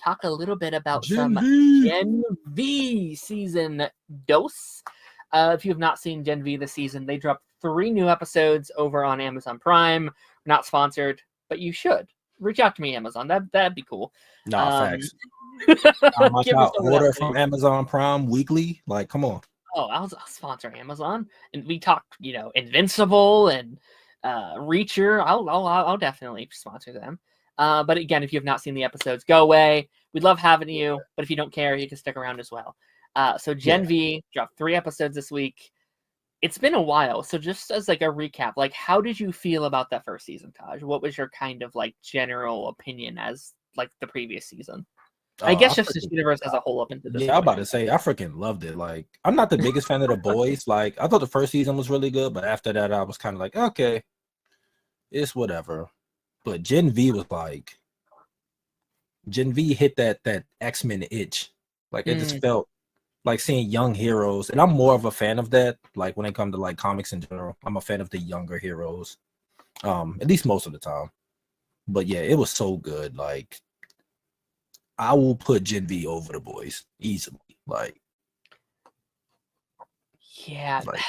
talk a little bit about Gen some V. Gen V season dose. If you have not seen Gen V this season, they dropped 3 new episodes over on Amazon Prime. Not sponsored, but you should. Reach out to me, Amazon. That'd be cool. Nah, facts. Give How much me I some of order that from money. Amazon Prime weekly? Like, come on. Oh, I'll sponsor Amazon, and we talked, Invincible and Reacher. I'll definitely sponsor them. But again, if you have not seen the episodes, go away. We'd love having you, but if you don't care, you can stick around as well. So Gen Yeah. V dropped 3 episodes this week. It's been a while, so just as like a recap, like how did you feel about that first season, Taj? What was your kind of like general opinion as like the previous season? I guess just this universe as a whole up into this. Yeah, I'm about to say I freaking loved it. Like, I'm not the biggest fan of the boys. Like, I thought the first season was really good, but after that, I was kind of like, okay, it's whatever. But Gen V was like, Gen V hit that X-Men itch. Like, it just felt like seeing young heroes, and I'm more of a fan of that. Like, when it comes to like comics in general, I'm a fan of the younger heroes, at least most of the time. But yeah, it was so good. Like, I will put Gen V over the boys easily. Like, yeah, like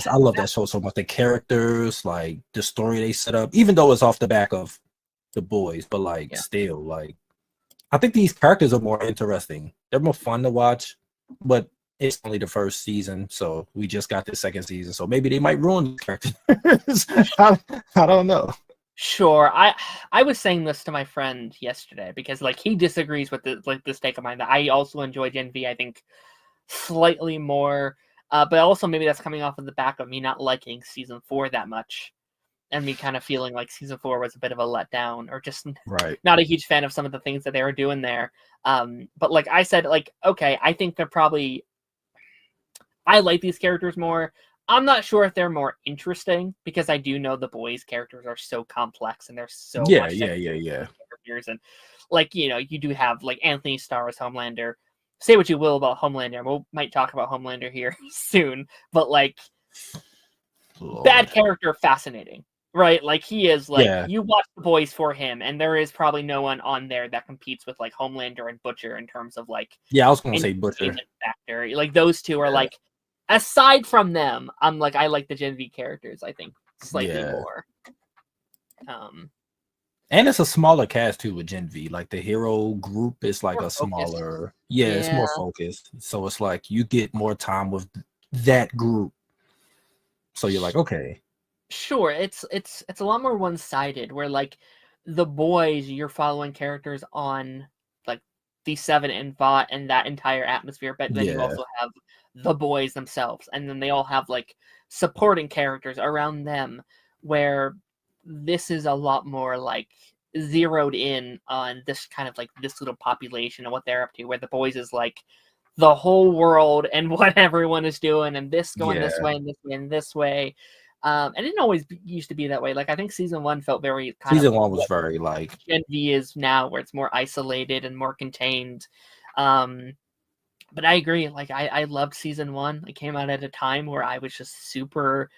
I love that show so much. The characters, like the story they set up, even though it's off the back of the boys, but like still, like I think these characters are more interesting. They're more fun to watch, but it's only the first season, so we just got the second season. So maybe they might ruin the characters. I don't know. Sure. I was saying this to my friend yesterday because like he disagrees with this take of mine that I also enjoy Gen V, I think, slightly more. But also maybe that's coming off of the back of me not liking season 4 that much. And me kind of feeling like season 4 was a bit of a letdown, or just not a huge fan of some of the things that they were doing there. But like I said, like, okay, I think they're probably, I like these characters more. I'm not sure if they're more interesting because I do know the boys' characters are so complex and they're so much characters. And like, you do have like Anthony Starr as Homelander. Say what you will about Homelander. We might talk about Homelander here soon, but like, bad character, fascinating. Right, like he is like you watch the boys for him, and there is probably no one on there that competes with like Homelander and Butcher in terms of like I was gonna say Butcher factor. Like those two are like, aside from them, I'm like I like the Gen V characters. I think slightly more. And it's a smaller cast too with Gen V. Like the hero group is like a smaller, it's more focused. So it's like you get more time with that group. So you're like, okay. Sure, it's a lot more one-sided where like the boys, you're following characters on like the 7 and Vought and that entire atmosphere, but then you also have the boys themselves, and then they all have like supporting characters around them, where this is a lot more like zeroed in on this kind of like this little population and what they're up to, where the boys is like the whole world and what everyone is doing, and this going this way and this way and this way. And it didn't always used to be that way. Like I think season 1 felt very kind season of like 1 was very like Gen V is now, where it's more isolated and more contained. But I agree. Like I loved season 1. It came out at a time where I was just super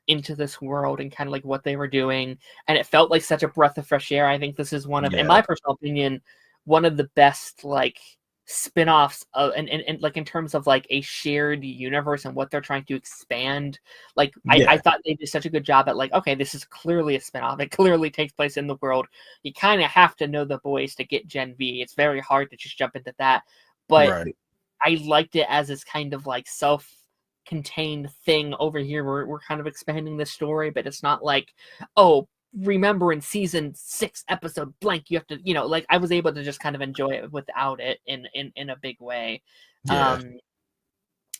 into this world and kind of like what they were doing, and it felt like such a breath of fresh air. I think this is one of, in my personal opinion, one of the best like spin-offs of, and like in terms of like a shared universe and what they're trying to expand. Like I thought they did such a good job at like, okay, this is clearly a spin-off. It clearly takes place in the world. You kind of have to know the boys to get Gen V. It's very hard to just jump into that. But I liked it as this kind of like self-contained thing over here where we're kind of expanding the story, but it's not like, oh, remember in season 6 episode blank you have to, like I was able to just kind of enjoy it without it in a big way. And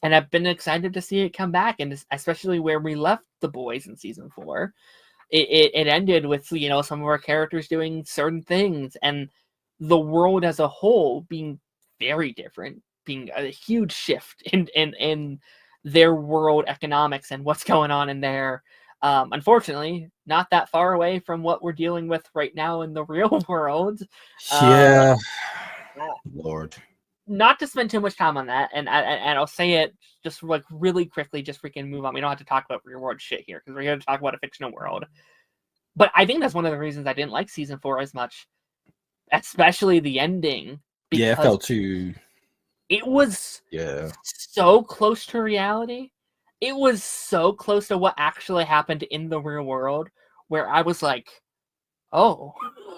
I've been excited to see it come back, and especially where we left the boys in season 4. It ended with some of our characters doing certain things, and the world as a whole being very different, being a huge shift in their world economics and what's going on in there. Unfortunately, not that far away from what we're dealing with right now in the real world. Lord. Not to spend too much time on that, and I'll say it just like really quickly, just freaking move on. We don't have to talk about real world shit here because we're here to talk about a fictional world. But I think that's one of the reasons I didn't like season 4 as much, especially the ending, Yeah, it because felt too. it was Yeah. so close to reality. It was so close to what actually happened in the real world, where I was like, oh,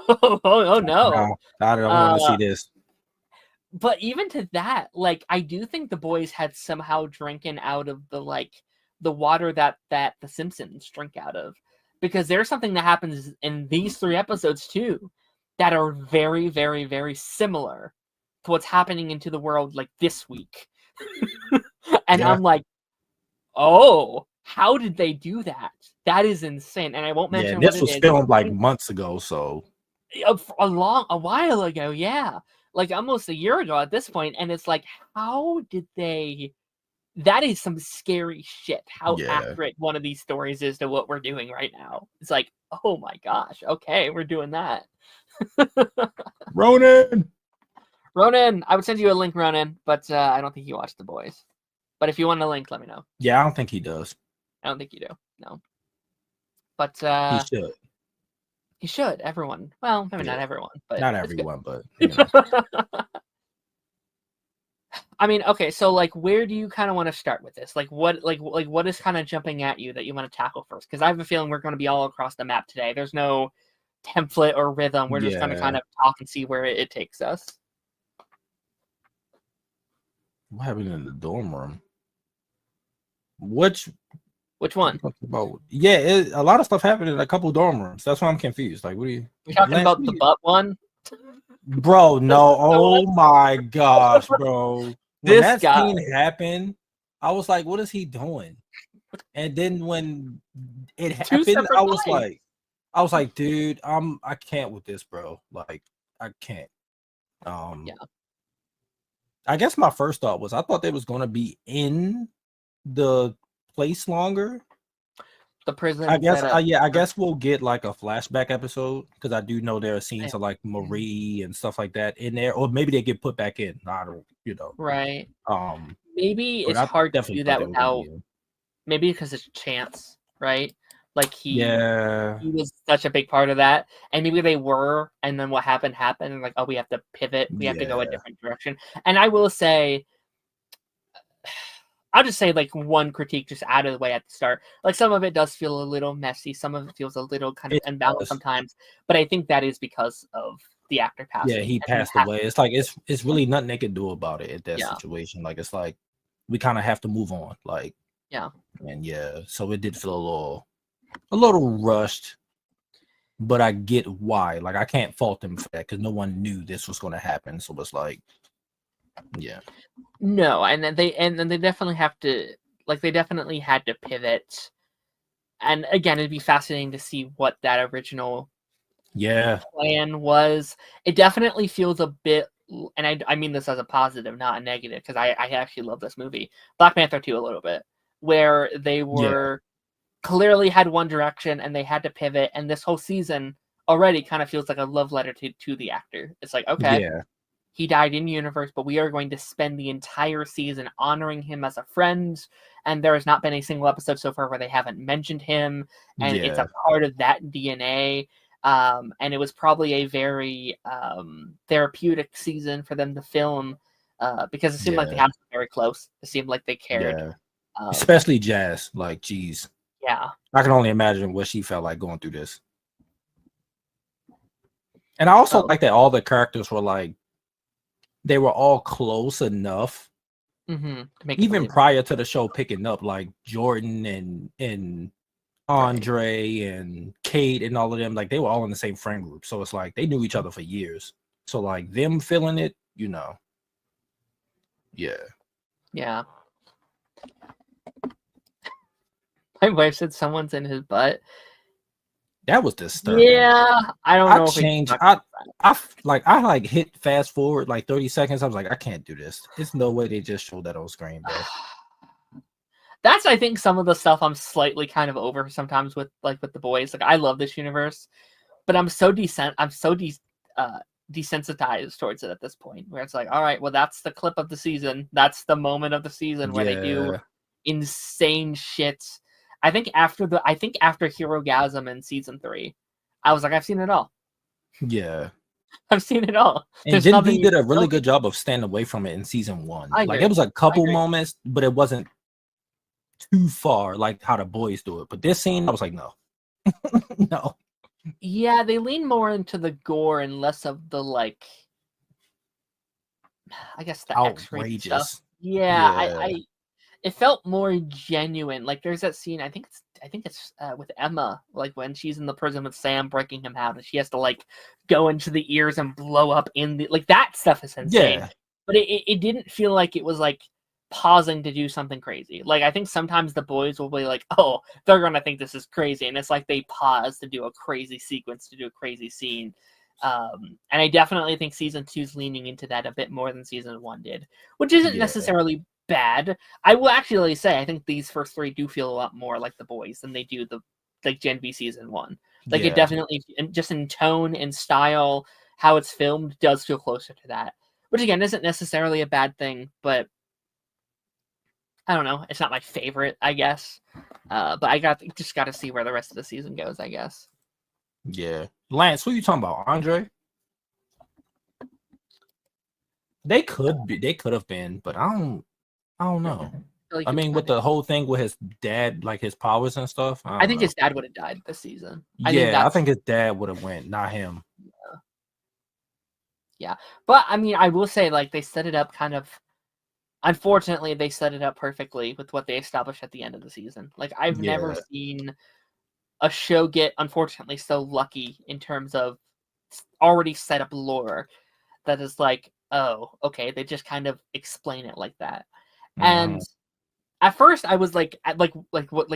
oh no. No, I don't want to Uh, see this. but even to that, like, I do think the boys had somehow drinking out of the water that the Simpsons drink out of, because there's something that happens in these 3 episodes too that are very, very, very similar to what's happening into the world like this week. And Yeah. I'm like, oh, how did they do that? That is insane. And I won't Yeah, mention what this it was is. filmed like months ago, so A while ago, yeah, like almost a year ago at this point. And it's like, how did they? That is some scary shit. How yeah. accurate one of these stories is to what we're doing right now. It's like, oh my gosh, okay, we're doing that. Ronan. Ronan, I would send you a link, Ronan, but I don't think you watched The Boys. But if you want a link, let me know. Yeah, I don't think he does. I don't think you do. No. But He should. he should. Everyone. Well, maybe Yeah, not everyone, but not it's good. everyone, but you know. I mean, okay, so like, where do you kind of want to start with this? Like, what is kind of jumping at you that you want to tackle first? Because I have a feeling we're going to be all across the map today. There's no template or rhythm. We're just going to kind Yeah. of talk and see where it takes us. What happened in the dorm room? Which Which one? about? Yeah, a lot of stuff happened in a couple dorm rooms. That's why I'm confused. Like, what are you? We're talking Lance, about the butt one. bro, no. Oh my gosh, bro. When This that guy. scene happened, I was like, what is he doing? And then when it Two happened, separate nights. I was like, dude, I can't with this, bro. Like, I can't. Yeah. I guess my first thought was I thought they was gonna be in the place longer. The prison. I guess, I guess we'll get like a flashback episode because I do know there are scenes of like Marie and stuff like that in there, or maybe they get put back in. I don't, Right. Um, Maybe but it's I hard to definitely do thought that they were gonna be without. in. Maybe because it's Chance, right? Like Yeah, he was such a big part of that, and maybe they were, and then what happened, and like, oh, we have to pivot, we have to go a yeah, different direction. And I will say, I'll just say like one critique just out of the way at the start. Like some of it does feel a little messy, some of it feels a little kind of it imbalanced was. sometimes, but I think that is because of the actor Yeah, passing. he And we passed have, away. It's like it's really nothing they can do about it at that yeah, situation. Like it's like we kind of have to move on. Like, yeah. and yeah, so it did feel a little rushed, but I get why. Like I can't fault them for that because no one knew this was going to happen. So it's like, yeah, No, and then they definitely have to, like, they definitely had to pivot. And again, it'd be fascinating to see what that original yeah, plan was. It definitely feels a bit, and I mean this as a positive, not a negative, because I actually love this movie, Black Panther 2 a little bit, where they yeah, were clearly had one direction and they had to pivot, and this whole season already kind of feels like a love letter to the actor. It's like, okay, yeah, he died in universe, but we are going to spend the entire season honoring him as a friend. And there has not been a single episode so far where they haven't mentioned him, and it's yeah, a part of that DNA. And it was probably a very therapeutic season for them to film because it seemed like they yeah, had very close. It seemed like they cared. yeah. Um, Especially Jazz. Like, geez, yeah. I can only imagine what she felt like going through this. And I also Oh. like that all the characters were like they were all close enough. To make Even prior to the show picking up, like Jordan and Andre and Kate and all of them, like they were all in the same friend group. So it's like they knew each other for years. So like them feeling it, yeah. Yeah. My wife said someone's in his butt. That was disturbing. Yeah, I don't know if we changed. can talk I hit fast forward like 30 seconds. I was like, I can't do this. There's no way they just showed that on screen, bro. That's, I think, some of the stuff I'm slightly kind of over sometimes with the boys. Like, I love this universe, but I'm so desensitized towards it at this point, where it's like, all right, well, that's the clip of the season. That's the moment of the season where they do Yeah. insane shit. I think after Hero Gasm in season 3, I was like, I've seen it all. Yeah. I've seen it all. And There's Gen V nothing you did a can really tell me. good job of staying away from it in season 1. I Like it agree. was a I couple agree. moments, but it wasn't too far like how the boys do it. But this scene, I was like, no, no, Yeah, they lean more into the gore and less of the like, I guess the X-rated stuff. outrageous. Yeah, Yeah, it felt more genuine. Like there's that scene. I think it's with Emma, like when she's in the prison with Sam breaking him out, and she has to like go into the ears and blow up in the like that stuff is insane. yeah, But it didn't feel like it was like pausing to do something crazy. Like I think sometimes the boys will be like, oh, they're gonna think this is crazy, and it's like they pause to do a crazy sequence, to do a crazy scene. And I definitely think season 2 is leaning into that a bit more than season 1 did, which isn't yeah, necessarily bad. I will actually say I think these first 3 do feel a lot more like the boys than they do the like Gen V season 1. Like it yeah, definitely, just in tone and style, how it's filmed does feel closer to that. Which again isn't necessarily a bad thing, but I don't know. It's not my favorite, I guess. But I just got to see where the rest of the season goes, I guess. yeah. Lance, who you talking about? Andre? They could have been, but I don't know. Like I mean, with the whole thing with his dad, like his powers and stuff. I I don't think know. his dad would have died this season. Yeah, I think his dad would have went, not him. Yeah. But I mean, I will say like they set it up kind of unfortunately they set it up perfectly with what they established at the end of the season. Like I've never Yeah, seen a show get unfortunately so lucky in terms of already set up lore that is like, oh, okay, they just kind of explain it like that. And mhm. at first I was like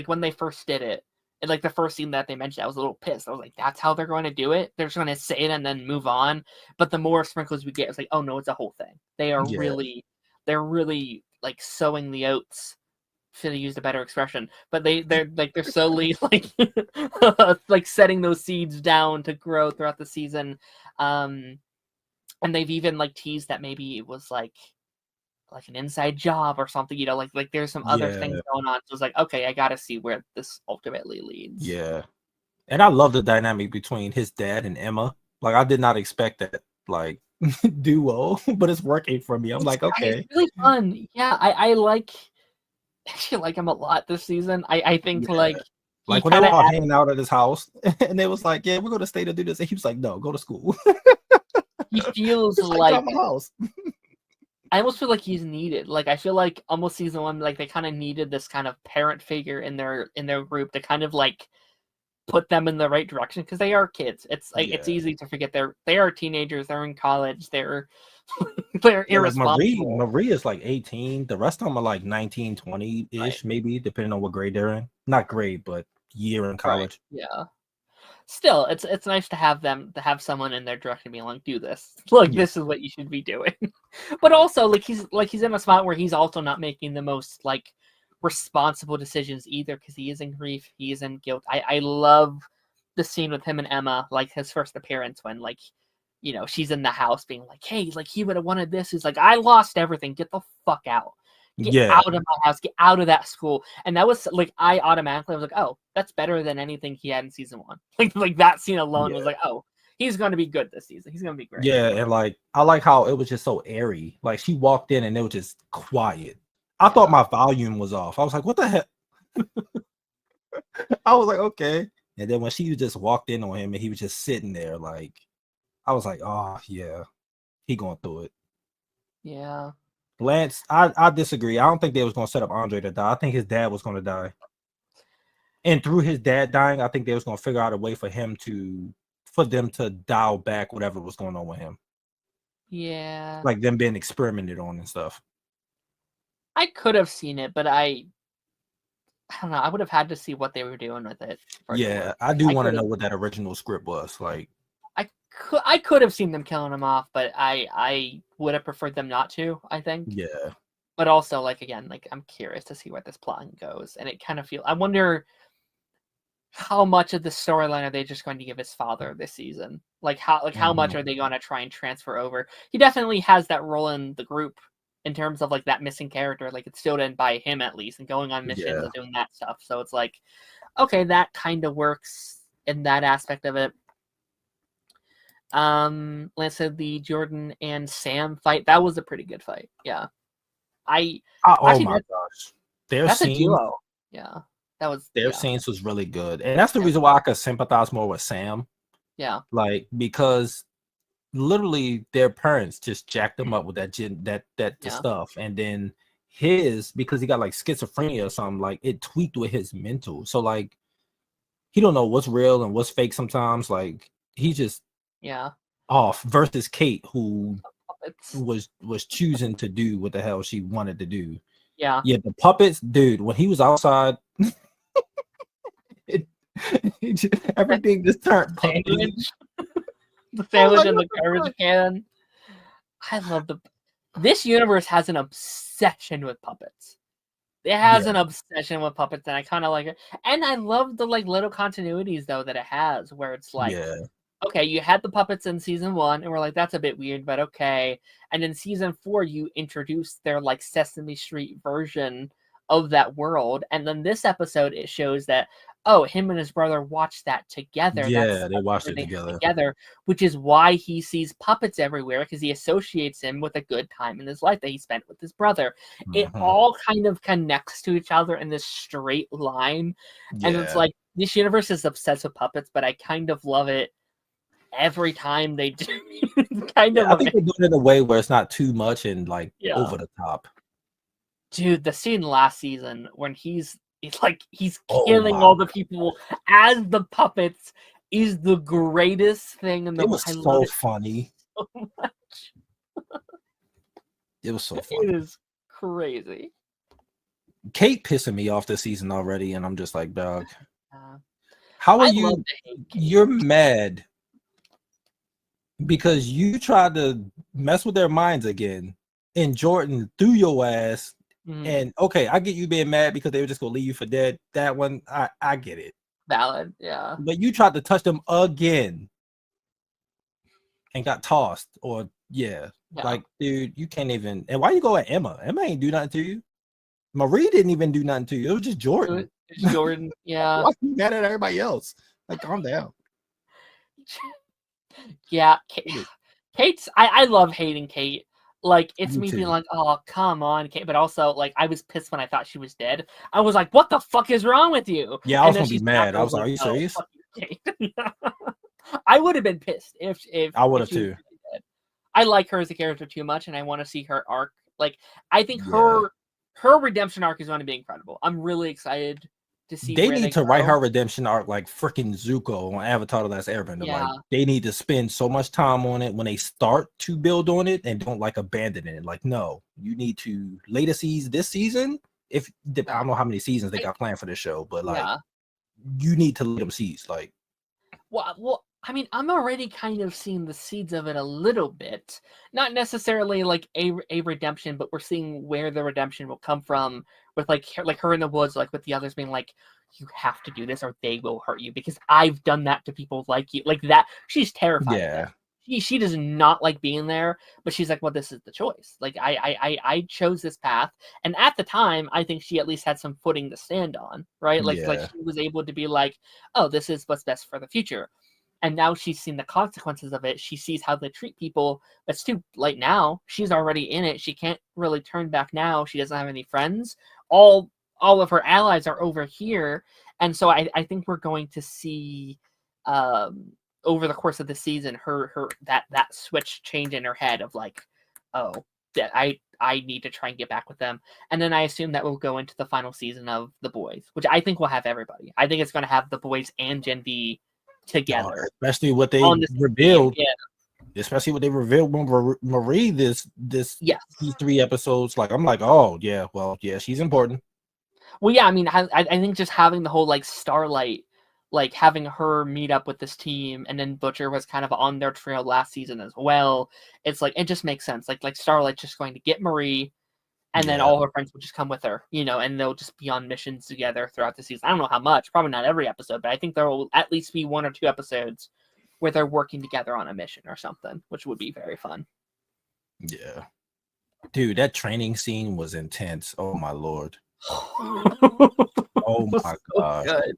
when they first did it, and like the first scene that they mentioned, I was a little pissed. I was like, that's how they're going to do it? They're just going to say it and then move on. But the more sprinkles we get, it's like, oh no, it's a whole thing. Yeah, They're really like sowing the oats, should have used a better expression, but they're slowly like like setting those seeds down to grow throughout the season. And they've even like teased that maybe it was like an inside job or something, like there's some other things yeah, going on. So it's like, okay, I gotta see where this ultimately leads. yeah. And I love the dynamic between his dad and Emma. Like I did not expect that like duo, but it's working for me. I'm like, It's okay. really fun. Yeah, I like actually like him a lot this season. I think Yeah. like he Like when they kind were of all hanging out at his house and they was like, yeah, we're gonna stay to do this. And he was like, no, go to school. he feels It's like, get out like my house. I almost feel like he's needed. Like I feel like almost season 1, like they kind of needed this kind of parent figure in their group to kind of like put them in the right direction because they are kids. It's like it's Yeah. easy to forget they are teenagers. They're in college. They're they're Yeah, like irresponsible. Marie is like 18. The rest of them are like 19, 20-ish, Right. maybe, depending on what grade they're in. Not grade, but year in Right. college. Yeah. Still, it's nice to have someone in their direction being like, do this. Look, Yeah. this is what you should be doing. But also, he's in a spot where he's also not making the most like responsible decisions either because he is in grief, he is in guilt. I love the scene with him and Emma, like his first appearance when like she's in the house being like, hey, like he would have wanted this. He's like, I lost everything. Get the fuck out. Get Yeah. out of my house. Get out of that school. And that was like I automatically was like, oh, that's better than anything he had in season 1. Like that scene alone was Yeah. like, oh, he's going to be good this season. He's going to be great. Yeah. And like, I like how it was just so airy. Like, she walked in and it was just quiet. I thought Yeah. my volume was off. I was like, what the heck? I was like, okay. And then when she just walked in on him and he was just sitting there, like, I was like, oh, yeah, he going through it. Yeah. Lance, I disagree. I don't think they was going to set up Andre to die. I think his dad was going to die. And through his dad dying, I think they was going to figure out a way for them to dial back whatever was going on with him. Yeah. Like them being experimented on and stuff. I could have seen it, but I don't know. I would have had to see what they were doing with it. Yeah, I do want to know what that original script was. Like, I could have seen them killing him off, but I would have preferred them not to, I think. yeah, But also, like, again, like, I'm curious to see where this plot goes. And it kind of I wonder how much of the storyline are they just going to give his father this season? Like, how much are they going to try and transfer over? He definitely has that role in the group in terms of, like, that missing character. Like, it's still done by him, at least, and going on missions yeah, and doing that stuff. So it's like, okay, that kind of works in that aspect of it. Let's say the Jordan and Sam fight. That was a pretty good fight. Yeah. Oh Actually my gosh, their that's a scenes, duo. Yeah. That was their yeah. scenes was really good, and that's the Yeah. reason why I could sympathize more with Sam, Yeah. like because literally their parents just jacked them up with the Yeah. stuff, and then because he got like schizophrenia or something, like it tweaked with his mental, so like he don't know what's real and what's fake sometimes, like he just Yeah. off versus Kate, who Puppets. was choosing to do what the hell she wanted to do. Yeah. Yeah, the puppets, dude, when he was outside, it, everything just turned puppety. Sandwich. The I was sandwich like, and what the the garbage fuck? can. I love this universe has an obsession with puppets. It has Yeah, an obsession with puppets, and I kind of like it. And I love the like little continuities though that it has, where it's like, yeah, okay, you had the puppets in season 1, and we're like, that's a bit weird, but okay. And in season 4, you introduced their like Sesame Street version of that world, and then this episode it shows that oh, him and his brother watched that together. yeah. They That's watched where it they had together. together, which is why he sees puppets everywhere because he associates him with a good time in his life that he spent with his brother. It Mhm. all kind of connects to each other in this straight line, and it's Yeah, like this universe is obsessed with puppets, but I kind of love it every time they do. It's kind of yeah. I think amazing. they're doing it in a way where it's not too much and like Yeah. over the top. Dude, the scene last season when he's Oh killing my all the people as the puppets is the greatest thing in the It world. was I love so it funny. so much. It was so It funny. is crazy. Kate pissing me off this season already, and I'm just like, dog, Uh, how are I love you? to hate Kate. You're mad because you tried to mess with their minds again, and Jordan threw your ass. Mhm. And okay, I get you being mad because they were just gonna leave you for dead. That one, I get it. Valid, yeah. But you tried to touch them again and got tossed, or yeah, Yeah. like dude, you can't even. And why you go at Emma? Emma ain't do nothing to you. Marie didn't even do nothing to you. It was just Jordan. It's Jordan, yeah. Why you mad at everybody else? Like, calm down. Yeah, Kate's I love hating Kate. Like it's Me me being too. like, "Oh, come on, Kate," but also like I was pissed when I thought she was dead. I was like, "What the fuck is wrong with you?" Yeah, I And was then gonna be she's back. mad. I I was was like, like, are you "Oh, serious? fuck you, Kate." I would have been pissed I would if have she was too. really dead. I like her as a character too much, and I want to see her arc. Like I think Yeah. her redemption arc is going to be incredible. I'm really excited to see They where need they to write go. her redemption arc like freaking Zuko on Avatar The Last Airbender. Yeah, Like they need to spend so much time on it when they start to build on it and don't like abandon it. Like, no, you need to later season this season. If I yeah, don't know how many seasons they I, got planned for this show, but like yeah. you need to let them seize. Like, Well, I mean, I'm already kind of seeing the seeds of it a little bit. Not necessarily like a redemption, but we're seeing where the redemption will come from with like her in the woods, like with the others being like, you have to do this or they will hurt you because I've done that to people like you. Like that, she's terrified of that. yeah, She does not like being there, but she's like, well, this is the choice. Like I chose this path, and at the time, I think she at least had some footing to stand on, right? Like yeah, she was able to be like, oh, this is what's best for the future. And now she's seen the consequences of it. She sees how they treat people. It's too late now. She's already in it. She can't really turn back now. She doesn't have any friends. All of her allies are over here. And so I think we're going to see over the course of the season her that switch change in her head of like, oh, that I need to try and get back with them. And then I assume that will go into the final season of The Boys, which I think will have everybody. I think it's going to have The Boys and Gen V together especially what they on the same team. revealed. Yeah. Especially what they revealed when Marie this Yes. these 3 episodes. Like I'm like, oh yeah, well yeah, she's important. Well, yeah. I mean, I think just having the whole like Starlight, like having her meet up with this team, and then Butcher was kind of on their trail last season as well. It's like it just makes sense. Like Starlight's just going to get Marie, and then Yeah, all her friends will just come with her, and they'll just be on missions together throughout the season. I don't know how much, probably not every episode, but I think there will at least be 1 or 2 episodes where they're working together on a mission or something, which would be very fun. yeah, dude, that training scene was intense. Oh my lord. Oh was my so gosh. good.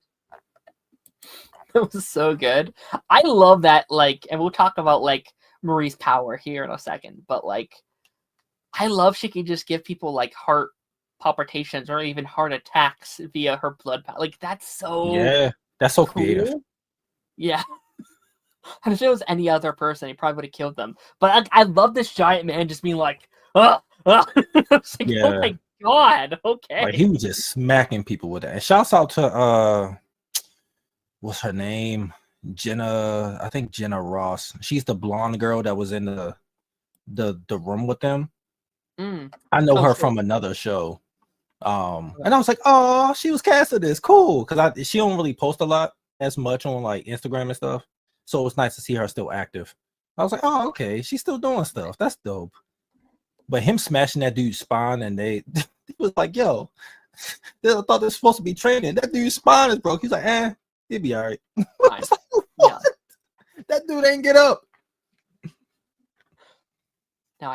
It was so good. I love that, like, and we'll talk about like Marie's power here in a second, but like I love she can just give people like heart palpitations or even heart attacks via her blood. Like that's so Yeah, that's so creative. cool. Yeah. And if it was any other person, he probably would have killed them. But I love this giant man just being like, ugh, ugh. It's like, oh Yeah, my god, like he okay. was just smacking people with that. And shouts out to what's her name? Jenna, I think Jenna Ross. She's the blonde girl that was in the room with them. I know her from another show. And I was like, oh, she was cast in this. Cool. Because she don't really post a lot as much on like Instagram and stuff. So it's nice to see her still active. I was like, oh, okay, she's still doing stuff. That's dope. But him smashing that dude's spine and he was like, yo, they thought this was supposed to be training. That dude's spine is broke. He's like, he'll be all right. Like, what? Yeah. That dude ain't get up. No,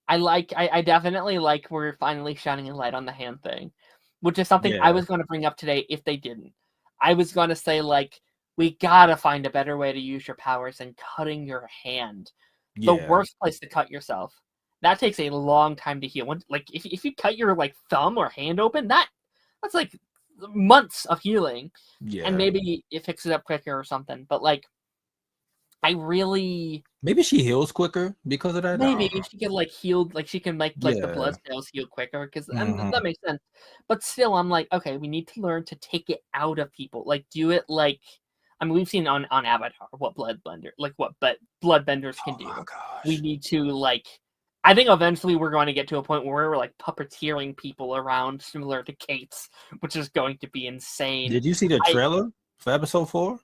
I definitely like we're finally shining a light on the hand thing, which is something I was going to bring up today if they didn't. I was going to say, like, we gotta find a better way to use your powers than cutting your hand. The worst place to cut yourself. That takes a long time to heal. Like, if you cut your, like, thumb or hand open, that's, like, months of healing. Yeah. And maybe it fixes it up quicker or something. But, like, maybe she heals quicker because of that. Maybe she can like heal, like she can make like the blood cells heal quicker because that makes sense. But still, I'm like, okay, we need to learn to take it out of people. Like, do it like, I mean, we've seen on Avatar what bloodbenders can do. We need to like, I think eventually we're going to get to a point where we're like puppeteering people around, similar to Kate's, which is going to be insane. Did you see the trailer for episode 4?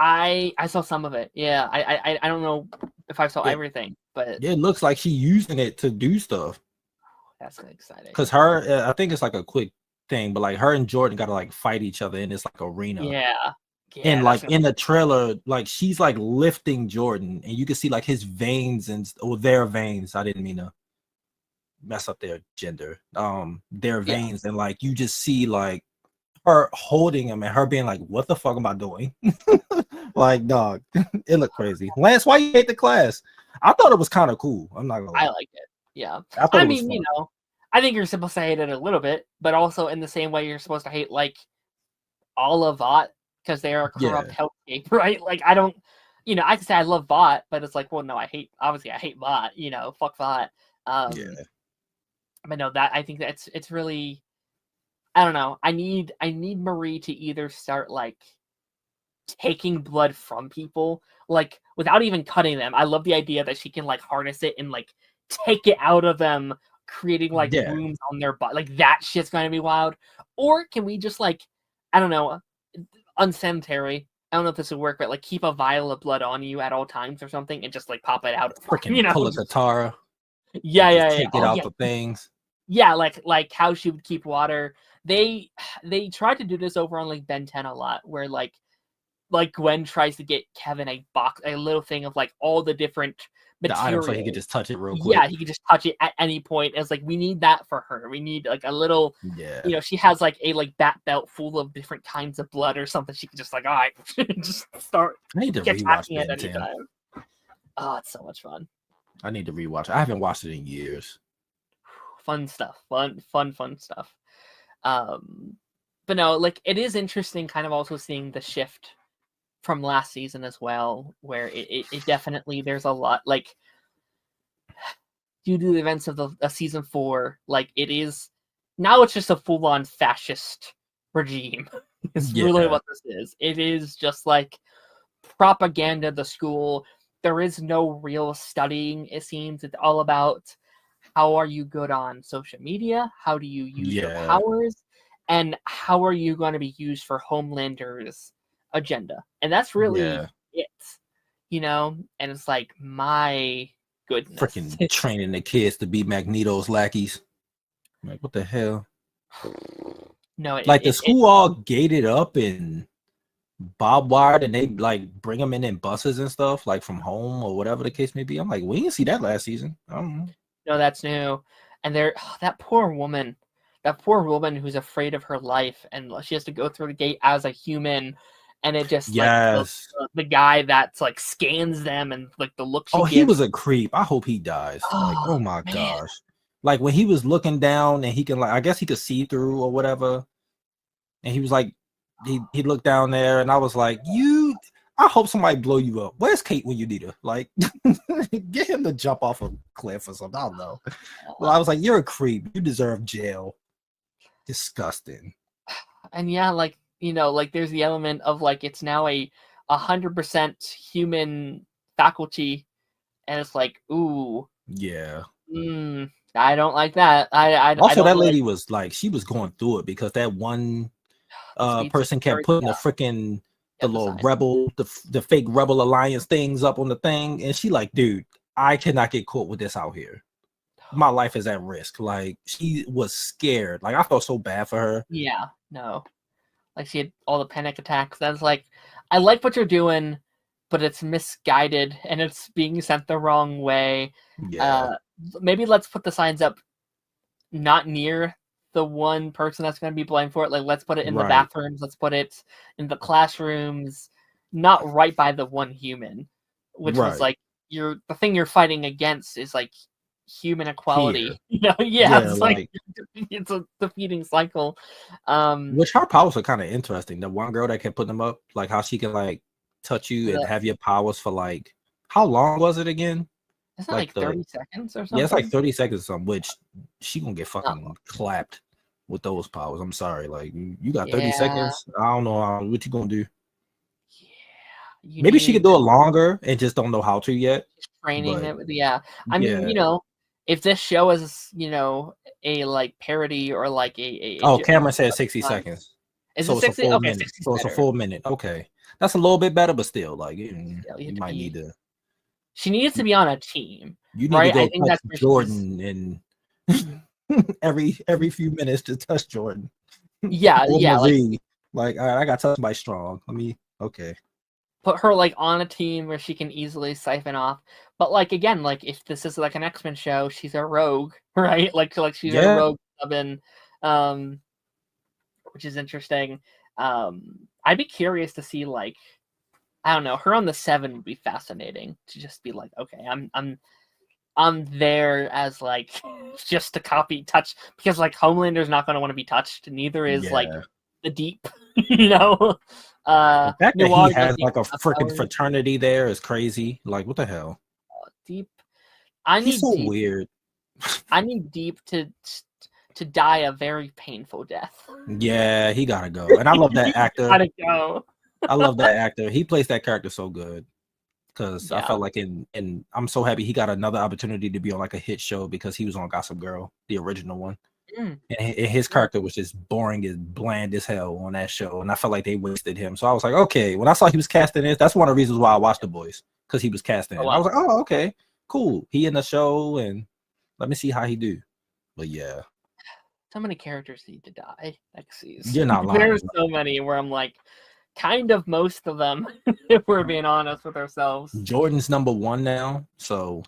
I saw some of it. Yeah, I don't know if I saw everything, but it looks like she's using it to do stuff. That's exciting. Because her, I think it's like a quick thing, but like her and Jordan gotta like fight each other in this like arena. Yeah. And like in the trailer, like she's like lifting Jordan, and you can see like his veins their veins. I didn't mean to mess up their gender. Their veins, and like you just see like her holding him and her being like, what the fuck am I doing? Like, dog, it looked crazy. Lance, why you hate the class? I thought it was kind of cool. I'm not gonna lie. I like it. Yeah. I mean, you know, I think you're supposed to hate it a little bit, but also in the same way you're supposed to hate like all of Vought because they are a corrupt hellscape, right? Like I don't, you know, I can say I love Vought, but it's like, well, no, I hate Vought, you know, fuck Vought. But no, that I think that it's really, I don't know. I need Marie to either start like taking blood from people, like without even cutting them. I love the idea that she can like harness it and like take it out of them, creating like wounds on their body. Like that shit's gonna be wild. Or can we just like, I don't know, unsanitary. I don't know if this would work, but like keep a vial of blood on you at all times or something, and just like pop it out. Freaking, you know, pull a Katara. Take it out the things. Yeah, like how she would keep water. They tried to do this over on like Ben 10 a lot, where like Gwen tries to get Kevin a little thing of like all the different materials. The items, so he could just touch it real quick. Yeah, he could just touch it at any point. It's like we need that for her. We need like a little, you know, she has like a like bat belt full of different kinds of blood or something. She could just like, all right, just start. I need to rewatch Ben 10. Oh, it's so much fun. I need to rewatch it. I haven't watched it in years. Fun stuff. Fun stuff. But no, like it is interesting kind of also seeing the shift from last season as well, where it definitely, there's a lot, like due to the events of the season 4, like it is now it's just a full-on fascist regime. It's really what this is. It is just like propaganda, the school. There is no real studying, it seems. It's all about how are you good on social media? How do you use your powers? And how are you going to be used for Homelander's agenda? And that's really it, you know? And it's like, my goodness. Freaking training the kids to be Magneto's lackeys. Like, what the hell? No, like the school all gated up and barbed wired, and they like bring them in buses and stuff, like from home or whatever the case may be. I'm like, we didn't see that last season. I don't know. No, that's new. And that poor woman that poor woman who's afraid of her life, and she has to go through the gate as a human, and it just like Yes. the guy that's like scans them, and like the look she Oh, he gives. was a creep. I hope he dies. Like, Oh oh my man, gosh. Like when he was looking down and he can like I guess he could see through or whatever. And he was like he looked down there and I was like, I hope somebody blow you up. Where's Kate when you need her? Like get him to jump off a cliff or something. I don't know. Well, I was like, you're a creep. You deserve jail. Disgusting. and yeah, like like there's the element of like it's now a 100% human faculty, and it's like, ooh, Yeah. I don't like that. I Also, don't that like lady was like, she was going through it because that one speed person kept putting the freaking the little emphasized. rebel, the fake rebel alliance things up on the thing, and she like, dude, I cannot get caught with this out here. My life is at risk. Like she was scared. Like I felt so bad for her. Yeah, no, like she had all the panic attacks. That's like, I like what you're doing, but it's misguided and it's being sent the wrong way. Yeah. Maybe let's put the signs up not near the one person that's going to be blamed for it. Like, let's put it in the Right. bathrooms. Let's put it in the classrooms, not right by the one human, which was Right. like the thing you're fighting against is like human equality. Here. Yeah, it's like it's a defeating cycle. Which her powers are kind of interesting. The one girl that kept putting them up, like how she can like touch you and have your powers for like how long was it again? Isn't it like 30 seconds or something? Yeah, it's like 30 seconds or something, which she gonna get fucking clapped with those powers. I'm sorry. Like you got 30 seconds. I don't know what you gonna do. Yeah. Maybe she could do it longer and just don't know how to yet. Training it. Yeah. I mean, if this show is, a like parody or like a Cameron said 60 seconds. Is so it 60? It's a full Okay, minute. So it's a full minute. Okay. That's a little bit better, but still, like you might need to. She needs to be on a team. You need to go touch Jordan and every few minutes to touch Jordan. Yeah, yeah. Like I got touched by strong. Okay. Put her like on a team where she can easily siphon off. But like again, like if this is like an X-Men show, she's a rogue, right? Like she's a rogue subbing, which is interesting. I'd be curious to see like, I don't know, her on the 7 would be fascinating to just be like, okay, I'm there as like just to copy touch, because like Homelander's not going to want to be touched, neither is like the Deep, the fact that he has like a freaking fraternity there is crazy. Like what the hell? Deep, he's so weird. I need Deep to die a very painful death. Yeah, he gotta go. And I love that actor. Gotta go. I love that actor. He plays that character so good. Because I felt like and I'm so happy he got another opportunity to be on like a hit show because he was on Gossip Girl, the original one. And his character was just boring and bland as hell on that show. And I felt like they wasted him. So I was like, okay, when I saw he was casting this, that's one of the reasons why I watched The Boys, because he was casting it. I was like, oh, okay, cool. He in the show and let me see how he do. But yeah. So many characters need to die next season. You're not lying. There's so many where I'm like, kind of most of them, if we're being honest with ourselves. Jordan's number 1 now, so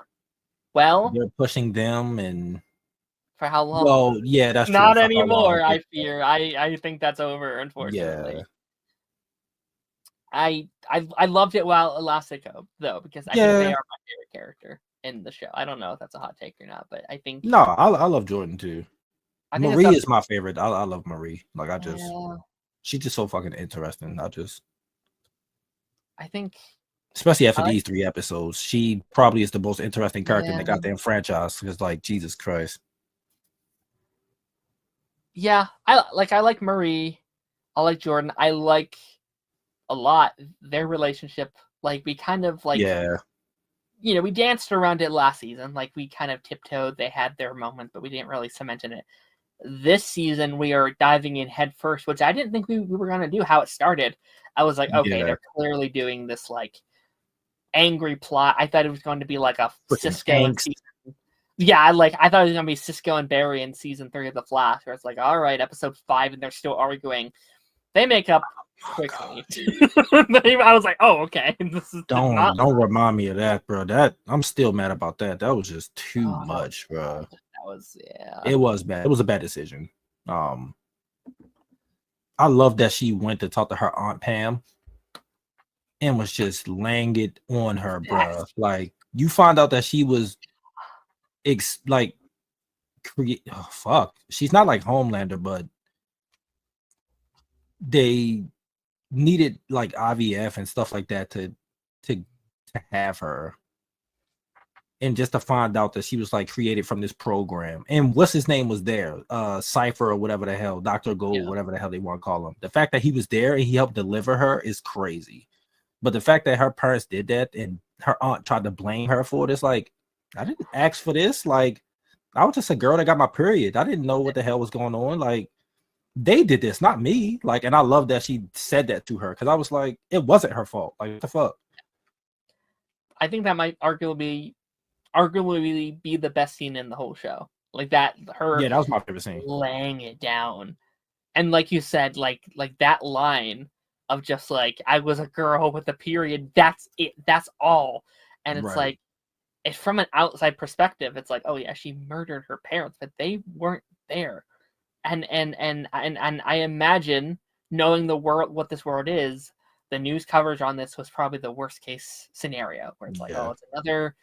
they're pushing them, and for how long? Well, yeah, that's not true. Anymore. I fear. I think that's over. Unfortunately. Yeah. I loved it while it lasted, though, because I think they are my favorite character in the show. I don't know if that's a hot take or not, but I think I love Jordan too. Marie is my favorite. I love Marie. Like she's just so fucking interesting. I think, especially after these 3 episodes, she probably is the most interesting character in the goddamn franchise. Because, like, Jesus Christ. Yeah, I like Marie. I like Jordan. I like a lot their relationship. Like, we kind of like, we danced around it last season. Like, we kind of tiptoed. They had their moment, but we didn't really cement in it. This season, we are diving in head first, which I didn't think we were going to do. How it started, I was like, okay, they're clearly doing this like angry plot. I thought it was going to be like a Cisco and season. Yeah, I thought it was going to be Cisco and Barry in season 3 of The Flash, where it's like, all right, episode 5, and they're still arguing. They make up quickly. I was like, oh, okay. This is don't remind me of that, bro. That I'm still mad about that. That was just too much, bro. That was It was bad. It was a bad decision. Um, I love that she went to talk to her Aunt Pam and was just laying it on her, bruh. Like, you find out that she was fuck. She's not like Homelander, but they needed like IVF and stuff like that to have her. And just to find out that she was like created from this program, and what's his name was there, Cypher or whatever the hell, Dr. Gold, whatever the hell they want to call him. The fact that he was there and he helped deliver her is crazy. But the fact that her parents did that and her aunt tried to blame her for it, it's like, I didn't ask for this. Like, I was just a girl that got my period. I didn't know what the hell was going on. Like, they did this, not me. Like, and I love that she said that to her, because I was like, it wasn't her fault. Like, what the fuck? I think that might arguably be the best scene in the whole show. Like that, her that was my favorite scene. Laying it down, and like you said, like that line of just like, I was a girl with a period. That's it. That's all. And it's like, it's from an outside perspective. It's like, oh yeah, she murdered her parents, but they weren't there. And I imagine, knowing the world, what this world is, the news coverage on this was probably the worst case scenario, where it's like, oh, it's another,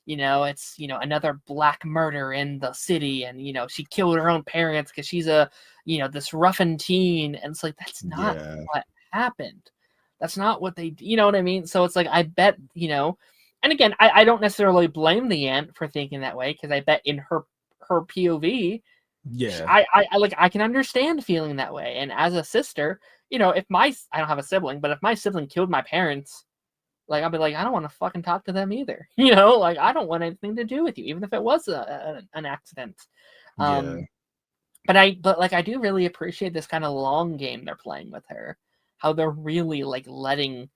it's another black murder in the city, and she killed her own parents because she's a this roughened teen, and it's like, that's not what happened. That's not what they, you know what I mean? So it's like, I bet, and again, I don't necessarily blame the aunt for thinking that way, because I bet in her POV, I can understand feeling that way. And as a sister, if I don't have a sibling, but if my sibling killed my parents, like, I'll be like, I don't want to fucking talk to them either. Like, I don't want anything to do with you, even if it was an accident. But I do really appreciate this kind of long game they're playing with her. How they're really like letting,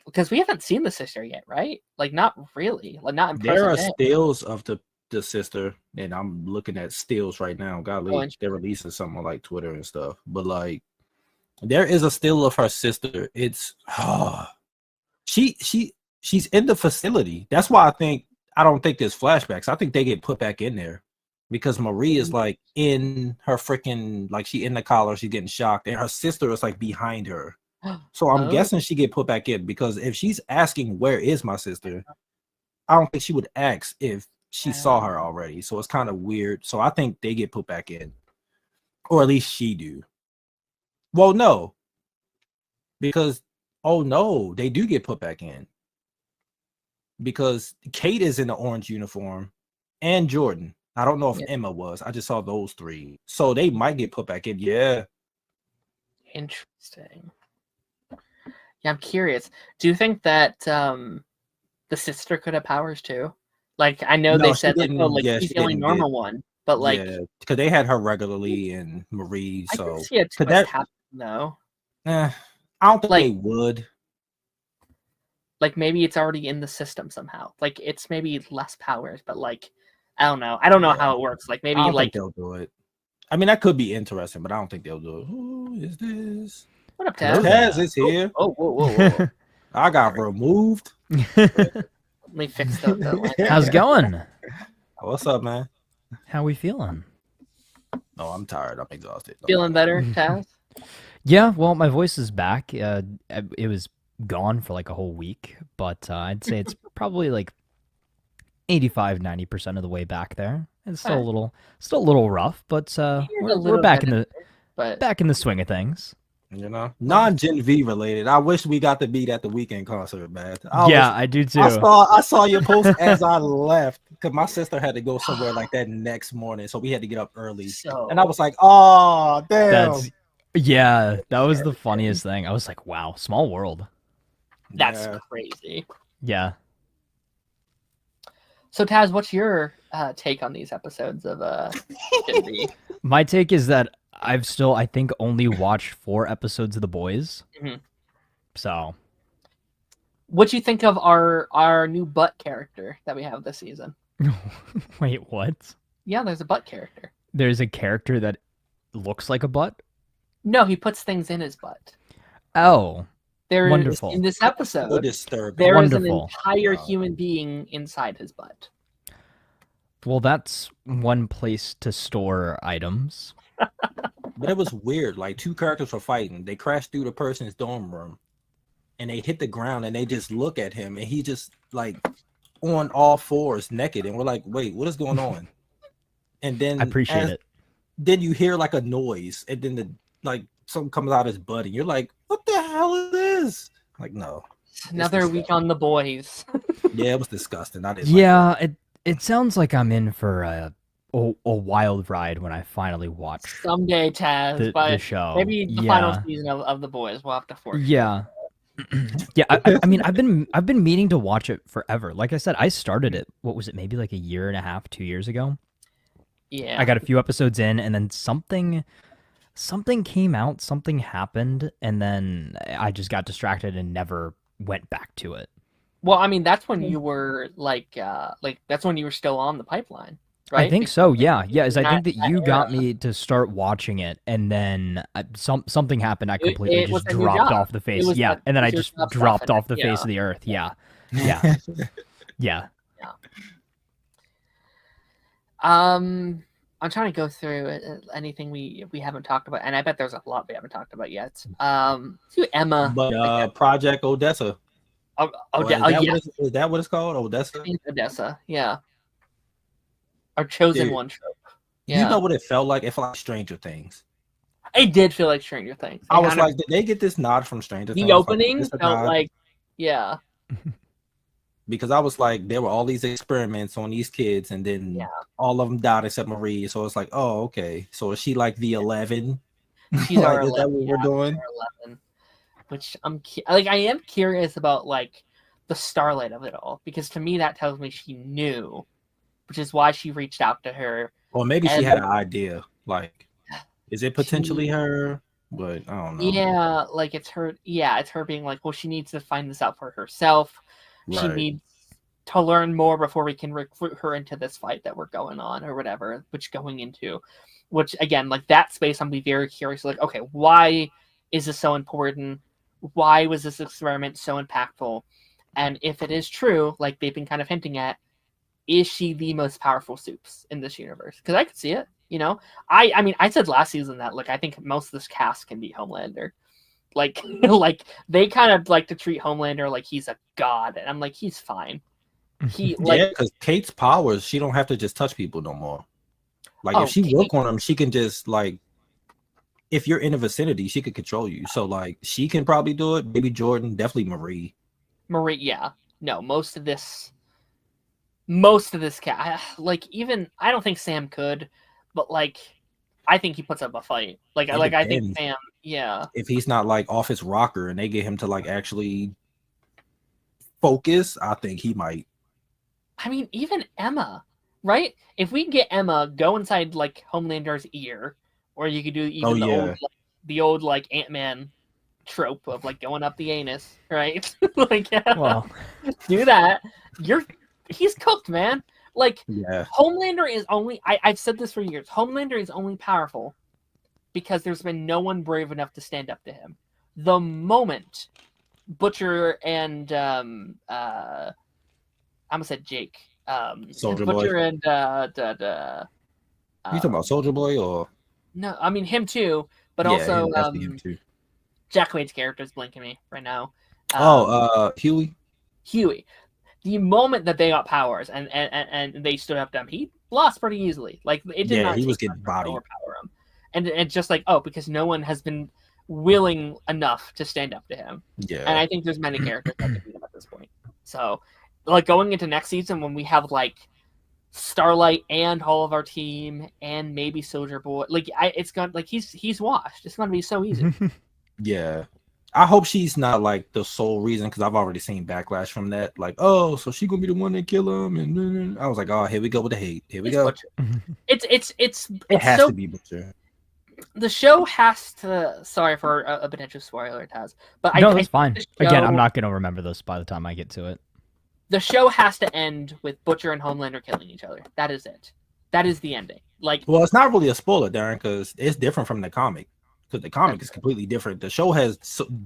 because we haven't seen the sister yet, right? Like, not really. Like, not in present There are day. stills of the sister, and I'm looking at stills right now. Golly, they're releasing something on like Twitter and stuff. But like, there is a still of her sister. It's she's in the facility. That's why I don't think there's flashbacks. I think they get put back in there because Marie is like in her freaking, like, she in the collar, she's getting shocked, and her sister is like behind her. So I'm guessing she get put back in, because if she's asking where is my sister, I don't think she would ask if she saw her already. So it's kind of weird. So I think they get put back in, or at least she do. Well, no, because they do get put back in, because Kate is in the orange uniform and Jordan. I don't know if Emma was. I just saw those three. So they might get put back in. Yeah. Interesting. Yeah, I'm curious. Do you think that the sister could have powers too? Like, I know they said like, oh, like, she's the only normal one, but like, because they had her regularly and Marie. So I can see a twist happen, though. I don't think they would. Like, maybe it's already in the system somehow. Like, it's maybe less powers, but like, I don't know. I don't know how it works. Like, maybe like they'll do it. I mean, that could be interesting, but I don't think they'll do it. Who is this? What up, Taz? Taz is here. Whoa. I got removed. Let me fix the line. How's it going? What's up, man? How we feeling? No, I'm tired. I'm exhausted. Feeling better, Taz? Yeah, well, my voice is back. It was gone for like a whole week, but I'd say it's probably like 85-90% of the way back there. It's still a little rough, but we're back in the swing of things. Non-Gen V related. I wish we got to be at the weekend concert, man. I do too. I saw your post as I left, because my sister had to go somewhere like that next morning, so we had to get up early. And I was like, oh, damn. That was the funniest thing. I was like, wow, small world. That's crazy. Yeah. So, Taz, what's your take on these episodes of Gen V? My take is that I've still, I think, only watched 4 episodes of The Boys. Mm-hmm. So, what do you think of our new butt character that we have this season? Wait, what? Yeah, there's a butt character. There's a character that looks like a butt? No, he puts things in his butt. Oh, wonderful. In this episode, there is an entire human being inside his butt. Well, that's one place to store items. But it was weird. Like 2 characters were fighting. They crashed through the person's dorm room, and they hit the ground, and they just look at him, and he just like on all fours, naked, and we're like, wait, what is going on? And then I appreciate it. Then you hear like a noise, and then something comes out of his butt, and you're like, what the hell is this? Like, no. Another week on the boys. Yeah, it was disgusting. I didn't. Yeah, it sounds like I'm in for a wild ride when I finally watch someday, Taz. the show. Maybe the final season of the boys. We'll have to force. Yeah. Yeah, I mean, I've been meaning to watch it forever. Like I said, I started it. What was it? Maybe like a year and a half, 2 years ago. Yeah. I got a few episodes in, and then something came out, something happened, and then I just got distracted and never went back to it. Well, I mean, that's when you were that's when you were still on the pipeline, right? I think so. Yeah, yeah. I think that you got me to start watching it, and then something happened. I completely just dropped off the face. Yeah, and then I just dropped off the face of the earth. Yeah, yeah, yeah. I'm trying to go through anything we haven't talked about, and I bet there's a lot we haven't talked about yet. To Emma, but Project Odessa. Is that what it's called? Odessa? Odessa, yeah. Our chosen one trope. Yeah. You know what it felt like? It felt like Stranger Things. It did feel like Stranger Things. I was like, did they get this nod from Stranger Things? The opening felt like, yeah. Because I was like, there were all these experiments on these kids, and then all of them died except Marie. So it's like, oh, okay. So is she like the 11? She's our 11. Is that what we're doing? 11. Which I am curious about like the starlight of it all, because to me that tells me she knew, which is why she reached out to her. Or maybe she had an idea. Like, is it potentially her? But I don't know. Yeah, like it's her. Yeah, it's her being like, well, she needs to find this out for herself. Right. She needs to learn more before we can recruit her into this fight that we're going on or whatever, which again, like that space, I'm be very curious. Like, okay, why is this so important? Why was this experiment so impactful? And if it is true, like they've been kind of hinting at, is she the most powerful Supes in this universe? Because I could see it, you know? I mean, I said last season that, like, I think most of this cast can be Homelander. Like, like they kind of like to treat Homelander like he's a god. And I'm like, he's fine. Yeah, because Kate's powers, she don't have to just touch people no more. Like, if she work on them, she can just, like, if you're in the vicinity, she could control you. So, like, she can probably do it. Maybe Jordan, definitely Marie. Marie, yeah. No, most of this cat, like, even I don't think Sam could, but like, I think he puts up a fight. Like, I think Sam, yeah. If he's not like off his rocker and they get him to like actually focus, I think he might. I mean, even Emma, right? If we get Emma go inside like Homelander's ear, or you could do even the old like Ant-Man trope of like going up the anus, right? Like, well, do that. He's cooked, man. Like, Homelander is only. I've said this for years. Homelander is only powerful because there's been no one brave enough to stand up to him. The moment Butcher and I almost said Jake. Soldier Butcher Boy. And you talking about Soldier Boy or? No, I mean him too, but also him too. Jack Quaid's character is blinking me right now. Huey. Huey. The moment that they got powers and they stood up to him, he lost pretty easily. Like it did not. He was getting bodied. Overpower him, and it's just like because no one has been willing enough to stand up to him. Yeah. And I think there's many characters that can beat him at this point. So, like going into next season when we have like Starlight and all of our team and maybe Soldier Boy, like it's gonna like he's washed. It's gonna be so easy. Yeah. I hope she's not like the sole reason, because I've already seen backlash from that. Like, oh, so she gonna be the one that kill him, and I was like, oh, here we go with the hate. Here we go. It has to be Butcher. The show has to. Sorry for a potential spoiler, Taz, but it's fine. Again, I'm not gonna remember this by the time I get to it. The show has to end with Butcher and Homelander killing each other. That is it. That is the ending. Like, well, it's not really a spoiler, Darren, because it's different from the comic. Because the comic is completely different. The show has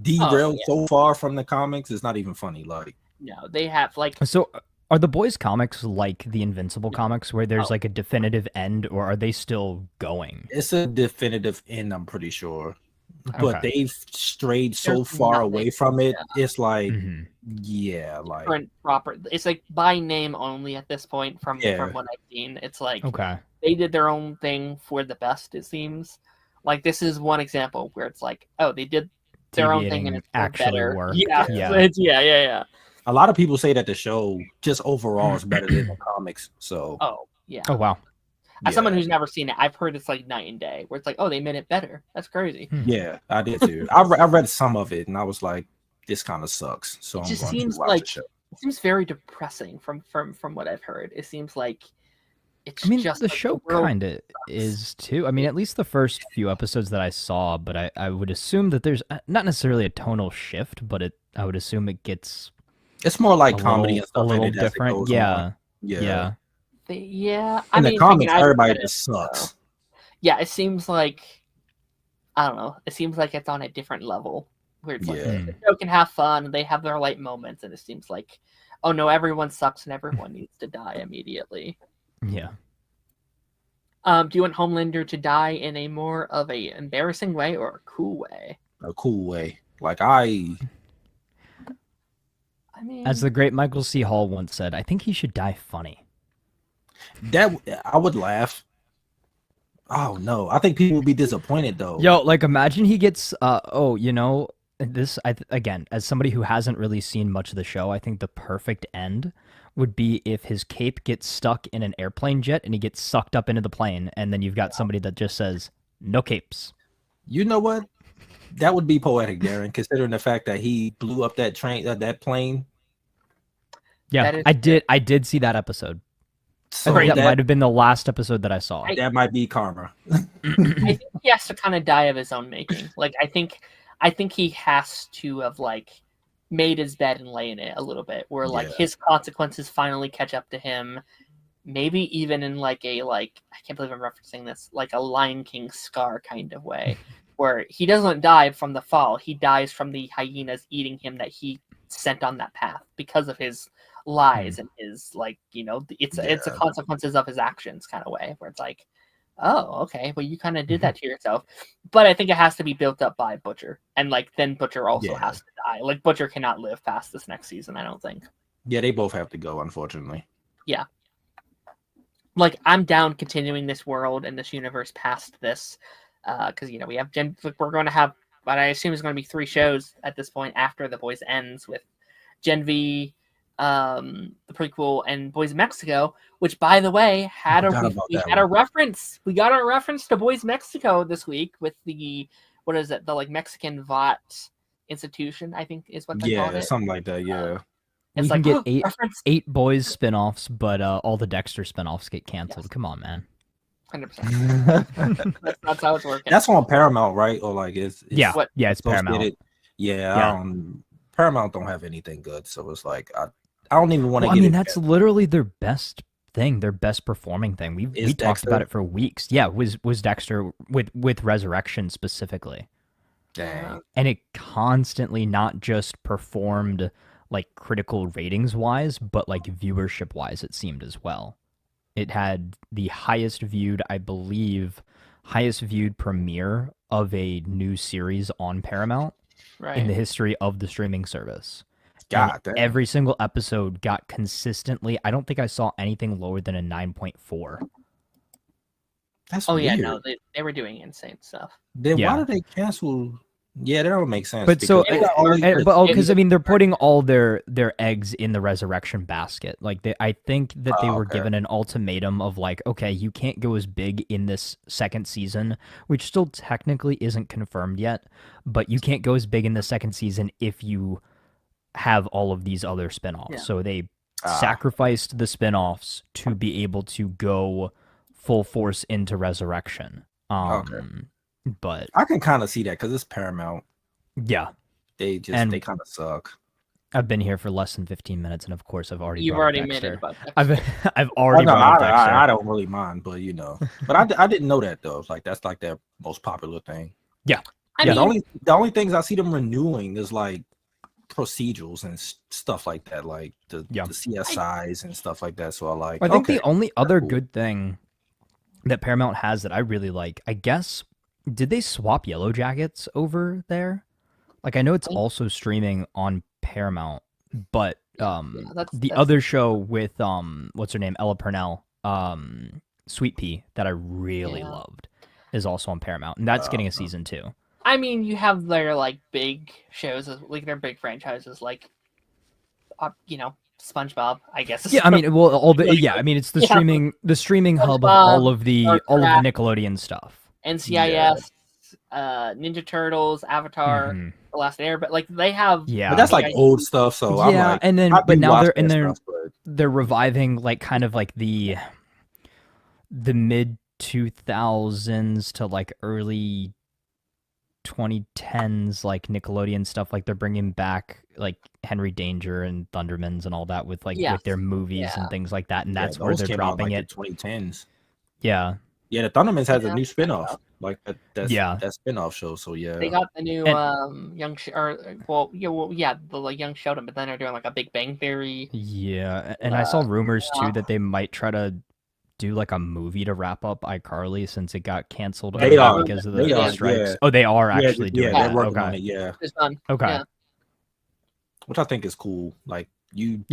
derailed so far from the comics. It's not even funny. Like, no, they have like. So, Are the boys comics like the Invincible comics where there's like a definitive end, or are they still going? It's a definitive end, I'm pretty sure. But Okay. they've strayed so far away from it. Yeah. It's like, like proper. It's like by name only at this point. From what I've seen, it's like they did their own thing for the best. It seems like this is one example where it's like, oh, they did their own thing and it's actually better. Work. Yeah. A lot of people say that the show just overall is better than the comics. So. Oh yeah. Oh wow. As someone who's never seen it, I've heard it's like night and day. Where it's like, oh, they made it better. That's crazy. Yeah, I did too. I read some of it and I was like, this kind of sucks. So it just seems like it seems very depressing from what I've heard. It seems like it's. I mean, just the show kind of is too. I mean, at least the first few episodes that I saw, but I would assume that there's not necessarily a tonal shift, but I would assume it gets. It's more like comedy and stuff. A little different. Yeah. Yeah, in the comics, everybody just sucks. Yeah, it seems like I don't know. It seems like it's on a different level where it's like the show can have fun and they have their light moments, and it seems like, oh no, everyone sucks and everyone needs to die immediately. Yeah. Do you want Homelander to die in a more of a embarrassing way or a cool way? A cool way, like I mean, as the great Michael C. Hall once said, I think he should die funny. That I would laugh. Oh no, I think people would be disappointed though. Yo, like imagine he gets this again, as somebody who hasn't really seen much of the show, I think the perfect end would be if his cape gets stuck in an airplane jet and he gets sucked up into the plane, and then you've got somebody that just says no capes. You know what? That would be poetic, Darren, considering the fact that he blew up that that plane. Yeah, I did see that episode. So that might have been the last episode that I saw. That might be karma. I think he has to kind of die of his own making. Like I think he has to have like made his bed and lay in it a little bit, where like his consequences finally catch up to him. Maybe even in like I can't believe I'm referencing this, like a Lion King Scar kind of way, where he doesn't die from the fall. He dies from the hyenas eating him that he sent on that path because of his lies and his it's the consequences of his actions kind of way, where it's like, oh okay, well you kind of did that to yourself. But I think it has to be built up by Butcher, and like then Butcher also has to die. Like Butcher cannot live past this next season, I don't think. Yeah, they both have to go, unfortunately. Yeah, like I'm down continuing this world and this universe past this, because we have we're going to have what I assume is going to be 3 shows at this point after The Boys ends, with Gen V, the prequel, and Boys Mexico, which by the way we got a reference. We got a reference to Boys Mexico this week with the the Mexican Vought institution, I think is what they called it. Something like that. Yeah. We can get 8 Boys spinoffs, but all the Dexter spinoffs get canceled. Come on, man. 100%. That's how it's working. That's on Paramount, right? Or like it's it's Paramount. Paramount don't have anything good, so it's like I don't even want to. I mean, that's literally their best thing, their best performing thing. We talked about it for weeks. Yeah, was Dexter with Resurrection specifically. Dang. And it constantly not just performed like critical ratings wise, but like viewership wise, it seemed as well. It had the highest viewed premiere of a new series on Paramount in the history of the streaming service. Every single episode got consistently, I don't think I saw anything lower than a 9.4. That's weird. No, they were doing insane stuff. Then why did they cancel? Yeah, that don't make sense. But because I mean, they're putting all their eggs in the Resurrection basket. Like I think that they were given an ultimatum of like, okay, you can't go as big in this second season, which still technically isn't confirmed yet, but you can't go as big in the second season if you have all of these other spinoffs. So they sacrificed the spinoffs to be able to go full force into Resurrection. But I can kind of see that because it's Paramount. Yeah, they kind of suck. I've been here for less than 15 minutes, and of course, I've already made it about Dexter. I've already brought up Dexter. I don't really mind, but but I didn't know that though. Like that's like their most popular thing. Yeah, the only things I see them renewing is like procedurals and stuff like that, like the CSIs and stuff like that. So I think the only other good thing that Paramount has that I really like, I guess, did they swap Yellow Jackets over there? Like, I know it's also streaming on Paramount, but the other show with what's her name, Ella Purnell, Sweet Pea, that I really loved, is also on Paramount, and that's getting a season 2. I mean, you have their like big shows, like their big franchises, like SpongeBob, I guess. Yeah, I mean, well, I mean, it's the streaming hub of all of the Nickelodeon stuff. NCIS, Ninja Turtles, Avatar, The Last Air, but like they have, but that's like old stuff. So I'm like, and then but now they're reviving like kind of like the mid 2000s to like early 2010s like Nickelodeon stuff. Like they're bringing back like Henry Danger and Thundermans and all that with like with their movies and things like that, and that's where they're dropping it. 2010s. Yeah, the Thundermans has a new spinoff, like that spinoff show. So they got the new the like Young Sheldon, but then they're doing like a Big Bang Theory. Yeah, and I saw rumors too that they might try to do like a movie to wrap up iCarly since it got canceled because of the strikes. Yeah. Oh, they are actually doing that. They're working on it. Yeah, it's done. Okay, which I think is cool. Like you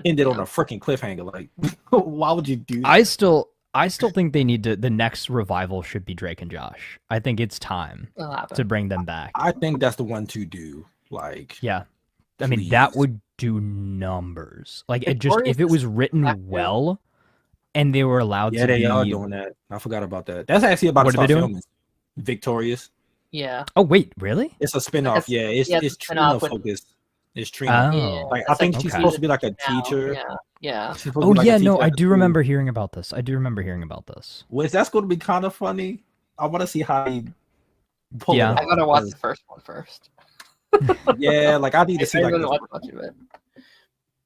ended on a freaking cliffhanger. Like, why would you do that? I still think they need to. The next revival should be Drake and Josh. I think it's time to bring them back. I think that's the one to do. Like, I mean, that would do numbers. Like, if it was written well. And they were allowed to they are doing that. I forgot about that. That's actually about to start filming. Victorious. Yeah. Oh, wait, really? It's a spinoff. It's Trina focused. It's Trina. Like, I think she's supposed to be like a teacher. Yeah. Oh, yeah, no, I do remember hearing about this. Which that's going to be kind of funny. I want to see how he pull it off. I got to watch the first one first. Like, I need to see like much of it.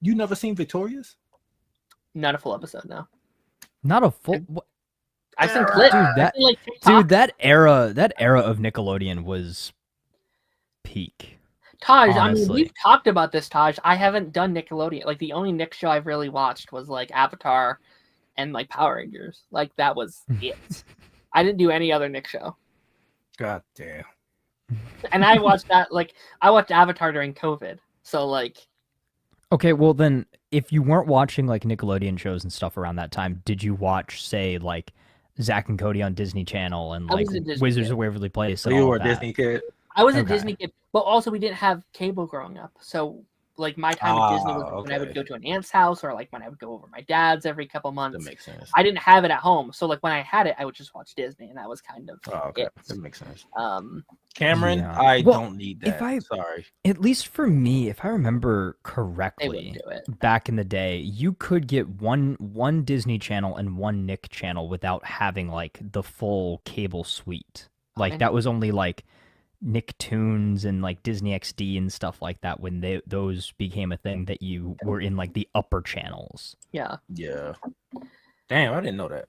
You never seen Victorious? Not a full episode, no. Not a full. I think that era of Nickelodeon was peak. Taj, honestly. I mean, we've talked about this, Taj. I haven't done Nickelodeon. Like the only Nick show I've really watched was like Avatar and like Power Rangers. Like that was it. I didn't do any other Nick show. God damn. And I watched that. Like I watched Avatar during COVID. So like. Okay, well then, if you weren't watching like Nickelodeon shows and stuff around that time, did you watch, say, like Zack and Cody on Disney Channel and like Wizards of Waverly Place? You were a Disney kid. I was a Disney kid, but also we didn't have cable growing up, so like my time at Disney was when I would go to an aunt's house or like when I would go over my dad's every couple months. That makes sense. I didn't have it at home, so like when I had it, I would just watch Disney, and that was kind of it. That makes sense. Cameron, I don't need that. Sorry. At least for me, if I remember correctly, back in the day, you could get one Disney channel and one Nick channel without having like the full cable suite. Like that was only like Nicktoons and like Disney XD and stuff like that when those became a thing that you were in like the upper channels. Yeah. Damn, I didn't know that.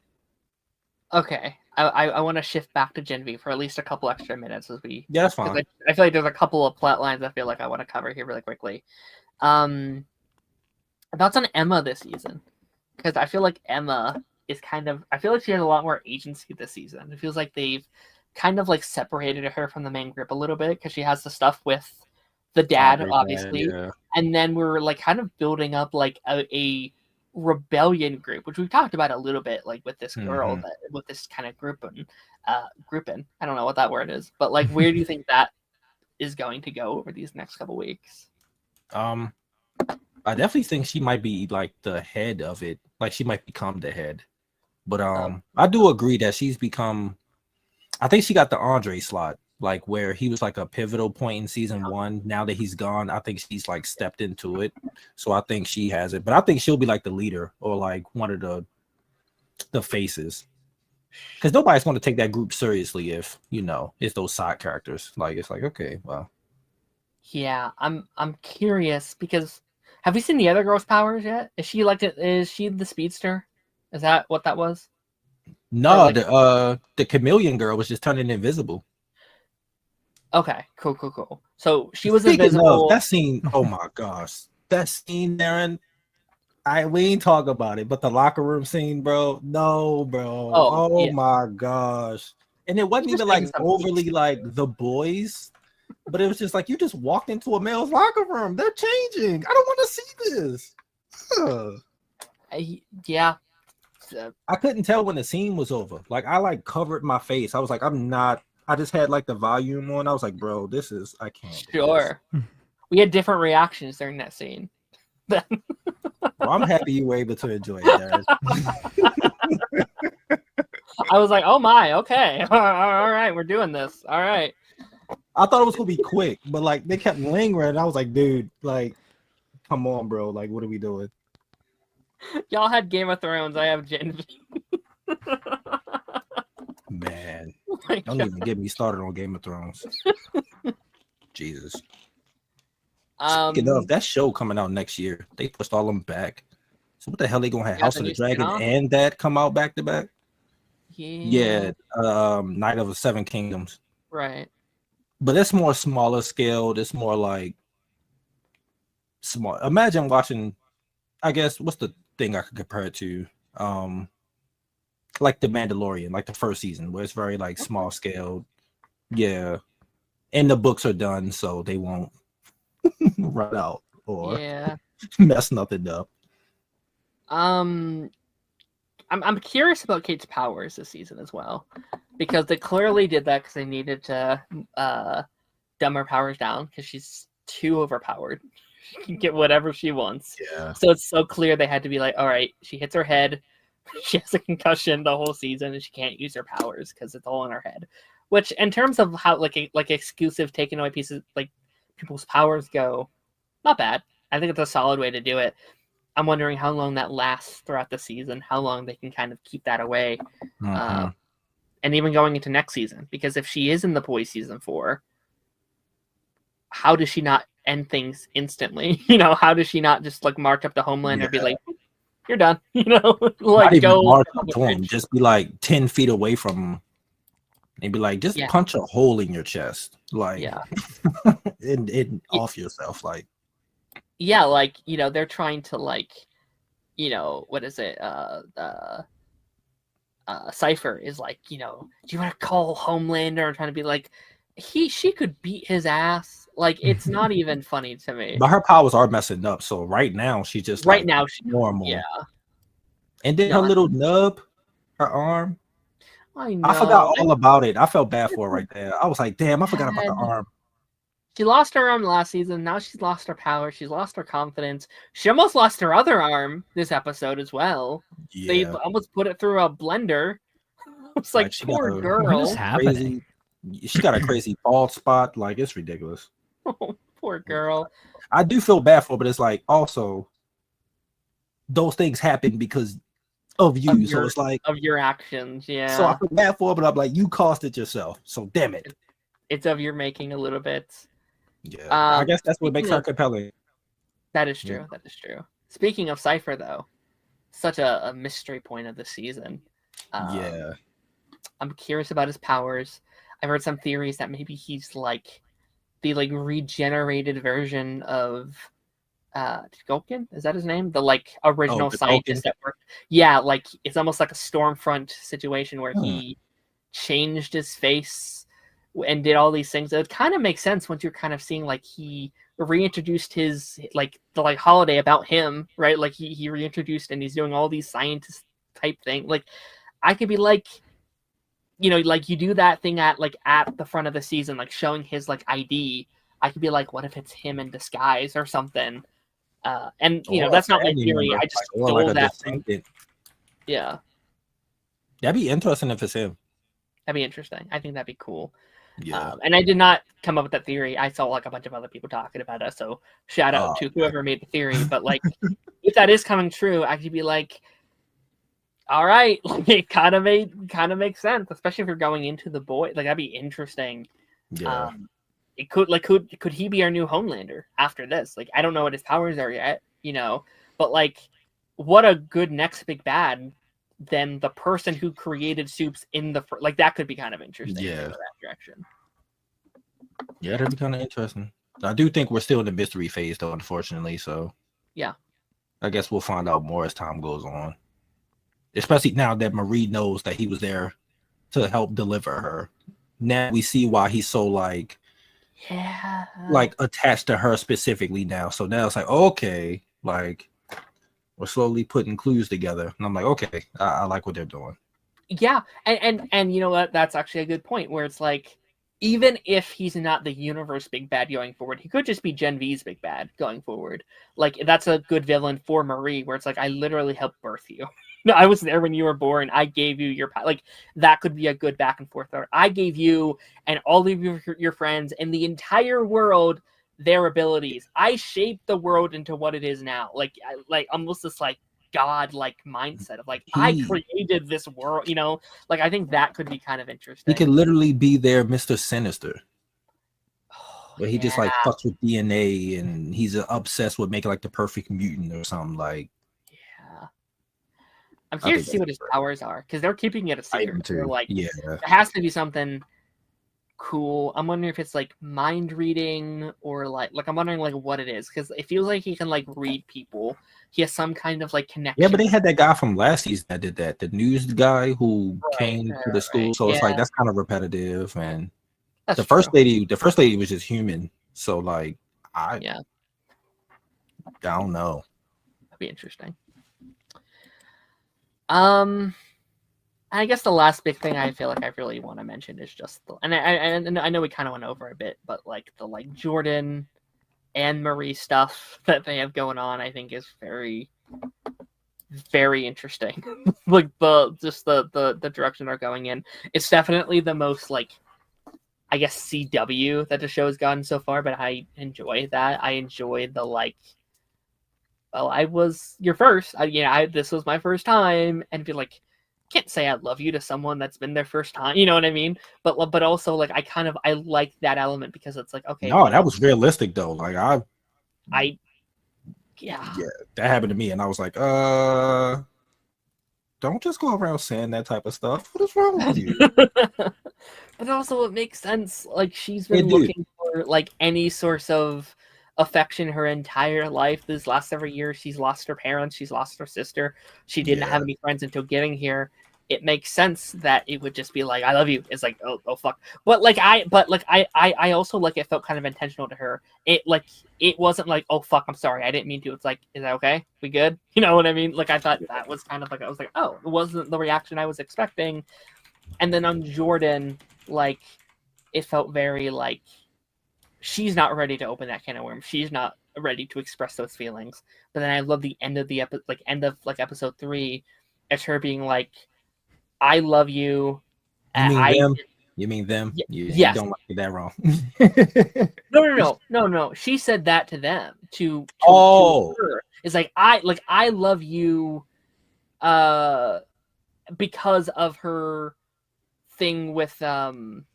Okay, I want to shift back to Gen V for at least a couple extra minutes as we. Yeah, that's fine. I feel like there's a couple of plot lines I feel like I want to cover here really quickly. Thoughts on Emma this season, because I feel like Emma is I feel like she has a lot more agency this season. It feels like they've kind of like separated her from the main group a little bit because she has the stuff with the dad, obviously, and then we're like kind of building up like a rebellion group, which we've talked about a little bit, like with this girl with this kind of grouping. I don't know what that word is, but like, where do you think that is going to go over these next couple weeks? I definitely think she might be like the head of it, like she might become the head. But I do agree that she's become. I think she got the Andre slot, like where he was like a pivotal point in season 1. Now that he's gone, I think she's like stepped into it. So I think she has it, but I think she'll be like the leader or like one of the faces, because nobody's going to take that group seriously if it's those side characters. Like it's like, okay, well, yeah, I'm curious because have we seen the other girl's powers yet? Is she the speedster? Is that what that was? No, the chameleon girl was just turning invisible. Okay, cool. So she was Speaking invisible. Of, that scene, oh my gosh. That scene, Darren, we ain't talk about it, but the locker room scene, bro. No, bro. Oh my gosh. And it wasn't even like overly like the boys, but it was just like you just walked into a male's locker room. They're changing. I don't want to see this. Yeah. I couldn't tell when the scene was over. Like I like covered my face. I was like, I just had like the volume on. I was like, bro, I can't. Sure. We had different reactions during that scene. Well, I'm happy you were able to enjoy it, Darren. I was like, oh my, okay. All right, we're doing this. All right. I thought it was gonna be quick, but like they kept lingering. I was like, dude, like, come on, bro. Like, what are we doing? Y'all had Game of Thrones. I have Gen V. Man, don't even get me started on Game of Thrones. Jesus. Speaking of, that show coming out next year, they pushed all them back. So what the hell they gonna have House of the Dragon and that come out back to back? Yeah. Night of the Seven Kingdoms. Right. But it's more smaller scale. It's more like small. Imagine watching. I guess what's the thing I could compare it to? Like The Mandalorian, like the first season, where it's very like small scale. Yeah, and the books are done, so they won't run out or mess nothing up. I'm curious about Kate's powers this season as well, because they clearly did that because they needed to dumb her powers down because she's too overpowered. She can get whatever she wants. Yeah. So it's so clear they had to be like, all right, she hits her head, she has a concussion the whole season, and she can't use her powers because it's all in her head. Which, in terms of how like exclusive taking away pieces like people's powers go, not bad. I think it's a solid way to do it. I'm wondering how long that lasts throughout the season, how long they can kind of keep that away. And even going into next season, because if she is in the boys season 4, how does she not end things instantly? You know, how does she not just like march up to Homeland and be like, you're done? You know, like not even go march up to him, just be like 10 feet away from him and be like, just punch a hole in your chest. Like, and off yourself. Like, yeah, like, you know, they're trying to like, you know, what is it? Cypher is like, you know, do you want to call Homelander and trying to be like, she could beat his ass. Like, it's not even funny to me. But her powers are messing up. So right now she's just right now she's normal. Yeah. And then her little nub, her arm. I know. I forgot all about it. I felt bad for her right there. I was like, damn, I forgot about the arm. She lost her arm last season. Now she's lost her power. She's lost her confidence. She almost lost her other arm this episode as well. Yeah. They almost put it through a blender. It's like poor girl. What is happening? She got a crazy bald spot. Like, it's ridiculous. Oh, poor girl. I do feel bad for her, but it's like also those things happen because of you. So it's like of your actions. Yeah. So I feel bad for her, but I'm like, you caused it yourself. So damn it. It's of your making a little bit. Yeah. I guess that's what makes her compelling. That is true. Yeah. That is true. Speaking of Cypher, though, such a mystery point of the season. Yeah. I'm curious about his powers. I've heard some theories that maybe he's like the like regenerated version of Gulkin. Is that his name? The like original scientist that worked. Yeah, like it's almost like a Stormfront situation where he changed his face and did all these things. It kind of makes sense once you're kind of seeing like he reintroduced his like the like holiday about him, right? Like he reintroduced and he's doing all these scientist type thing. Like I could be like, you know, like you do that thing at the front of the season, like showing his like ID. I could be like, what if it's him in disguise or something? And you know, that's not my theory. I just stole that from. Yeah, that'd be interesting if it's him. That'd be interesting. I think that'd be cool. Yeah. And I did not come up with that theory. I saw like a bunch of other people talking about it. So shout out to whoever made the theory. But like, if that is coming true, I could be like, all right, like it kind of makes sense, especially if you're going into the boy. Like that'd be interesting. Yeah. It could he be our new Homelander after this? Like I don't know what his powers are yet, you know. But like, what a good next big bad than the person who created Soups in the like that could be kind of interesting. Yeah. In that direction. Yeah, that'd be kind of interesting. I do think we're still in the mystery phase, though, unfortunately. So yeah, I guess we'll find out more as time goes on. Especially now that Marie knows that he was there to help deliver her. Now we see why he's so like attached to her specifically now. So now it's like, okay, like we're slowly putting clues together. And I'm like, okay, I like what they're doing. Yeah, and you know what? That's actually a good point where it's like, even if he's not the universe big bad going forward, he could just be Gen V's big bad going forward. Like, that's a good villain for Marie, where it's like, I literally helped birth you. I was there when you were born. I gave you your like. That could be a good back and forth. I gave you and all of your friends and the entire world their abilities. I shaped the world into what it is now. Like almost this like God-like mindset of like, I created this world. You know, like I think that could be kind of interesting. He could literally be their Mr. Sinister. Where he just like fucks with DNA and he's obsessed with making like the perfect mutant or something like. Yeah, I'm curious to see what his powers are because they're keeping it a secret. They're like, yeah, it has to be something cool. I'm wondering if it's like mind reading or like I'm wondering like what it is because it feels like he can like read people. He has some kind of like connection. Yeah, but they had that guy from last season that did that, the news guy who came to the school. So it's like that's kind of repetitive and. That's the first lady was just human. So like I don't know. That'd be interesting. I guess the last big thing I feel like I really want to mention is just and I know we kind of went over a bit, but like the like Jordan and Marie stuff that they have going on, I think is very, very interesting. Like the direction they're going in. It's definitely the most like I guess CW that the show's gotten so far, but I enjoy that. I enjoyed the like, well, I was your first. This was my first time, and be like, can't say I love you to someone that's been their first time. You know what I mean? But also like I like that element because it's like okay. No, that was realistic though. Like yeah, that happened to me, and I was like, don't just go around saying that type of stuff. What is wrong with you? But also, it makes sense. Like she's been looking for like any source of affection her entire life. These last several years, she's lost her parents, she's lost her sister. She didn't have any friends until getting here. It makes sense that it would just be like, "I love you." It's like, oh fuck. But I also like it felt kind of intentional to her. It wasn't like, "Oh fuck, I'm sorry, I didn't mean to." It's like, "Is that okay? We good?" You know what I mean? Like I thought that was kind of like I was like, "Oh, it wasn't the reaction I was expecting." And then on Jordan, like it felt very like she's not ready to open that can of worms. She's not ready to express those feelings. But then I love the end of the episode 3 as her being like, I love you. You mean them? Yes. You don't like that wrong. No. She said that to them. To her. It's like I love you because of her thing with Chance,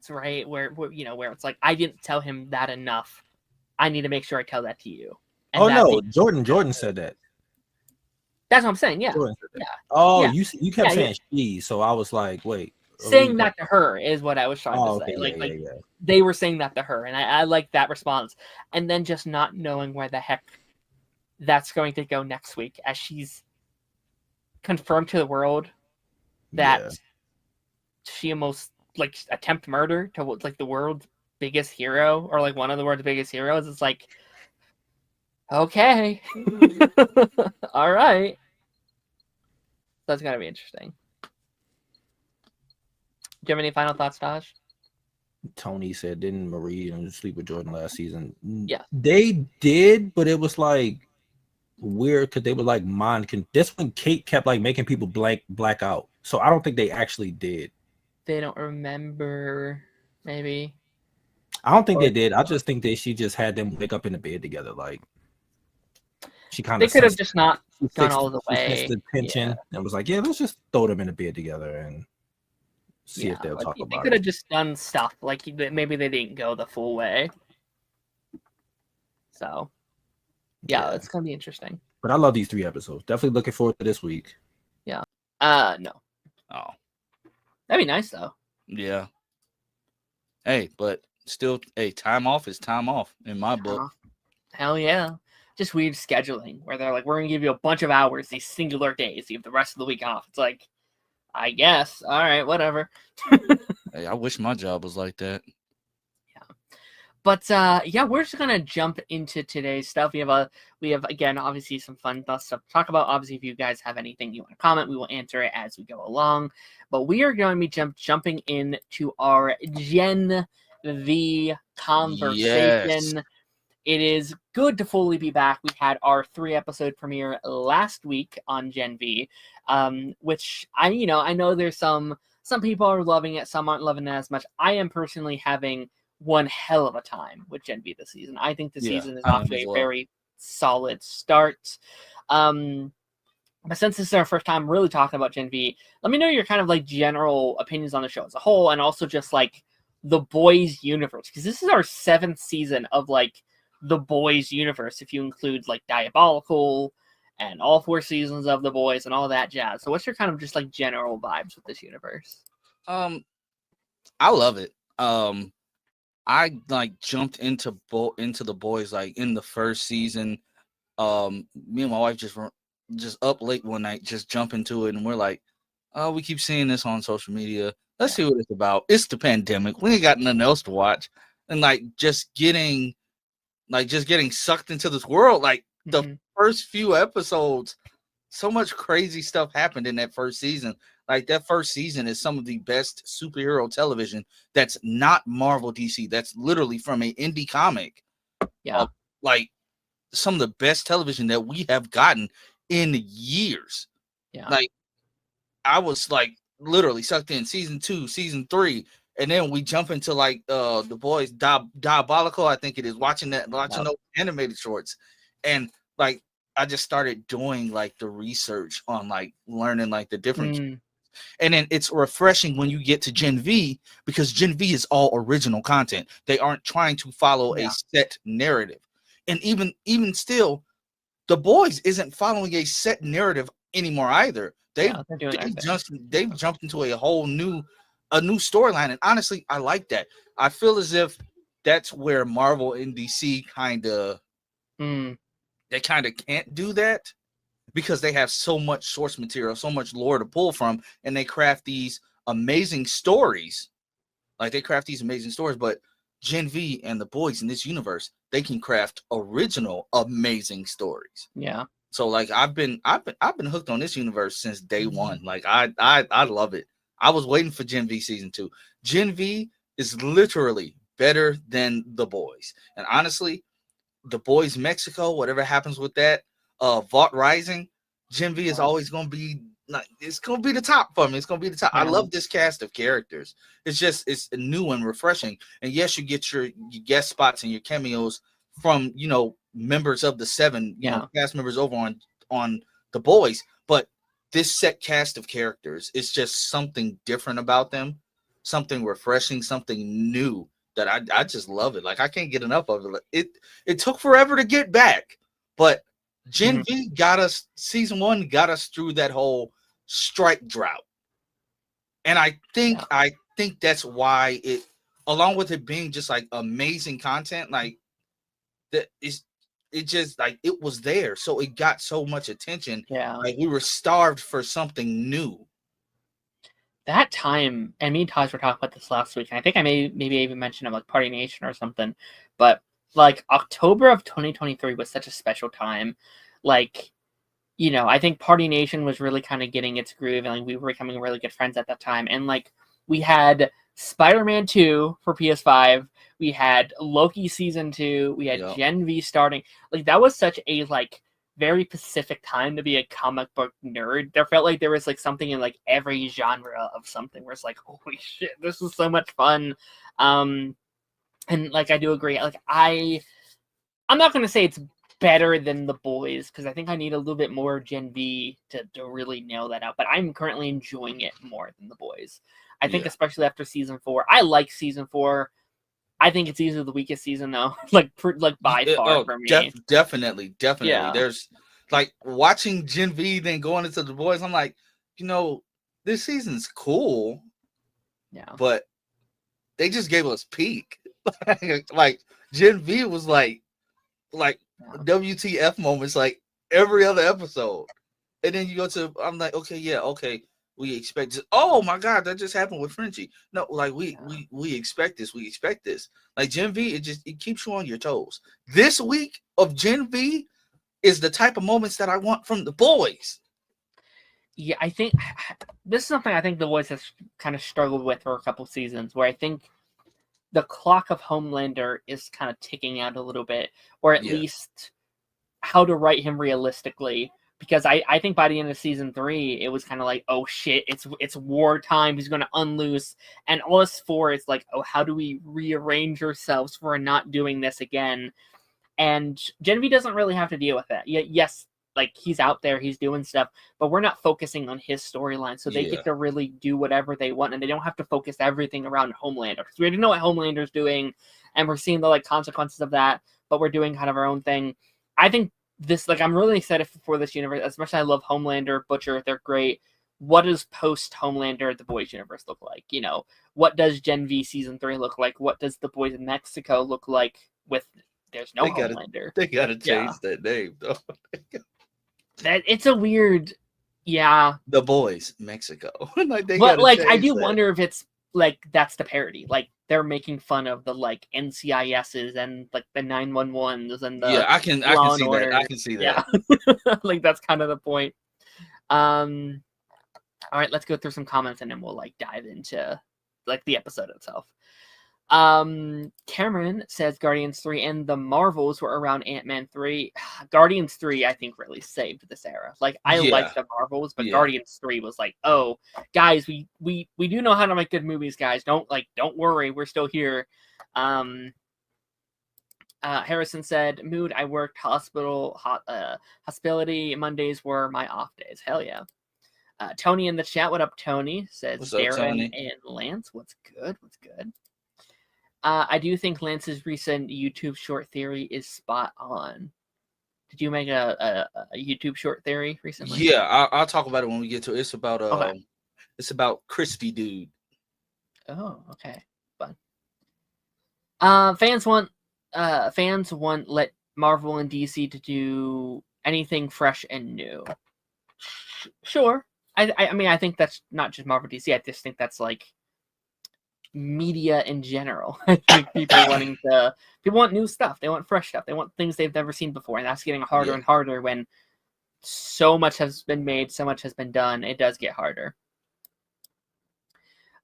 right? Where it's like I didn't tell him that enough. I need to make sure I tell that to you. And Jordan said that. That's what I'm saying. Yeah. Yeah. Oh, yeah. You kept saying she, so I was like, wait. Saying that to her is what I was trying to say. Okay, they were saying that to her, and I like that response. And then just not knowing where the heck that's going to go next week, as she's confirmed to the world that she almost like attempt murder to like the world's biggest hero, or like one of the world's biggest heroes. It's like, okay, all right. That's gonna be interesting. Do you have any final thoughts, Taj? Tony said, didn't Marie sleep with Jordan last season? Yeah, they did, but it was like weird because they were like that's when Kate kept like making people black out. So I don't think they actually did. They don't remember, maybe. I don't think they did. I just think that she just had them wake up in the bed together. Like she kind of. They could have just not gone all the way. The tension and was like, yeah, let's just throw them in the bed together and see if they'll talk about it. They could have just done stuff like maybe they didn't go the full way. So, yeah, it's gonna be interesting. But I love these 3 episodes. Definitely looking forward to this week. Yeah. No. Oh. That'd be nice though. Yeah. Hey, but still, hey, time off is time off in my book. Hell yeah. Just weird scheduling where they're like, we're going to give you a bunch of hours these singular days. You have the rest of the week off. It's like, I guess. All right, whatever. Hey, I wish my job was like that. Yeah. But yeah, we're just gonna jump into today's stuff. We have again obviously some fun stuff to talk about. Obviously, if you guys have anything you want to comment, we will answer it as we go along. But we are going to be jumping into our Gen V conversation. Yes. It is good to fully be back. We had our 3-episode premiere last week on Gen V, which I know there's some people are loving it, some aren't loving it as much. I am personally having one hell of a time with Gen V this season. I think the season is off to a very solid start. But since this is our first time really talking about Gen V, let me know your kind of like general opinions on the show as a whole, and also just like the boys universe, because this is our 7th season of like the boys universe, if you include like Diabolical and all 4 seasons of the boys and all that jazz. So what's your kind of just like general vibes with this universe? I love it. I like jumped into the boys like in the first season. Me and my wife just up late one night, just jump into it, and we're like, oh, we keep seeing this on social media. Let's see what it's about. It's the pandemic. We ain't got nothing else to watch. And like just getting sucked into this world. Like the first few episodes, so much crazy stuff happened in that first season. Like that first season is some of the best superhero television that's not Marvel DC. That's literally from an indie comic. Yeah. Like some of the best television that we have gotten in years. Yeah. Like I was like literally sucked in season 2, season 3. And then we jump into like the boys Diabolical, I think it is, watching those animated shorts. And like I just started doing like the research on like learning like the different and then it's refreshing when you get to Gen V, because Gen V is all original content. They aren't trying to follow a set narrative. And even still, the boys isn't following a set narrative anymore either. They've jumped into a whole new storyline, and honestly, I like that. I feel as if that's where Marvel and DC kind of can't do that, because they have so much source material, so much lore to pull from, and they craft these amazing stories. But Gen V and the boys in this universe, they can craft original amazing stories. Yeah. So like I've been hooked on this universe since day one. Like I love it. I was waiting for Gen V season 2. Gen V is literally better than the boys. And honestly, the boys Mexico, whatever happens with that, Vault Rising, Gen V is always gonna be it's gonna be the top for me. It's gonna be the top. I love this cast of characters. It's new and refreshing. And yes, you get your guest spots and your cameos from members of the 7 cast members over on the boys, but this set cast of characters is just something different about them, something refreshing, something new that I just love it. Like I can't get enough of it. It took forever to get back, but Gen V got us, season 1 got us through that whole strike drought. And I think that's why it, along with it being just like amazing content, like that is, it just like it was there, so it got so much attention. Like we were starved for something new. That time, and me and Taj were talking about this last week, and I think I maybe even mentioned it like Party Nation or something, but like October of 2023 was such a special time. Like, I think Party Nation was really kind of getting its groove, and like we were becoming really good friends at that time. And like we had Spider-Man 2 for PS5, we had Loki season 2, we had Gen V starting. Like that was such a like very specific time to be a comic book nerd. There felt like there was like something in like every genre of something where it's like, holy shit, this is so much fun. And like I do agree. Like I'm not gonna say it's better than the boys, because I think I need a little bit more Gen V to really nail that out. But I'm currently enjoying it more than the boys. I think especially after season 4. I like season 4. I think it's easily the weakest season though, like by far for me. Definitely. Yeah. There's like watching Gen V then going into the boys. I'm like, this season's cool. Yeah. But they just gave us peak. Like Gen V was like WTF moments like every other episode. And then you go to, I'm like, okay, we expect this. Oh my God, that just happened with Frenchie. No, like we expect this. We expect this. Like Gen V, it keeps you on your toes. This week of Gen V is the type of moments that I want from the boys. Yeah, I think this is something I think the boys has kind of struggled with for a couple seasons, where I think the clock of Homelander is kind of ticking out a little bit, or at least how to write him realistically. Because I think by the end of season 3, it was kind of like, oh shit, it's wartime. He's going to unloose, and us 4 is like, oh, how do we rearrange ourselves for not doing this again? And Gen V doesn't really have to deal with that. Yes, like he's out there, he's doing stuff, but we're not focusing on his storyline, so they get to really do whatever they want, and they don't have to focus everything around Homelander. Because we already know what Homelander's doing, and we're seeing the like consequences of that, but we're doing kind of our own thing. I think this, like, I'm really excited for this universe. As much as I love Homelander, Butcher, they're great. What does post Homelander the Boys universe look like? You know, what does Gen V season 3 look like? What does the Boys in Mexico look like with there's no Homelander? They gotta change that name though. That it's a weird, The Boys Mexico. I do wonder if it's like that's the parody. Like they're making fun of the like NCISs and like the 911s and the I can see that. I can see that. Yeah. Like that's kind of the point. All right, let's go through some comments and then we'll like dive into like the episode itself. Cameron says Guardians 3 and the Marvels were around Ant-Man 3. Guardians 3 I think really saved this era. Like I like the Marvels, but Guardians 3 was like, oh guys, we do know how to make good movies, guys. Don't worry, we're still here. Harrison said, mood, I worked hospitality Mondays were my off days. Hell yeah. Tony in the chat, what up Tony? Says what's up, Darren Tony? and Lance, what's good? I do think Lance's recent YouTube short theory is spot on. Did you make a YouTube short theory recently? Yeah, I'll talk about it when we get to it. It's about it's about Crispy Dude. Oh, okay, fun. Fans want let Marvel and DC to do anything fresh and new. Sure. I mean I think that's not just Marvel DC. I just think that's like media in general. I think people want new stuff, they want fresh stuff, they want things they've never seen before, and that's getting harder and harder when so much has been made, so much has been done. It does get harder.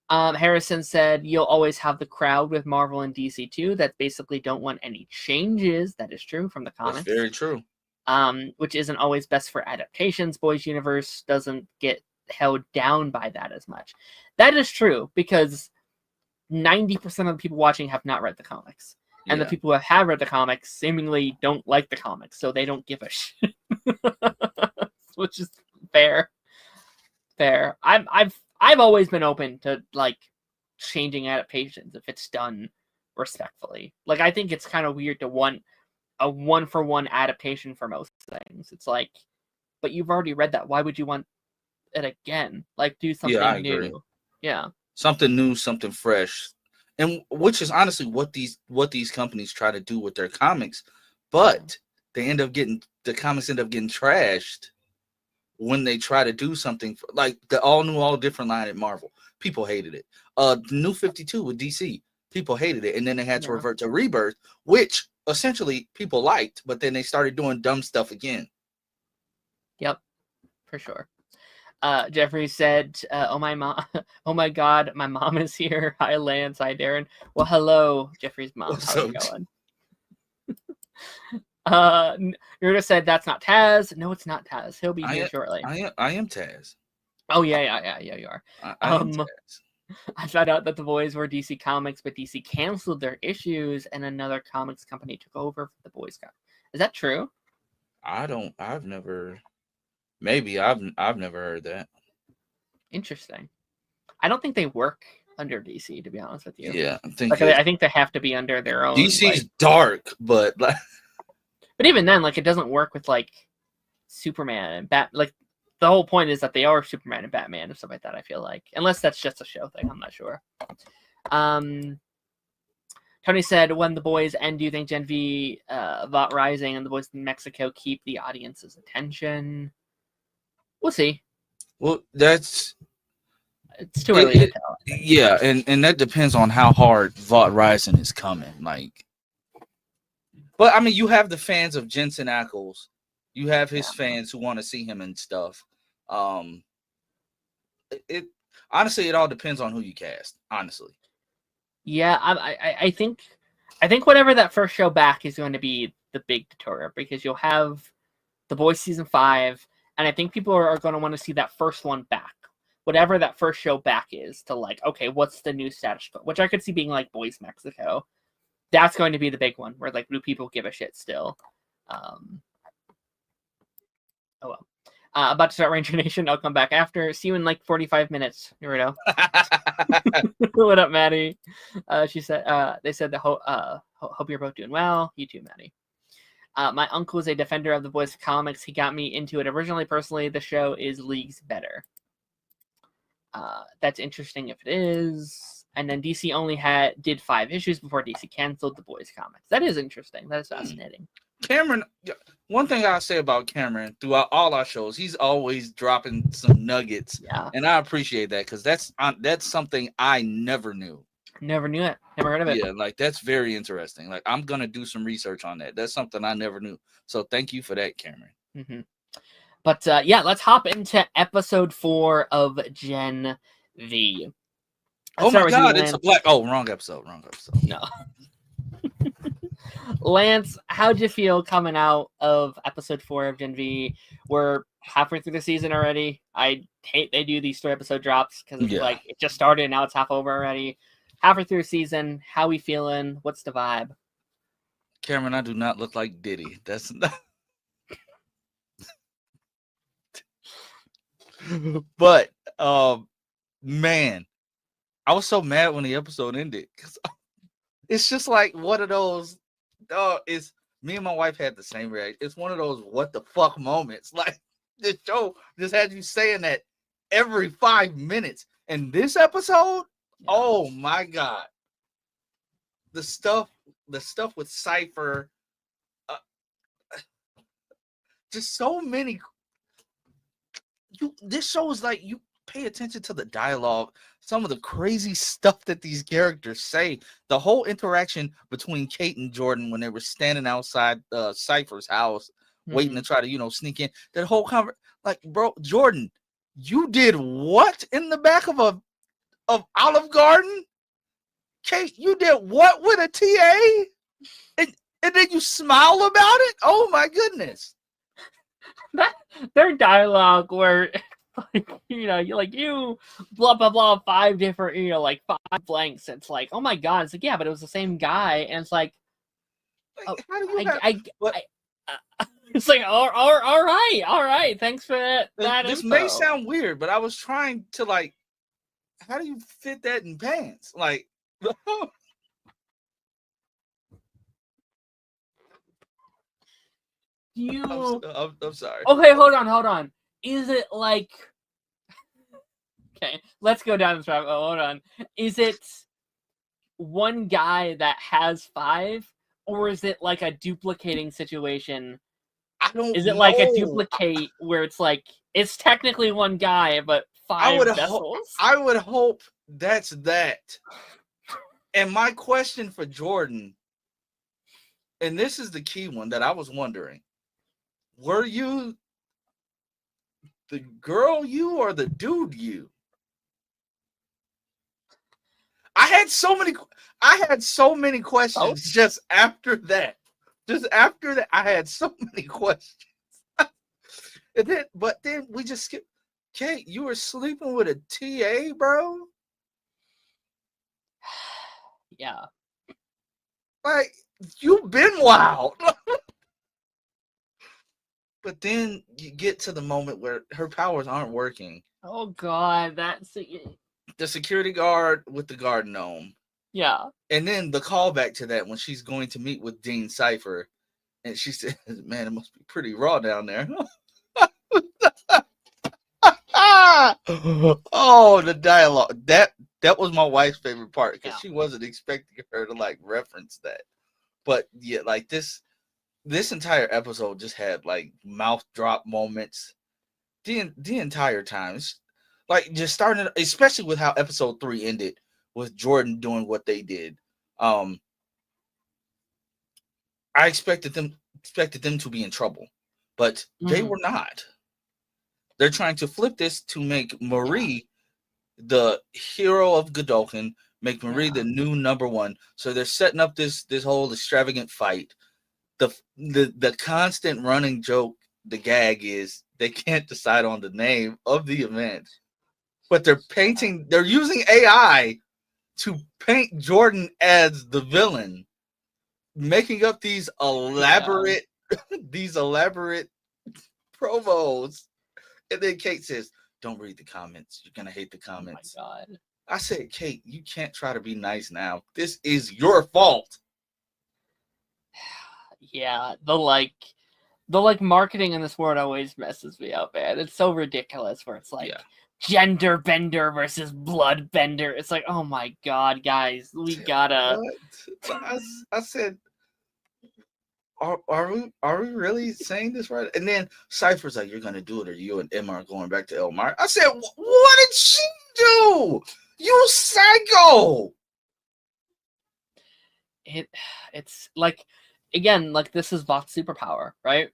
Harrison said you'll always have the crowd with Marvel and DC too that basically don't want any changes. That is true from the comics. That's very true. Which isn't always best for adaptations. Boys Universe doesn't get held down by that as much. That is true because 90% of the people watching have not read the comics. And the people who have read the comics seemingly don't like the comics, so they don't give a shit. Which is fair. I've always been open to like changing adaptations if it's done respectfully. Like I think it's kind of weird to want a 1-for-1 adaptation for most things. It's like, but you've already read that. Why would you want it again? Like do something new. Yeah. Something new, something fresh. And which is honestly what these companies try to do with their comics, but the comics end up getting trashed when they try to do something like the all new, all different line at Marvel. People hated it. The New 52 with DC, people hated it, and then they had to revert to Rebirth, which essentially people liked, but then they started doing dumb stuff again. Yep, for sure. Jeffrey said, oh my God, my mom is here. Hi, Lance. Hi, Darren. Well, hello, Jeffrey's mom. What's How's it going? Nerda said, that's not Taz. No, it's not Taz. He'll be here shortly. I am Taz. Oh, yeah, you are. I am Taz. I found out that the boys were DC Comics, but DC canceled their issues and another comics company took over for the boys. Is that true? I've never heard that. Interesting. I don't think they work under DC, to be honest with you. Yeah, I think they have to be under their own. DC's dark, but even then, like it doesn't work with like Superman and Bat. Like the whole point is that they are Superman and Batman and stuff like that. I feel like, unless that's just a show thing, I'm not sure. Tony said, when The Boys end, do you think Gen V, Vought Rising, and The Boys in Mexico keep the audience's attention? We'll see. Well, it's too early to tell. Yeah, and that depends on how hard Vought Rising is coming. Like, but I mean, you have the fans of Jensen Ackles, you have his fans who want to see him and stuff. It honestly, it all depends on who you cast. Honestly. Yeah, I think whatever that first show back is going to be the big deterrent, because you'll have The Boys season 5, and I think people are going to want to see that first one back, whatever that first show back is, to like, okay, what's the new status quo? Which I could see being like Boys Mexico. That's going to be the big one, where like, do people give a shit still? Oh well. About to start Ranger Nation. I'll come back after. See you in like 45 minutes, Naruto. What up, Maddie? She said. They said the hope you're both doing well. You too, Maddie. My uncle is a defender of The Boys comics. He got me into it originally. Personally, the show is leagues better. That's interesting if it is. And then DC only did 5 issues before DC canceled The Boys comics. That is interesting. That is fascinating. Cameron, one thing I'll say about Cameron throughout all our shows, he's always dropping some nuggets. Yeah. And I appreciate that, because that's something I never knew. Never knew it. Never heard of it. Yeah, like that's very interesting. Like, I'm going to do some research on that. That's something I never knew. So thank you for that, Cameron. Mm-hmm. But yeah, let's hop into episode 4 of Gen V. Oh my God, it's a black. Oh, wrong episode. No. Lance, how'd you feel coming out of episode 4 of Gen V? We're halfway through the season already. I hate they do these 3-episode drops, because it's like it just started and now it's half over already. Halfway through the season, how we feeling? What's the vibe? Cameron, I do not look like Diddy. That's not. But man, I was so mad when the episode ended, because it's just like one of those. It's me and my wife had the same reaction. It's one of those what the fuck moments. Like, this show just had you saying that every 5 minutes. And this episode, oh my God, the stuff with Cypher, just so many. This show is like, you pay attention to the dialogue, some of the crazy stuff that these characters say. The whole interaction between Kate and Jordan when they were standing outside Cypher's house, waiting to try to, sneak in. That whole like, bro, Jordan, you did what in the back of Olive Garden? Kate, you did what with a TA? And then you smile about it? Oh my goodness. Their dialogue where you blah blah blah 5 different 5 blanks. It's like, oh my God. It's like, yeah, but it was the same guy, and it's like, how do you it's like, all right, thanks for that. This may sound weird, but I was trying to like, how do you fit that in pants? Like, I'm sorry. Okay, hold on. Is it like, okay, let's go down this rabbit hole. Hold on. Is it one guy that has 5, or is it like a duplicating situation? I don't know. Is it like a duplicate where it's like, it's technically one guy, but 5 vessels? I would hope that's that. And my question for Jordan, and this is the key one that I was wondering, were you the girl you or the dude you? I had so many questions just after that. I had so many questions. But then we just skipped. Kate, you were sleeping with a TA, bro? Yeah. Like, you've been wild. But then you get to the moment where her powers aren't working. Oh God, that's the security guard with the guard gnome. Yeah. And then the callback to that when she's going to meet with Dean Cypher, and she says, "Man, it must be pretty raw down there." Oh, the dialogue. That was my wife's favorite part because she wasn't expecting her to like reference that. But yeah, like this entire episode just had like mouth drop moments the entire time. It's like just starting, especially with how episode 3 ended with Jordan doing what they did. I expected them to be in trouble, but they were not. They're trying to flip this to make Marie the hero of Godolphin, make Marie the new number one. So they're setting up this whole extravagant fight. The constant running joke, the gag is they can't decide on the name of the event, but they're using AI to paint Jordan as the villain, making up these elaborate promos. And then Kate says, "Don't read the comments. You're gonna hate the comments." Oh my God. I said, Kate, you can't try to be nice now. This is your fault. Yeah, the marketing in this world always messes me up, man. It's so ridiculous where it's like gender bender versus blood bender. It's like, oh my God, guys, we gotta. I said, are we really saying this right? And then Cypher's like, "You're gonna do it, or you and Emma are going back to Elmira." I said, "What did she do? You psycho!" It's like, again, like this is Vough's superpower, right?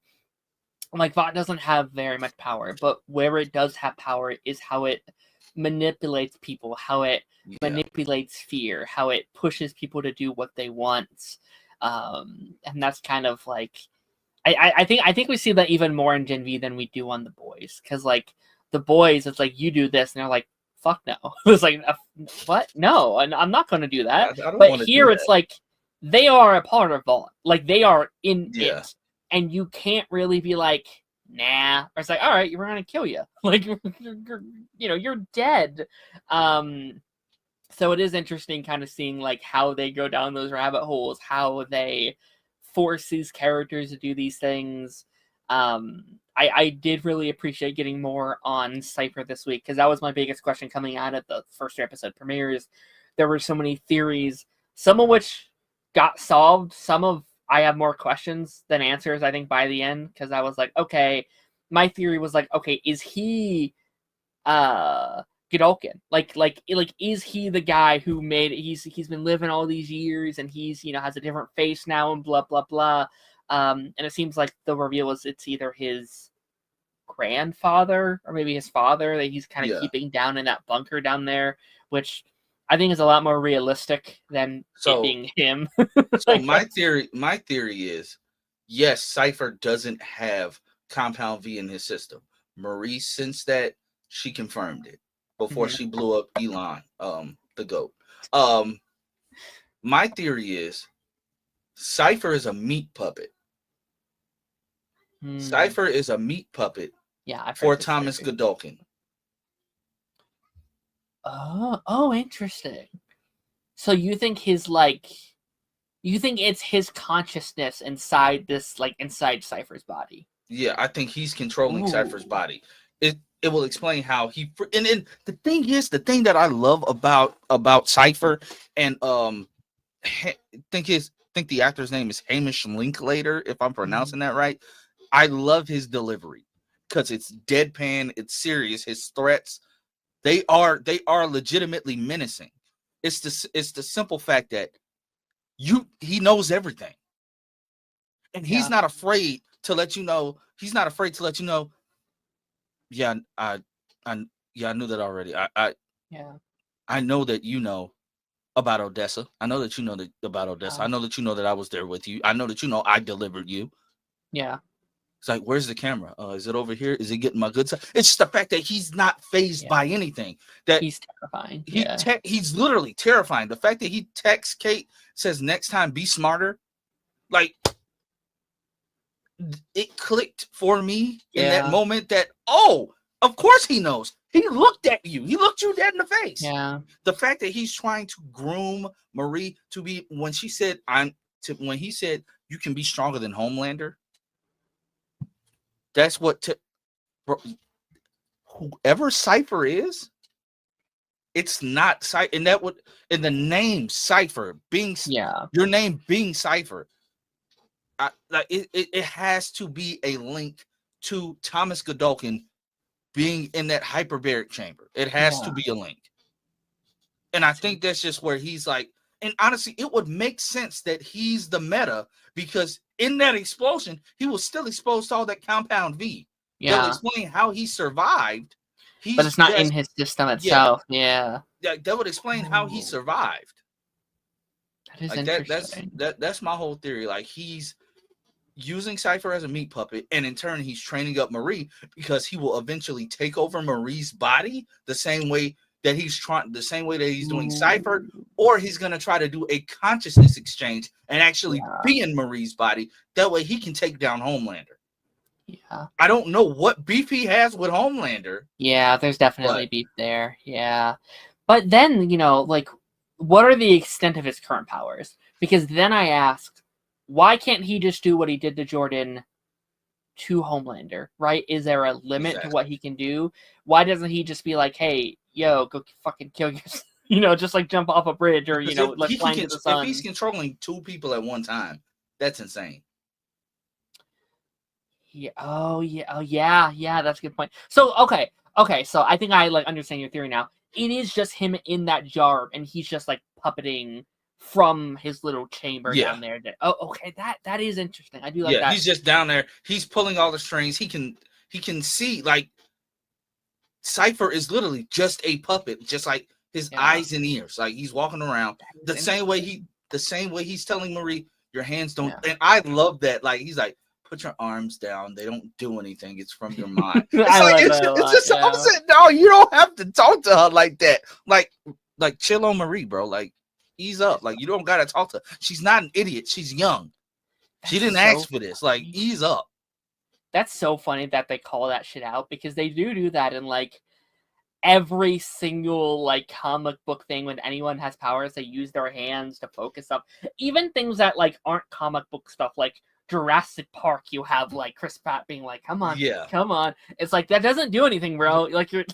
Like Vought doesn't have very much power, but where it does have power is how it manipulates people, how it manipulates fear, how it pushes people to do what they want. And that's kind of like, I think we see that even more in Gen V than we do on the boys, because like the boys, it's like you do this, and they're like, "Fuck no!" It's like, "What? No, and I'm not going to do that." But here it's like they are a part of Vaughn, like they are in it, and you can't really be like, "Nah," or it's like, "All right, we're going to kill you," like you're dead. So it is interesting kind of seeing like how they go down those rabbit holes, how they force these characters to do these things. I did really appreciate getting more on Cypher this week, because that was my biggest question coming out of the first episode premieres. There were so many theories, some of which got solved. Some of I have more questions than answers, I think, by the end, because I was like, okay, my theory was like, okay, is he Godolphin? Like is he the guy who made it? He's been living all these years, and he's has a different face now, and blah blah blah. And it seems like the reveal is it's either his grandfather or maybe his father that he's kind of keeping down in that bunker down there, which I think is a lot more realistic than it being him. So my theory is, yes, Cypher doesn't have Compound V in his system. Marie, since that, she confirmed it before she blew up Elon, the GOAT. My theory is Cypher is a meat puppet. Cypher is a meat puppet for Thomas Godolphin. Oh, interesting. So you think it's his consciousness inside this, like inside Cypher's body? Yeah, I think he's controlling Cypher's body. It will explain how he, and the thing is, the thing that I love about Cypher, and think the actor's name is Hamish Linklater, if I'm pronouncing that right. I love his delivery because it's deadpan, it's serious. His threats, they are legitimately menacing. It's the simple fact that he knows everything, and he's not afraid to let you know. He's not afraid to let you know. Yeah, I knew that already. I know that you know about Odessa. I know that you know about Odessa. I know that you know that I was there with you. I know that you know I delivered you. Yeah. It's like, where's the camera? Is it over here? Is it getting my good side? It's just the fact that he's not fazed by anything. That he's terrifying. He's literally terrifying. The fact that he texts Kate, says next time be smarter, like it clicked for me in that moment that, oh, of course he knows. He looked at you. He looked you dead in the face. Yeah. The fact that he's trying to groom Marie to be, when he said you can be stronger than Homelander. That's what whoever Cypher is, It's not and that would in the name Cypher being your name being Cypher. Like it has to be a link to Thomas Godolkin being in that hyperbaric chamber. It has to be a link. And I think that's just where he's like, and honestly, it would make sense that he's the meta because in that explosion, he was still exposed to all that compound V. Yeah. That would explain how he survived. But it's not in his system itself. Yeah. That would explain how he survived. That is interesting. That's my whole theory. Like he's using Cypher as a meat puppet, and in turn, he's training up Marie because he will eventually take over Marie's body the same way that he's doing Cypher, or he's gonna try to do a consciousness exchange and actually be in Marie's body. That way, he can take down Homelander. Yeah, I don't know what beef he has with Homelander. Yeah, there's definitely beef there. Yeah, but then like, what are the extent of his current powers? Because then I asked, why can't he just do what he did to Jordan to Homelander? Right? Is there a limit to what he can do? Why doesn't he just be like, hey, yo, go fucking kill yourself? Just like jump off a bridge or let's fly into the sun. If he's controlling 2 people at one time, that's insane. Yeah. Oh yeah. That's a good point. So okay. So I think I understand your theory now. It is just him in that jar, and he's just like puppeting from his little chamber down there. Okay. That is interesting. I do like that. Yeah, he's just down there. He's pulling all the strings. He can see like Cypher is literally just a puppet, just like his eyes and ears. Like he's walking around the same way he's telling Marie, your hands don't. And I love that. Like he's like, put your arms down. They don't do anything. It's from your mind. It's just opposite. No, you don't have to talk to her like that. Like chill on Marie, bro. Like ease up. Like you don't gotta talk to her. She's not an idiot. She's young. She didn't ask for this. Like ease up. That's so funny that they call that shit out because they do that in like every single like comic book thing. When anyone has powers, they use their hands to focus up. Even things that like aren't comic book stuff, like Jurassic Park, you have like Chris Pratt being like, come on. It's like, that doesn't do anything, bro. Like you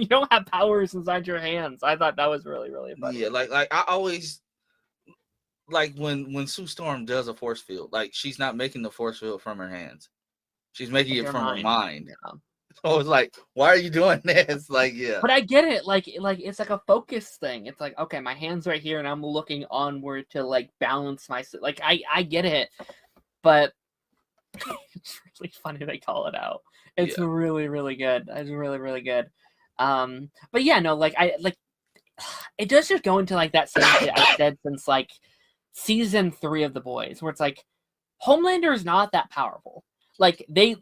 don't have powers inside your hands. I thought that was really, really funny. Yeah, like I always like when Sue Storm does a force field, like she's not making the force field from her hands. She's making it from her mind. Yeah. So it's like, why are you doing this? Like, yeah. But I get it. Like it's like a focus thing. It's like, okay, my hand's right here and I'm looking onward to like balance myself. Like I get it. But it's really funny they call it out. It's really, really good. It's really, really good. But yeah, no, like it does just go into like that same shit I've said since like season 3 of The Boys, where it's like Homelander is not that powerful. Like they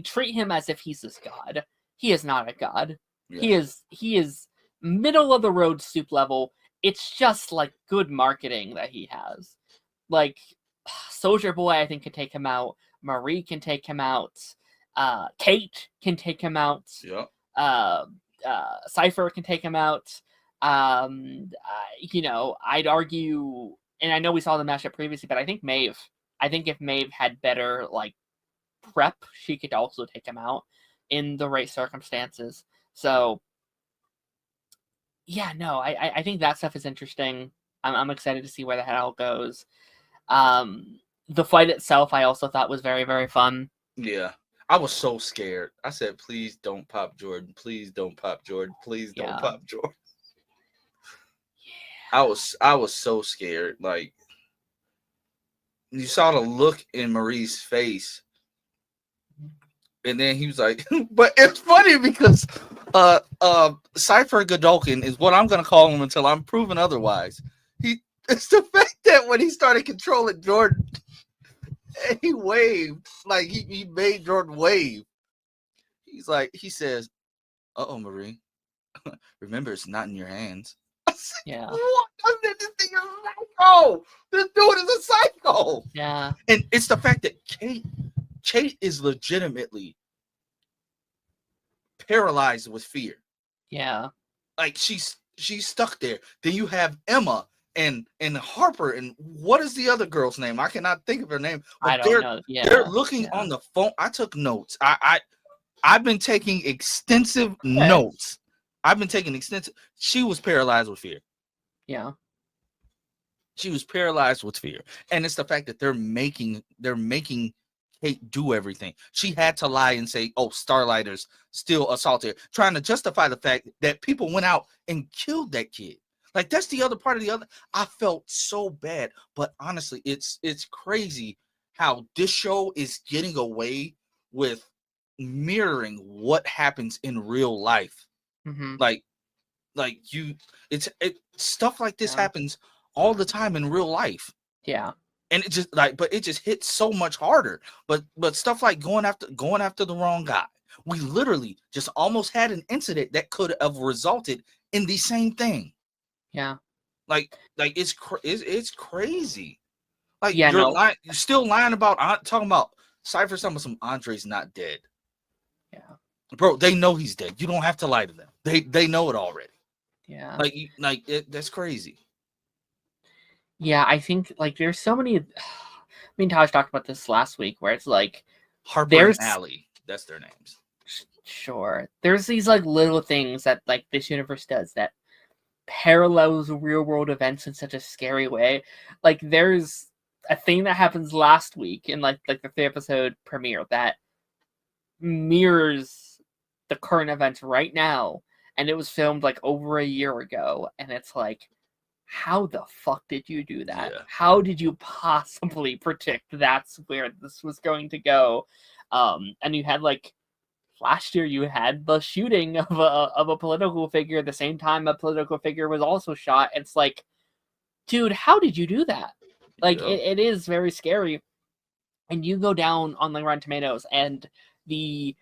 treat him as if he's this god. He is not a god. Yeah. He is middle of the road soup level. It's just like good marketing that he has. Like Soldier Boy, I think, can take him out. Marie can take him out. Kate can take him out. Yeah. Cypher can take him out. I'd argue, and I know we saw the matchup previously, but I think Maeve. I think if Maeve had better like prep, she could also take him out in the right circumstances. So yeah, no, I think that stuff is interesting. I'm excited to see where the hell goes. The fight itself, I also thought was very, very fun. Yeah, I was so scared. I said, please don't pop Jordan. Please don't pop Jordan. Please don't pop Jordan. Yeah. I was so scared. Like, you saw the look in Marie's face. And then he was like, but it's funny because Cypher Godolkin is what I'm gonna call him until I'm proven otherwise. It's the fact that when he started controlling Jordan, he waved, like he made Jordan wave. He says, "Uh-oh, Marie. Remember, it's not in your hands." I said, yeah. What? This thing is a psycho. This dude is a psycho. Yeah. And it's the fact that Kate is legitimately paralyzed with fear. Yeah. Like she's stuck there. Then you have Emma and Harper, and what is the other girl's name? I cannot think of her name. But I don't know. Yeah. They're looking on the phone. I took notes. I've been taking extensive notes I've been taking extensive. She was paralyzed with fear. Yeah. She was paralyzed with fear, and it's the fact that they're making Kate do everything. She had to lie and say, "Oh, Starlighters still assaulted," trying to justify the fact that people went out and killed that kid. Like, that's the other part of the other. I felt so bad, but honestly, it's crazy how this show is getting away with mirroring what happens in real life. Mm-hmm. Stuff like this happens all the time in real life. Yeah. And it just but it just hits so much harder. But stuff like going after the wrong guy. We literally just almost had an incident that could have resulted in the same thing. Yeah. Like it's crazy. Like, yeah, you're still lying about talking about Cypher, some Andre's not dead. Yeah. Bro, they know he's dead. You don't have to lie to them. They know it already. Yeah. That's crazy. Yeah, I think like there's so many. Me and Taj talked about this last week, where it's like Harper and Allie. That's their names. Sure, there's these like little things that like this universe does that parallels real world events in such a scary way. Like, there's a thing that happens last week in like the 3-episode premiere that mirrors the current events right now, and it was filmed like over a year ago, and it's like, how the fuck did you do that? Yeah. How did you possibly predict that's where this was going to go? And you had like last year you had the shooting of a political figure at the same time a political figure was also shot. It's like, dude, how did you do that? Like, it is very scary. And you go down on like Rotten Tomatoes, and the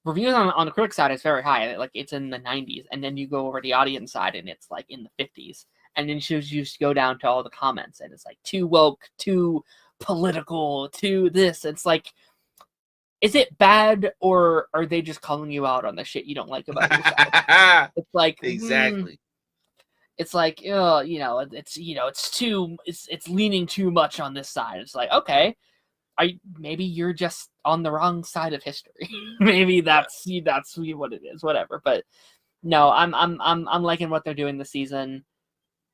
reviews on the critic side is very high. Like, it's in the 90s, and then you go over the audience side, and it's like in the 50s. And then you just go down to all the comments, and it's like too woke, too political, too this. It's like, is it bad, or are they just calling you out on the shit you don't like about yourself? It's like, exactly. It's like, it's leaning too much on this side. It's like, okay, maybe you're just on the wrong side of history. Maybe that's what it is. Whatever. But no, I'm liking what they're doing this season.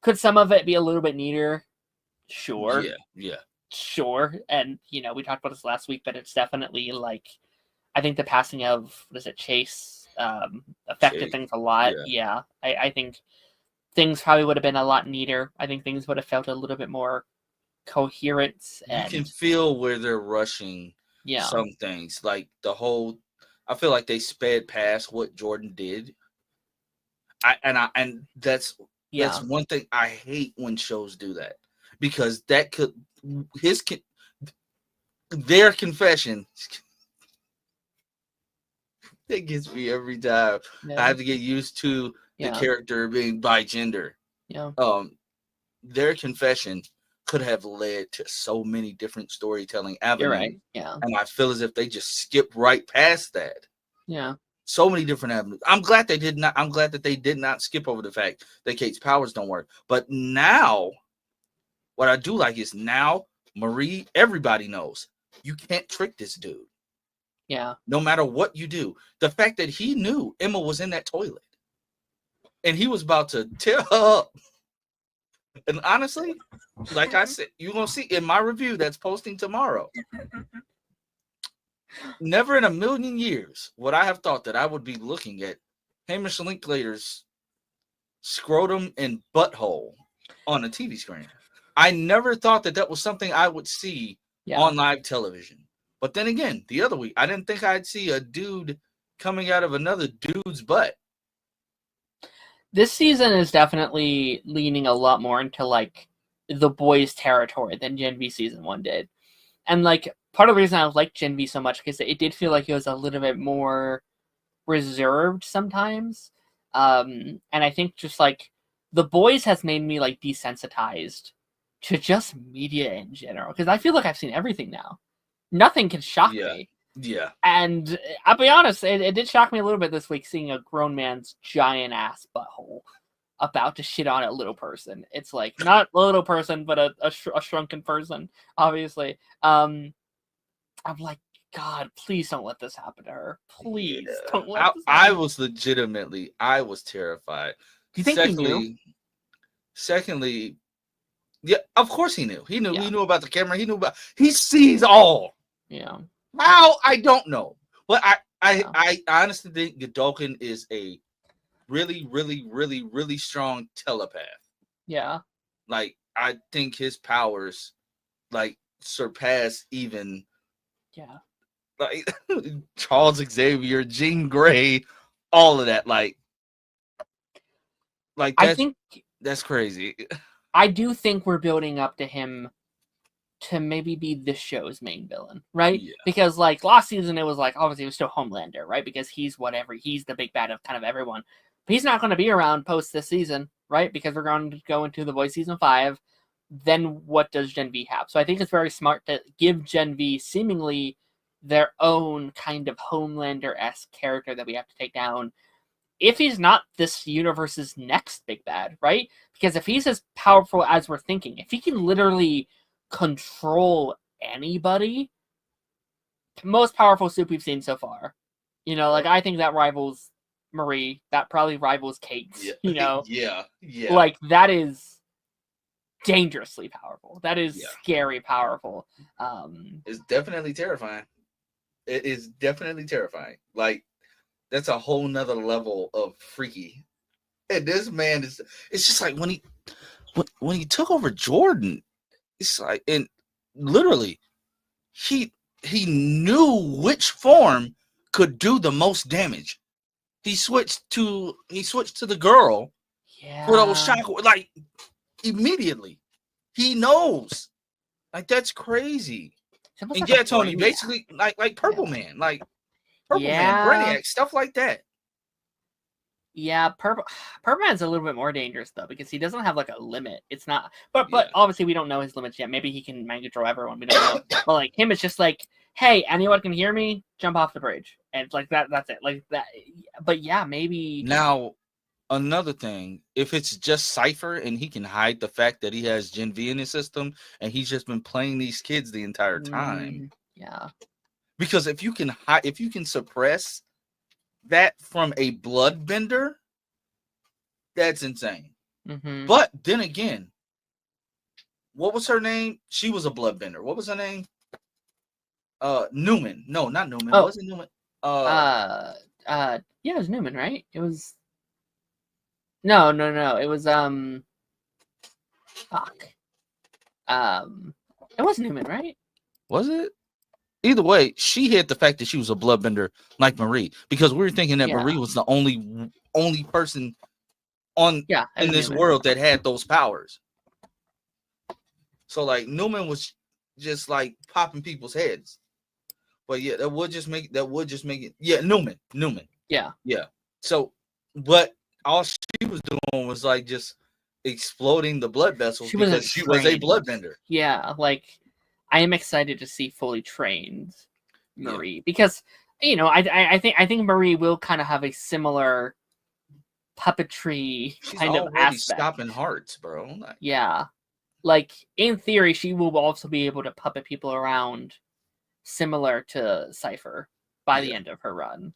Could some of it be a little bit neater? Sure. Yeah. Sure. And we talked about this last week, but it's definitely like, I think the passing of Chase affected things a lot. Yeah. I think things probably would have been a lot neater. I think things would have felt a little bit more coherent. And you can feel where they're rushing some things. Like I feel like they sped past what Jordan did. And that's one thing I hate when shows do that, because that could their confession that gets me every time. I have to get used to the character being by gender. Yeah. Their confession could have led to so many different storytelling avenues. You're right. Yeah. And I feel as if they just skipped right past that. Yeah. So many different avenues. I'm glad that they did not skip over the fact that Kate's powers don't work. But now, what I do like is now Marie, everybody knows you can't trick this dude. Yeah. No matter what you do. The fact that he knew Emma was in that toilet and he was about to tear her up. And honestly, like I said, you're going to see in my review that's posting tomorrow. Never in a million years would I have thought that I would be looking at Hamish Linklater's scrotum and butthole on a TV screen. I never thought that was something I would see on live television. But then again, the other week, I didn't think I'd see a dude coming out of another dude's butt. This season is definitely leaning a lot more into like the boys' territory than Gen V season 1 did. And like part of the reason I like Gen V so much, because it did feel like it was a little bit more reserved sometimes. And I think just like the boys has made me like desensitized to just media in general, because I feel like I've seen everything now. Nothing can shock me. Yeah. And I'll be honest, it did shock me a little bit this week seeing a grown man's giant ass butthole about to shit on a little person. It's like, not a little person, but a shrunken person, obviously. I'm like, God, please don't let this happen to her. Please don't let this happen. I was legitimately, I was terrified. Do you think he knew? Secondly, yeah, of course he knew. He knew. Yeah. He knew about the camera. He sees all. Yeah. How? I don't know. But I honestly think Godolkin is a really, really, really, really strong telepath. Yeah. Like, I think his powers, like, surpass even, like, Charles Xavier, Jean Grey, all of that. Like I think that's crazy. I do think we're building up to him to maybe be this show's main villain, right? Yeah. Because, like, last season, it was like, obviously, it was still Homelander, right? Because he's the big bad of kind of everyone. But he's not going to be around post this season, right? Because we're going to go into The Voice season 5. Then what does Gen V have? So I think it's very smart to give Gen V seemingly their own kind of Homelander-esque character that we have to take down. If he's not this universe's next big bad, right? Because if he's as powerful as we're thinking, if he can literally control anybody, most powerful soup we've seen so far. You know, like, I think that rivals Marie. That probably rivals Kate. Yeah. You know? Yeah. Like, that is dangerously powerful. That is scary powerful. It's definitely terrifying. It is definitely terrifying. Like, that's a whole nother level of freaky. And this man it's just like when he took over Jordan, it's like, and literally he knew which form could do the most damage. He switched to the girl for those shock, like, immediately. He knows. Like, that's crazy. And like Tony, basically like Purple Man, like Purple Man, Brainiac, stuff like that. Yeah, Purple Man's a little bit more dangerous though, because he doesn't have like a limit. It's not, but obviously we don't know his limits yet. Maybe he can mind control everyone. We don't know. But like him, it's just like, hey, anyone can hear me? Jump off the bridge, and it's like that. That's it. Like that. But yeah, maybe now. Another thing, if it's just Cypher and he can hide the fact that he has Gen V in his system and he's just been playing these kids the entire time. Yeah. Because if you can suppress that from a bloodbender, that's insane. Mm-hmm. But then again, what was her name? She was a bloodbender. What was her name? Newman. No, not Newman. Was it Newman? Yeah, it was Newman, right? It was. No. It was fuck. It was Newman, right? Was it? Either way, she hid the fact that she was a bloodbender like Marie, because we were thinking that Marie was the only person in this world that had those powers. So like Newman was just like popping people's heads. But yeah, that would just make it. Yeah, Newman. Yeah. So, but all she was doing was like just exploding the blood vessels because she was a bloodbender. Yeah, like I am excited to see fully trained Marie because I think Marie will kind of have a similar puppetry kind of aspect. Stopping hearts, bro. Yeah, like in theory, she will also be able to puppet people around, similar to Cypher by the end of her run.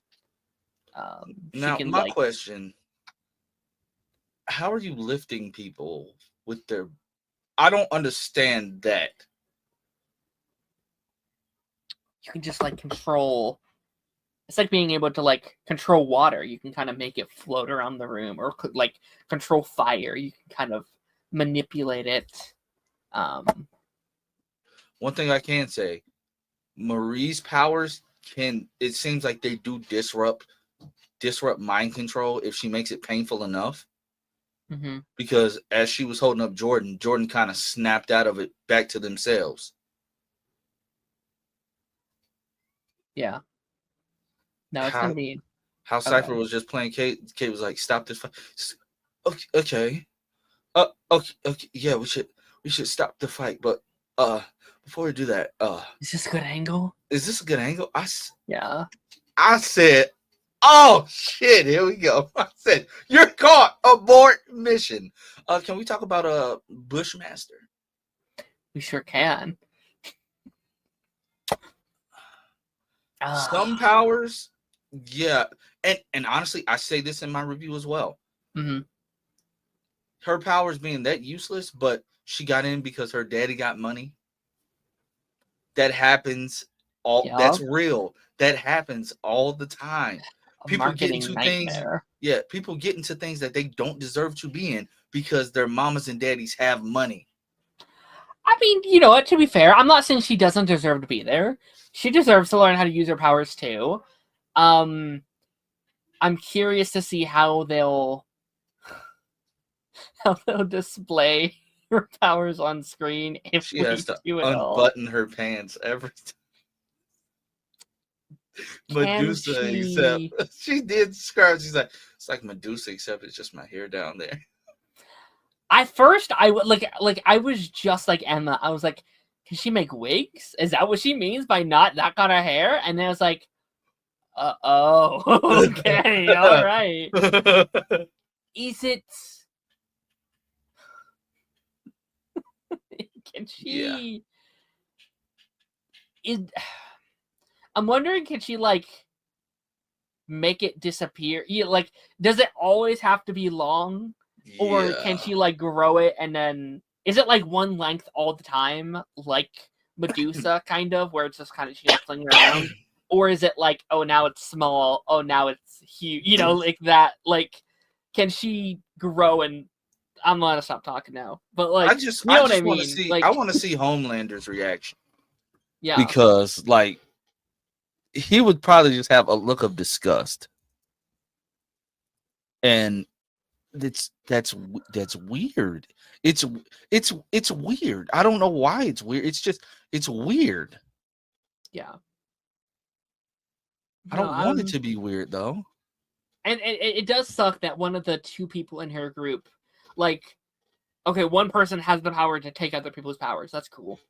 Now, my question. How are you lifting people with their... I don't understand that. You can just like control... It's like being able to like control water. You can kind of make it float around the room, or like control fire. You can kind of manipulate it. One thing I can say, Marie's powers it seems like they do disrupt mind control if she makes it painful enough. Mm-hmm. Because as she was holding up Jordan kind of snapped out of it back to themselves. Yeah. No, it's gonna be how Cypher was just playing Kate. Kate was like, "Stop this fight." Okay. Okay. Yeah, we should stop the fight. But before we do that, is this a good angle? Yeah. I said, oh shit, here we go. I said, you're caught. Abort mission. Can we talk about Bushmaster? We sure can. Some powers, yeah. And honestly, I say this in my review as well. Mm-hmm. Her powers being that useless, but she got in because her daddy got money. That happens that's real. That happens all the time. People get into things. Yeah, people get into things that they don't deserve to be in because their mamas and daddies have money. I mean, you know what, to be fair, I'm not saying she doesn't deserve to be there. She deserves to learn how to use her powers too. I'm curious to see how they'll display her powers on screen if she has to do it unbutton her pants every time. Medusa, except she did describe. She's like, it's like Medusa, except it's just my hair down there. At first, I was just like Emma. I was like, can she make wigs? Is that what she means by not that kind of hair? And then I was like, okay, all right. Is it? Can she? Yeah. I'm wondering, can she like make it disappear? Yeah, like, does it always have to be long, or can she like grow it and then is it like one length all the time, like Medusa, kind of, where it's just kind of she flinging around, or is it like, oh, now it's small, oh, now it's huge, you know, like that? Like, can she grow? And I'm gonna stop talking now, but like, you know what I mean? Like, I want to see Homelander's reaction. Yeah, because like he would probably just have a look of disgust, and that's weird. It's weird. I don't know why it's weird. It's weird. Yeah. I don't want it to be weird though. And it does suck that one of the two people in her group, like, okay, one person has the power to take other people's powers. That's cool.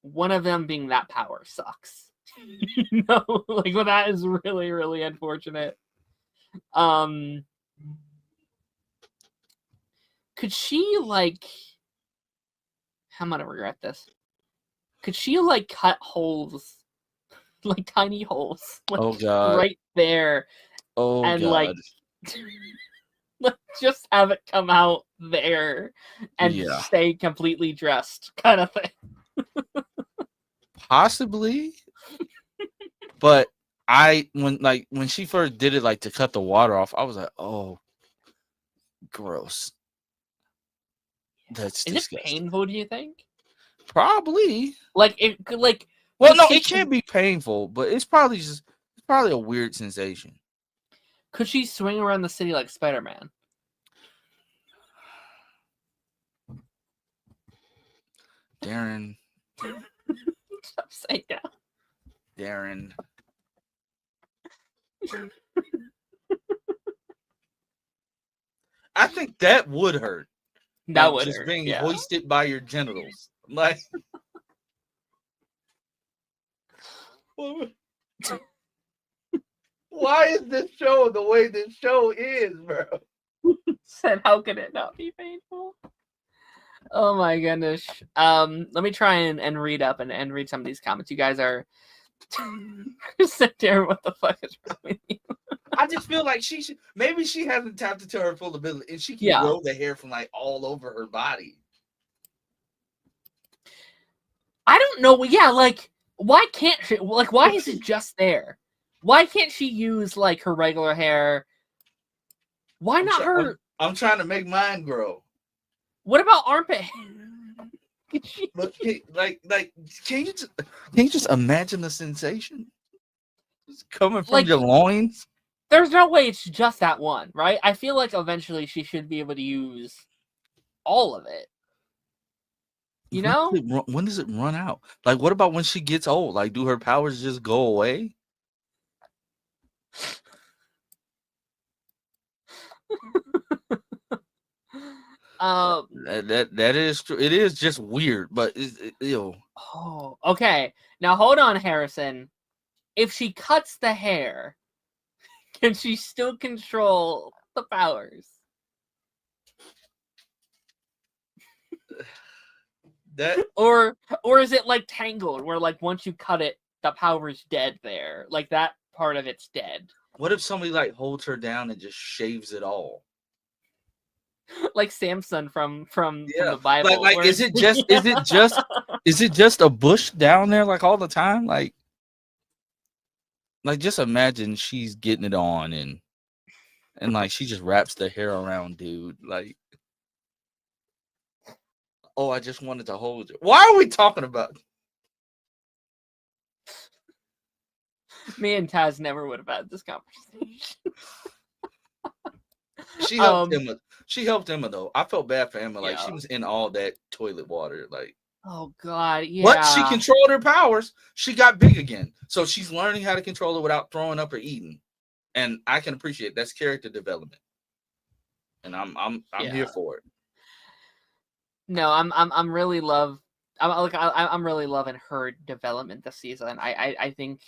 One of them being that power sucks. No, like, well, that is really, really unfortunate. Could she, like, I'm gonna regret this. Could she, like, cut holes, like tiny holes, like, oh god, right there, and god, like just have it come out there and stay completely dressed, kind of thing. Possibly, but when she first did it, like to cut the water off, I was like, oh, gross. That's disgusting. It painful, do you think? Probably. Like, it could, like, well, no, it can't be painful, but it's probably a weird sensation. Could she swing around the city like Spider-Man? Darren. Stop saying that. Darren. I think that would hurt. That like, would just hurt, being hoisted by your genitals. Like, why is this show the way this show is, bro? Said, how could it not be painful? Oh my goodness. Let me try and read up and read some of these comments. You guys are sit there. What the fuck is wrong with you? I just feel like maybe she hasn't tapped into her full ability, and she can grow the hair from like all over her body. I don't know. Yeah, like, why can't she? Like, why is it just there? Why can't she use like her regular hair? Why not her? I'm trying to make mine grow. What about armpit? But can you just imagine the sensation? It's coming from like, your loins. There's no way it's just that one, right? I feel like eventually she should be able to use all of it. You know? When does it run out? Like, what about when she gets old? Like, do her powers just go away? That is true. It is just weird, but ew. Oh, okay. Now hold on, Harrison. If she cuts the hair, can she still control the powers? That or is it like tangled, where like once you cut it, the power's dead there. Like that part of it's dead. What if somebody like holds her down and just shaves it all? Like Samson from the Bible. Like is it just a bush down there like all the time? Like just imagine she's getting it on and like she just wraps the hair around dude. Like, oh, I just wanted to hold her. Why are we talking about? Me and Taz never would have had this conversation. She helped Emma though. I felt bad for Emma. Like Yeah. she was in all that toilet water. Like, oh God, yeah. But she controlled her powers. She got big again. So she's learning how to control it without throwing up or eating. And I can appreciate that's character development. And I'm here for it. No, I'm really I'm really loving her development this season. I think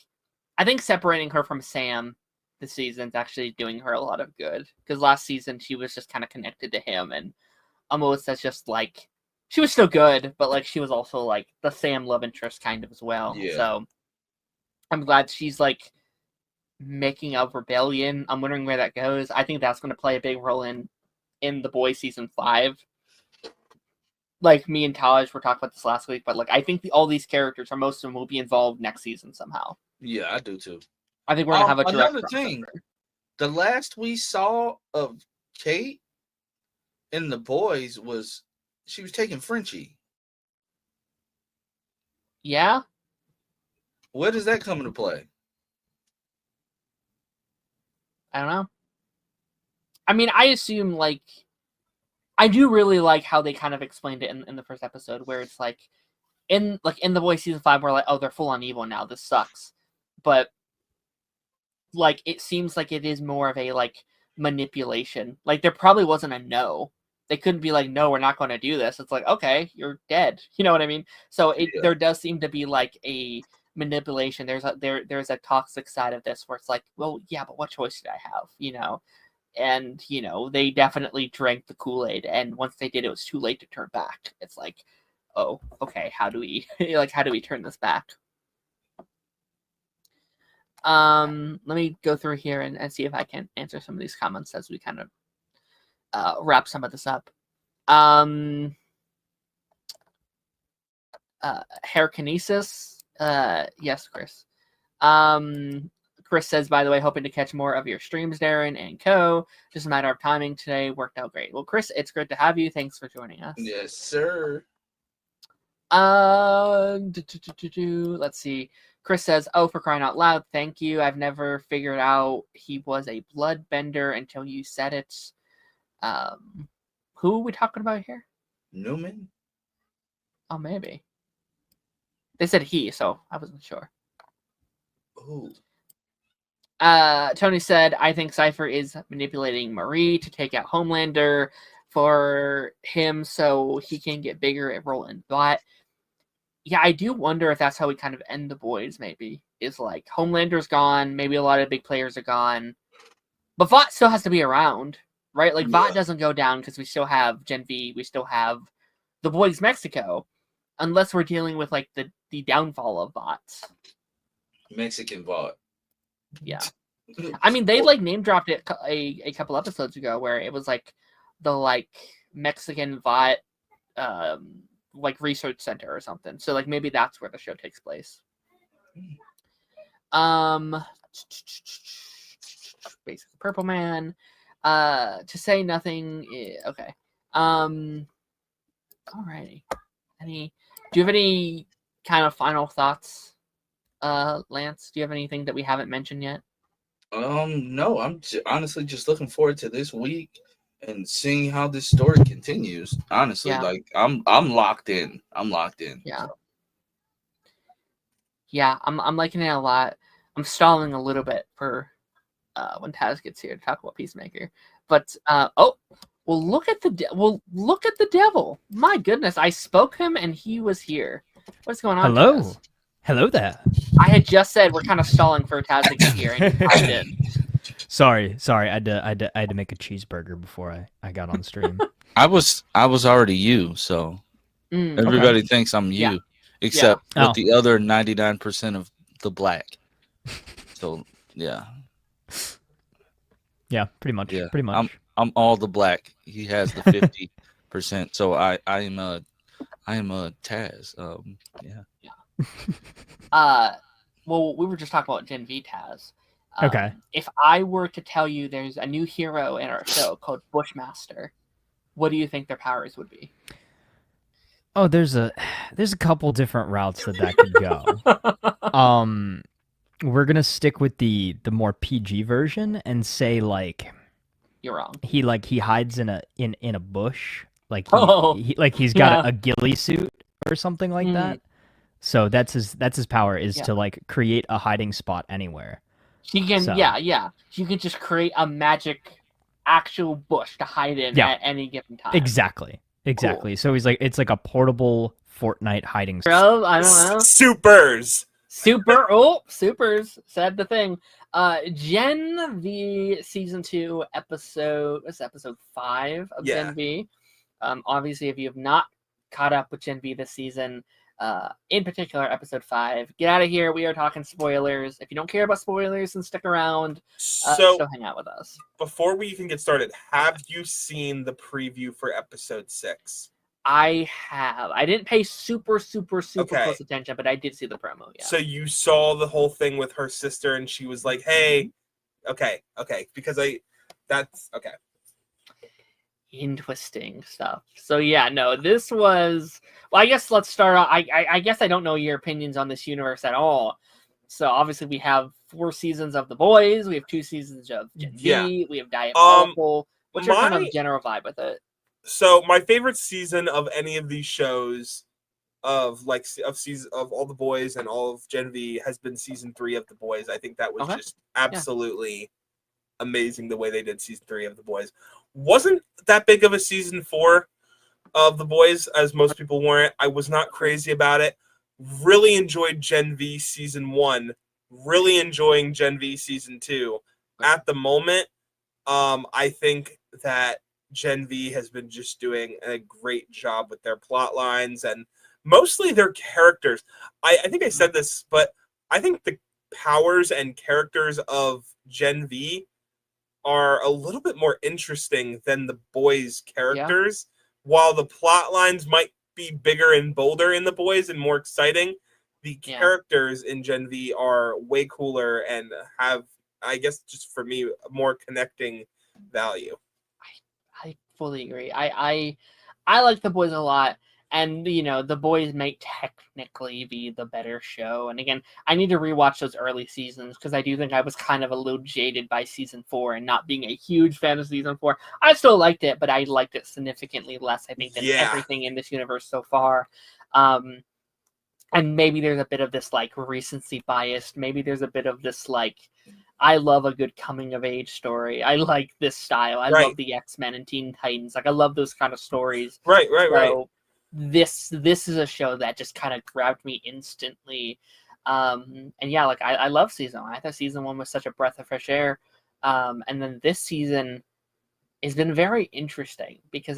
separating her from Sam this season is actually doing her a lot of good. Because last season she was just kind of connected to him, and almost as just like she was still good, but like she was also like the Sam love interest kind of as well. Yeah. So I'm glad she's like making a rebellion. I'm wondering where that goes. I think that's going to play a big role in The Boys season 5. Like me and Taj were talking about this last week, but like I think all these characters, or most of them, will be involved next season somehow. Yeah, I do too. I think we're gonna have a direct another thing. The last we saw of Kate in The Boys was she was taking Frenchie. Yeah. Where does that come into play? I don't know. I mean, I assume like I do really like how they kind of explained it in the first episode, where it's like in The Boys season 5, we're like, oh, they're full on evil now. This sucks. But like it seems like it is more of a like manipulation. Like there probably wasn't a no. They couldn't be like, no, we're not going to do this. It's like, okay, you're dead. You know what I mean? So there does seem to be like a manipulation. There's a toxic side of this where it's like, well, yeah, but what choice did I have? You know. And, you know, they definitely drank the Kool-Aid. And once they did, it was too late to turn back. It's like, oh, okay, how do we turn this back? Let me go through here and see if I can answer some of these comments as we kind of wrap some of this up. Hair kinesis. Yes, Chris. Chris says, by the way, hoping to catch more of your streams, Darren and co. Just a matter of timing today. Worked out great. Well, Chris, it's great to have you. Thanks for joining us. Yes, sir. Let's see. Chris says, oh, for crying out loud, thank you. I've never figured out he was a bloodbender until you said it. Who are we talking about here? Newman? Oh, maybe. They said he, so I wasn't sure. Ooh. Tony said, I think Cypher is manipulating Marie to take out Homelander for him so he can get bigger at Roland. But yeah, I do wonder if that's how we kind of end The Boys, maybe. Is like Homelander's gone, maybe a lot of big players are gone. But Vought still has to be around, right? Like Vought doesn't go down because we still have Gen V, we still have The Boys Mexico. Unless we're dealing with like the downfall of Vought. Mexican Vought. Yeah. I mean, they like name dropped it a couple episodes ago where it was like the like Mexican Vought like research center or something. So like maybe that's where the show takes place. Basically Purple Man. To say nothing. Okay. Alrighty. Do you have any kind of final thoughts? Lance, do you have anything that we haven't mentioned yet? No, I'm honestly just looking forward to this week and seeing how this story continues. Honestly, like I'm locked in. I'm locked in. Yeah. So. Yeah, I'm liking it a lot. I'm stalling a little bit for when Taz gets here to talk about Peacemaker. But look at the devil. My goodness, I spoke him and he was here. What's going on? Hello. Taz? Hello there. I had just said we're kind of stalling for Taz to get here, and I did. Sorry. I had to make a cheeseburger before I got on stream. I was already you, so everybody thinks I'm you, except with the other 99% of the black. So yeah. Yeah, pretty much. Yeah, Pretty much. I'm all the black. He has the 50%. So I am a Taz. Yeah. Well, we were just talking about Gen V Taz. Okay. If I were to tell you there's a new hero in our show called Bushmaster, what do you think their powers would be? Oh, there's a couple different routes that could go. We're gonna stick with the more PG version and say like you're wrong. He hides in a bush, like he's got a ghillie suit or something like that. So that's his power is to like create a hiding spot anywhere. He can You can just create a magic actual bush to hide in at any given time. Exactly. Cool. So he's like it's like a portable Fortnite hiding spot. Bro, I don't know. Supers said the thing. Gen V season 2 episode 5 of Gen V. Obviously if you have not caught up with Gen V this season, in particular episode 5, get out of here. We are talking spoilers. If you don't care about spoilers, then stick around. So hang out with us. Before we even get started, have you seen the preview for episode 6? I have. I didn't pay super close attention, but I did see the promo. Yeah. So you saw the whole thing with her sister, and she was like, "Hey, okay," because that's okay. Interesting stuff. So yeah, no, this was. Well, I guess let's start off. I guess I don't know your opinions on this universe at all. So obviously we have 4 seasons of The Boys. We have 2 seasons of Gen V. We have Diabolical. What's your kind of general vibe with it? So my favorite season of any of these shows, of all The Boys and all of Gen V, has been season 3 of The Boys. I think that was just absolutely amazing the way they did season 3 of The Boys. Wasn't that big of a season 4 of The Boys, as most people weren't. I was not crazy about it. Really enjoyed Gen V season 1. Really enjoying Gen V season 2. At the moment, I think that Gen V has been just doing a great job with their plot lines and mostly their characters. I think I said this, but I think the powers and characters of Gen V are a little bit more interesting than the Boys characters. While the plot lines might be bigger and bolder in the Boys and more exciting, the characters in Gen V are way cooler and have, I guess, just for me, more connecting value. I fully agree. I like The Boys a lot, and The Boys may technically be the better show. And again, I need to rewatch those early seasons because I do think I was kind of a little jaded by season 4 and not being a huge fan of season 4. I still liked it, but I liked it significantly less, I think, than everything in this universe so far. And maybe there's a bit of this like recency bias. Maybe there's a bit of this like, I love a good coming of age story. I like this style. I love the X-Men and Teen Titans. Like I love those kind of stories. Right. This is a show that just kind of grabbed me instantly. And yeah, like I love season 1. I thought season 1 was such a breath of fresh air. And then this season has been very interesting because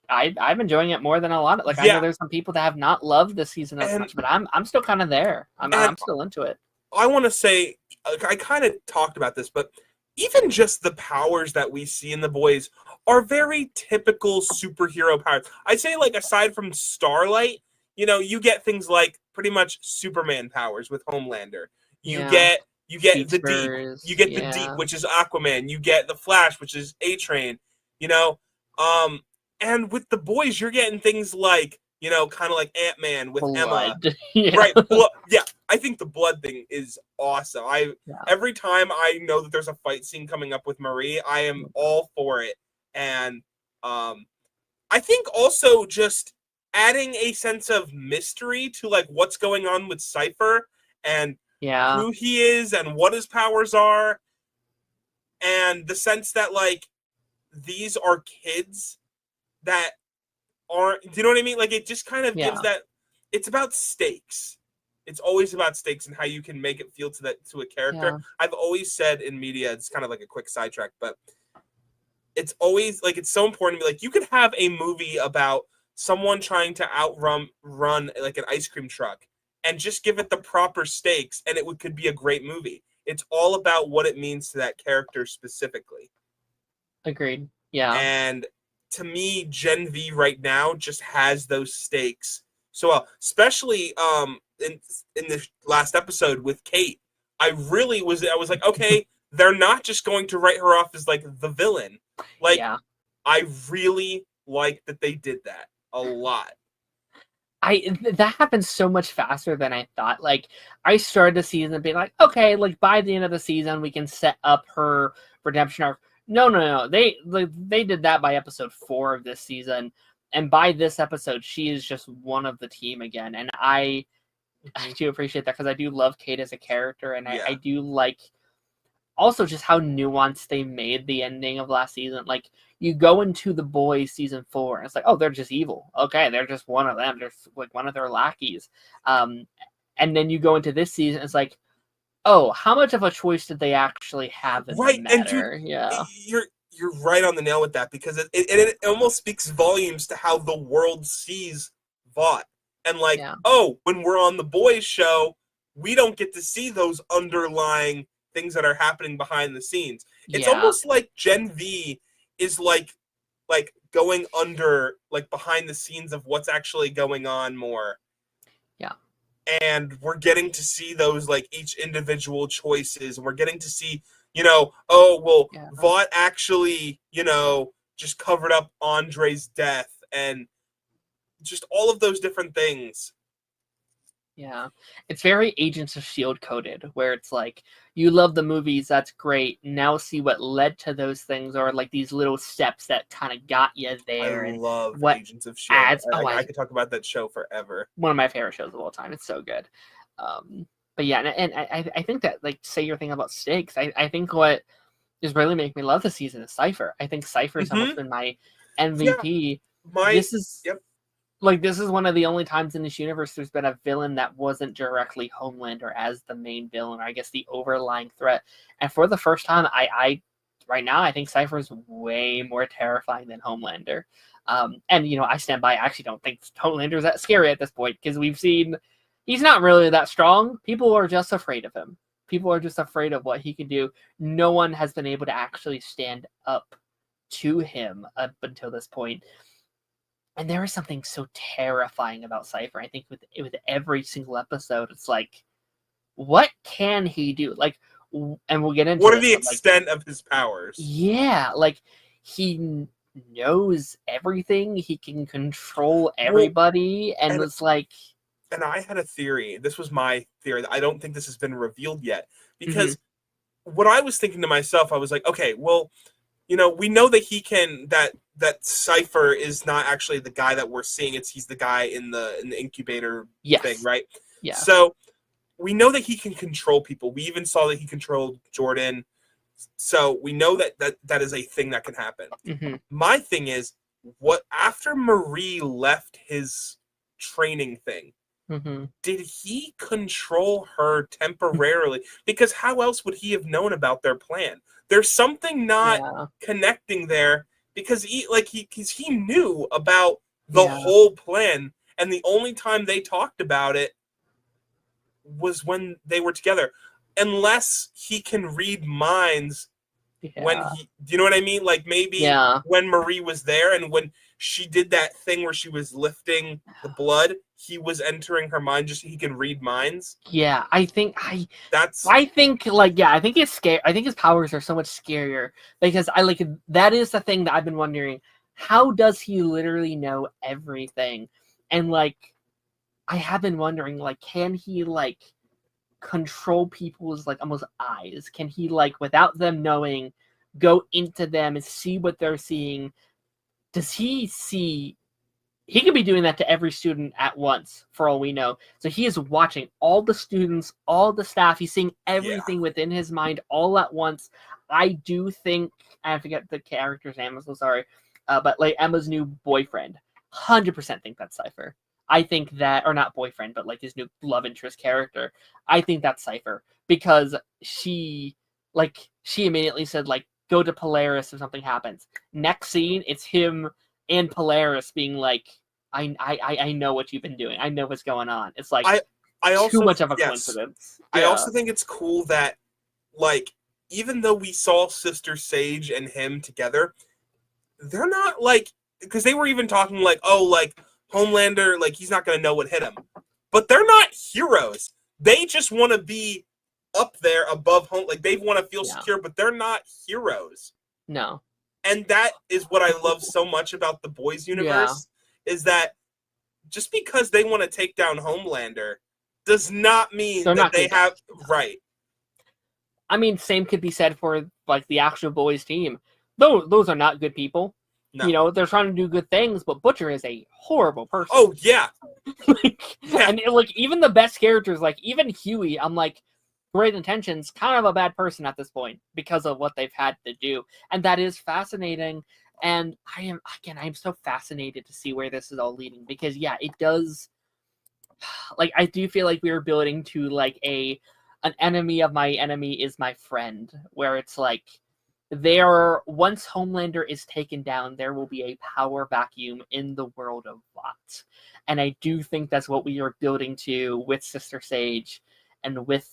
I'm enjoying it more than a lot. Like I know there's some people that have not loved this season as much, but I'm still kind of there. I'm still into it. I want to say, I kind of talked about this, but even just the powers that we see in The Boys are very typical superhero powers. I'd say, like, aside from Starlight, you get things like pretty much Superman powers with Homelander. You get the Deep. You get the Deep, which is Aquaman. You get the Flash, which is A-Train. And with The Boys, you're getting things like, kind of like Ant-Man with Blood. Emma. Right. I think the blood thing is awesome. Every time I know that there's a fight scene coming up with Marie, I am all for it. And I think also just adding a sense of mystery to like what's going on with Cypher and who he is and what his powers are. And the sense that like these are kids that aren't, do you know what I mean? Like it just kind of gives that, it's about stakes. It's always about stakes and how you can make it feel to a character. Yeah. I've always said in media, it's kind of like a quick sidetrack, but it's always like, it's so important to be like, you could have a movie about someone trying to run like an ice cream truck and just give it the proper stakes, and could be a great movie. It's all about what it means to that character specifically. Agreed. Yeah. And to me, Gen V right now just has those stakes so well, especially in the last episode with Kate. I was like, okay, they're not just going to write her off as like the villain. Like, yeah. I really like that they did that a lot. That happened so much faster than I thought. Like, I started the season being like, okay, like by the end of the season we can set up her redemption arc. No. They did that by episode 4 of this season, and by this episode she is just one of the team again. And I do appreciate that, because I do love Kate as a character, and I do like also just how nuanced they made the ending of last season. Like, you go into The Boys season 4, and it's like, oh, they're just evil. Okay, they're just one of them. They're like one of their lackeys. And then you go into this season, it's like, oh, how much of a choice did they actually have in the matter? And you're right on the nail with that, because it almost speaks volumes to how the world sees Vought. And like, when we're on The Boys show, we don't get to see those underlying things that are happening behind the scenes. It's almost like Gen V is like going under, like behind the scenes of what's actually going on more. Yeah. And we're getting to see those, like, each individual choices. And we're getting to see, Vought actually, just covered up Andre's death, and just all of those different things. Yeah. It's very Agents of S.H.I.E.L.D. coded, where it's like, you love the movies, that's great. Now see what led to those things, or like these little steps that kind of got you there. I love Agents of S.H.I.E.L.D. I could talk about that show forever. One of my favorite shows of all time. It's so good. But yeah, and I think that, like, say your thing about stakes, I think what is really making me love the season is Cypher. I think Cypher has almost been my MVP. Yeah, this is one of the only times in this universe there's been a villain that wasn't directly Homelander as the main villain, or I guess the overlying threat. And for the first time, I right now, I think Cypher is way more terrifying than Homelander. And, I stand by. I actually don't think Homelander is that scary at this point, because we've seen he's not really that strong. People are just afraid of him. People are just afraid of what he can do. No one has been able to actually stand up to him up until this point. And there is something so terrifying about Cypher. I think with every single episode, it's like, what can he do? Like, and we'll get into what are the extent of his powers? Yeah, like, he knows everything. He can control everybody, and it's like. And I had a theory. This was my theory. I don't think this has been revealed yet, because what I was thinking to myself, I was like, okay, well, we know that he can, that Cypher is not actually the guy that we're seeing. He's the guy in the incubator thing, right? Yeah. So we know that he can control people. We even saw that he controlled Jordan. So we know that is a thing that can happen. My thing is, what after Marie left his training thing, did he control her temporarily? Because how else would he have known about their plan? There's something not connecting there, because he knew about the whole plan, and the only time they talked about it was when they were together. Unless he can read minds when do you know what I mean? Like, maybe when Marie was there, and when she did that thing where she was lifting the blood, he was entering her mind just so he can read minds. Yeah, I think it's scary. I think his powers are so much scarier, because that is the thing that I've been wondering. How does he literally know everything? And I have been wondering, can he control people's almost eyes? Can he without them knowing go into them and see what they're seeing? Does he see? He could be doing that to every student at once, for all we know. So he is watching all the students, all the staff. He's seeing everything within his mind all at once. I do think, I forget the character's name, I'm so sorry, but Emma's new boyfriend, 100% think that's Cypher. I think that, or not boyfriend, but his new love interest character. I think that's Cypher, because she immediately said, go to Polaris if something happens. Next scene, it's him and Polaris being I know what you've been doing. I know what's going on. It's too much of a coincidence. I also think it's cool that, like, even though we saw Sister Sage and him together, they're not, like, because they were even talking, like, oh, like, Homelander, like, he's not going to know what hit him. But they're not heroes. They just want to be up there above home. Like, they want to feel secure, but they're not heroes. No. And that is what I love so much about the Boys universe, is that just because they want to take down Homelander does not mean that they have... Right. I mean, same could be said for, like, the actual Boys team. Those are not good people. No. You know, they're trying to do good things, but Butcher is a horrible person. Oh, yeah. And, like, even the best characters, like, even Huey, I'm like, great intentions, kind of a bad person at this point because of what they've had to do. And that is fascinating. And I'm so fascinated to see where this is all leading because, yeah, it does... Like, I do feel like we are building to, like, an enemy of my enemy is my friend, where it's like, once Homelander is taken down, there will be a power vacuum in the world of Vought. And I do think that's what we are building to with Sister Sage and with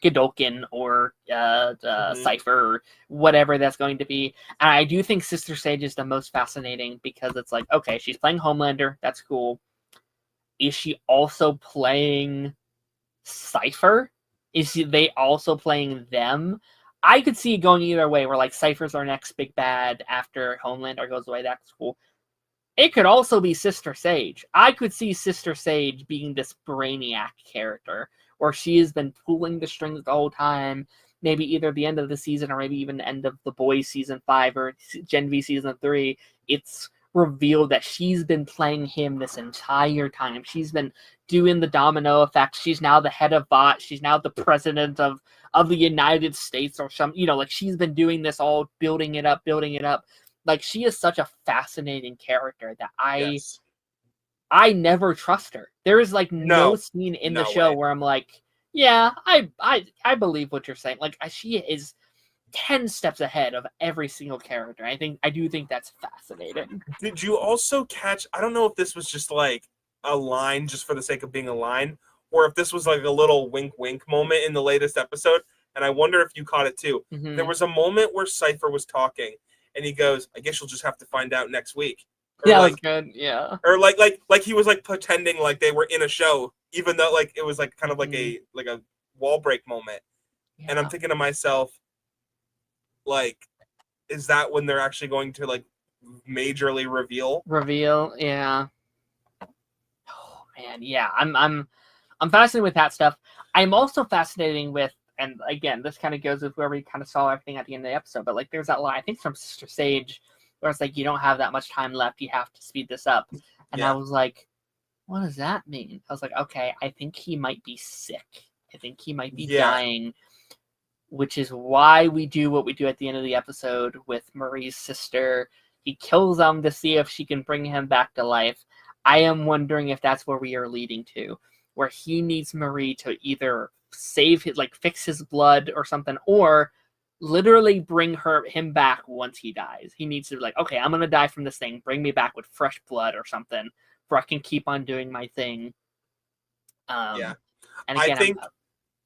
Godolkin or Cypher, or whatever that's going to be. And I do think Sister Sage is the most fascinating because it's like, okay, she's playing Homelander, that's cool. Is she also playing Cypher? Is they also playing them? I could see it going either way, where like Cypher's our next big bad after Homelander goes away. That's cool. It could also be Sister Sage. I could see Sister Sage being this brainiac character, where she has been pulling the strings the whole time. Maybe either the end of the season or maybe even the end of The Boys season 5 or Gen V season 3. It's revealed that she's been playing him this entire time. She's been doing the domino effect. She's now the head of Vought. She's now the president of the United States or some, like she's been doing this all, building it up. Like, she is such a fascinating character that I never trust her. There is like no scene in the show where I'm like, yeah, I believe what you're saying. Like, she is 10 steps ahead of every single character. I do think that's fascinating. Did you also catch, I don't know if this was just like a line just for the sake of being a line, or if this was like a little wink moment in the latest episode, and I wonder if you caught it too. Mm-hmm. There was a moment where Cypher was talking, and he goes, I guess you'll just have to find out next week. Or yeah, like, that's good. Yeah. Or like he was like pretending like they were in a show, even though like it was like kind of like a wall break moment. Yeah. And I'm thinking to myself, like, is that when they're actually going to like majorly reveal? Yeah. Oh man, yeah. I'm fascinated with that stuff. I'm also fascinating with, and again, this kind of goes with where we kind of saw everything at the end of the episode, but like there's that line, I think from Sister Sage, where it's like, you don't have that much time left, you have to speed this up. And I was like, what does that mean? I was like, okay, I think he might be sick. I think he might be dying, which is why we do what we do at the end of the episode with Marie's sister. He kills him to see if she can bring him back to life. I am wondering if that's where we are leading to, where he needs Marie to either save his, like, fix his blood or something, or literally bring him back once he dies. He needs to be like, okay, I'm gonna die from this thing, bring me back with fresh blood or something, where I can keep on doing my thing. And again,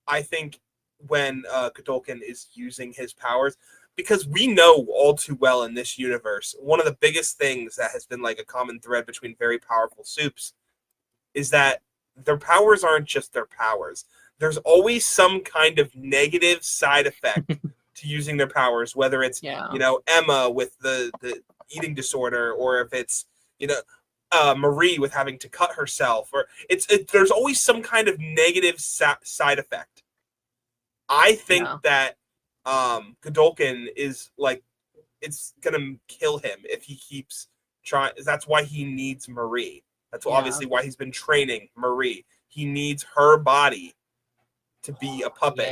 I think when Godolkin is using his powers, because we know all too well in this universe, one of the biggest things that has been like a common thread between very powerful soups is that their powers aren't just their powers. There's always some kind of negative side effect to using their powers, whether it's, Emma with the eating disorder, or if it's, Marie with having to cut herself, or there's always some kind of negative side effect. I think that Godolkin is like, it's gonna kill him if he keeps trying. That's why he needs Marie. That's obviously why he's been training Marie. He needs her body to be a puppet.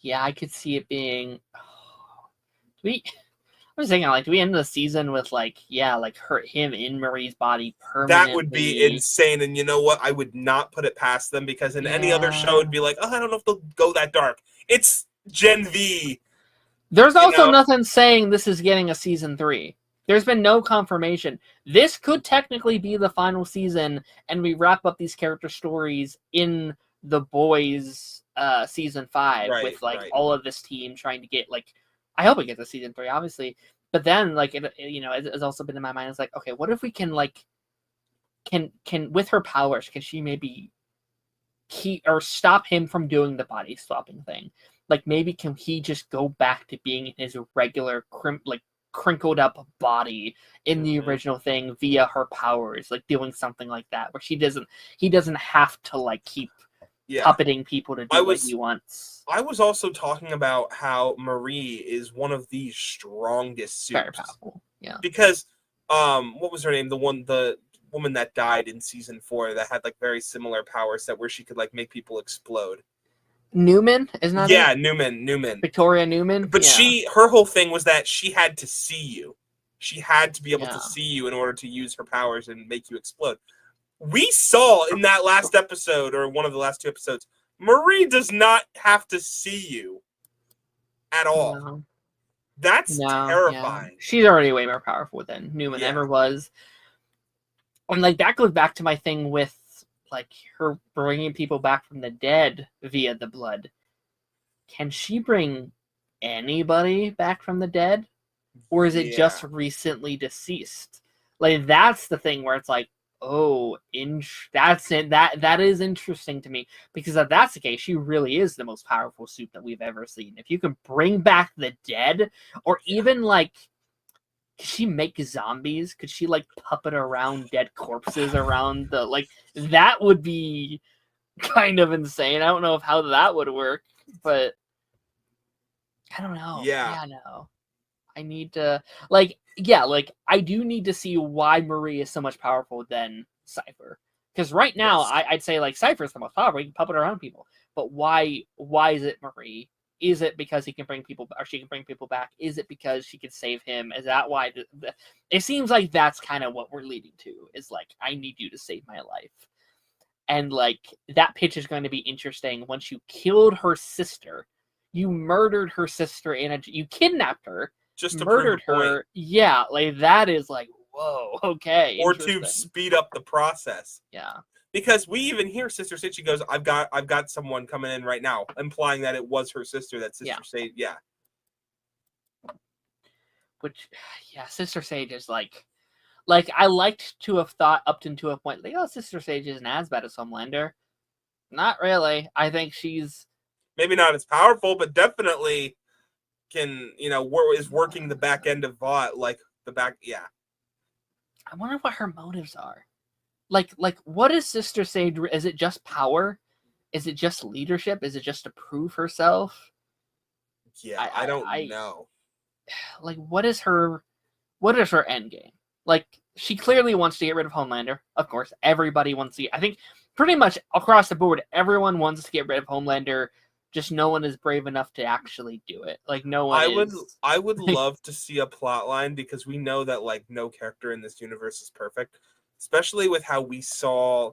Yeah, I could see it being. I was thinking, like, do we end the season with him in Marie's body permanently? That would be insane. And you know what? I would not put it past them, because in any other show, it'd be like, I don't know if they'll go that dark. It's Gen V. There's also nothing saying this is getting a season 3. There's been no confirmation. This could technically be the final season, and we wrap up these character stories in The Boys season 5 with all of this team trying to get I hope it gets a season 3, obviously. But then it's also been in my mind. It's like, okay, what if we can can with her powers, can she maybe stop him from doing the body swapping thing? Maybe can he just go back to being in his regular crinkled up body in the original thing via her powers, doing something like that, where he doesn't have to keep puppeting people to do what he wants. I was also talking about how Marie is one of the strongest suits. Very powerful. Yeah. Because what was her name? The woman that died in season 4 that had very similar powers where she could make people explode. Newman, isn't that it? Newman. Victoria Newman. But her whole thing was that she had to see you. She had to be able to see you in order to use her powers and make you explode. We saw in that last episode, or one of the last 2 episodes, Marie does not have to see you at all. No. That's terrifying. Yeah. She's already way more powerful than Newman ever was. And that goes back to my thing with her bringing people back from the dead via the blood. Can she bring anybody back from the dead, or is it just recently deceased? That's the thing where it's oh, that's it. That is interesting to me, because if that's the case, she really is the most powerful suit that we've ever seen. If you can bring back the dead, or even could she make zombies? Could she puppet around dead corpses around the that would be kind of insane. I don't know how that would work, but I don't know. Yeah, no. I need to I do need to see why Marie is so much powerful than Cypher. Because right now I'd say Cypher's the most powerful. He can puppet around people. But why is it Marie? Is it because he can bring people, or she can bring people back? Is it because she can save him? Is that why? It seems like that's kind of what we're leading to. Is I need you to save my life, and that pitch is going to be interesting. Once you killed her sister, you murdered her sister you kidnapped her, just to murdered her. Yeah, that is whoa, okay. Or to speed up the process. Yeah. Because we even hear Sister Sage, she goes, I've got someone coming in right now, implying that it was her sister that Sister Sage, Which, Sister Sage is I liked to have thought up to a point, Sister Sage isn't as bad as Homelander. Not really. I think she's... maybe not as powerful, but definitely can, is working the back end of Vought, the back, I wonder what her motives are. What is Sister Sage? Is it just power? Is it just leadership? Is it just to prove herself? Yeah, I don't know. What is her end game? She clearly wants to get rid of Homelander. Of course, everybody wants to. I think pretty much across the board, everyone wants to get rid of Homelander. Just no one is brave enough to actually do it. No one. I would love to see a plot line, because we know that no character in this universe is perfect. Especially with how we saw,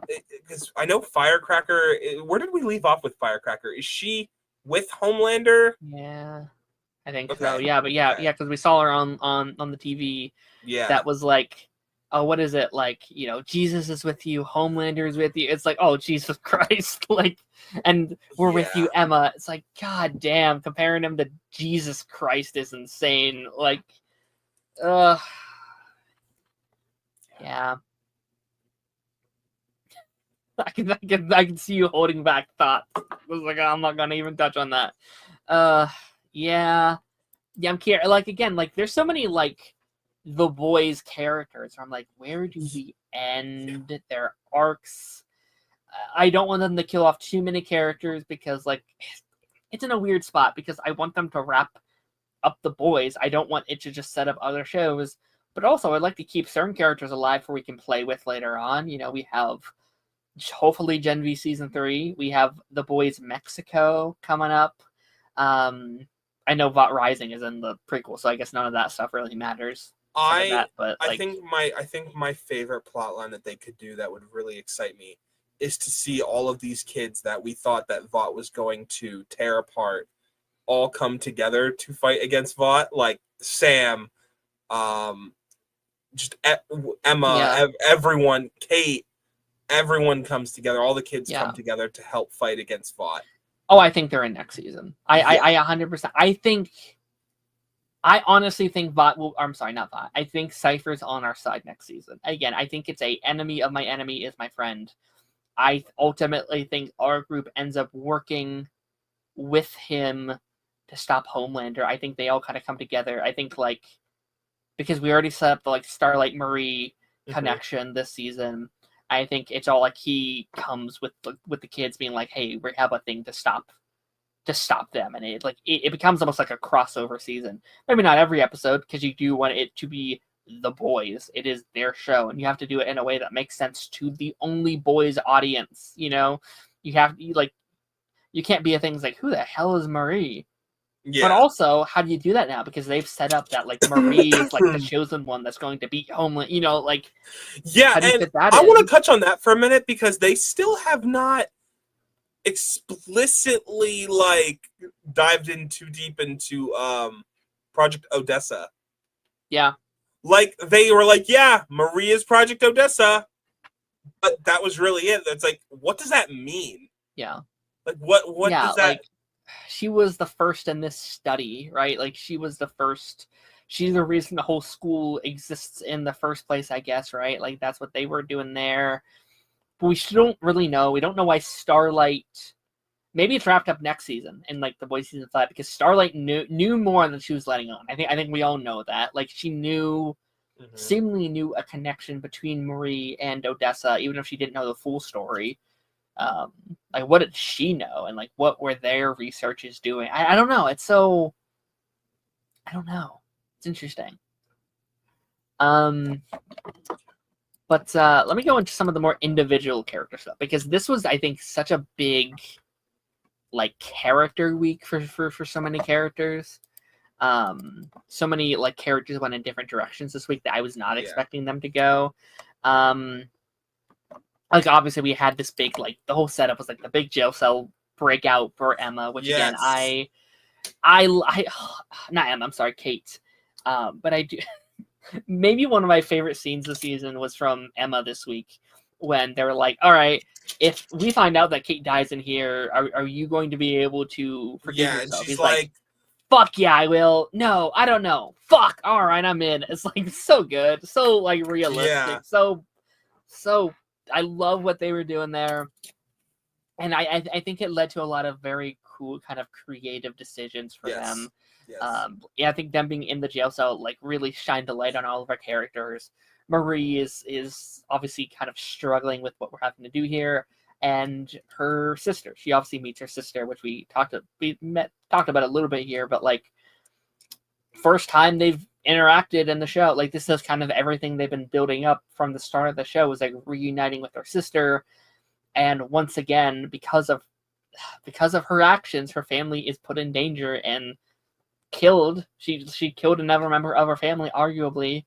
because I know Firecracker. Where did we leave off with Firecracker? Is she with Homelander? Yeah, I think so. Yeah, but because we saw her on the TV. Yeah, that was oh, what is it Jesus is with you, Homelander is with you. It's oh, Jesus Christ, and we're with you, Emma. It's God damn, comparing him to Jesus Christ is insane. Yeah. I can see you holding back thoughts. I was I'm not gonna even touch on that. Yeah, I'm curious. Again, there's so many the boys characters where I'm where do we end their arcs? I don't want them to kill off too many characters, because it's in a weird spot, because I want them to wrap up the boys. I don't want it to just set up other shows. But also, I'd like to keep certain characters alive where we can play with later on. We have, hopefully, Gen V Season 3. We have The Boys Mexico coming up. I know Vought Rising is in the prequel, so I guess none of that stuff really matters. I think my favorite plotline that they could do that would really excite me is to see all of these kids that we thought that Vought was going to tear apart all come together to fight against Vought. Sam, just Emma, everyone, Kate, everyone comes together. All the kids come together to help fight against Vought. Oh, I think they're in next season. I 100%. I honestly think Vought will. I'm sorry, not Vought. I think Cypher's on our side next season. Again, I think it's a enemy of my enemy is my friend. I ultimately think our group ends up working with him to stop Homelander. I think they all kind of come together. I think because we already set up the Starlight Marie connection this season. I think it's all he comes with the kids being like, hey, we have a thing to stop them, and it becomes almost like a crossover season. Maybe not every episode, because you do want it to be the boys. It is their show, and you have to do it in a way that makes sense to the only boys audience. You have you can't be a things like, who the hell is Marie? Yeah. But also, how do you do that now? Because they've set up that Marie is the chosen one that's going to beat Homeland. Yeah, and I want to touch on that for a minute, because they still have not explicitly dived in too deep into Project Odessa. Yeah. They were yeah, Marie is Project Odessa, but that was really it. That's what does that mean? Yeah. What does that? She was the first in this study, right? She was the first. She's the reason the whole school exists in the first place, I guess, right? That's what they were doing there. But we don't really know. We don't know why Starlight. Maybe it's wrapped up next season in the Boys season 5, because Starlight knew more than she was letting on. I think we all know that. She knew, seemingly knew a connection between Marie and Odessa, even if she didn't know the full story. What did she know, and what were their researchers doing? I don't know. It's so. I don't know. It's interesting. But let me go into some of the more individual character stuff, because this was, I think, such a big character week for so many characters. So many characters went in different directions this week that I was not expecting them to go. Obviously we had this big the whole setup was the big jail cell breakout for Emma, which again I not Emma, I'm sorry, Kate. But I do maybe one of my favorite scenes this season was from Emma this week, when they were all right, if we find out that Kate dies in here, are you going to be able to forgive yourself? She's He's fuck yeah, I will. No, I don't know. Fuck, all right, I'm in. It's so good, so realistic, so I love what they were doing there, and I think it led to a lot of very cool kind of creative decisions for them. Yes. I think them being in the jail cell really shined a light on all of our characters. Marie is obviously kind of struggling with what we're having to do here, and her sister. She obviously meets her sister, which we talked about a little bit here, but first time they've interacted in the show. This is kind of everything they've been building up from the start of the show, was reuniting with her sister, and once again, because of her actions, her family is put in danger and killed. She killed another member of her family, arguably.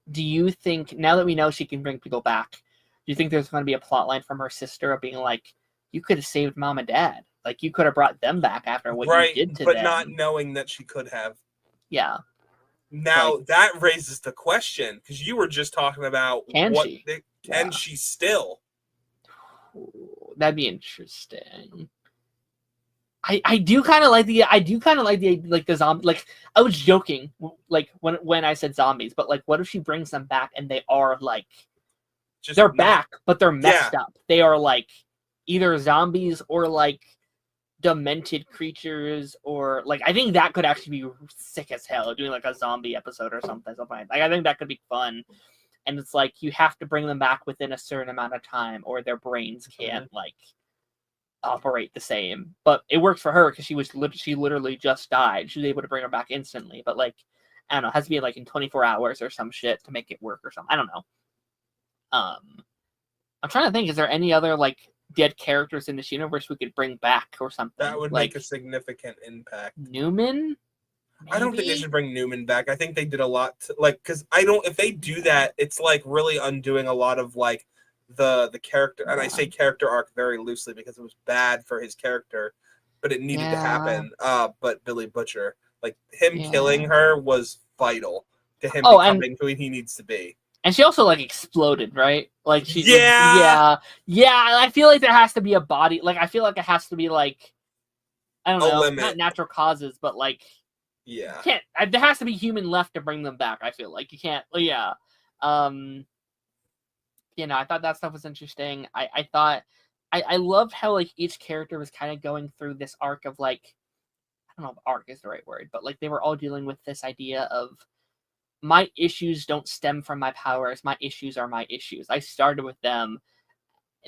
Do you think, now that we know she can bring people back, do you think there's going to be a plot line from her sister of being you could have saved mom and dad, you could have brought them back after what you did to them, but not knowing that she could have. Yeah. Now that raises the question, because you were just talking about can she still? That'd be interesting. I do kind of like the the zombie. I was joking when I said zombies, but what if she brings them back and they are they're back, but they're messed up. They are either zombies or demented creatures, or I think that could actually be sick as hell, doing a zombie episode or something. I think that could be fun. And it's you have to bring them back within a certain amount of time, or their brains can't operate the same. But it works for her because she literally just died. She was able to bring her back instantly. But I don't know, it has to be in 24 hours or some shit to make it work or something. I don't know. I'm trying to think, is there any other dead characters in this universe we could bring back or something? That would make a significant impact. Newman? Maybe? I don't think they should bring Newman back. I think they did a lot to, because if they do that, it's really undoing a lot of the character, and I say character arc very loosely because it was bad for his character, but it needed to happen. But Billy Butcher, Like him killing her was vital to him becoming who he needs to be. And she also like exploded, right? Like she yeah. I feel like there has to be a body. Like I feel like it has to be like I don't know, not natural causes, but like there has to be human left to bring them back. I feel like you can't. I thought that stuff was interesting. I thought I loved how like each character was kind of going through this arc of like I don't know if arc is the right word, but like they were all dealing with this idea of my issues don't stem from my powers. My issues are my issues. I started with them.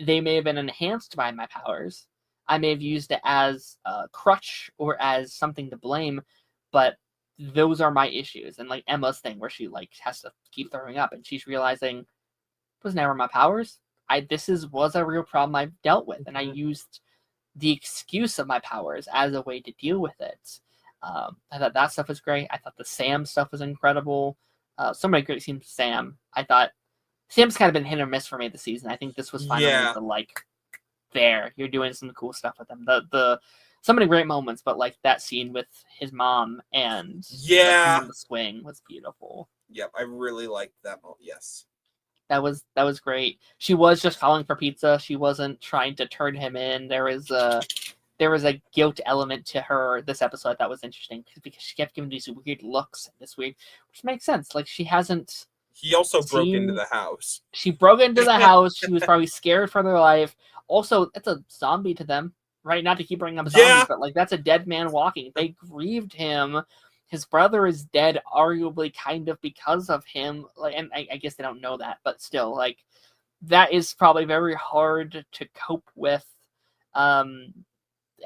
They may have been enhanced by my powers. I may have used it as a crutch or as something to blame, but those are my issues. And like Emma's thing where she like has to keep throwing up and she's realizing it was never my powers. This was a real problem I've dealt with, and I used the excuse of my powers as a way to deal with it. I thought that stuff was great. I thought the Sam stuff was incredible. So many great scenes with Sam. I thought Sam's kind of been hit or miss for me this season. I think this was finally the like, there you're doing some cool stuff with him. The so many great moments, but like that scene with his mom and the swing was beautiful. Yep, I really liked that moment. Yes. That was great. She was just calling for pizza. She wasn't trying to turn him in. There was a guilt element to her this episode that was interesting because she kept giving these weird looks this week, which makes sense. Like she hasn't. He also broke into the house. She broke into the house. She was probably scared for their life. Also, it's a zombie to them, right? Not to keep bringing up zombies, but like that's a dead man walking. They grieved him. His brother is dead, arguably kind of because of him. Like, and I guess they don't know that, but still, like that is probably very hard to cope with. And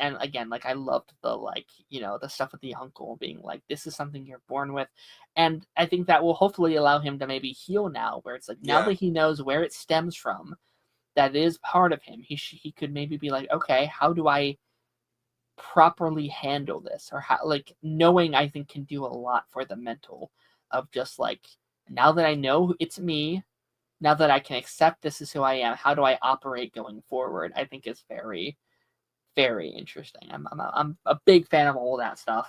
again, like I loved the like the stuff with the uncle being like, this is something you're born with, and I think that will hopefully allow him to maybe heal now, where it's like now that he knows where it stems from, that is part of him. He could maybe be like, okay, how do I properly handle this, or how, like knowing I think can do a lot for the mental of just like, now that I know it's me, now that I can accept this is who I am, how do I operate going forward? I think is very, very interesting. I'm a big fan of all that stuff.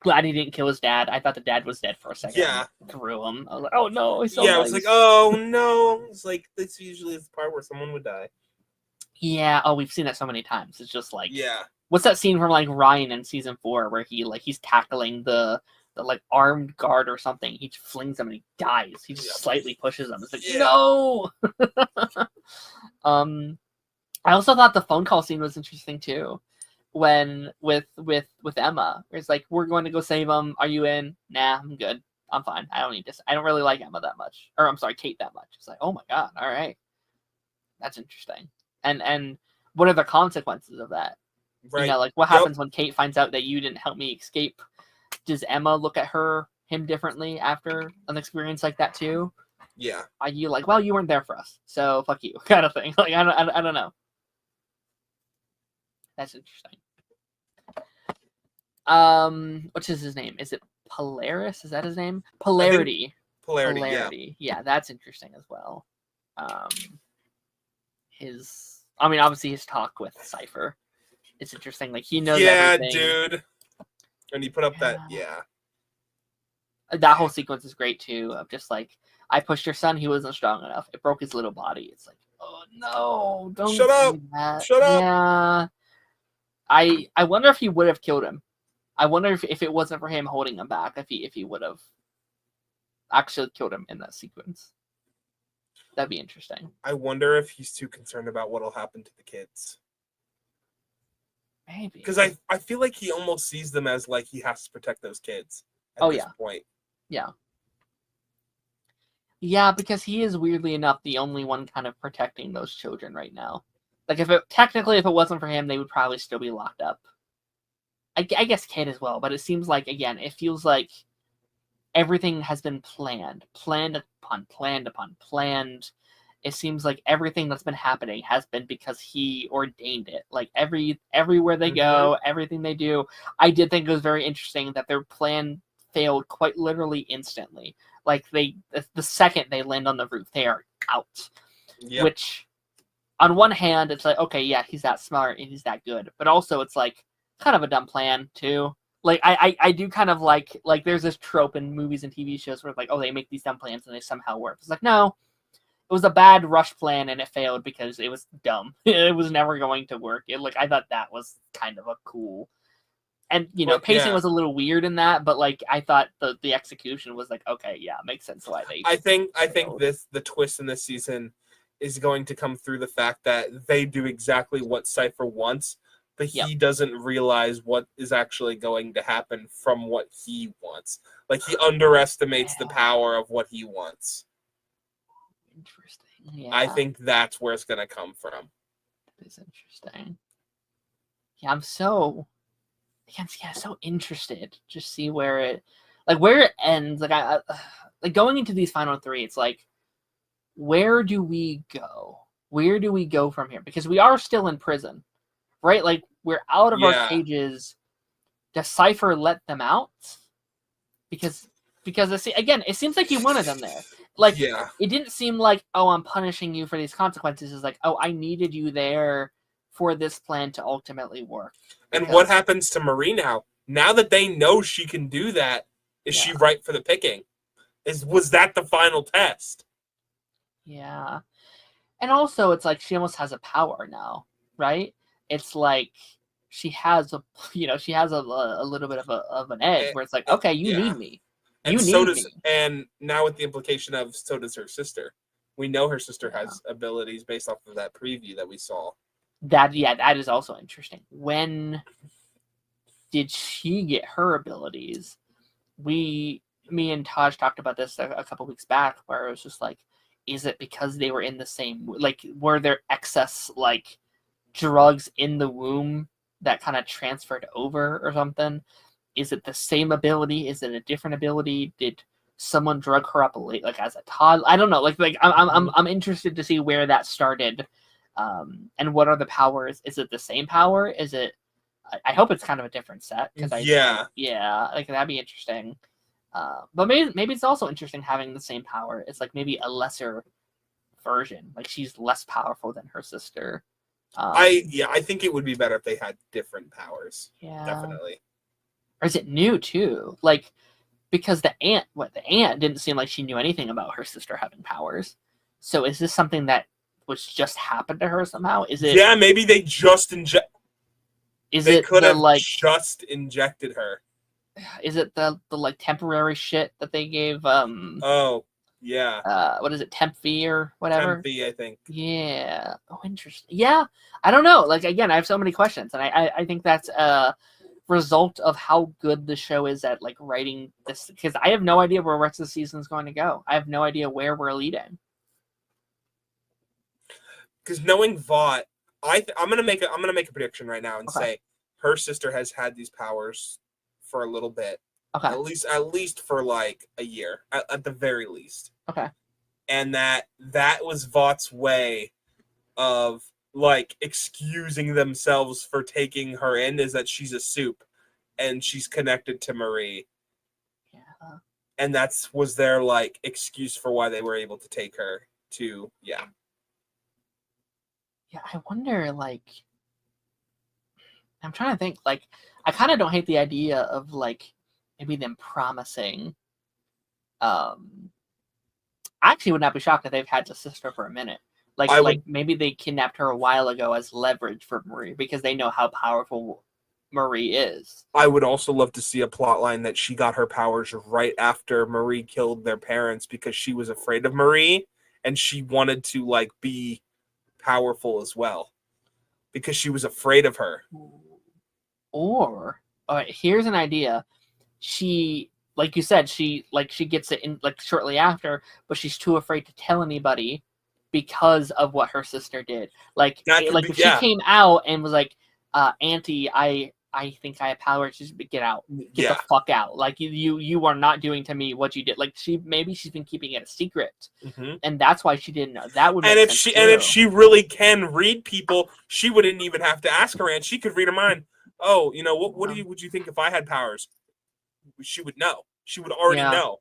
Glad he didn't kill his dad. I thought the dad was dead for a second. Yeah, threw him. I was like, oh no, he's so nice. I was like, oh no. It's like this usually is the part where someone would die. Yeah. Oh, we've seen that so many times. It's just like, what's that scene from like Ryan in season 4 where he's tackling the like armed guard or something? He just flings him and he dies. He just slightly pushes him. It's like no. I also thought the phone call scene was interesting too, when with Emma, where it's like, we're going to go save him. Are you in? Nah, I'm good. I'm fine. I don't need this. I don't really like Emma that much, or I'm sorry, Kate that much. It's like, oh my god, all right, that's interesting. And what are the consequences of that? Right. Like what happens when Kate finds out that you didn't help me escape? Does Emma look at him differently after an experience like that too? Yeah. Are you like, well, you weren't there for us, so fuck you, kind of thing? Like I don't know. That's interesting. What's his name? Is it Polaris? Is that his name? Polarity. Polarity. Yeah, that's interesting as well. Obviously his talk with Cypher. It's interesting. Like he knows everything. Yeah, dude. And he put up that that whole sequence is great too. Of just like, I pushed your son, he wasn't strong enough. It broke his little body. It's like, oh no, don't shut up. That. Shut up. Yeah. I wonder if he would have killed him. I wonder if it wasn't for him holding him back, if he would have actually killed him in that sequence. That'd be interesting. I wonder if he's too concerned about what'll happen to the kids. Maybe. Because I feel like he almost sees them as like he has to protect those kids at this point. Yeah. Yeah, because he is weirdly enough the only one kind of protecting those children right now. Like if it wasn't for him, they would probably still be locked up. I guess Kid as well, but it seems like, again, it feels like everything has been planned upon planned. It seems like everything that's been happening has been because he ordained it. Like everywhere they go, everything they do. I did think it was very interesting that their plan failed quite literally instantly. Like the second they land on the roof, they are out. Yep. Which, on one hand, it's like, okay, yeah, he's that smart and he's that good. But also it's like kind of a dumb plan too. Like I do kind of like there's this trope in movies and TV shows where like, oh, they make these dumb plans and they somehow work. It's like, no, it was a bad rush plan and it failed because it was dumb. It was never going to work. I thought that was kind of a cool, and pacing was a little weird in that, but like I thought the execution was like, okay, yeah, it makes sense why they. I think the twist in this season is going to come through the fact that they do exactly what Cypher wants, but he doesn't realize what is actually going to happen from what he wants. Like he underestimates the power of what he wants. Interesting. Yeah. I think that's where it's going to come from. That is interesting. Yeah, I'm so interested to see where it ends. Like like going into these final three, it's like, where do we go? Where do we go from here? Because we are still in prison, right? Like we're out of our cages. Does Cypher let them out? Because it seems like he wanted them there. Like it didn't seem like, oh, I'm punishing you for these consequences. It's like, oh, I needed you there for this plan to ultimately work. And what happens to Marie now? Now that they know she can do that, is she right for the picking? Was that the final test? Yeah. And also it's like she almost has a power now, right? It's like she has a little bit of an edge where it's like, okay, you need me. And now with the implication of so does her sister. We know her sister has abilities based off of that preview that we saw. That is also interesting. When did she get her abilities? Me and Taj talked about this a couple weeks back, where it was just like, is it because they were in the same, like, were there excess like drugs in the womb that kind of transferred over or something? Is it the same ability? Is it a different ability? Did someone drug her up late, like as a toddler? I don't know. Like I'm interested to see where that started, and what are the powers? Is it the same power? Is it? I hope it's kind of a different set because like that'd be interesting. But maybe it's also interesting having the same power. It's like maybe a lesser version. Like she's less powerful than her sister. I think it would be better if they had different powers. Yeah, definitely. Or is it new too? Like because the aunt didn't seem like she knew anything about her sister having powers. So is this something that was just happened to her somehow? Is it? Yeah, maybe they just just injected her. Is it the like temporary shit that they gave? Oh yeah. What is it? Temp V or whatever. Temp V, I think. Yeah. Oh, interesting. Yeah, I don't know. Like again, I have so many questions, and I think that's a result of how good the show is at like writing this. Because I have no idea where the rest of the season is going to go. I have no idea where we're leading. Because knowing Vought, I'm gonna make a prediction right now and say her sister has had these powers for a little bit. Okay. At least for like a year, at the very least. Okay. And that was Vought's way of like excusing themselves for taking her in, is that she's a soup and she's connected to Marie. Yeah. And was their like excuse for why they were able to take her to Yeah, I wonder, like, I'm trying to think, like, I kind of don't hate the idea of, like, maybe them promising, I actually would not be shocked if they've had the sister for a minute. Like maybe they kidnapped her a while ago as leverage for Marie because they know how powerful Marie is. I would also love to see a plot line that she got her powers right after Marie killed their parents because she was afraid of Marie and she wanted to, like, be powerful as well because she was afraid of her. Or all right, here's an idea. She, like you said, she gets it in like shortly after, but she's too afraid to tell anybody because of what her sister did. If she came out and was like, Auntie, I think I have powers. Just get out. Get the fuck out. Like you are not doing to me what you did. Like she's been keeping it a secret, and that's why she didn't know. That would. If she really can read people, she wouldn't even have to ask her aunt. She could read her mind. Oh, what would you think if I had powers? She would know. She would already know.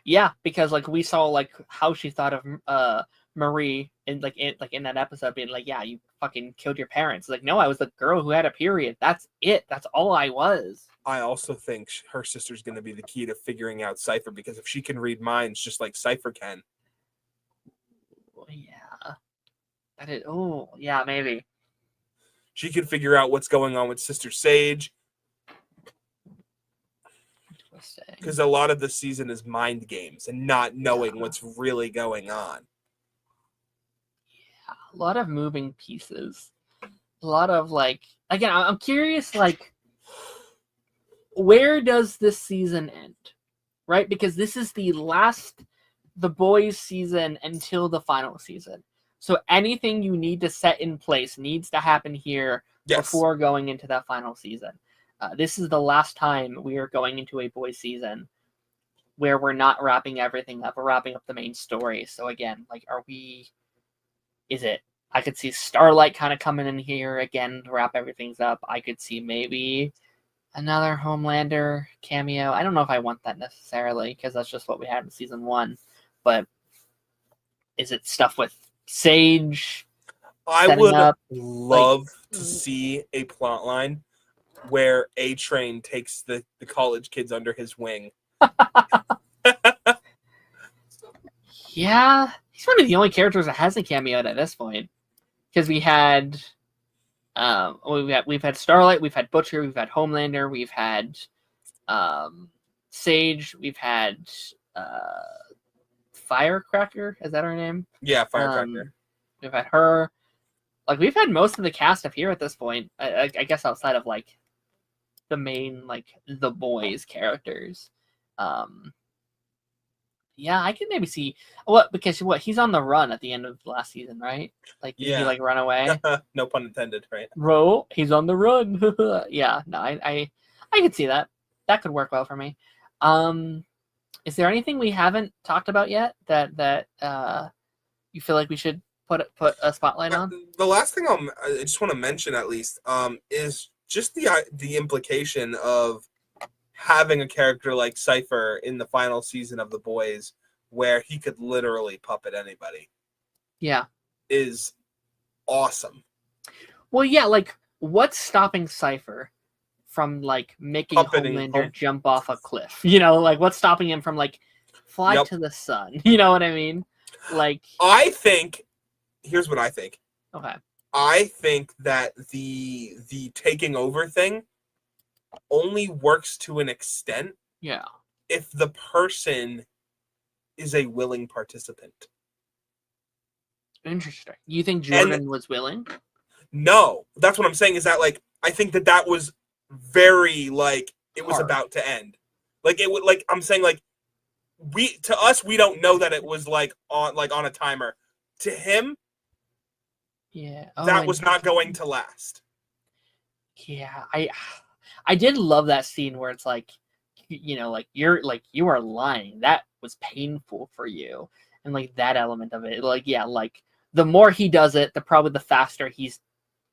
Yeah, because like we saw like how she thought of Marie in that episode being like, yeah, you fucking killed your parents. Like, no, I was the girl who had a period. That's it. That's all I was. I also think her sister's going to be the key to figuring out Cypher, because if she can read minds just like Cypher can. Yeah. Yeah, maybe. She can figure out what's going on with Sister Sage. Because a lot of the season is mind games and not knowing what's really going on. Yeah, a lot of moving pieces. A lot of, like, again, I'm curious, like, where does this season end? Right? Because this is the last The Boys season until the final season. So anything you need to set in place needs to happen here before going into that final season. This is the last time we are going into a Boys season where we're not wrapping everything up. We're wrapping up the main story. So again, like, I could see Starlight kind of coming in here again to wrap everything up. I could see maybe another Homelander cameo. I don't know if I want that necessarily, because that's just what we had in season 1. But is it stuff with Sage? I would love to see a plot line where A-Train takes the college kids under his wing. Yeah, he's one of the only characters that hasn't cameoed at this point. Because we've had Starlight, we've had Butcher, we've had Homelander, we've had Sage, we've had Firecracker. Is that her name? Yeah, Firecracker. We've had her. Like, we've had most of the cast up here at this point. I guess outside of, like, the main, like, The Boys characters. Yeah, I can maybe see because he's on the run at the end of last season, right? Like, did he like run away? No pun intended, right? Bro, he's on the run. Yeah, no, I could see that. That could work well for me. Is there anything we haven't talked about yet that you feel like we should put a spotlight on? The last thing I just want to mention, at least, is just the implication of having a character like Cypher in the final season of The Boys, where he could literally puppet anybody. Yeah, is awesome. Well, yeah, like, what's stopping Cypher from, like, making Homelander jump off a cliff? You know, like, what's stopping him from, like, fly to the sun? You know what I mean? Like, I think, here's what I think. Okay. I think that the taking over thing only works to an extent. Yeah. If the person is a willing participant. Interesting. You think Jordan was willing? No, that's what I'm saying. Is that, like, I think that was very, like, it was about to end. Like, it would, like, I'm saying, like, we don't know that it was like on a timer. To him, that was not going to last. Yeah, I did love that scene where it's like, you know, like, you are lying. That was painful for you, and, like, that element of it, like, yeah, like, the more he does it, the faster he's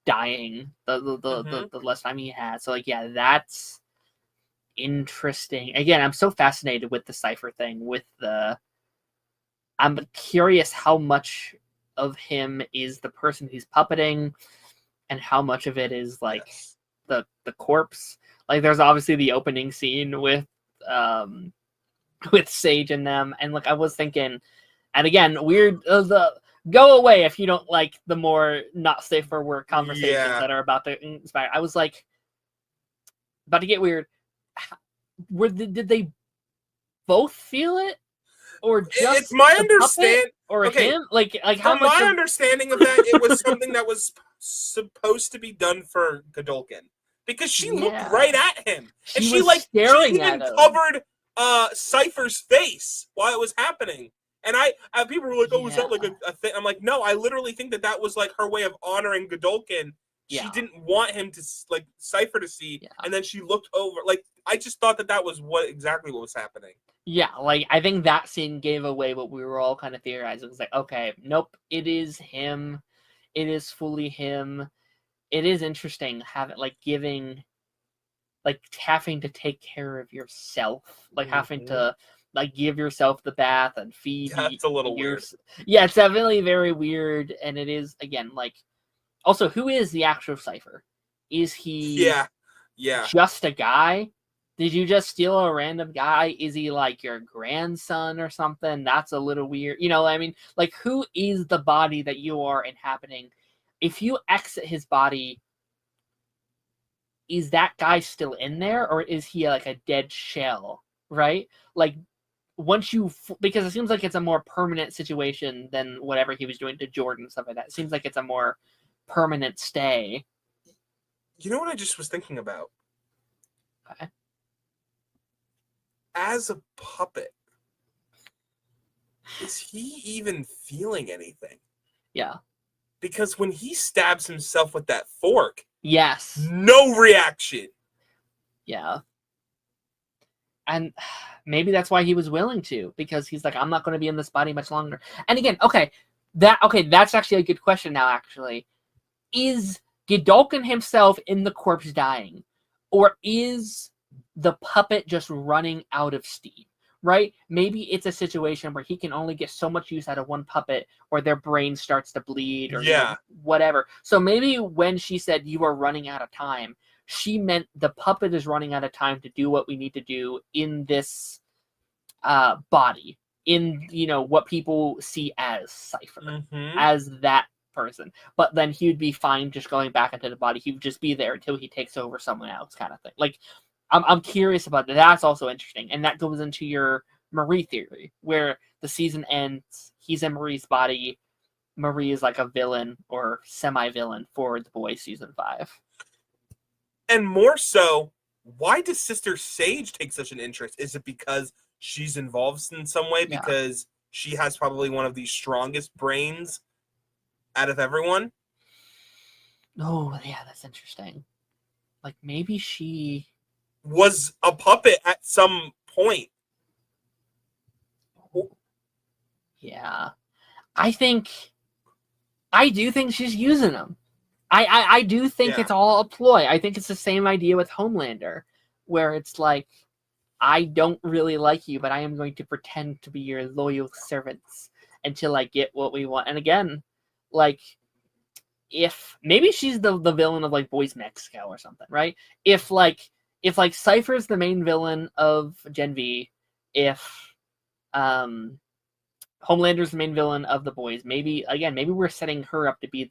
dying. The less time he has. So, like, yeah, that's interesting. Again, I'm so fascinated with the Cypher thing. I'm curious how much of him is the person he's puppeting, and how much of it is, like, the corpse. Like, there's obviously the opening scene with Sage and them, and, like, I was thinking, and again, weird, go away if you don't like the more not safe for work conversations that are about to inspire. I was like, about to get weird. Did they both feel it, or just it's my understanding, or him? Like how much? My understanding of that, it was something that was supposed to be done for Godolkin, because she looked right at him, and she even covered Cypher's face while it was happening. And I people were like, "Oh, is that like a thing?" I'm like, "No, I literally think that was like her way of honoring Godolkin." Yeah. She didn't want him to, like, Cypher to see, and then she looked over. Like, I just thought that was exactly what was happening. Yeah, like, I think that scene gave away what we were all kind of theorizing. It was like, okay, nope, it is him. It is fully him. It is interesting having to take care of yourself, like having to, like, give yourself the bath and feed. That's a little weird. Yeah, it's definitely very weird, and it is, again, like, also, who is the actual Cypher? Is he just a guy? Did you just steal a random guy? Is he like your grandson or something? That's a little weird. You know what I mean? Like, who is the body that you are inhabiting? If you exit his body, is that guy still in there, or is he like a dead shell, right? Like, once you, because it seems like it's a more permanent situation than whatever he was doing to Jordan and stuff like that. It seems like it's a more permanent stay. You know what I just was thinking about? Okay. As a puppet, is he even feeling anything? Yeah. Because when he stabs himself with that fork, yes, no reaction. Yeah. And maybe that's why he was willing to, because he's like, I'm not going to be in this body much longer. And again, that's actually a good question now, actually. Is Godolkin himself in the corpse dying? Or is the puppet just running out of steam? Right? Maybe it's a situation where he can only get so much use out of one puppet, or their brain starts to bleed, or whatever. So maybe when she said you are running out of time, she meant the puppet is running out of time to do what we need to do in this body, in what people see as Cypher, as that person. But then he would be fine just going back into the body. He would just be there until he takes over someone else, kind of thing. Like, I'm curious about that. That's also interesting, and that goes into your Marie theory, where the season ends, he's in Marie's body. Marie is like a villain or semi-villain for The Boys season 5. And more so, why does Sister Sage take such an interest? Is it because she's involved in some way? Yeah. Because she has probably one of the strongest brains out of everyone? Oh, yeah, that's interesting. Like, maybe she was a puppet at some point. Yeah. I do think she's using them. I do think it's all a ploy. I think it's the same idea with Homelander, where it's like, I don't really like you, but I am going to pretend to be your loyal servants until I get what we want. And again, like, if maybe she's the villain of like Boys Mexico or something, right? If Cypher's the main villain of Gen V, if Homelander's the main villain of the Boys, maybe we're setting her up to be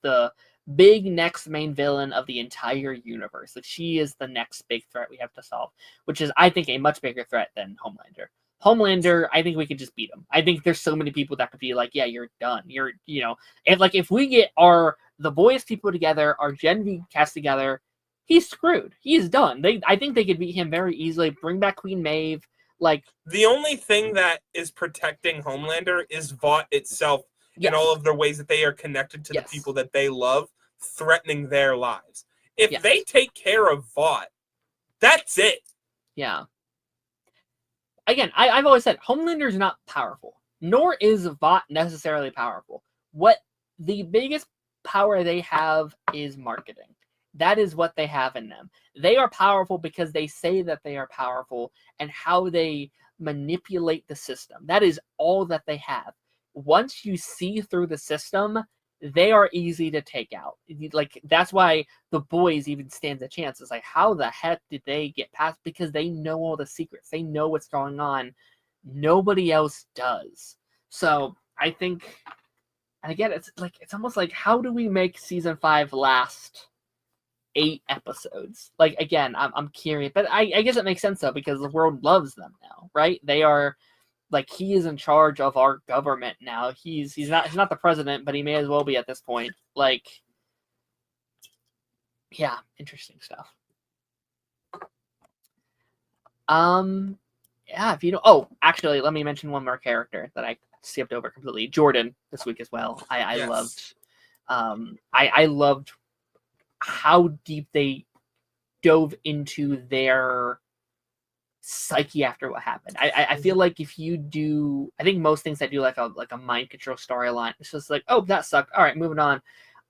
the big next main villain of the entire universe. Like, she is the next big threat we have to solve, which is, I think, a much bigger threat than Homelander. Homelander, I think we could just beat him. I think there's so many people that could be like, yeah, you're done. If we get the Boys people together, our Gen V cast together, he's screwed. He's done. I think they could beat him very easily. Bring back Queen Maeve. Like, the only thing that is protecting Homelander is Vought itself, and all of the ways that they are connected to the people that they love, threatening their lives. If they take care of Vought, that's it. Yeah. Again, I've always said Homelander's not powerful, nor is Vought necessarily powerful. What the biggest power they have is marketing. That is what they have in them. They are powerful because they say that they are powerful, and how they manipulate the system. That is all that they have. Once you see through the system, they are easy to take out. Like, that's why the Boys even stands a chance. It's like, how the heck did they get past? Because they know all the secrets. They know what's going on. Nobody else does. So I think, and again, it's almost like, how do we make season 5 last 8 episodes? Like, again, I'm curious, but I guess it makes sense though, because the world loves them now, right? They are, like, he is in charge of our government now. He's not the president, but he may as well be at this point. Like, yeah, interesting stuff. Yeah, if you don't. Oh, actually, let me mention one more character that I skipped over completely. Jordan this week as well. I loved. I loved how deep they dove into their psyche after what happened. I feel like if you do, I think most things that do like a mind control storyline, it's just like, oh, that sucked. All right, moving on.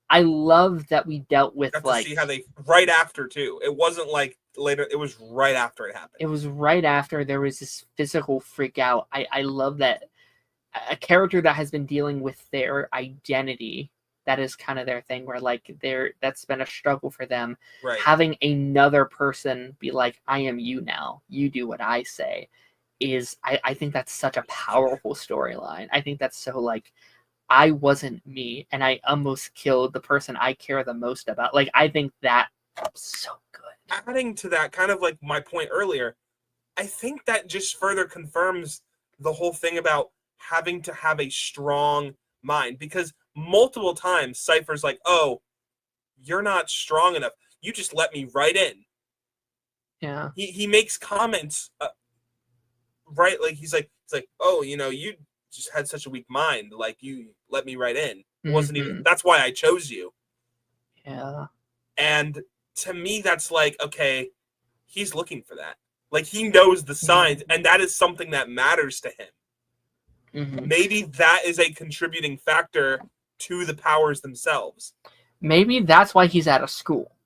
I love that we dealt with see how they right after too. It wasn't like later. It was right after it happened. It was right after there was this physical freak out. I love that a character that has been dealing with their identity that is kind of their thing, where like that's been a struggle for them. Right. Having another person be like, I am you now, you do what I say, is I think that's such a powerful storyline. I think that's so like, I wasn't me and I almost killed the person I care the most about. Like, I think that's so good. Adding to that, kind of like my point earlier, I think that just further confirms the whole thing about having to have a strong mind, because multiple times Cypher's like, oh, you're not strong enough. You just let me right in. Yeah. He makes comments, right? Like he's like, oh, you just had such a weak mind. Like, you let me right in. It wasn't even, that's why I chose you. Yeah. And to me, that's like, okay, he's looking for that. Like, he knows the signs, and that is something that matters to him. Mm-hmm. Maybe that is a contributing factor to the powers themselves. Maybe that's why he's out of school,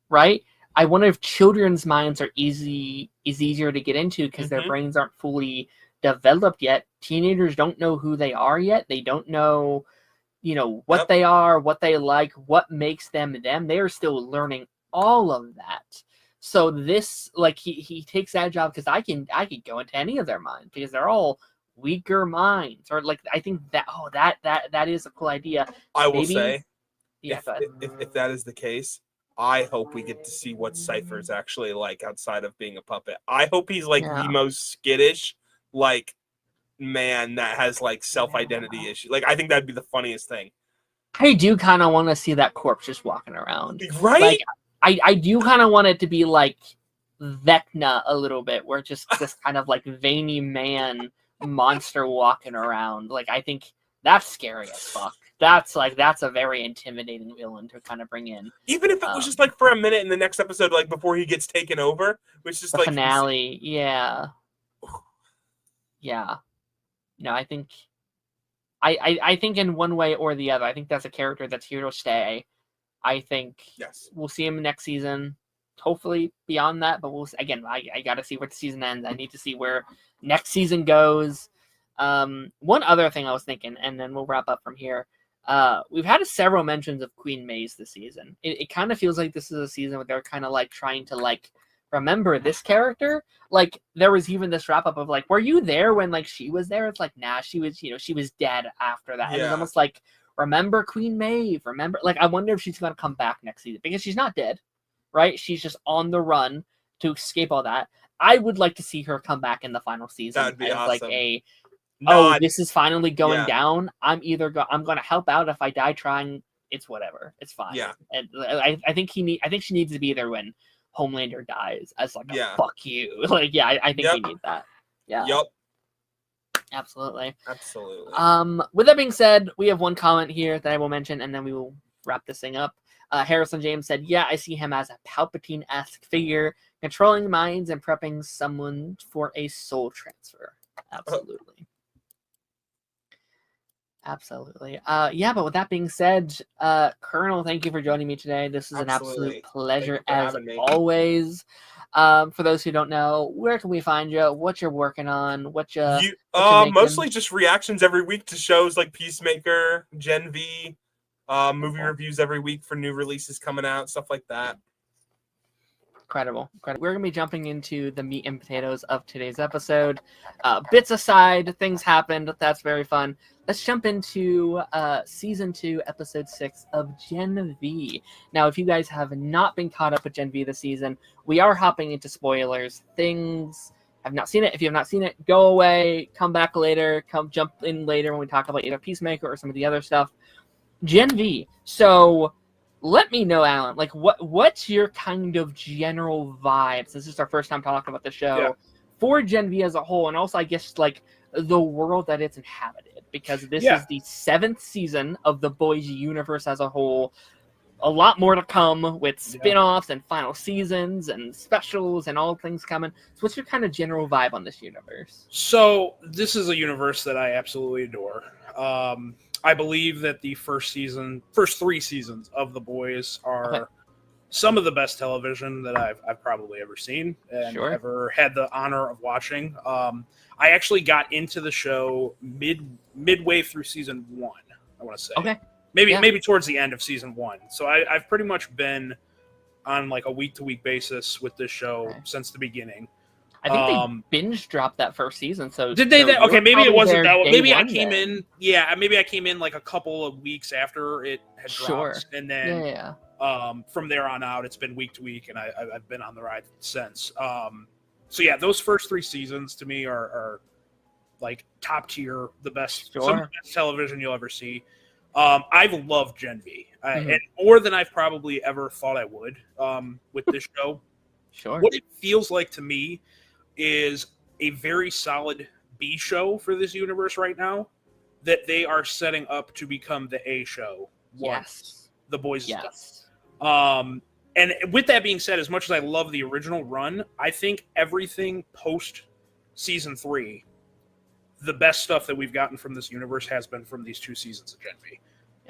right? I wonder if children's minds are easier to get into because their brains aren't fully developed yet. Teenagers don't know who they are yet. They don't know, what they are, what they like, what makes them them. They are still learning all of that. So this, like, he takes that job because I could go into any of their minds because they're all weaker minds, or like, I think that is a cool idea. I will say, if that is the case, I hope we get to see what Cypher's actually like outside of being a puppet. I hope he's like the most skittish, like, man that has like self-identity issues. Like, I think that'd be the funniest thing. I do kind of want to see that corpse just walking around, right? Like, I do kind of want it to be like Vecna a little bit, where just this kind of like veiny man monster walking around. Like, I think that's scary as fuck. That's a very intimidating villain to kind of bring in. Even if it was just like for a minute in the next episode, like before he gets taken over, which is the like finale. Yeah. No, I think I think in one way or the other, I think that's a character that's here to stay. I think we'll see him next season. Hopefully beyond that, but I got to see where the season ends. I need to see where next season goes. One other thing I was thinking, and then we'll wrap up from here. We've had several mentions of Queen Maze this season. It kind of feels like this is a season where they're kind of like trying to like remember this character. Like, there was even this wrap up of like, were you there when like she was there? It's like, nah, she was, she was dead after that. And it's almost like, remember Queen Maeve? Remember, like, I wonder if she's gonna come back next season, because she's not dead, right? She's just on the run to escape all that. I would like to see her come back in the final season. That'd be as awesome. Like this is finally going down. I'm gonna help out. If I die trying, it's whatever. It's fine. Yeah. And I think she needs to be there when Homelander dies as like a fuck you. Like, I think he needs that. Yeah. Yep. Absolutely. Absolutely. With that being said, we have one comment here that I will mention, and then we will wrap this thing up. Harrison James said, "Yeah, I see him as a Palpatine-esque figure, controlling minds and prepping someone for a soul transfer." Absolutely. Absolutely. But with that being said, Colonel, thank you for joining me today. This is an absolute pleasure as always. For those who don't know, where can we find you? What you're working on? What you mostly just reactions every week to shows like Peacemaker, Gen V, movie reviews every week for new releases coming out, stuff like that. Incredible. We're going to be jumping into the meat and potatoes of today's episode. Bits aside, things happened. That's very fun. Let's jump into Season 2, Episode 6 of Gen V. Now, if you guys have not been caught up with Gen V this season, we are hopping into spoilers. Things have not seen it. If you have not seen it, go away, come back later, jump in later when we talk about either Peacemaker or some of the other stuff. Gen V. So let me know, Alan, like what's your kind of general vibes? This is our first time talking about the show for Gen V as a whole, and also I guess like the world that it's inhabited, because this is the 7th season of the Boys universe as a whole. A lot more to come with spin-offs and final seasons and specials and all things coming. So what's your kind of general vibe on this universe? So this is a universe that I absolutely adore. I believe that the first 3 seasons of The Boys are some of the best television that I've probably ever seen and ever had the honor of watching. I actually got into the show midway through season 1, I want to say. Okay. maybe towards the end of season 1. So I've pretty much been on like a week-to-week basis with this show since the beginning. I think they binge dropped that first season. So did they? Okay, maybe it wasn't that. Maybe I came then. in. Yeah, maybe I came in like a couple of weeks after it had dropped, and then from there on out, it's been week to week, and I've been on the ride since. So yeah, those first 3 seasons to me are like top tier, the best, some of the best television you'll ever see. I've loved Gen V, and more than I've probably ever thought I would with this show. What it feels like to me is a very solid B show for this universe right now that they are setting up to become the A show once The Boys is done. And with that being said, as much as I love the original run, I think everything post season 3, the best stuff that we've gotten from this universe has been from these 2 seasons of Gen V.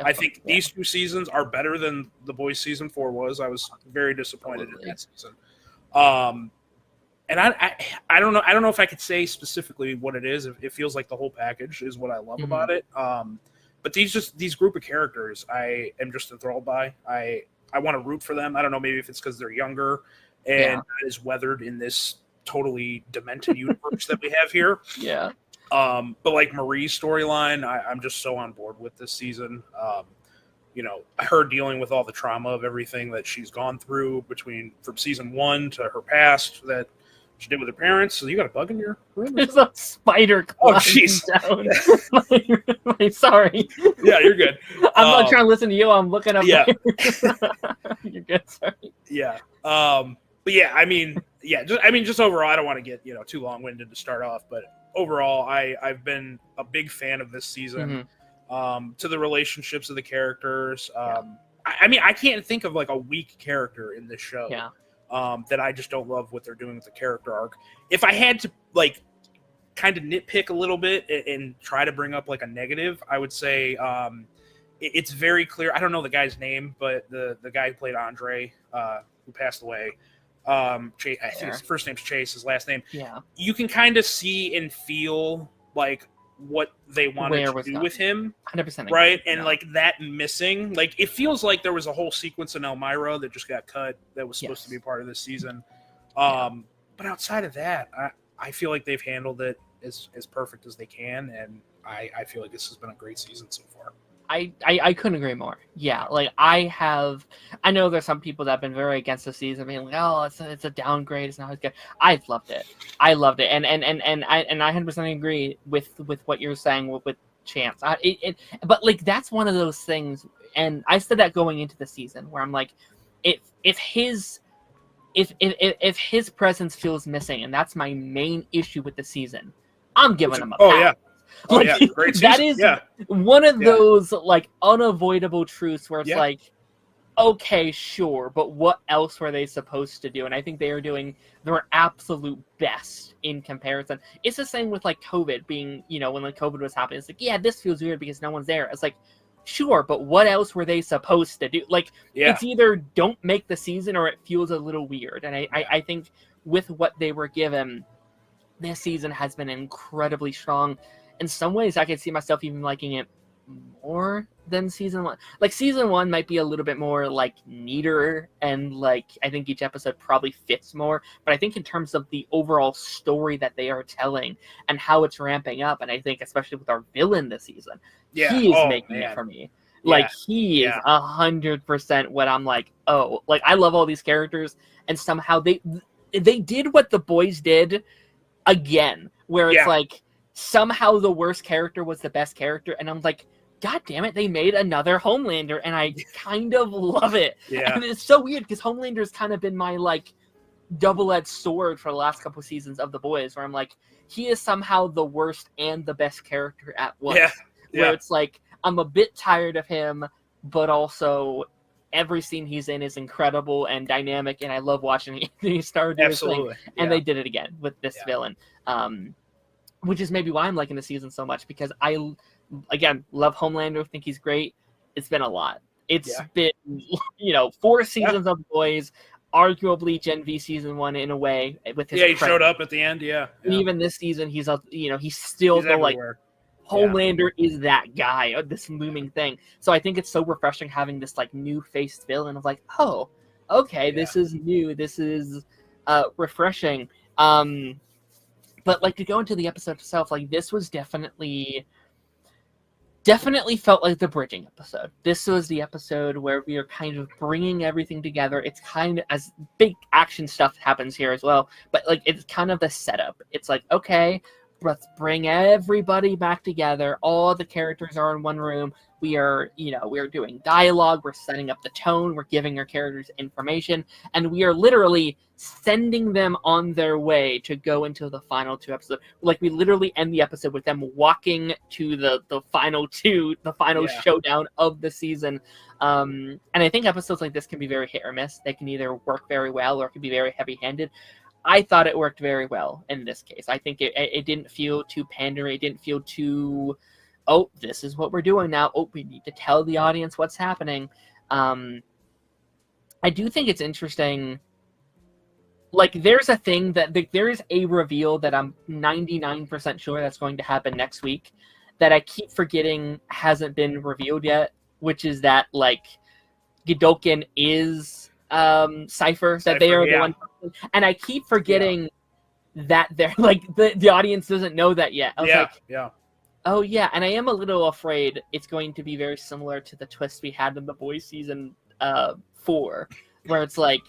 I think these 2 seasons are better than The Boys season 4 was. I was very disappointed in that season. And I don't know. I don't know if I could say specifically what it is. It feels like the whole package is what I love about it. But these group of characters, I am just enthralled by. I want to root for them. I don't know. Maybe if it's because they're younger and not as weathered in this totally demented universe that we have here. Yeah. But like Marie's storyline, I'm just so on board with this season. You know, her dealing with all the trauma of everything that she's gone through from season 1 to her past that she did with her parents. So you got a bug in your room? There's a spider. Oh, jeez. Sorry. Yeah, you're good. I'm not trying to listen to you. I'm looking up. Yeah. You're good. Sorry. Yeah. But yeah, I mean, just overall, I don't want to get too long-winded to start off, but overall, I've been a big fan of this season. To the relationships of the characters. I mean, I can't think of like a weak character in this show. That I just don't love what they're doing with the character arc. If I had to like kind of nitpick a little bit and try to bring up like a negative, I would say it's very clear. I don't know the guy's name, but the guy who played Andre, who passed away, Chase, I think his first name's Chase, his last name. Yeah. You can kind of see and feel like what they wanted to do with him. 100%. Right? And like that missing, like it feels like there was a whole sequence in Elmira that just got cut that was supposed to be part of this season. But outside of that, I feel like they've handled it as perfect as they can, and I feel like this has been a great season so far. I couldn't agree more. Yeah, like I know there's some people that have been very against the season, being like, oh, it's a downgrade, it's not as good. I've loved it. And I 100% agree with what you're saying with Chance. But like that's one of those things, and I said that going into the season where I'm like, if his presence feels missing, and that's my main issue with the season, I'm giving him a pass. Great season. That is one of those like unavoidable truths where it's like, okay, sure, but what else were they supposed to do? And I think they are doing their absolute best in comparison. It's the same with like COVID being, when like COVID was happening, it's like, this feels weird because no one's there. It's like, sure, but what else were they supposed to do? Like, it's either don't make the season or it feels a little weird. And I think with what they were given, this season has been incredibly strong. In some ways, I could see myself even liking it more than season 1. Like, season 1 might be a little bit more, like, neater, and, like, I think each episode probably fits more. But I think in terms of the overall story that they are telling and how it's ramping up, and I think especially with our villain this season, he is making it for me. Like, he is 100% what I'm like, oh. Like, I love all these characters, and somehow they did what the boys did again, where it's like, somehow the worst character was the best character, and I'm like, God damn it, they made another Homelander, and I kind of love it. And it's so weird because Homelander's kind of been my like double-edged sword for the last couple seasons of The Boys, where I'm like, he is somehow the worst and the best character at once. Where it's like, I'm a bit tired of him, but also every scene he's in is incredible and dynamic, and I love watching Anthony Starr do his thing. And they did it again with this villain. Which is maybe why I'm liking the season so much, because I, again, love Homelander, think he's great. It's been a lot. It's been, 4 seasons of The Boys, arguably Gen V season 1 in a way. With his he showed up at the end, And even this season, he's still the like Homelander is that guy, this looming thing. So I think it's so refreshing having this like new faced villain of like, oh, okay, this is new. This is refreshing. But like to go into the episode itself, like this was definitely felt like the bridging episode. This was the episode where we are kind of bringing everything together. It's kind of, as big action stuff happens here as well, but like it's kind of the setup. It's like, okay, let's bring everybody back together. All the characters are in one room. We are, we're doing dialogue. We're setting up the tone. We're giving our characters information, and we are literally sending them on their way to go into the final 2 episodes. Like we literally end the episode with them walking to the final showdown of the season. And I think episodes like this can be very hit or miss. They can either work very well or it can be very heavy-handed. I thought it worked very well in this case. I think it didn't feel too pandering. It didn't feel too, oh, this is what we're doing now. Oh, we need to tell the audience what's happening. I do think it's interesting. Like, there's a thing that there is a reveal that I'm 99% sure that's going to happen next week that I keep forgetting hasn't been revealed yet, which is that, like, Godolkin is Cypher, that they are the one person. And I keep forgetting that they're, like, the audience doesn't know that yet. I was like, oh, yeah, and I am a little afraid it's going to be very similar to the twist we had in The Boys season 4, where it's like,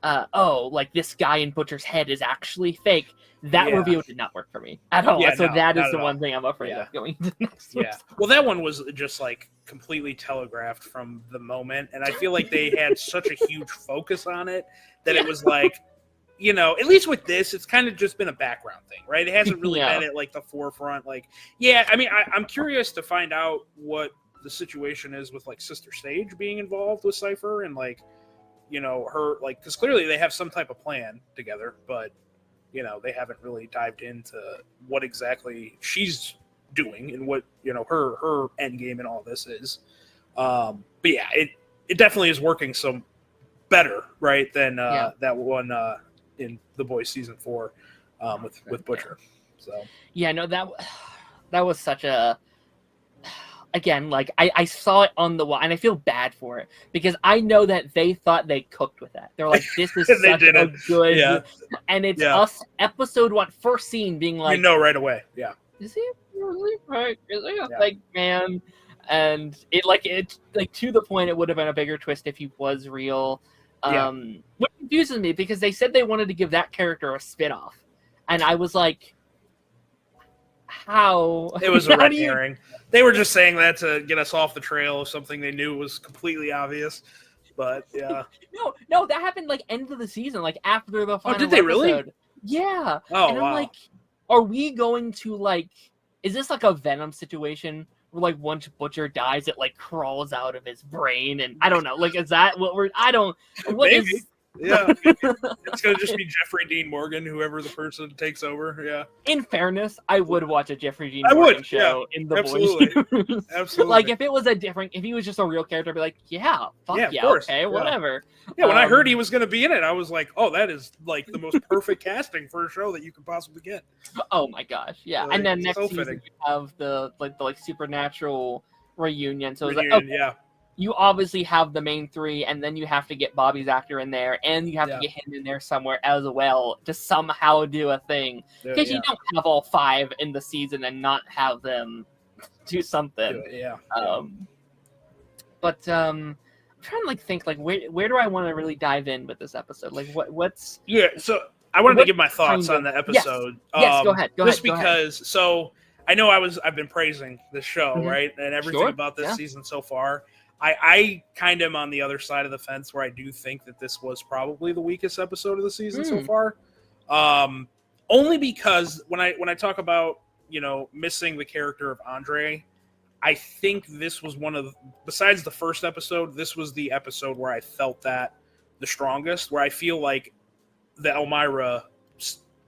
like this guy in Butcher's head is actually fake. That reveal did not work for me at all. So that is the one thing I'm afraid of going into next week. Well, that one was just like completely telegraphed from the moment, and I feel like they had such a huge focus on it that it was like, at least with this, it's kind of just been a background thing, right? It hasn't really been at like the forefront. Like, I mean, I'm curious to find out what the situation is with like Sister Sage being involved with Cypher and like, her, like, because clearly they have some type of plan together, but they haven't really dived into what exactly she's doing and what her end game and all this is. But yeah, it definitely is working some better, right, than that one in The Boys season 4 with Butcher. So that was such a. Again, like, I saw it on the wall, and I feel bad for it, because I know that they thought they cooked with that. They're like, this is such a good... And it's us, episode 1, first scene, being like... right away, Is he really right? Is he? Like, man... And it to the point, it would have been a bigger twist if he was real. What confuses me, because they said they wanted to give that character a spin-off. And I was like... How? It was a red herring. They were just saying that to get us off the trail of something they knew was completely obvious. But no, that happened like end of the season, like after the final. Oh, did they really? Yeah. Oh, and I'm like, are we going to like? Is this like a Venom situation where like once Butcher dies, it like crawls out of his brain, and I don't know. Like, is that what we're? I don't. What Maybe. is? Yeah, it's gonna just be Jeffrey Dean Morgan, whoever the person takes over. Yeah. In fairness, I would watch a Jeffrey Dean Morgan show in The Boys. Absolutely. Like if he was just a real character, I'd be like, okay, whatever. Yeah, when I heard he was gonna be in it, I was like, oh, that is like the most perfect casting for a show that you could possibly get. Oh my gosh, yeah. Like, and then next season you have the supernatural reunion. So it's like, okay, you obviously have the main 3, and then you have to get Bobby's actor in there, and you have to get him in there somewhere as well to somehow do a thing. Because you don't have all 5 in the season and not have them do something. But I'm trying to like think like where do I want to really dive in with this episode? Like what's So I wanted to give my thoughts on the episode. Yes, go ahead. Just because so I know I've been praising this show, right, and everything about this season so far. I kind of am on the other side of the fence where I do think that this was probably the weakest episode of the season so far. Only because when I talk about, missing the character of Andre, I think this was besides the first episode, this was the episode where I felt that the strongest, where I feel like the Elmira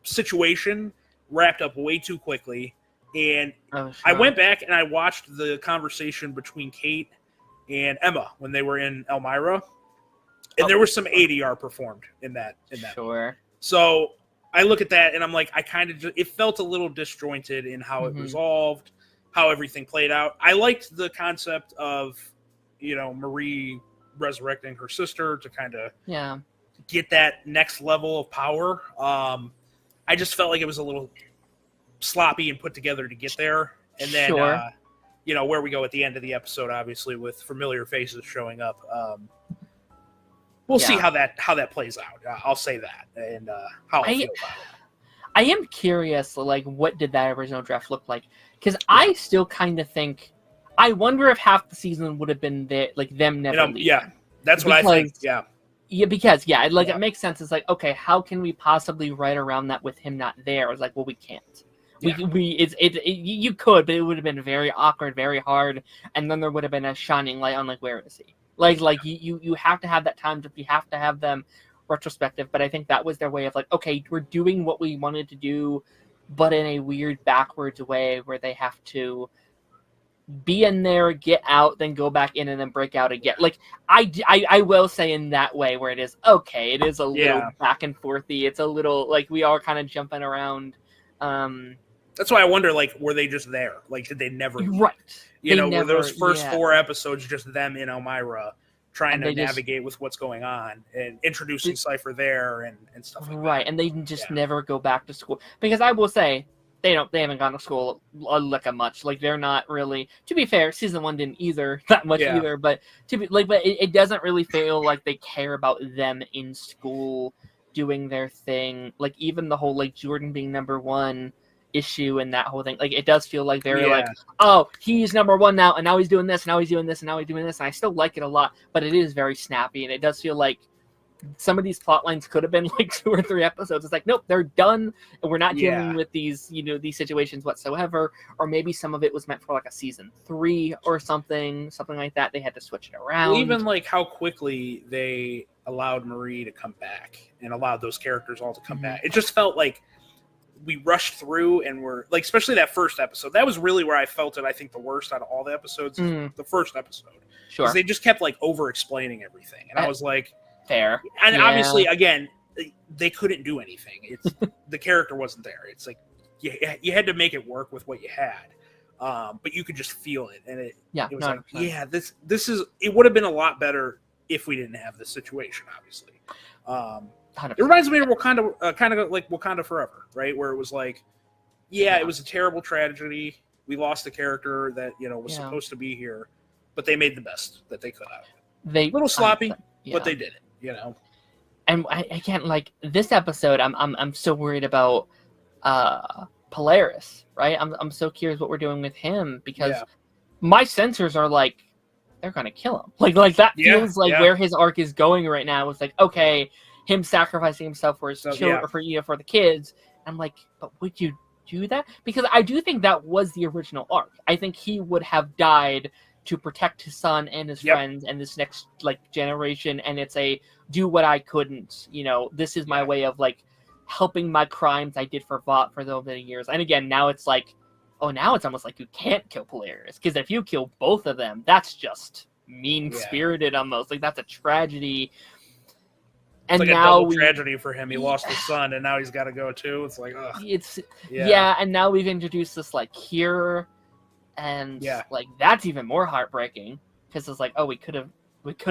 situation wrapped up way too quickly. And I went back and I watched the conversation between Kate and Emma when they were in Elmira, and there was some ADR performed in that. Sure. So I look at that and I'm like, it felt a little disjointed in how it resolved. how everything played out. I liked the concept of, Marie resurrecting her sister to kind of get that next level of power. I just felt like it was a little sloppy and put together to get there. And then, where we go at the end of the episode, obviously, with familiar faces showing up. We'll see how that plays out. I'll say that, and how I feel about it. I am curious, like, what did that original draft look like? Because I still kind of think, I wonder if half the season would have been them never leaving. Yeah, that's what I think. Yeah. Yeah, because it makes sense. It's like, okay, how can we possibly write around that with him not there? It's like, well, we can't. You could, but it would have been very awkward, very hard, and then there would have been a shining light on where is he? You have to have that time. You have to have them retrospective. But I think that was their way of okay, we're doing what we wanted to do, but in a weird backwards way where they have to be in there, get out, then go back in, and then break out again. I will say in that way where it is okay, it is a little back and forthy. It's a little we are kind of jumping around. That's why I wonder, were they just there? Did they never leave? Right. Were those first 4 episodes just them in Elmira trying to navigate with what's going on and introducing Cypher there and stuff like that? Right, and they just never go back to school. Because I will say, they haven't gone to school a lick of much. They're not really, to be fair, season 1 didn't either that much either, but it doesn't really feel like they care about them in school doing their thing. Even the whole Jordan being number 1 issue and that whole thing, it does feel like they're oh, he's number 1 now, and now he's doing this, and now he's doing this, and now he's doing this, and I still like it a lot, but it is very snappy, and it does feel like some of these plot lines could have been 2 or 3 episodes. It's nope, they're done, and we're not dealing with these these situations whatsoever. Or maybe some of it was meant for a season 3 or something like that. They had to switch it around. Well, even how quickly they allowed Marie to come back and allowed those characters all to come back. It just felt like we rushed through, and we're especially that first episode. That was really where I felt it. I think the worst out of all the episodes, the first episode. Sure, because they just kept over explaining everything, and I was like, fair. And obviously, again, they couldn't do anything. It's the character wasn't there. It's you had to make it work with what you had, but you could just feel it, and it was this is it would have been a lot better if we didn't have this situation. Obviously. 100%. It reminds me of Wakanda, kind of like Wakanda Forever, right? Where it was it was a terrible tragedy. We lost a character that was supposed to be here, but they made the best that they could have. A little sloppy, but they did it. And I can't this episode. I'm so worried about Polaris, right? I'm so curious what we're doing with him because my sensors are they're gonna kill him. That feels where his arc is going right now. It's okay. Him sacrificing himself for his children, or for the kids. I'm but would you do that? Because I do think that was the original arc. I think he would have died to protect his son and his friends and this next generation. And it's do what I couldn't. This is my way of helping my crimes I did for Vought for those many years. And again, now it's now it's almost you can't kill Polaris, because if you kill both of them, that's just mean-spirited almost. That's a tragedy. And now a tragedy for him. He lost his son, and now he's got to go too. It's ugh. And now we've introduced this cure, and that's even more heartbreaking because it's oh, we could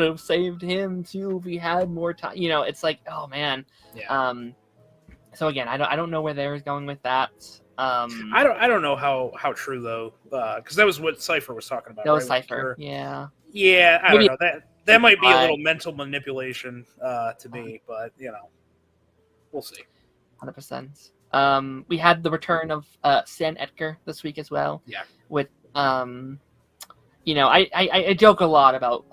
have saved him too if we had more time. It's oh man. Yeah. So again, I don't know where they're going with that. I don't know how true though, because that was what Cypher was talking about. That was Cypher. Yeah. Yeah, I don't know that might be a little mental manipulation to me, but we'll see. 100%. We had the return of Sam Edgar this week as well. Yeah. With I joke a lot about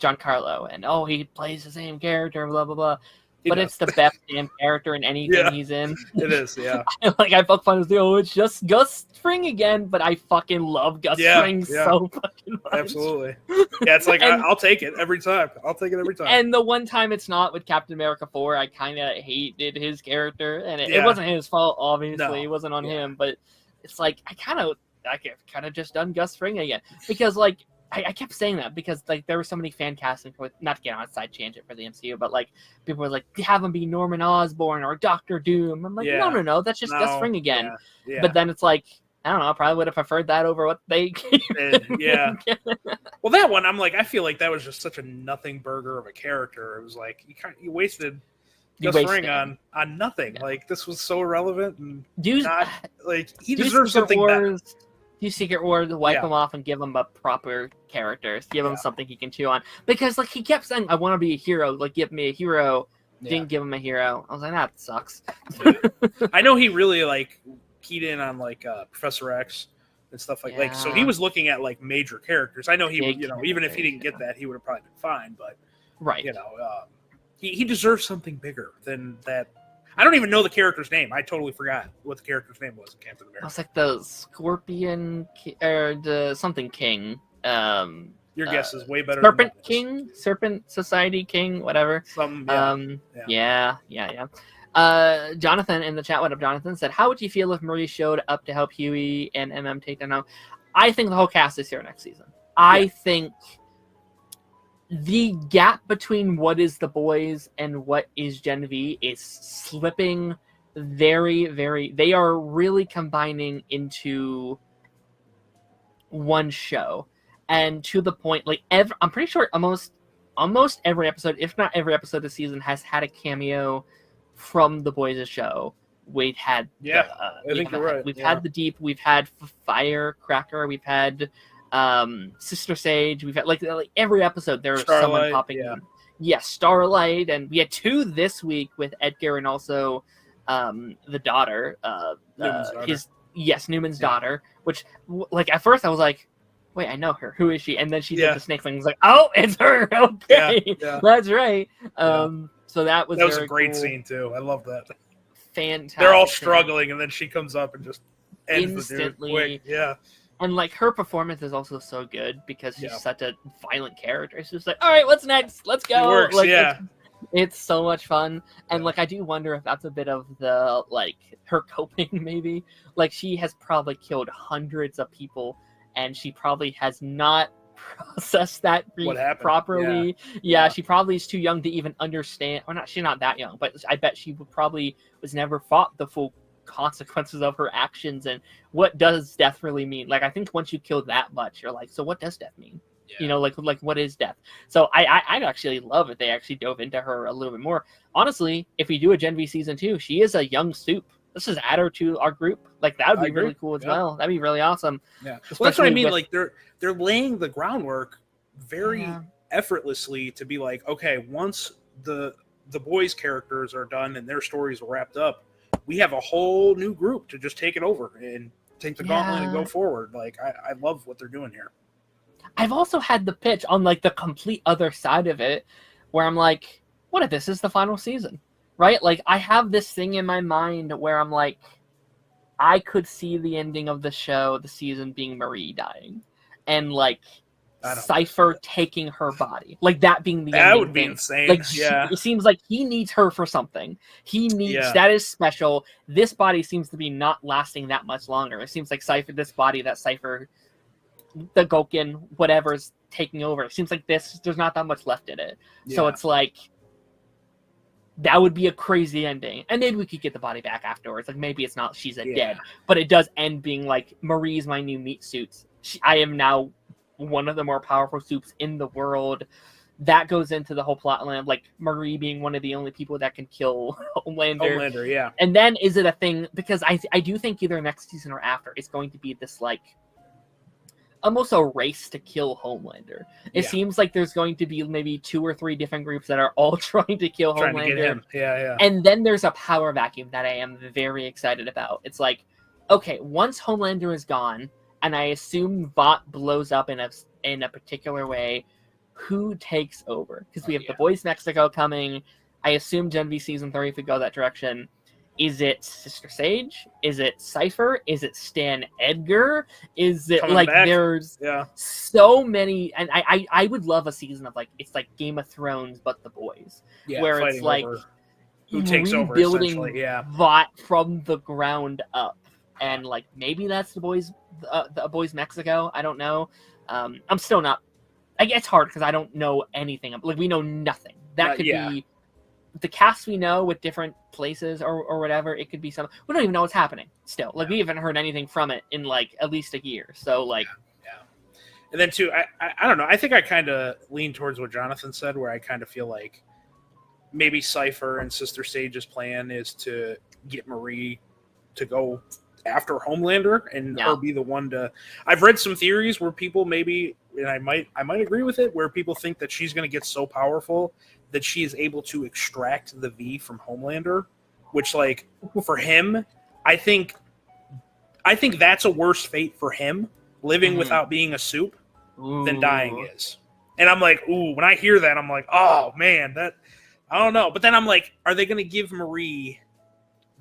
Giancarlo and he plays the same character, blah blah blah. But it's the best damn character in anything he's in. It is, yeah. I poke fun as it's just Gus Fring again, but I fucking love Gus Fring so fucking much. Absolutely. Yeah, it's I'll take it every time. And the one time it's not with Captain America 4, I kind of hated his character, and it wasn't his fault, obviously. No. It wasn't on him, but it's I kind of just done Gus Fring again because I kept saying that because there were so many fan casting for, not to get on a side tangent for the MCU, but people were have him be Norman Osborn or Doctor Doom. I'm no, that's just Gus Fring again. Yeah. But then it's I don't know. I probably would have preferred that over what they. Yeah. Well, that one, I'm like, I feel like that was just such a nothing burger of a character. It was like you wasted Gus Fring on nothing. Yeah. Like this was so irrelevant and not like he deserves something better. Do Secret Wars, wipe him off and give him a proper character. Give him something he can chew on. Because like he kept saying, "I want to be a hero. Like give me a hero." Didn't give him a hero. I was like, that sucks. I know he really like keyed in on like Professor X and stuff like so he was looking at like major characters. I know he would, even if he didn't get that, he would have probably been fine. But he deserves something bigger than that. I don't even know the character's name. I totally forgot what the character's name was in Captain America. It was like the Scorpion or the something King. Your guess is way better. Serpent King, Serpent Society King, whatever. Jonathan in the chat, what up, Jonathan, said, how would you feel if Marie showed up to help Huey and MM take down home? I think the whole cast is here next season. I think the gap between what is the boys and what is Gen V is slipping very, very... They are really combining into one show. And to the point, like I'm pretty sure almost every episode, if not every episode this season, has had a cameo from the boys' show. We've had We've had the Deep, we've had Firecracker, we've had Sister Sage, we've had like every episode there's someone popping in. Yes, Starlight, and we had 2 this week with Edgar and also the daughter, Newman's daughter, which like at first I was like, wait, I know her. Who is she? And then she did the snake thing. I was like, oh, it's her. Okay, that's right. So that was a great scene too. I love that. Fantastic. They're all struggling, and then she comes up and just ends instantly. The dude quick. Yeah. And like her performance is also so good because she's such a violent character. It's just like, all right, what's next? Let's go. It works, like, it's so much fun. And like I do wonder if that's a bit of the like her coping maybe. Like she has probably killed hundreds of people. And she probably has not processed that grief properly. Yeah, she probably is too young to even understand. Or not, she's not that young, but I bet she was never fought the full consequences of her actions and what does death really mean. Like I think once you kill that much, you're like, so what does death mean? Like what is death? So I actually love it. They actually dove into her a little bit more. Honestly, if we do a Gen V season 2, she is a young soup. Let's just add her to our group. Like that would be really cool as well. That'd be really awesome. Yeah, well, that's what I mean. Like they're laying the groundwork very effortlessly to be like, okay, once the boys' characters are done and their stories are wrapped up, we have a whole new group to just take it over and take the gauntlet and go forward. Like I love what they're doing here. I've also had the pitch on like the complete other side of it, where I'm like, what if this is the final season? Right? Like, I have this thing in my mind where I'm like, I could see the ending of the show, the season, being Marie dying. And, like, Cypher taking her body. Like, that being the ending. That would be insane. Like, it seems like he needs her for something. He needs... That is special. This body seems to be not lasting that much longer. It seems like Cypher, this body that Cypher, the Gokin, whatever's taking over. It seems like there's not that much left in it. So it's like... That would be a crazy ending. And maybe we could get the body back afterwards. Like, maybe it's not she's dead. But it does end being like, Marie's my new meat suit. I am now one of the more powerful soups in the world. That goes into the whole plot line of, like, Marie being one of the only people that can kill Homelander. And then is it a thing? Because I do think either next season or after, it's going to be this, like, almost a race to kill Homelander. It seems like there's going to be maybe 2 or 3 different groups that are all trying to kill Homelander. To get him. Yeah. And then there's a power vacuum that I am very excited about. It's like, okay, once Homelander is gone, and I assume Vought blows up in a particular way, who takes over? Because we have the Boys Mexico coming. I assume Gen V Season 3 if we go that direction. Is it Sister Sage? Is it Cypher? Is it Stan Edgar? Is it coming like back? There's so many, and I would love a season of like it's like Game of Thrones but the boys, where it's like who takes over building Vought from the ground up, and like maybe that's the Boys Mexico. I don't know. I'm still not. It's hard because I don't know anything. Like we know nothing. That could be the cast we know with different places or whatever, it could be some. We don't even know what's happening still. Like we haven't heard anything from it in like at least a year. So like, And then too, I don't know. I think I kind of lean towards what Jonathan said, where I kind of feel like maybe Cypher and Sister Sage's plan is to get Marie to go after Homelander and her be the one to. I've read some theories where people maybe, and I might agree with it, where people think that she's going to get so powerful that she is able to extract the V from Homelander, which like for him, I think that's a worse fate for him, living without being a soup than dying is. And I'm like, ooh, when I hear that, I'm like, oh man, that I don't know. But then I'm like, are they going to give Marie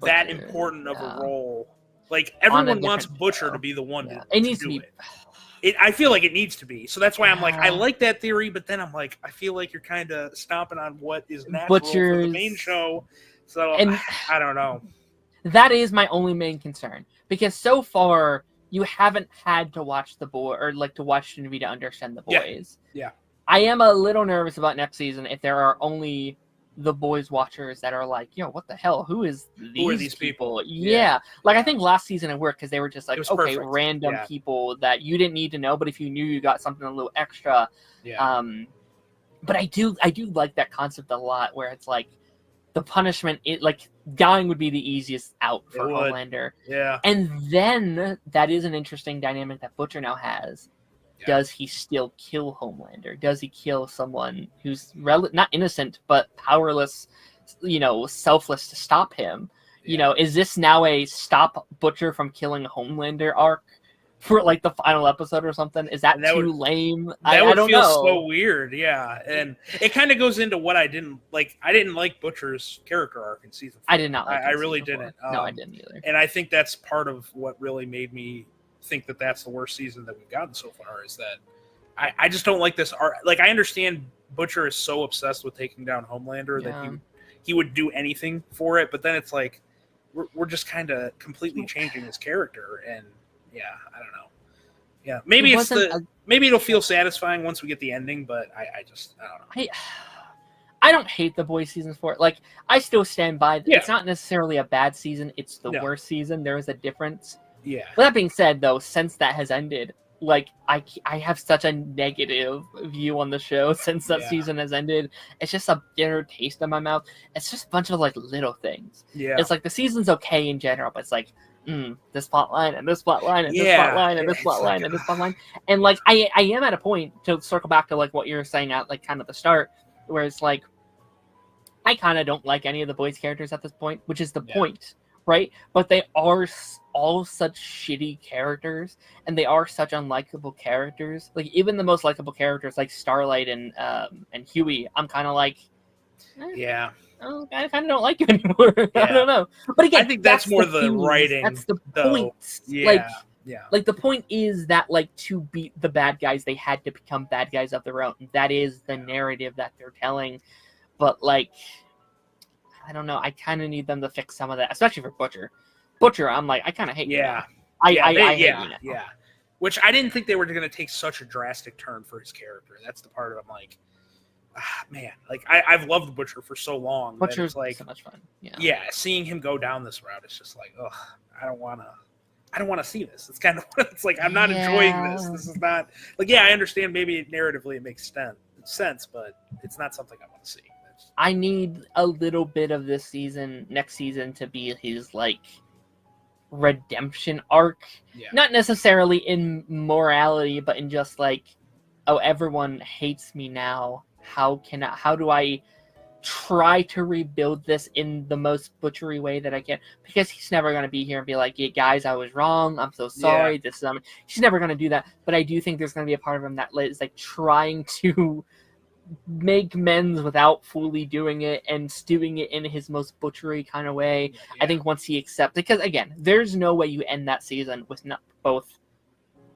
that important of a role? Like everyone wants Butcher to be the one to do it. I feel like it needs to be. So that's why I'm like, I like that theory, but then I'm like, I feel like you're kind of stomping on what is natural for the main show. So I don't know. That is my only main concern, because so far you haven't had to watch the boy or like to watch Genevieve to understand the boys. Yeah. I am a little nervous about next season if there are only the boys watchers that are like, yo, what the hell? Who are these people? Yeah. Like I think last season it worked because they were just like, okay, random people that you didn't need to know, but if you knew, you got something a little extra. Yeah. But I do like that concept a lot, where it's like the punishment, like dying would be the easiest out for Homelander. Yeah. And then that is an interesting dynamic that Butcher now has. Does he still kill Homelander? Does he kill someone who's not innocent but powerless, selfless to stop him? Is this now a stop Butcher from killing Homelander arc for like the final episode or something? Is that too lame? I don't know. So weird, yeah. And it kind of goes into what I didn't like. I didn't like Butcher's character arc in season 4. I did not like. I really didn't. No, I didn't either. And I think that's part of what really made me think that that's the worst season that we've gotten so far, is that I just don't like this art. Like I understand Butcher is so obsessed with taking down Homelander that he would do anything for it, but then it's like we're just kind of completely changing his character, and I don't know. Yeah, maybe maybe it'll feel satisfying once we get the ending, but I don't know. I don't hate the boys season 4. Like I still stand by. It's not necessarily a bad season. It's the worst season. There is a difference. Yeah. With that being said, though, since that has ended, like I have such a negative view on the show since that season has ended. It's just a bitter taste in my mouth. It's just a bunch of like little things. Yeah. It's like the season's okay in general, but it's like this plot line and this plot line and this plot line and this plot line and this plot line. And like I am at a point, to circle back to like what you were saying at like kind of the start, where it's like I kind of don't like any of the boys' characters at this point, which is the point. Right, but they are all such shitty characters, and they are such unlikable characters. Like even the most likable characters, like Starlight and Huey, I'm kind of like, I kind of don't like you anymore. I don't know, but again, I think that's more the writing. That's the point. Like the point is that like to beat the bad guys, they had to become bad guys of their own. That is the narrative that they're telling, but like. I don't know. I kind of need them to fix some of that, especially for Butcher. Butcher, I'm like, I kind of hate you now. I hate you now. Yeah. Which I didn't think they were going to take such a drastic turn for his character. That's the part of I'm like, man, like I've loved Butcher for so long. Butcher's like so much fun. Yeah. Seeing him go down this route, it's just like, ugh, I don't want to see this. It's kind of, it's like, I'm not enjoying this. This is not like, I understand maybe narratively it makes sense, but it's not something I want to see. I need a little bit of this next season, to be his like redemption arc. Not necessarily in morality, but in just like, oh, everyone hates me now. How do I try to rebuild this in the most butchery way that I can? Because he's never going to be here and be like, guys, I was wrong. I'm so sorry. He's never going to do that. But I do think there's going to be a part of him that is like trying to make amends without fully doing it and doing it in his most butchery kind of way. I think once he accepts, because again, there's no way you end that season with not both.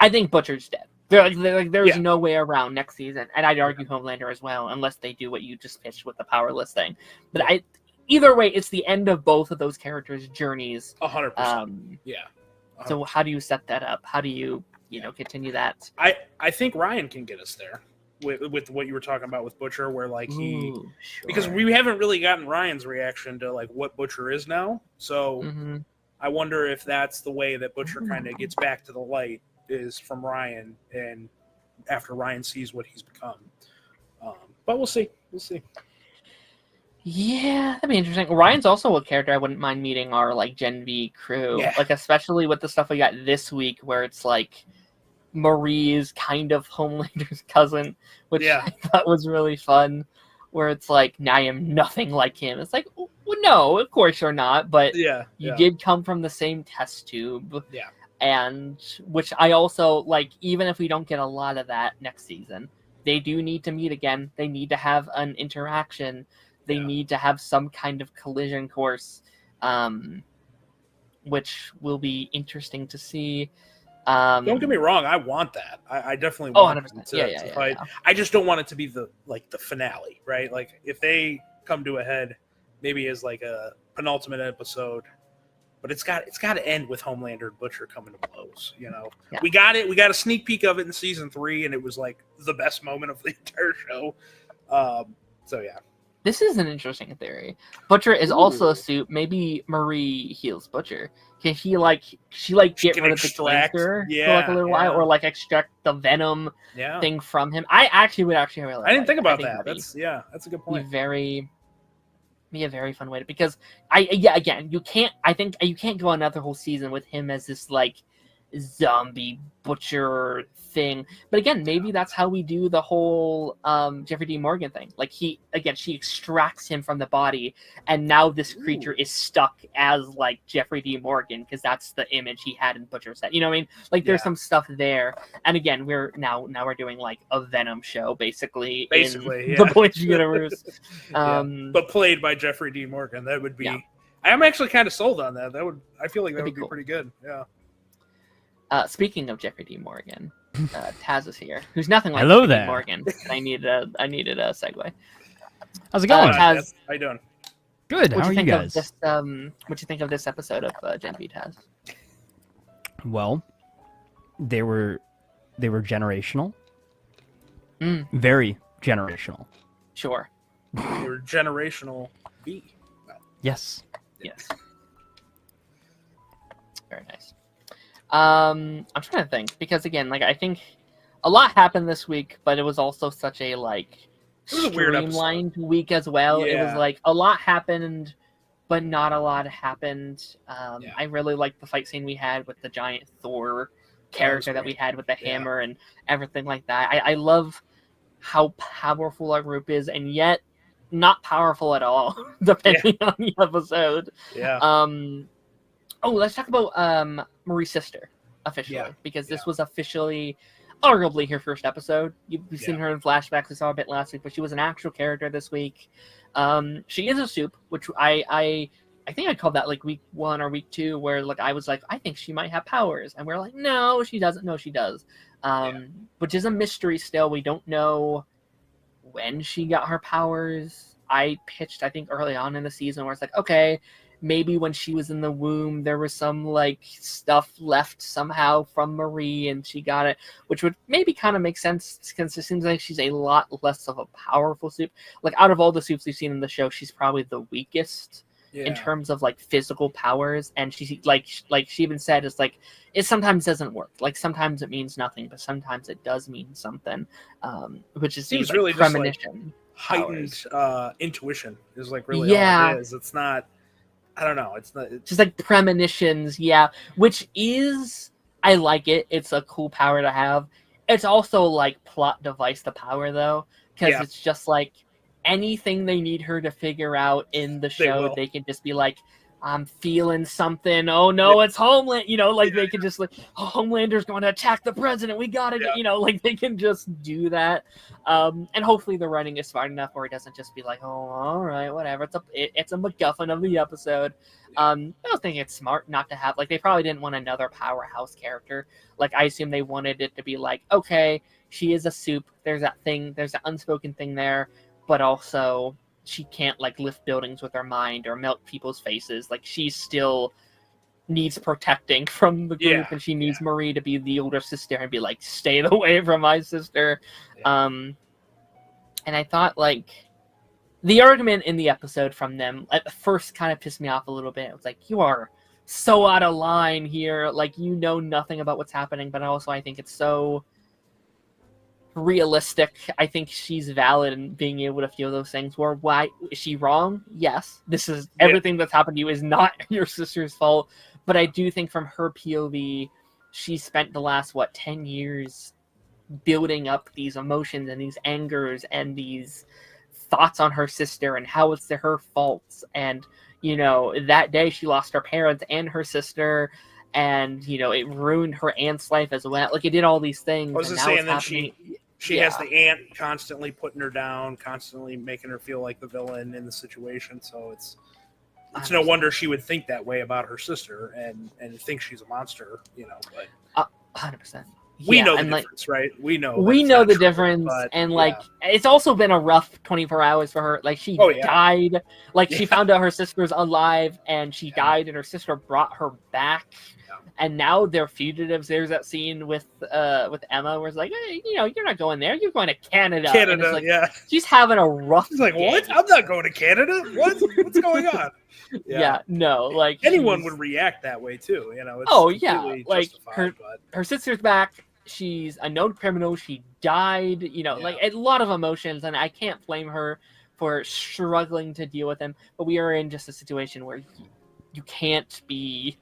I think Butcher's dead. There's no way around next season, and I'd argue Homelander as well, unless they do what you just pitched with the powerless thing. But either way, it's the end of both of those characters' journeys. 100%. 100%. So how do you set that up? How do you continue that? I think Ryan can get us there. with what you were talking about with Butcher, where like because we haven't really gotten Ryan's reaction to like what Butcher is now. So I wonder if that's the way that Butcher kind of gets back to the light is from Ryan, and after Ryan sees what he's become. But we'll see. We'll see. Yeah, that'd be interesting. Ryan's also a character I wouldn't mind meeting our like Gen V crew. Yeah. Like especially with the stuff we got this week where it's like Marie's kind of Homelander's cousin, which I thought was really fun. Where it's like, now I am nothing like him. It's like, well, no, of course you're not, but you did come from the same test tube. Yeah. And which I also like, even if we don't get a lot of that next season, they do need to meet again. They need to have an interaction. They need to have some kind of collision course, which will be interesting to see. Don't get me wrong, I want that. I definitely want it to fight. I just don't want it to be the finale, right? Like if they come to a head, maybe as like a penultimate episode, but it's got to end with Homelander and Butcher coming to blows. You know, we got it. We got a sneak peek of it in season 3, and it was like the best moment of the entire show. So yeah. This is an interesting theory. Butcher is also a suit. Maybe Marie heals Butcher. Can she get rid of the cancer for like a little while, or like extract the venom thing from him? I actually really. I didn't think about that. That's a good point. Be a very fun way to, because you can't go another whole season with him as this like zombie butcher thing. But again, maybe that's how we do the whole Jeffrey D. Morgan thing. Like she extracts him from the body, and now this creature is stuck as like Jeffrey D. Morgan because that's the image he had in Butcher's head. You know what I mean? Like there's some stuff there. And again, we're doing like a Venom show basically in the Boys universe. But played by Jeffrey D. Morgan. That would be. I'm actually kind of sold on that. I feel like that would be pretty good. Yeah. Speaking of Jeffrey D. Morgan, Taz is here, who's nothing like Hello Jeffrey there. D. Morgan. I needed a segue. How's it going? Taz, how you doing? Good. How are you guys? What'd you think of this episode of Gen V, Taz? Well, they were generational. Very generational. Sure. They were generational V. Yes. Yes. Very nice. I'm trying to think, because again, like I think a lot happened this week, but it was also such a like streamlined week as well. It was like a lot happened, but not a lot happened. I really liked the fight scene we had with the giant Thor character that we had with the hammer and everything like that. I love how powerful our group is, and yet not powerful at all, depending on the episode. Let's talk about Marie's sister officially, because this was officially, arguably, her first episode. You've seen her in flashbacks. We saw a bit last week, but she was an actual character this week. She is a soup, which I think I called that like week 1 or week 2, where like I was like, I think she might have powers, and we're like, no, she doesn't. No, she does. Which is a mystery still. We don't know when she got her powers. I pitched, I think, early on in the season where it's like, okay, maybe when she was in the womb, there was some like stuff left somehow from Marie and she got it, which would maybe kind of make sense because it seems like she's a lot less of a powerful soup. Like out of all the soups we've seen in the show, she's probably the weakest in terms of like physical powers. And she like she even said, it's like, it sometimes doesn't work. Like sometimes it means nothing, but sometimes it does mean something, which is seems like really premonition. Just like heightened intuition is like really all it is. It's not, I don't know. It's not. It's just like premonitions, which is, I like it. It's a cool power to have. It's also like plot device to power though, because it's just like anything they need her to figure out in the show, they can just be like, I'm feeling something. Oh no, it's Homeland. You know, like they can just like, Homelander's going to attack the president. We got it. You know, like they can just do that. And hopefully the writing is smart enough where it doesn't just be like, oh, all right, whatever. It's a MacGuffin of the episode. I don't think it's smart not to have, like, they probably didn't want another powerhouse character. Like I assume they wanted it to be like, okay, she is a soup. There's that thing. There's an unspoken thing there, but also she can't like lift buildings with her mind or melt people's faces. Like she still needs protecting from the group, and she needs Marie to be the older sister and be like, stay away from my sister. And I thought, like, the argument in the episode from them at first kind of pissed me off a little bit. It was like, you are so out of line here. Like, you know nothing about what's happening. But also, I think it's so realistic. I think she's valid in being able to feel those things. Where, why is she wrong? Yes. This is everything that's happened to you is not your sister's fault. But I do think from her POV, she spent the last, 10 years building up these emotions and these angers and these thoughts on her sister and how it's her fault. And, that day she lost her parents and her sister, and, it ruined her aunt's life as well. Like, it did all these things. I was just saying that she has the aunt constantly putting her down, constantly making her feel like the villain in the situation. So it's no wonder she would think that way about her sister and think she's a monster, but 100%. We know the difference, right? We know the difference, and it's also been a rough 24 hours for her. Like, she died. Like, she found out her sister was alive, and she died, and her sister brought her back. And now they're fugitives. There's that scene with Emma where it's like, hey, you're not going there. You're going to Canada. And it's like, she's having a rough. She's like, day. What? I'm not going to Canada. What? What's going on? No, like, anyone would react that way too. It's like her sister's back. She's a known criminal. She died. Like, a lot of emotions, and I can't blame her for struggling to deal with them. But we are in just a situation where you can't be.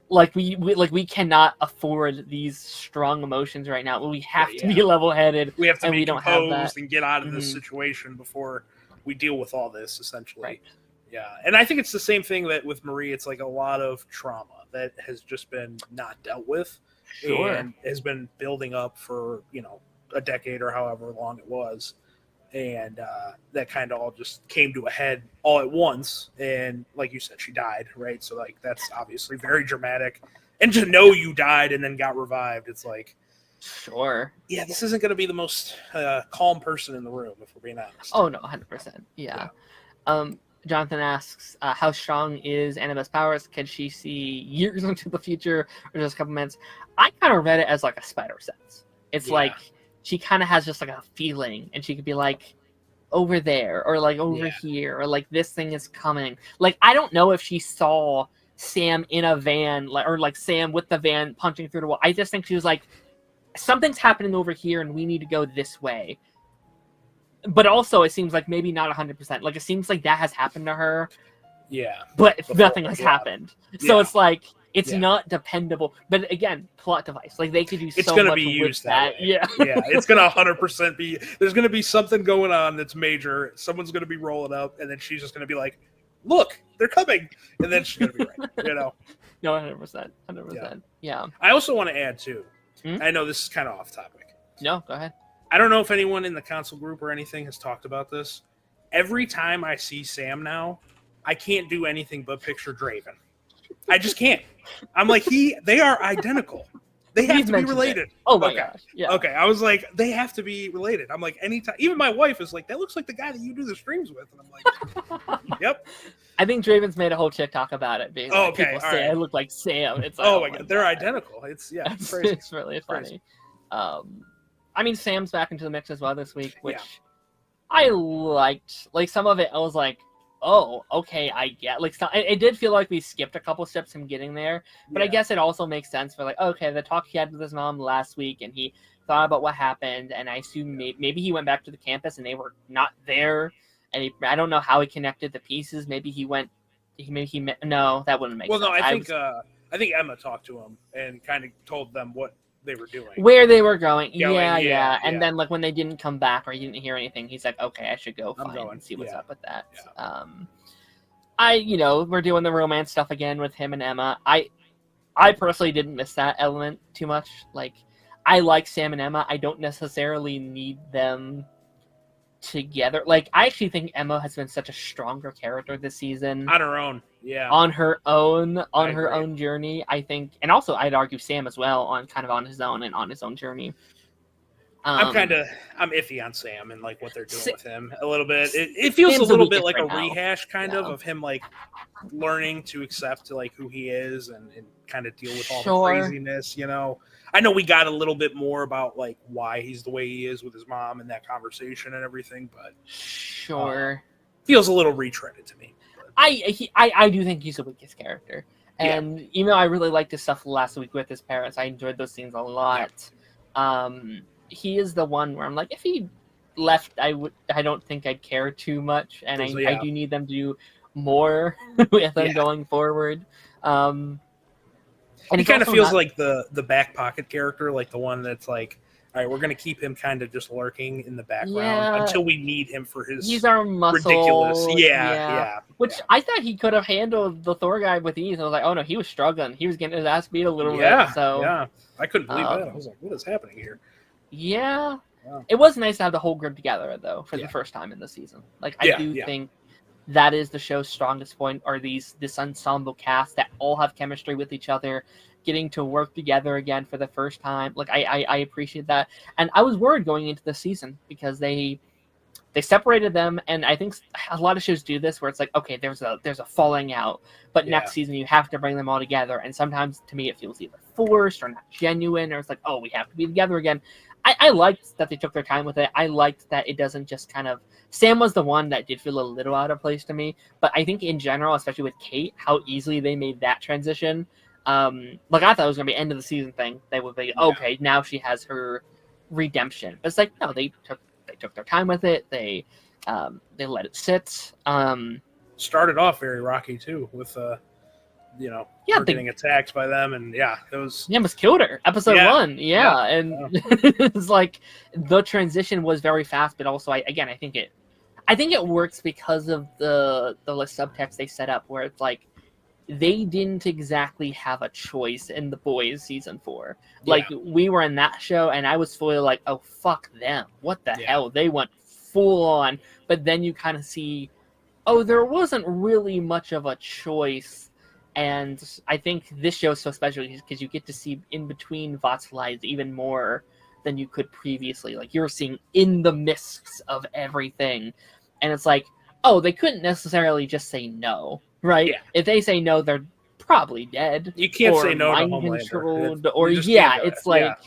Like, we cannot afford these strong emotions right now. We have to be level-headed. We have to be composed and get out of this situation before we deal with all this, essentially. Right. Yeah, and I think it's the same thing that with Marie. It's like a lot of trauma that has just been not dealt with and has been building up for, a decade or however long it was. And that kind of all just came to a head all at once. And like you said, she died, right? So, like, that's obviously very dramatic. And to know you died and then got revived, it's like, yeah, this isn't going to be the most calm person in the room, if we're being honest. Oh, no, 100%. Yeah. Jonathan asks, how strong is Annabeth's powers? Can she see years into the future or just a couple minutes? I kind of read it as like a spider sense. It's like, she kind of has just like a feeling, and she could be like over there or like over here, or like this thing is coming. Like, I don't know if she saw Sam in a van, or like Sam with the van punching through the wall. I just think she was like, something's happening over here and we need to go this way. But also, it seems like maybe not 100%. Like, it seems like that has happened to her. Yeah. But nothing has happened. So it's like, it's not dependable. But again, plot device. Like, they could do so much with that. Yeah. Yeah, it's going to 100% be... There's going to be something going on that's major. Someone's going to be rolling up, and then she's just going to be like, look, they're coming. And then she's going to be right. No, 100%. 100%. Yeah. I also want to add, too. I know this is kind of off topic. No, go ahead. I don't know if anyone in the council group or anything has talked about this. Every time I see Sam now, I can't do anything but picture Draven. I just can't. I'm like, they are identical. They have to be related. Oh my gosh. Yeah. Okay. I was like, they have to be related. I'm like, anytime. Even my wife is like, that looks like the guy that you do the streams with. And I'm like, yep. I think Draven's made a whole TikTok about it. Being like, people say I look like Sam. It's like, oh my god, they're identical. It's crazy. It's really funny. I mean, Sam's back into the mix as well this week, which I liked. Like, some of it, I was like, oh, okay, I get. Like, it did feel like we skipped a couple steps him getting there, but I guess it also makes sense for, like, okay, the talk he had with his mom last week, and he thought about what happened, and I assume maybe he went back to the campus and they were not there, and I don't know how he connected the pieces. Maybe he went. No, that wouldn't make sense. Well, no, I think Emma talked to him and kind of told them what they were doing, where they were going. Yeah. And then, like, when they didn't come back or he didn't hear anything, he's like, okay, I should go find and see what's up with that. We're doing the romance stuff again with him and Emma. I personally didn't miss that element too much. Like, I like Sam and Emma. I don't necessarily need them together. Like, I actually think Emma has been such a stronger character this season on her own. Yeah, on her own journey, I think. And also, I'd argue Sam as well, on his own journey. I'm iffy on Sam and like what they're doing with him a little bit. It feels a little bit like a rehash kind of him like learning to accept like who he is and kind of deal with all the craziness, you know. I know we got a little bit more about like why he's the way he is with his mom and that conversation and everything, but feels a little retreaded to me. I do think he's the weakest character. And even though I really liked his stuff last week with his parents, I enjoyed those scenes a lot. He is the one where I'm like, if he left, I don't think I'd care too much, and I do need them to do more with them going forward. And he kind of feels like the back pocket character, like the one that's like, all right, we're going to keep him kind of just lurking in the background until we need him for his he's our muscle. Ridiculous. Which I thought he could have handled the Thor guy with ease. I was like, oh no, he was struggling. He was getting his ass beat a little bit. So I couldn't believe that. I was like, what is happening here? Yeah. It was nice to have the whole group together though for the first time in the season. Like I do think that is the show's strongest point, are this ensemble cast that all have chemistry with each other, getting to work together again for the first time. Like I appreciate that. And I was worried going into the season because they separated them, and I think a lot of shows do this where it's like, okay, there's a falling out, but next season you have to bring them all together, and sometimes to me it feels either forced or not genuine, or it's like, oh, we have to be together again. I liked that they took their time with it. I liked that it doesn't just kind of... Sam was the one that did feel a little out of place to me, but I think in general, especially with Kate, how easily they made that transition. Like I thought it was going to be end of the season thing. They would be, okay, now she has her redemption. But it's like, no, they took their time with it. They let it sit. Started off very rocky too with her getting attacked by them, and it was almost killed her. Episode 1, and it's like the transition was very fast, but also I think it works because of the subtext they set up, where it's like they didn't exactly have a choice in The Boys season 4. Like we were in that show, and I was fully like, oh fuck them, what the hell? They went full on, but then you kind of see, oh, there wasn't really much of a choice. And I think this show is so special because you get to see in between Vought's lives even more than you could previously. Like, you're seeing in the mists of everything. And it's like, oh, they couldn't necessarily just say no, right? Yeah. If they say no, they're probably dead. You can't say no to Homelander. Or, it's like,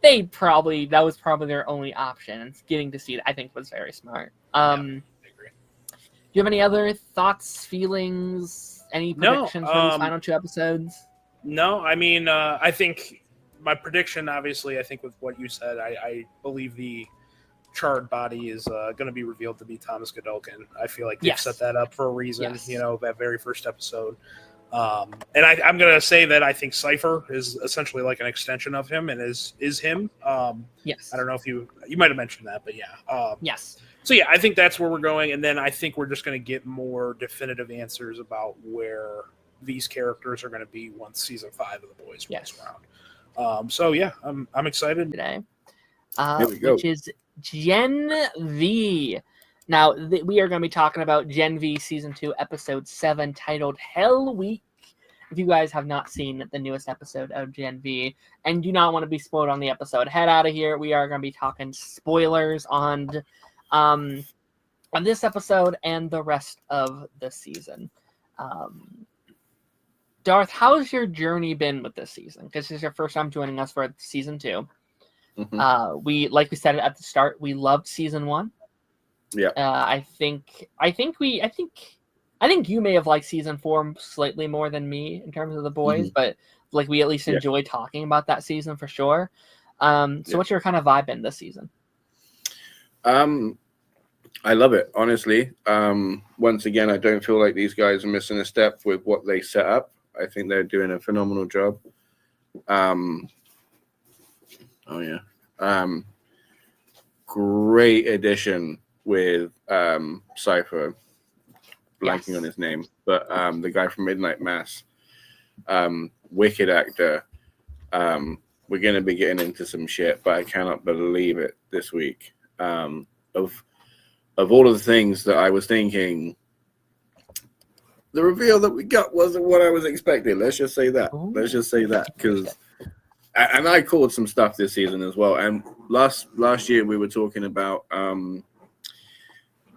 they probably, that was probably their only option. And getting to see it, I think, was very smart. I agree. Do you have any other thoughts, feelings? Any predictions for these final 2 episodes? No, I mean, I think my prediction, obviously, I think with what you said, I believe the charred body is going to be revealed to be Thomas Godolkin. I feel like they've set that up for a reason, that very first episode. And I'm going to say that I think Cypher is essentially like an extension of him and is him. Yes. I don't know if you might have mentioned that, but yes. So, I think that's where we're going. And then I think we're just going to get more definitive answers about where these characters are going to be once season 5 of The Boys rolls around. I'm excited. Today, Here we go. Which is Gen V. Now, we are going to be talking about Gen V Season 2, Episode 7, titled Hell Week. If you guys have not seen the newest episode of Gen V and do not want to be spoiled on the episode, head out of here. We are going to be talking spoilers on this episode and the rest of the season. Darth, how's your journey been with this season? Because this is your first time joining us for Season 2. Mm-hmm. We said it at the start, we loved Season 1. Yeah. I think you may have liked Season 4 slightly more than me in terms of The Boys, but like we at least enjoy talking about that season for sure. So what's your kind of vibe in this season? I love it, honestly. Once again, I don't feel like these guys are missing a step with what they set up. I think they're doing a phenomenal job. Great addition with Cypher, blanking on his name, but the guy from Midnight Mass, wicked actor. We're going to be getting into some shit, but I cannot believe it this week. Of all of the things that I was thinking, the reveal that we got wasn't what I was expecting. Let's just say that. Let's just say that, because And I called some stuff this season as well. And last year we were talking about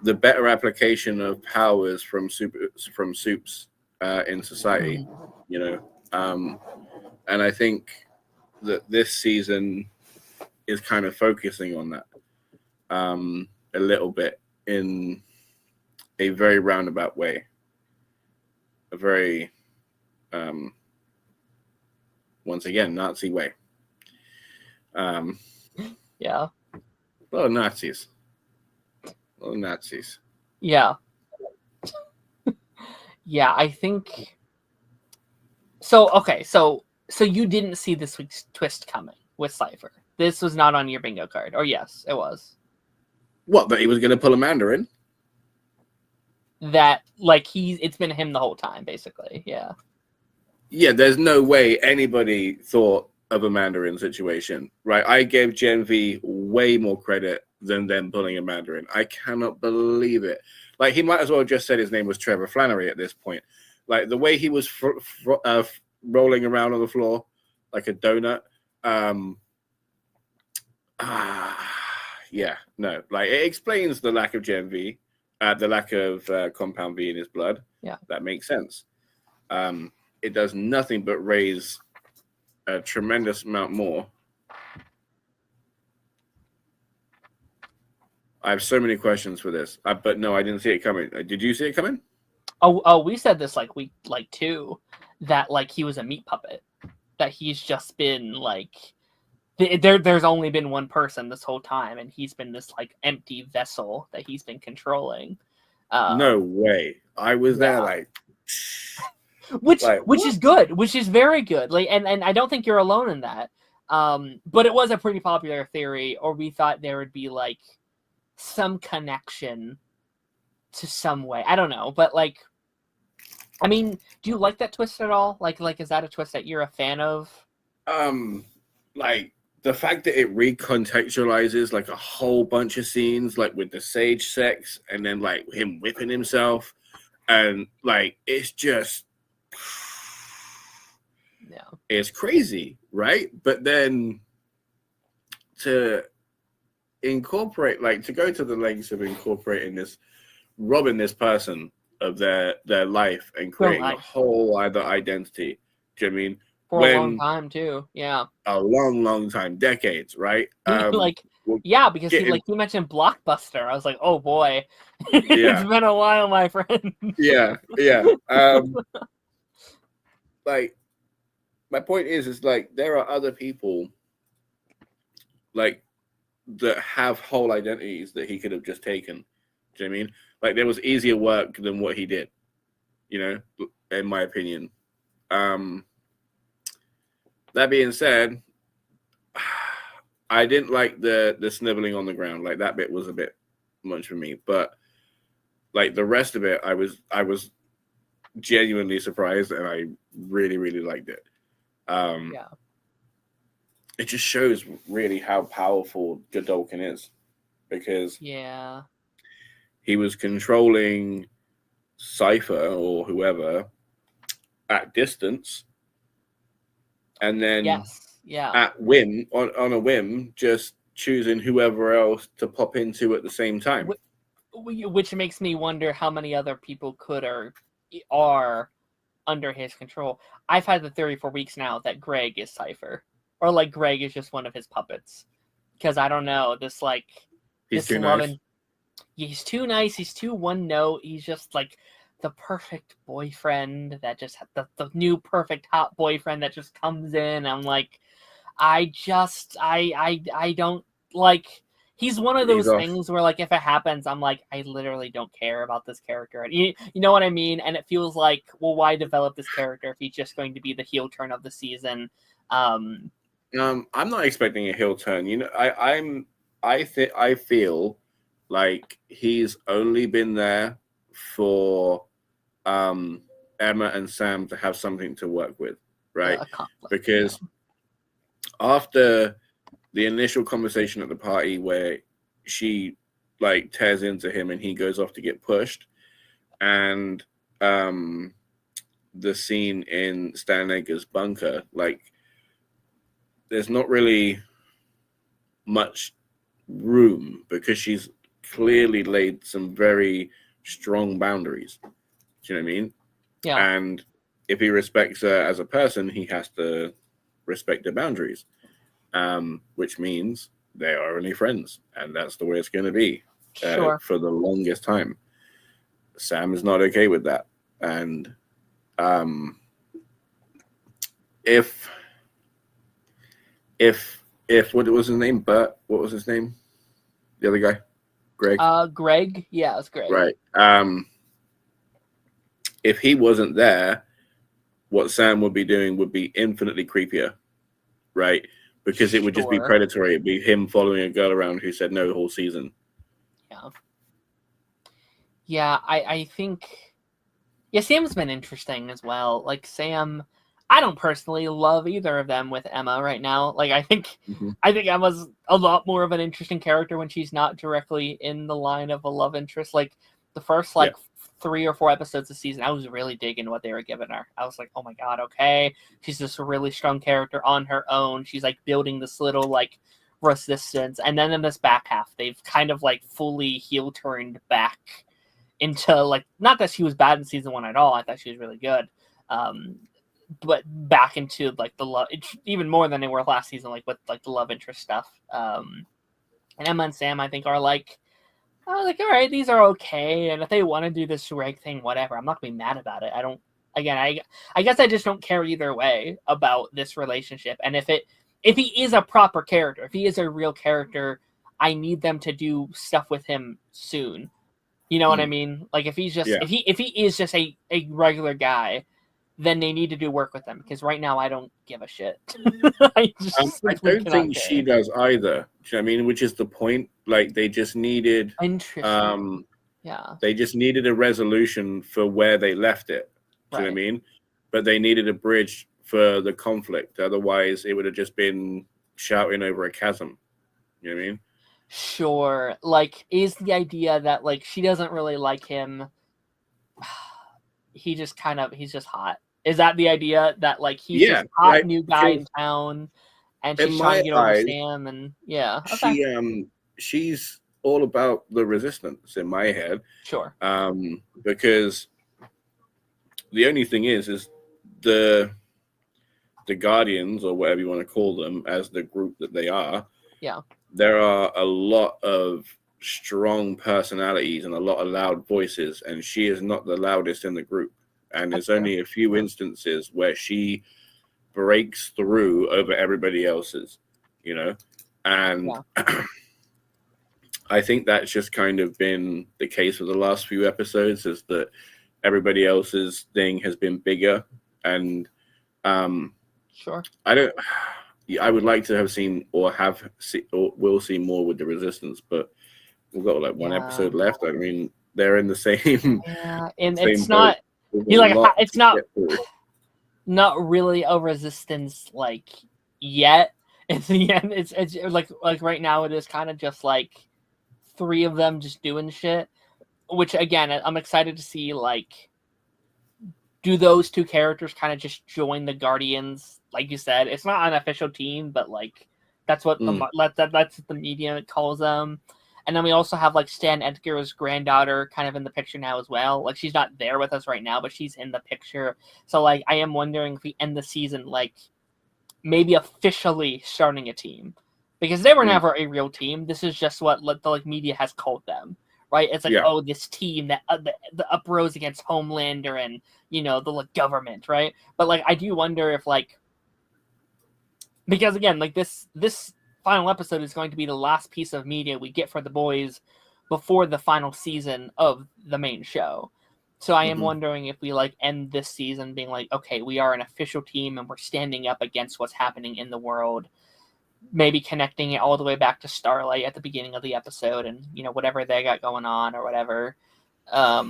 the better application of powers from supes in society, you know. And I think that this season is kind of focusing on that a little bit in a very roundabout way, a very once again Nazi way. Yeah. Well, Nazis. Yeah. Yeah, I think so. Okay, so you didn't see this week's twist coming with Cypher. This was not on your bingo card, or yes, it was. What, that he was going to pull a Mandarin? That, like, it's been him the whole time, basically. Yeah. Yeah, there's no way anybody thought of a Mandarin situation, right? I gave Gen V way more credit than them pulling a Mandarin. I cannot believe it. Like, he might as well have just said his name was Trevor Flannery at this point. Like, the way he was rolling around on the floor like a donut. Yeah, no. Like, it explains the lack of Gen V, the lack of Compound V in his blood. Yeah. That makes sense. It does nothing but raise a tremendous amount more. I have so many questions for this, but no, I didn't see it coming. Did you see it coming? Oh, we said this like week 2, that like he was a meat puppet, that he's just been like there's only been one person this whole time, and he's been this like empty vessel that he's been controlling. No way. I was there like. Which is good, which is very good. Like, and I don't think you're alone in that. But it was a pretty popular theory, or we thought there would be like some connection to some way. I don't know, but like, I mean, do you like that twist at all? Like, is that a twist that you're a fan of? Like the fact that it recontextualizes like a whole bunch of scenes, like with the sage sex, and then like him whipping himself, and like it's just. Yeah, it's crazy, right? But then to incorporate, like to go to the lengths of incorporating this, robbing this person of their life and creating a whole other identity. Do you know what I mean? For a long time too. Yeah. A long time, decades, right? Like, yeah, because he mentioned Blockbuster. I was like, oh boy, it's been a while, my friend. Yeah. Like, my point is like there are other people like that have whole identities that he could have just taken. Do you know what I mean? Like there was easier work than what he did, you know, in my opinion. That being said, I didn't like the sniveling on the ground. Like that bit was a bit much for me, but like the rest of it, I was genuinely surprised, and I really liked it. It just shows really how powerful Godolkin is, because he was controlling Cypher or whoever at distance, and then at whim, on a whim, just choosing whoever else to pop into at the same time. Which makes me wonder how many other people could or are under his control. I've had the theory for weeks now that Greg is Cypher, or like Greg is just one of his puppets, because I don't know, this like he's too nice. He's too nice. He's too one note. He's just like the perfect boyfriend that just the new perfect hot boyfriend that just comes in. I'm like, I don't like. He's one of those things where, like, if it happens, I'm like, I literally don't care about this character. You know what I mean? And it feels like, well, why develop this character if he's just going to be the heel turn of the season? I'm not expecting a heel turn. You know, I feel like he's only been there for Emma and Sam to have something to work with, right? Because after the initial conversation at the party where she like tears into him and he goes off to get pushed, and the scene in Stan Edgar's bunker, like there's not really much room because she's clearly laid some very strong boundaries. Do you know what I mean? Yeah. And if he respects her as a person, he has to respect the boundaries, which means they are only friends, and that's the way it's going to be for the longest time. Sam is not okay with that, and if what was his name? Bert. What was his name? The other guy, Greg. Greg. Yeah, it's Greg. Right. If he wasn't there, what Sam would be doing would be infinitely creepier, right? Because it would just be predatory. It'd be him following a girl around who said no the whole season. Yeah. Yeah, I think. Yeah, Sam's been interesting as well. Like Sam, I don't personally love either of them with Emma right now. Like I think Emma's a lot more of an interesting character when she's not directly in the line of a love interest. Like the first 3 or 4 episodes of the season, I was really digging what they were giving her. I was like, oh my god, okay, she's just a really strong character on her own. She's like building this little like resistance, and then in this back half, they've kind of like fully heel turned back into like, not that she was bad in season 1 at all. I thought she was really good, but back into like the love, even more than they were last season, like with like the love interest stuff. And Emma and Sam, I think, are like, I was like, all right, these are okay, and if they want to do this Greg thing, whatever. I'm not gonna be mad about it. I guess I just don't care either way about this relationship. And if he is a proper character, if he is a real character, I need them to do stuff with him soon. You know what I mean? Like if he's just if he is just a regular guy, then they need to do work with them, because right now I don't give a shit. I don't think she does either. Do you know what I mean? Which is the point. Like they just needed they just needed a resolution for where they left it. Do you know what I mean? But they needed a bridge for the conflict. Otherwise it would have just been shouting over a chasm. You know what I mean? Sure. Like, is the idea that like she doesn't really like him? He's just hot. Is that the idea that like he's just a hot new guy in town, and she's trying to get over Sam? And she's all about the resistance in my head. Sure. Because the only thing is the Guardians, or whatever you want to call them, as the group that they are. Yeah. There are a lot of strong personalities and a lot of loud voices, and she is not the loudest in the group. And there's only a few instances where she breaks through over everybody else's, you know? And I think that's just kind of been the case for the last few episodes, is that everybody else's thing has been bigger. And sure. I would like to have seen or will see more with the Resistance, but we've got like one episode left. I mean, they're in the same. Yeah, and it's not. It's not really a Resistance like yet. In the end, it's like right now it is kind of just like 3 of them just doing shit. Which again, I'm excited to see. Like, do those 2 characters kind of just join the Guardians? Like you said, it's not an official team, but like that's what that's what the media calls them. And then we also have like Stan Edgar's granddaughter kind of in the picture now as well. Like she's not there with us right now, but she's in the picture. So like I am wondering if we end the season like maybe officially starting a team, because they were never a real team. This is just what the like media has called them. Right? It's like, oh, this team that the uprose against Homelander and, you know, the like, government, right? But like I do wonder if like, because again, like this final episode is going to be the last piece of media we get for the boys before the final season of the main show. So I am wondering if we like end this season being like, okay, we are an official team and we're standing up against what's happening in the world. Maybe connecting it all the way back to Starlight at the beginning of the episode, and you know, whatever they got going on or whatever. I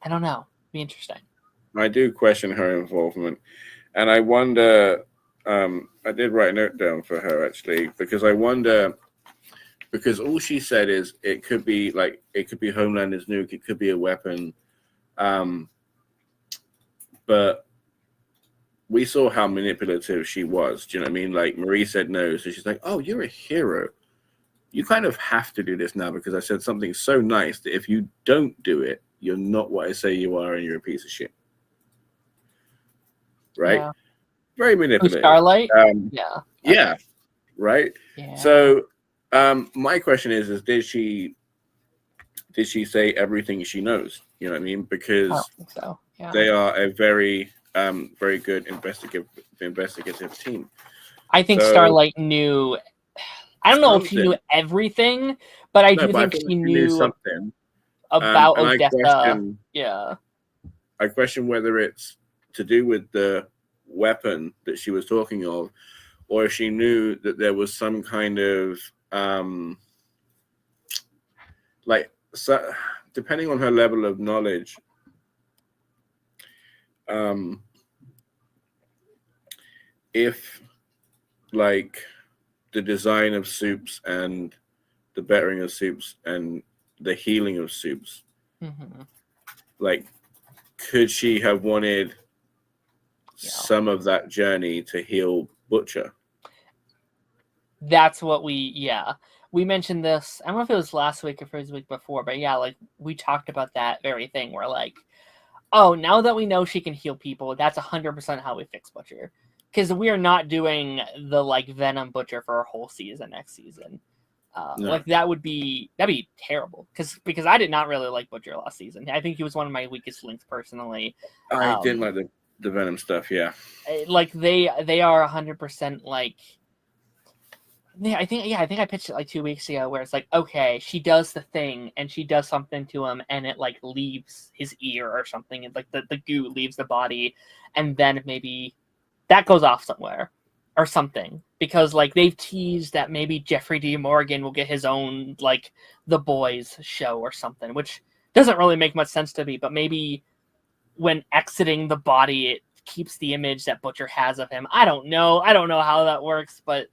don't know. Be interesting. I do question her involvement, and I wonder. I did write a note down for her actually, because I wonder, because all she said is it could be Homelander's nuke, it could be a weapon, but we saw how manipulative she was. Do you know what I mean? Like Marie said no, so she's like, "Oh, you're a hero. You kind of have to do this now because I said something so nice that if you don't do it, you're not what I say you are, and you're a piece of shit." Right? Yeah. Very manipulative. Starlight? Yeah. Yeah. Right. Yeah. So, my question is did she say everything she knows? You know what I mean? Because I don't think so. Yeah. they are a very good investigative team. I think Starlight knew. I don't know if she knew everything, but I do think she knew something about Odessa. I question whether it's to do with the weapon that she was talking of, or if she knew that there was some kind of depending on her level of knowledge, if like the design of soups and the bettering of soups and the healing of soups, like could she have wanted some of that journey to heal Butcher? That's what we mentioned this. I don't know if it was last week or if it was the week before, but like we talked about that very thing where like, oh, now that we know she can heal people, that's 100% how we fix Butcher. Because we are not doing the like Venom Butcher for a whole season next season. No. Like that'd be terrible. Because I did not really like Butcher last season. I think he was one of my weakest links personally. I didn't like the Venom stuff. Yeah, like they are 100% like. I think I pitched it like 2 weeks ago where it's like, okay, she does the thing and she does something to him and it like leaves his ear or something, and like the goo leaves the body, and then maybe that goes off somewhere or something, because like they've teased that maybe Jeffrey D. Morgan will get his own like The Boys show or something, which doesn't really make much sense to me, but maybe when exiting the body it keeps the image that Butcher has of him. I don't know how that works, but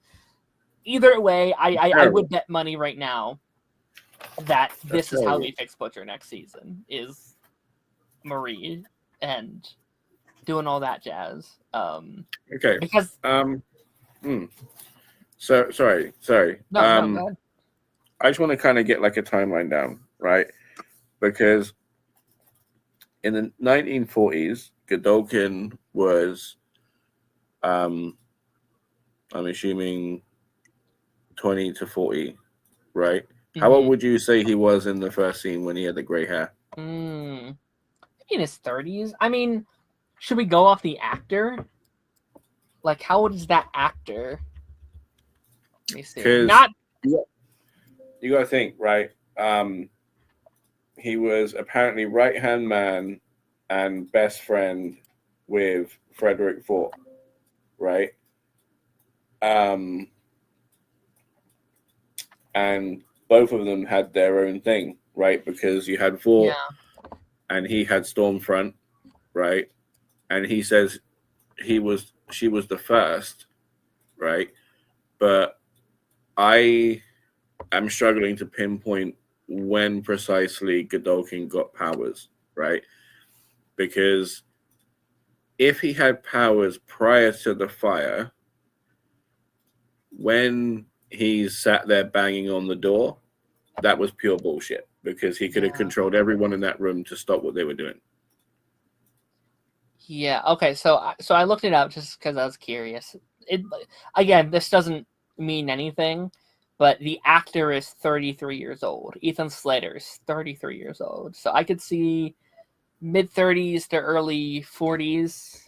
either way, I would bet money right now that this is how we fix Butcher next season, is Marie and doing all that jazz. Okay. Because So sorry. No, I just want to kind of get like a timeline down, right? Because in the 1940s, Godolkin was, I'm assuming 20 to 40, right? Mm-hmm. How old would you say he was in the first scene when he had the gray hair? Maybe in his 30s. I mean, should we go off the actor? Like, how old is that actor? Let me see. You got to think, right? He was apparently right-hand man and best friend with Frederick Fort, right? And both of them had their own thing, right? Because you had Fort and he had Stormfront, right? And he says she was the first, right? But I am struggling to pinpoint when precisely Godolkin got powers, right? Because if he had powers prior to the fire, when he sat there banging on the door, that was pure bullshit, because he could have controlled everyone in that room to stop what they were doing. Yeah. Okay. So I looked it up just because I was curious. Again, this doesn't mean anything, but the actor is 33 years old. Ethan Slater is 33 years old. So I could see mid-30s to early 40s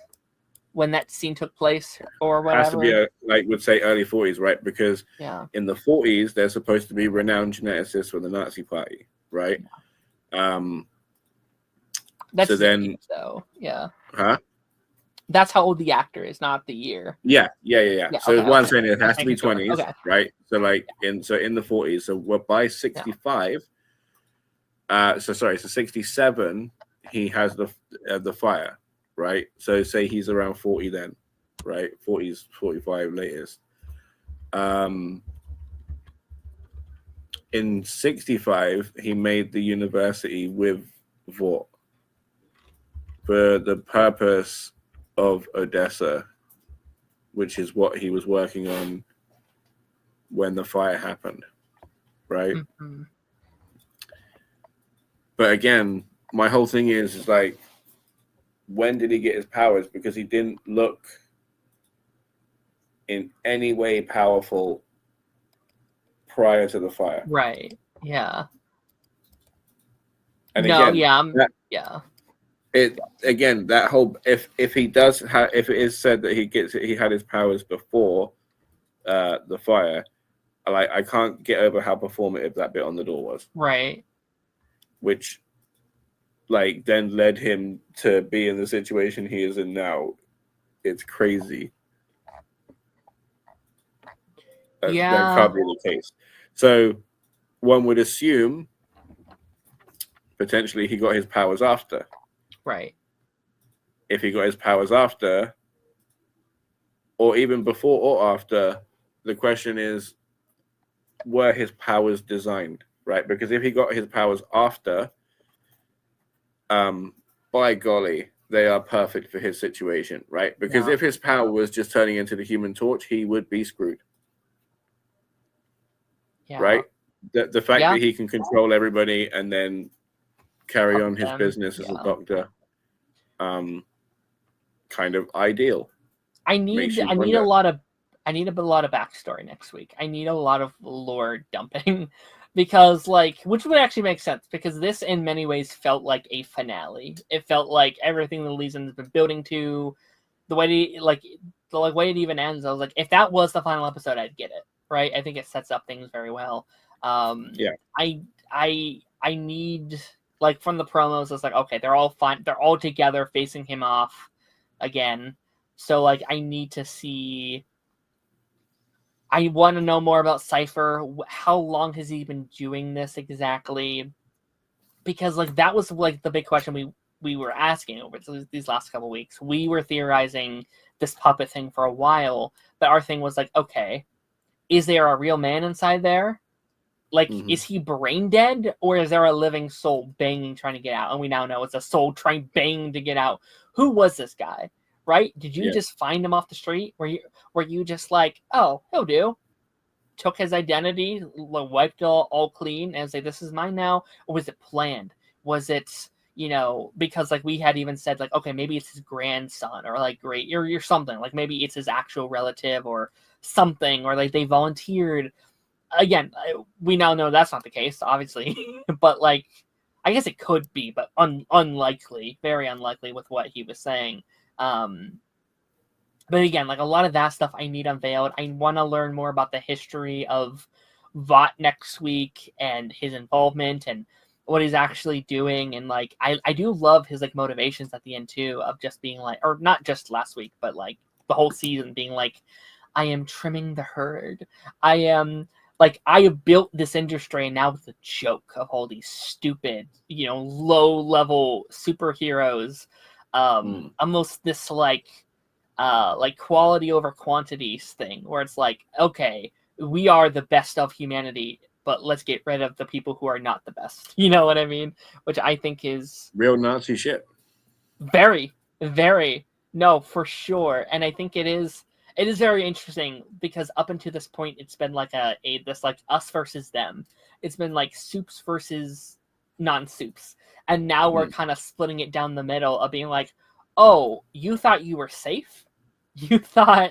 when that scene took place, or whatever. Has to be would say early 40s, right? Because in the 40s they're supposed to be renowned geneticists for the Nazi Party, right? That's so then, Huh? That's how old the actor is, not the year. Yeah. So what I'm saying, it has to be 20s, right? So in the 40s. So we're by 65. So 67. He has the fire, right? So say he's around 40 then, right? 40s, 45 latest. In 65, he made the university with Vought for the purpose of Odessa, which is what he was working on when the fire happened, right? Mm-hmm. But again, my whole thing is like, when did he get his powers? Because he didn't look in any way powerful prior to the fire. Right. Yeah. And no, again, yeah. It again, that whole if he does if it is said that he had his powers before the fire, I can't get over how performative that bit on the door was. Right. Which like then led him to be in the situation he is in now. It's crazy. That can't be the case. So one would assume potentially he got his powers after. Right. If he got his powers after, or even before or after, the question is, were his powers designed, right? Because if he got his powers after, by golly, they are perfect for his situation, right? Because if his power was just turning into the Human Torch, he would be screwed. Yeah. Right? The fact that he can control everybody and then carry on his business as a doctor, kind of ideal. I need a lot of backstory next week. I need a lot of lore dumping because which would actually make sense, because this in many ways felt like a finale. It felt like everything the Legion has been building to, the way it even ends. I was like, if that was the final episode, I'd get it. Right? I think it sets up things very well. I need, from the promos, it's like, okay, they're all fine. They're all together facing him off again. So, I need to see... I want to know more about Cypher. How long has he been doing this exactly? Because, that was, the big question we were asking over these last couple weeks. We were theorizing this puppet thing for a while, but our thing was, okay, is there a real man inside there? Is he brain dead, or is there a living soul banging trying to get out? And we now know it's a soul trying banging to get out. Who was this guy? Right? Did you just find him off the street? Were you just oh, he'll do? Took his identity, wiped it all clean, and say, this is mine now? Or was it planned? Was it, because we had even said okay, maybe it's his grandson, or great, or something, maybe it's his actual relative or something, or they volunteered. Again, we now know that's not the case, obviously, but I guess it could be, but unlikely, very unlikely with what he was saying. But again, a lot of that stuff I need unveiled. I want to learn more about the history of Vought next week and his involvement and what he's actually doing. And I do love his motivations at the end too, of just being or not just last week, but the whole season being I am trimming the herd. I am I have built this industry, and now it's a joke of all these stupid, low level superheroes. Almost this quality over quantities thing, where it's okay, we are the best of humanity, but let's get rid of the people who are not the best. You know what I mean? Which I think is real Nazi shit. Very, very, no, for sure. And I think it is very interesting, because up until this point, it's been this us versus them. It's been soups versus non-soups. And now we're kind of splitting it down the middle of being oh, you thought you were safe? You thought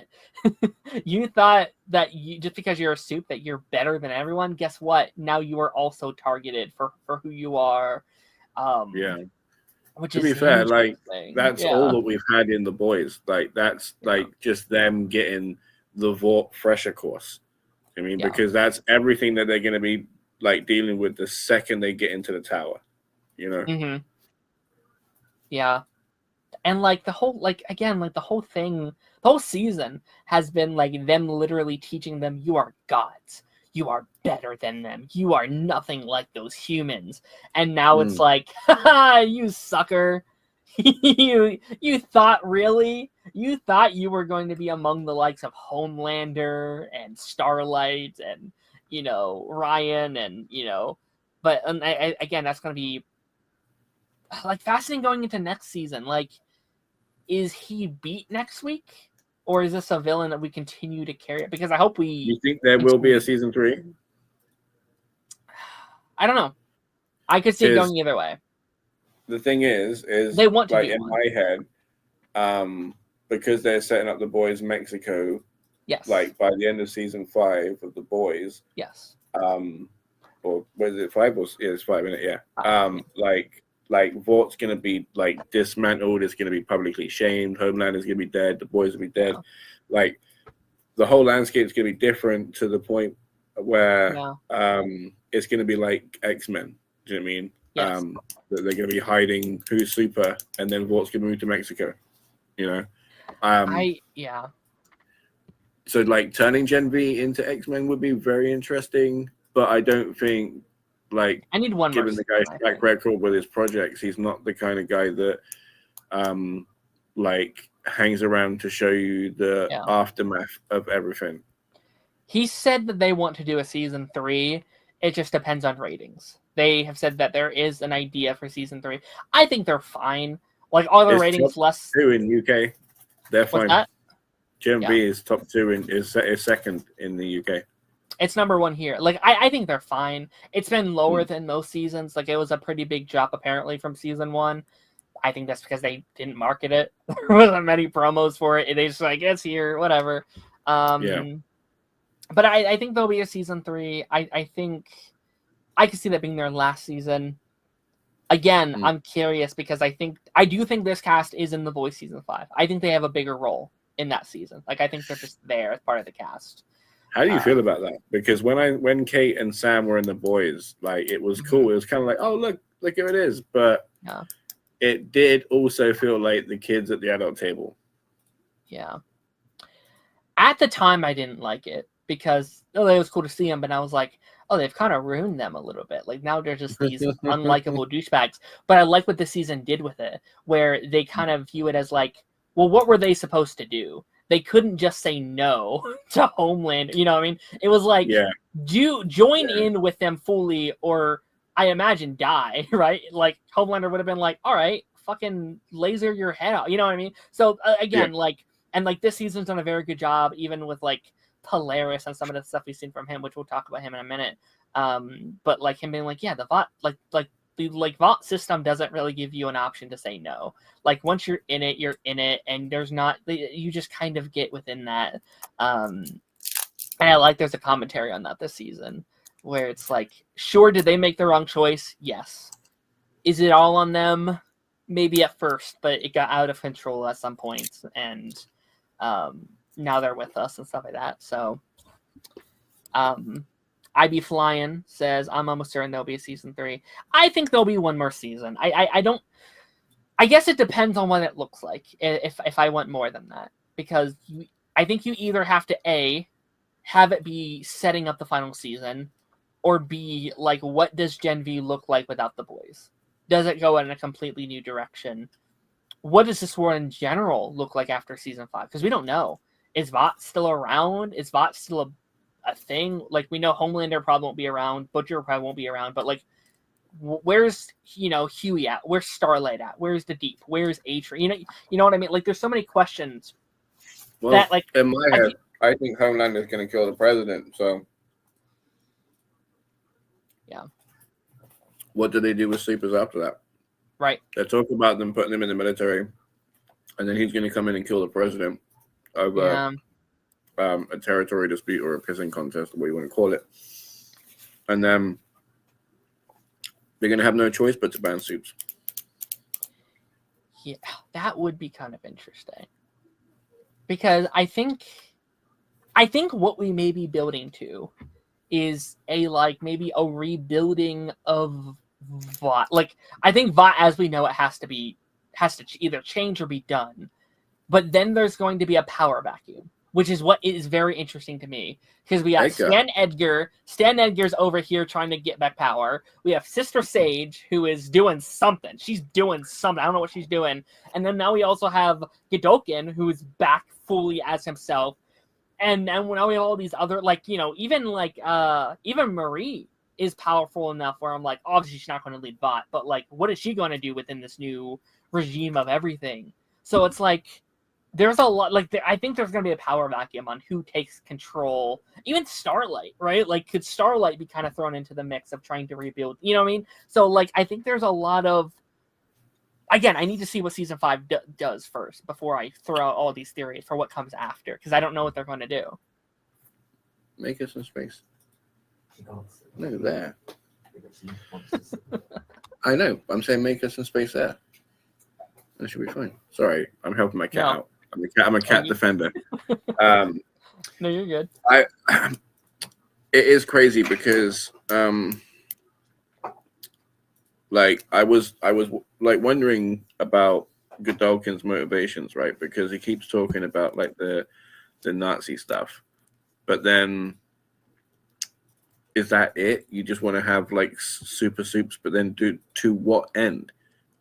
that you, just because you're a soup, that you're better than everyone? Guess what? Now you are also targeted for who you are. Which to be fair, that's all that we've had in the boys. That's just them getting the Vought fresher course. I mean, because that's everything that they're going to be dealing with the second they get into the tower. Yeah. And the whole the whole thing, the whole season has been them literally teaching them, you are gods. You are better than them. You are nothing like those humans. And now it's haha, you sucker. you thought, really? You thought you were going to be among the likes of Homelander and Starlight and Ryan and but again, that's going to be fascinating going into next season. is he beat next week? Or is this a villain that we continue to carry? Because I hope we... You think there will be a season 3? I don't know. I could see it going either way. The thing is they want to like do in one. my head, because they're setting up The Boys Mexico. Yes. Like by the end of season 5 of The Boys. Yes. Or was it 5? Or yeah, it's 5, isn't it? Yeah. Like Vort's gonna be like dismantled. It's gonna be publicly shamed. Homelander's gonna be dead. The Boys will be dead. Yeah. Like the whole landscape's gonna be different to the point where it's gonna be like X-Men. Do you know what I mean? Yes. That they're gonna be hiding who's super, and then Vort's gonna move to Mexico. You know. So like turning Gen V into X-Men would be very interesting, but I don't think like I need one given the guy's track record with his projects, he's not the kind of guy that like hangs around to show you the aftermath of everything. He said that they want to do a season 3. It just depends on ratings. They have said that there is an idea for season 3. I think they're fine. Like all the ratings less 2 in UK. They're fine. What's that? Gen V is top 2 is second in the UK. It's number 1 here. Like I think they're fine. It's been lower than most seasons. Like it was a pretty big drop apparently from season 1. I think that's because they didn't market it. There wasn't many promos for it. They just like it's here, whatever. But I think there'll be a season 3. I think I could see that being their last season. Again, I'm curious because I do think this cast is in The Voice season 5. I think they have a bigger role in that season. Like I think they're just there as part of the cast. How do you feel about that? Because when Kate and Sam were in The Boys, like it was cool. It was kind of like, oh look who it is. But it did also feel like the kids at the adult table. Yeah. At the time, I didn't like it because it was cool to see them, but I was like, oh, they've kind of ruined them a little bit. Like now they're just these unlikable douchebags. But I like what the season did with it, where they kind of view it as like, well, what were they supposed to do? They couldn't just say no to Homeland. You know what I mean? It was like, join in with them fully, or I imagine die, right? Like Homelander would have been like, all right, fucking laser your head out. You know what I mean? So again, this season's done a very good job, even with like Polaris and some of the stuff we've seen from him, which we'll talk about him in a minute. But like him being like, yeah, the VOT, the VOT system doesn't really give you an option to say no. Like once you're in it, and there's not, you just kind of get within that. And I like there's a commentary on that this season where it's like, sure, did they make the wrong choice? Yes. Is it all on them? Maybe at first, but it got out of control at some point, and now they're with us and stuff like that. So, I Be Flying says, I'm almost certain there'll be a season 3. I think there'll be one more season. I guess it depends on what it looks like, if I want more than that. Because I think you either have to, A, have it be setting up the final season, or B, like, what does Gen V look like without the boys? Does it go in a completely new direction? What does this world in general look like after season 5? Because we don't know. Is VOT still around? Is VOT still a thing? Like, we know Homelander probably won't be around. Butcher probably won't be around. But, like, where's, Huey at? Where's Starlight at? Where's the Deep? Where's Atri? You know what I mean? Like, there's so many questions that, like... In my head, I think Homelander's going to kill the president, so... Yeah. What do they do with sleepers after that? Right. They talk about them putting them in the military, and then he's going to come in and kill the president over a territory dispute or a pissing contest, or what you want to call it. And then they're going to have no choice but to ban soups. Yeah, that would be kind of interesting. Because I think what we may be building to is maybe a rebuilding of VOT. Like, I think VOT, as we know it, has to either change or be done. But then there's going to be a power vacuum, which is what is very interesting to me. Because we have Stan Edgar. Stan Edgar's over here trying to get back power. We have Sister Sage, who is doing something. She's doing something. I don't know what she's doing. And then now we also have Gedoken, who is back fully as himself. And now we have all these other, even Marie is powerful enough where I'm like, obviously she's not going to lead VOT, but, like, what is she going to do within this new regime of everything? So it's like there's a lot. Like I think there's gonna be a power vacuum on who takes control. Even Starlight, right? Like could Starlight be kind of thrown into the mix of trying to rebuild? You know what I mean? So like I think there's a lot of. Again, I need to see what season 5 does first before I throw out all these theories for what comes after, because I don't know what they're going to do. Make us some space. Look at that. I know. I'm saying make us some space there. That should be fine. Sorry, I'm helping my cat out. I'm a cat defender. No, you're good. It is crazy because like I was like wondering about Godolkin's motivations, right? Because he keeps talking about like the Nazi stuff, but then is that it? You just want to have like super soups, but then to what end,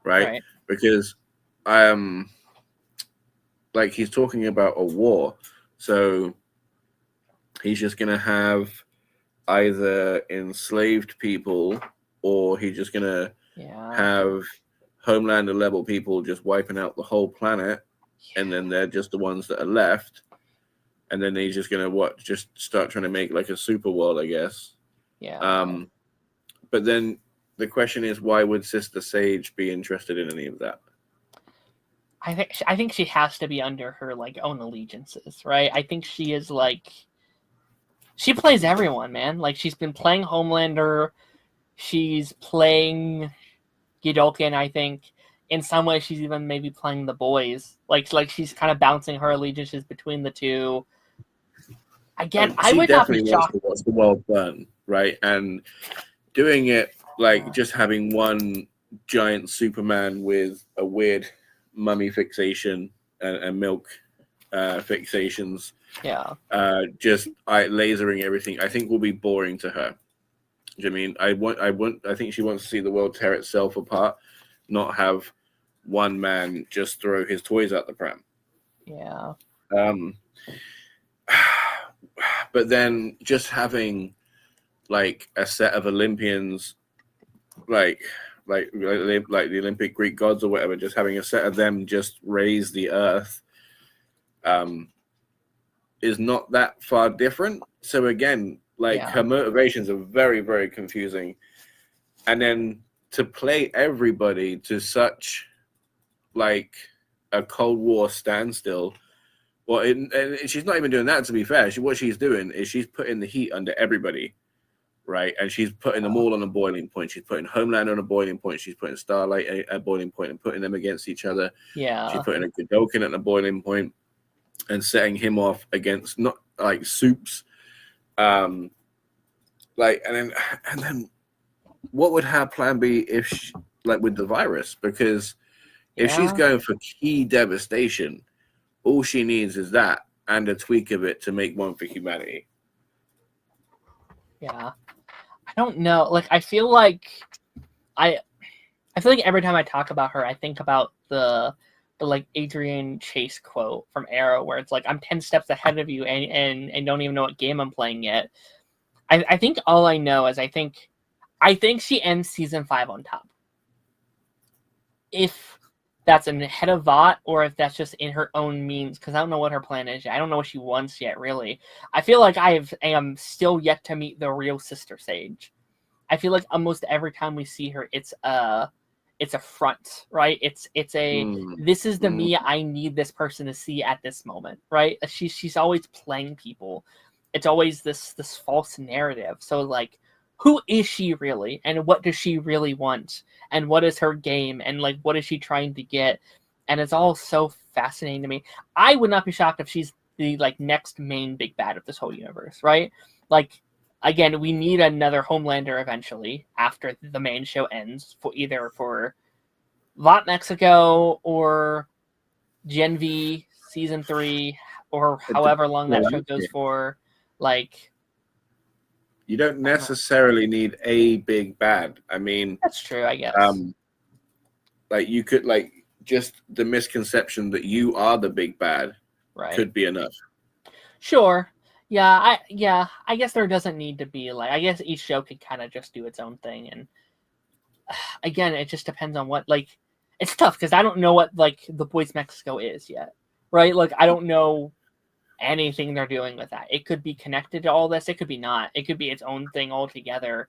right? Because like he's talking about a war, so he's just gonna have either enslaved people, or he's just gonna have Homelander level people just wiping out the whole planet, and then they're just the ones that are left, and then he's just gonna just start trying to make like a super world, I guess. But then the question is, why would Sister Sage be interested in any of that? I think she has to be under her like own allegiances, right? I think she is like she plays everyone, man. Like she's been playing Homelander, she's playing Godolkin. I think in some ways she's even maybe playing the boys. Like she's kind of bouncing her allegiances between the two. Again, I would not be shocked. She wants the world burn, right? And doing it like just having one giant Superman with a weird mummy fixation and milk fixations. Just lasering everything, I think will be boring to her. Do you know what I mean? I think she wants to see the world tear itself apart, not have one man just throw his toys out the pram. But then just having like a set of Olympians, like the Olympic Greek gods or whatever, just having a set of them just raise the earth, is not that far different. So again, like her motivations are very, very confusing. And then to play everybody to such like a Cold War standstill. Well, and she's not even doing that, to be fair. What she's doing is she's putting the heat under everybody, right? And she's putting them all on a boiling point. She's putting Homelander on a boiling point. She's putting Starlight at a boiling point and putting them against each other. She's putting a Godolkin at a boiling point and setting him off against not like soups. And then what would her plan be if she, like with the virus? Because if she's going for key devastation, all she needs is that and a tweak of it to make one for humanity. I don't know. Like I feel like every time I talk about her, I think about the like Adrian Chase quote from Arrow, where it's like, I'm 10 steps ahead of you and don't even know what game I'm playing yet. I think all I know is I think she ends season 5 on top. If that's in the head of Vought or if that's just in her own means, because I don't know what her plan is yet. I don't know what she wants yet, really. I feel like I am still yet to meet the real Sister Sage. I feel like almost every time we see her, it's a front, right? It's this is the me I need this person to see at this moment, right? She's always playing people. It's always this false narrative. So like, who is she really, and what does she really want, and what is her game, and like what is she trying to get? And it's all so fascinating to me. I would not be shocked if she's the like next main big bad of this whole universe, right? Like again, we need another Homelander eventually after the main show ends, for either for Vought Mexico or Gen V season 3 or however long that show goes for. Like, you don't necessarily need a big bad. I mean, that's true, I guess. Like you could like just the misconception that you are the big bad could be enough. Sure. I guess there doesn't need to be like, I guess each show could kind of just do its own thing, and again, it just depends on what, like, it's tough because I don't know what like the Boys Mexico is yet, right? Like I don't know anything they're doing with that. It could be connected to all this. It could be not. It could be its own thing altogether.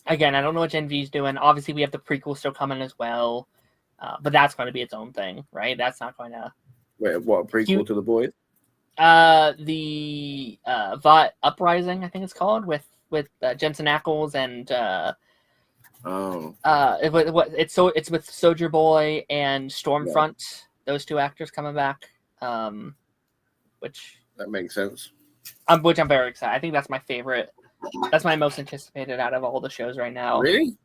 Again, I don't know what Gen V's doing. Obviously, we have the prequel still coming as well, but that's going to be its own thing, right? That's not going to. Wait, what prequel to the Boys? The Vought Uprising, I think it's called, with Jensen Ackles and it's with Soldier Boy and Stormfront. Those two actors coming back, which that makes sense. Which I'm very excited. I think that's my favorite. That's my most anticipated out of all the shows right now. Really?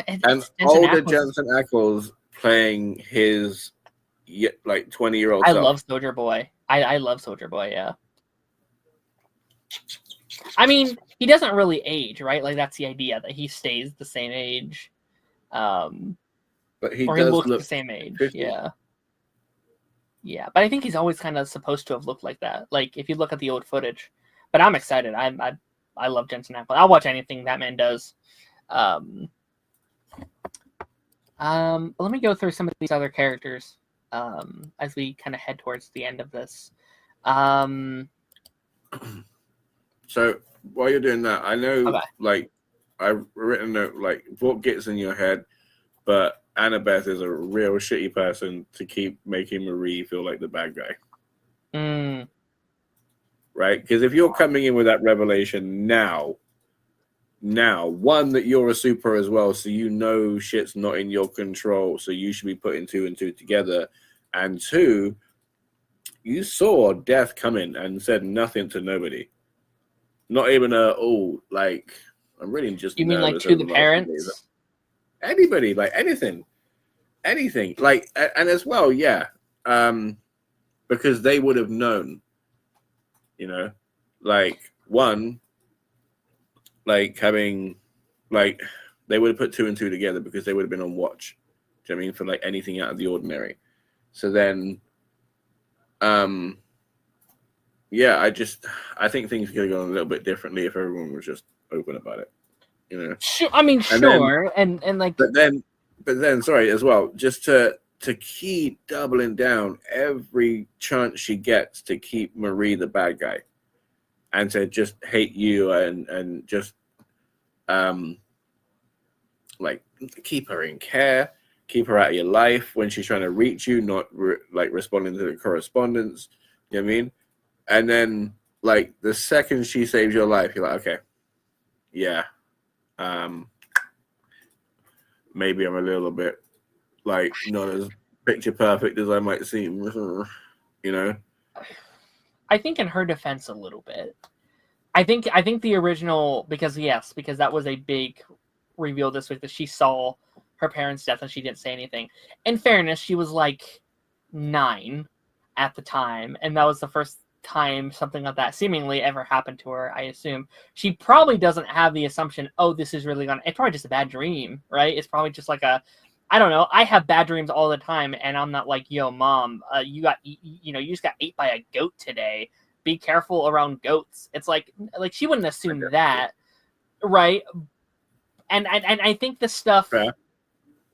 And older Jensen Ackles playing his like 20-year-old. I love Soldier Boy. I love Soldier Boy. Yeah. I mean, he doesn't really age, right? Like that's the idea, that he stays the same age. But he looks the same age. 50. Yeah, but I think he's always kind of supposed to have looked like that. Like if you look at the old footage. But I'm excited. I love Jensen Ackles. I'll watch anything that man does. Let me go through some of these other characters as we kind of head towards the end of this. So while you're doing that, I know, like, I've written a note, like, what gets in your head, but Annabeth is a real shitty person to keep making Marie feel like the bad guy. Right? Because if you're coming in with that revelation now, one, that you're a super as well, so you know shit's not in your control, so you should be putting 2 and 2 together. And 2, you saw death coming and said nothing to nobody. Not even I'm really just. You mean like to the parents? Anybody, like anything, like, and as well, yeah, because they would have known, you know, like one, like having, like they would have put 2 and 2 together because they would have been on watch. Do you know what I mean, for like anything out of the ordinary? So then, yeah, I think things could have gone a little bit differently if everyone was just open about it, you know. Sure, I mean, sure, and like, but then, sorry, as well, just to keep doubling down every chance she gets to keep Marie the bad guy, and to just hate you and just like keep her in care, keep her out of your life when she's trying to reach you, not like responding to the correspondence. You know what I mean? And then, like, the second she saves your life, you're like, okay, yeah, maybe I'm a little bit, like, not as picture perfect as I might seem, you know? I think in her defense a little bit. I think the original, because that was a big reveal this week, that she saw her parents' death and she didn't say anything. In fairness, she was, like, 9 at the time, and that was the first time something like that seemingly ever happened to her. I assume she probably doesn't have the assumption, oh, this is really gonna, it's probably just a bad dream, right? It's probably just like I don't know, I have bad dreams all the time, and I'm not like, yo, mom, you just got ate by a goat today, be careful around goats. It's like she wouldn't assume that, right? And I think this stuff, yeah.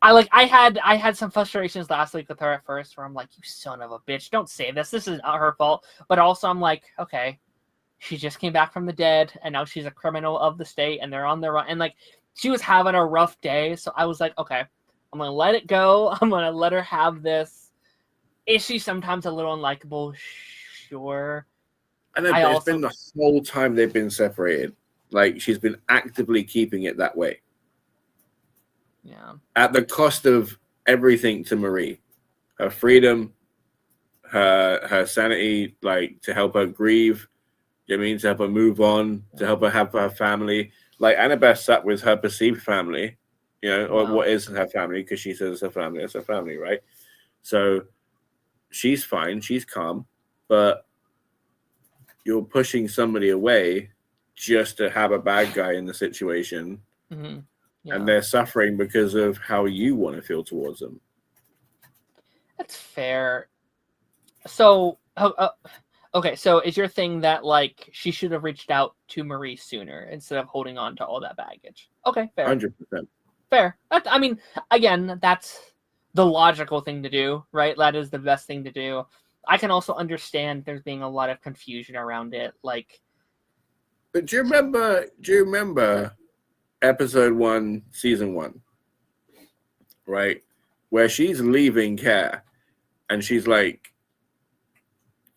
I had some frustrations last week with her at first, where I'm like, you son of a bitch, don't say this. This is not her fault. But also I'm like, okay, she just came back from the dead, and now she's a criminal of the state, and they're on their run. And like, she was having a rough day, so I was like, okay, I'm gonna let it go. I'm gonna let her have this. Is she sometimes a little unlikable? Sure. I know, but it's been the whole time they've been separated. Like, she's been actively keeping it that way. Yeah. At the cost of everything to Marie, her freedom, her sanity, like, to help her grieve. You know what I mean? To help her move on, to help her have her family. Like, Annabeth sat with her perceived family, you know, or what is her family, because she says it's her family, right? So she's fine, she's calm, but you're pushing somebody away just to have a bad guy in the situation. Mm-hmm. Yeah. And they're suffering because of how you want to feel towards them. That's fair. So, okay, so is your thing that, like, she should have reached out to Marie sooner instead of holding on to all that baggage? Okay, fair. 100%. Fair. I mean, again, that's the logical thing to do, right? That is the best thing to do. I can also understand there's being a lot of confusion around it, like. But do you remember episode 1, season 1, right? Where she's leaving Care, and she's like,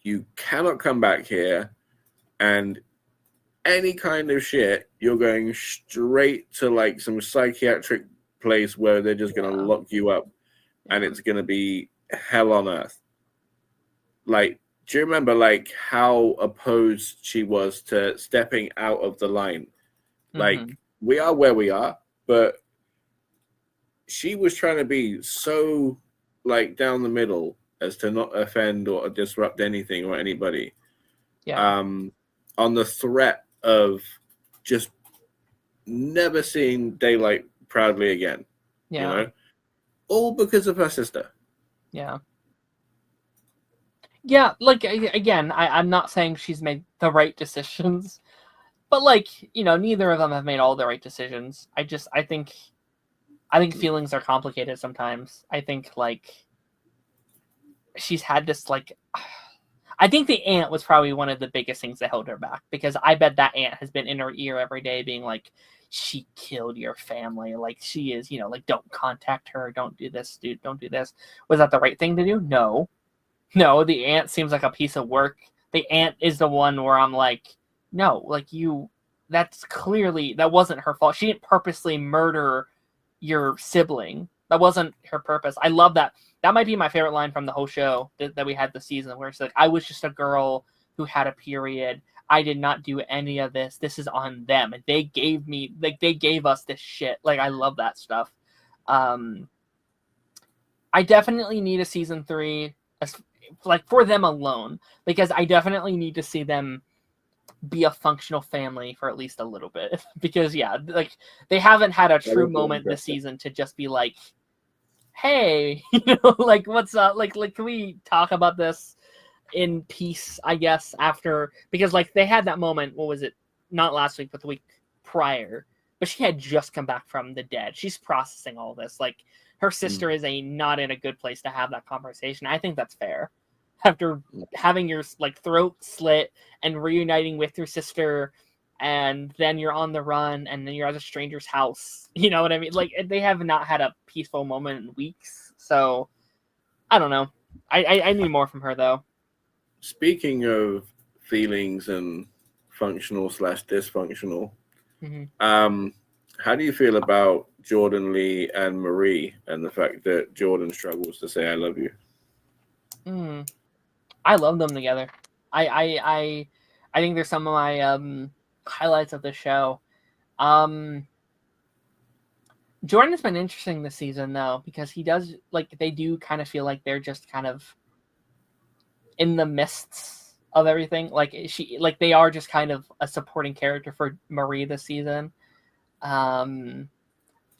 "You cannot come back here, and any kind of shit, you're going straight to like some psychiatric place where they're just gonna lock you up, and it's gonna be hell on earth." Like, do you remember like how opposed she was to stepping out of the line? Like, we are where we are, but she was trying to be so like down the middle as to not offend or disrupt anything or anybody. Yeah. On the threat of just never seeing daylight proudly again. Yeah. You know? All because of her sister. Yeah. Yeah, like, again, I'm not saying she's made the right decisions, but, like, you know, neither of them have made all the right decisions. I think feelings are complicated sometimes. I think, like, she's had this, like, I think the aunt was probably one of the biggest things that held her back, because I bet that aunt has been in her ear every day being like, she killed your family. Like, she is, you know, like, don't contact her. Don't do this, dude. Don't do this. Was that the right thing to do? No. No, the aunt seems like a piece of work. The aunt is the one where I'm like, no, like, that's clearly, that wasn't her fault. She didn't purposely murder your sibling. That wasn't her purpose. I love that. That might be my favorite line from the whole show that we had this season, where it's like, I was just a girl who had a period. I did not do any of this. This is on them. And they gave us this shit. Like, I love that stuff. I definitely need a season 3, like, for them alone, because I definitely need to see them be a functional family for at least a little bit. Because, yeah, like, they haven't had a true moment this season to just be like, hey, you know, like, what's up? Like, can we talk about this in peace, I guess, after, because, like, they had that moment, what was it, not last week, but the week prior, but she had just come back from the dead. She's processing all this. Like, her sister is not in a good place to have that conversation. I think that's fair. After having your, like, throat slit and reuniting with your sister, and then you're on the run, and then you're at a stranger's house. You know what I mean? Like, they have not had a peaceful moment in weeks. So, I don't know. I need more from her, though. Speaking of feelings and functional/dysfunctional, how do you feel about Jordan Lee and Marie, and the fact that Jordan struggles to say I love you? I love them together. I think they're some of my highlights of the show. Jordan has been interesting this season, though, because he does, like, they do kind of feel like they're just kind of in the mists of everything. Like, they are just kind of a supporting character for Marie this season. The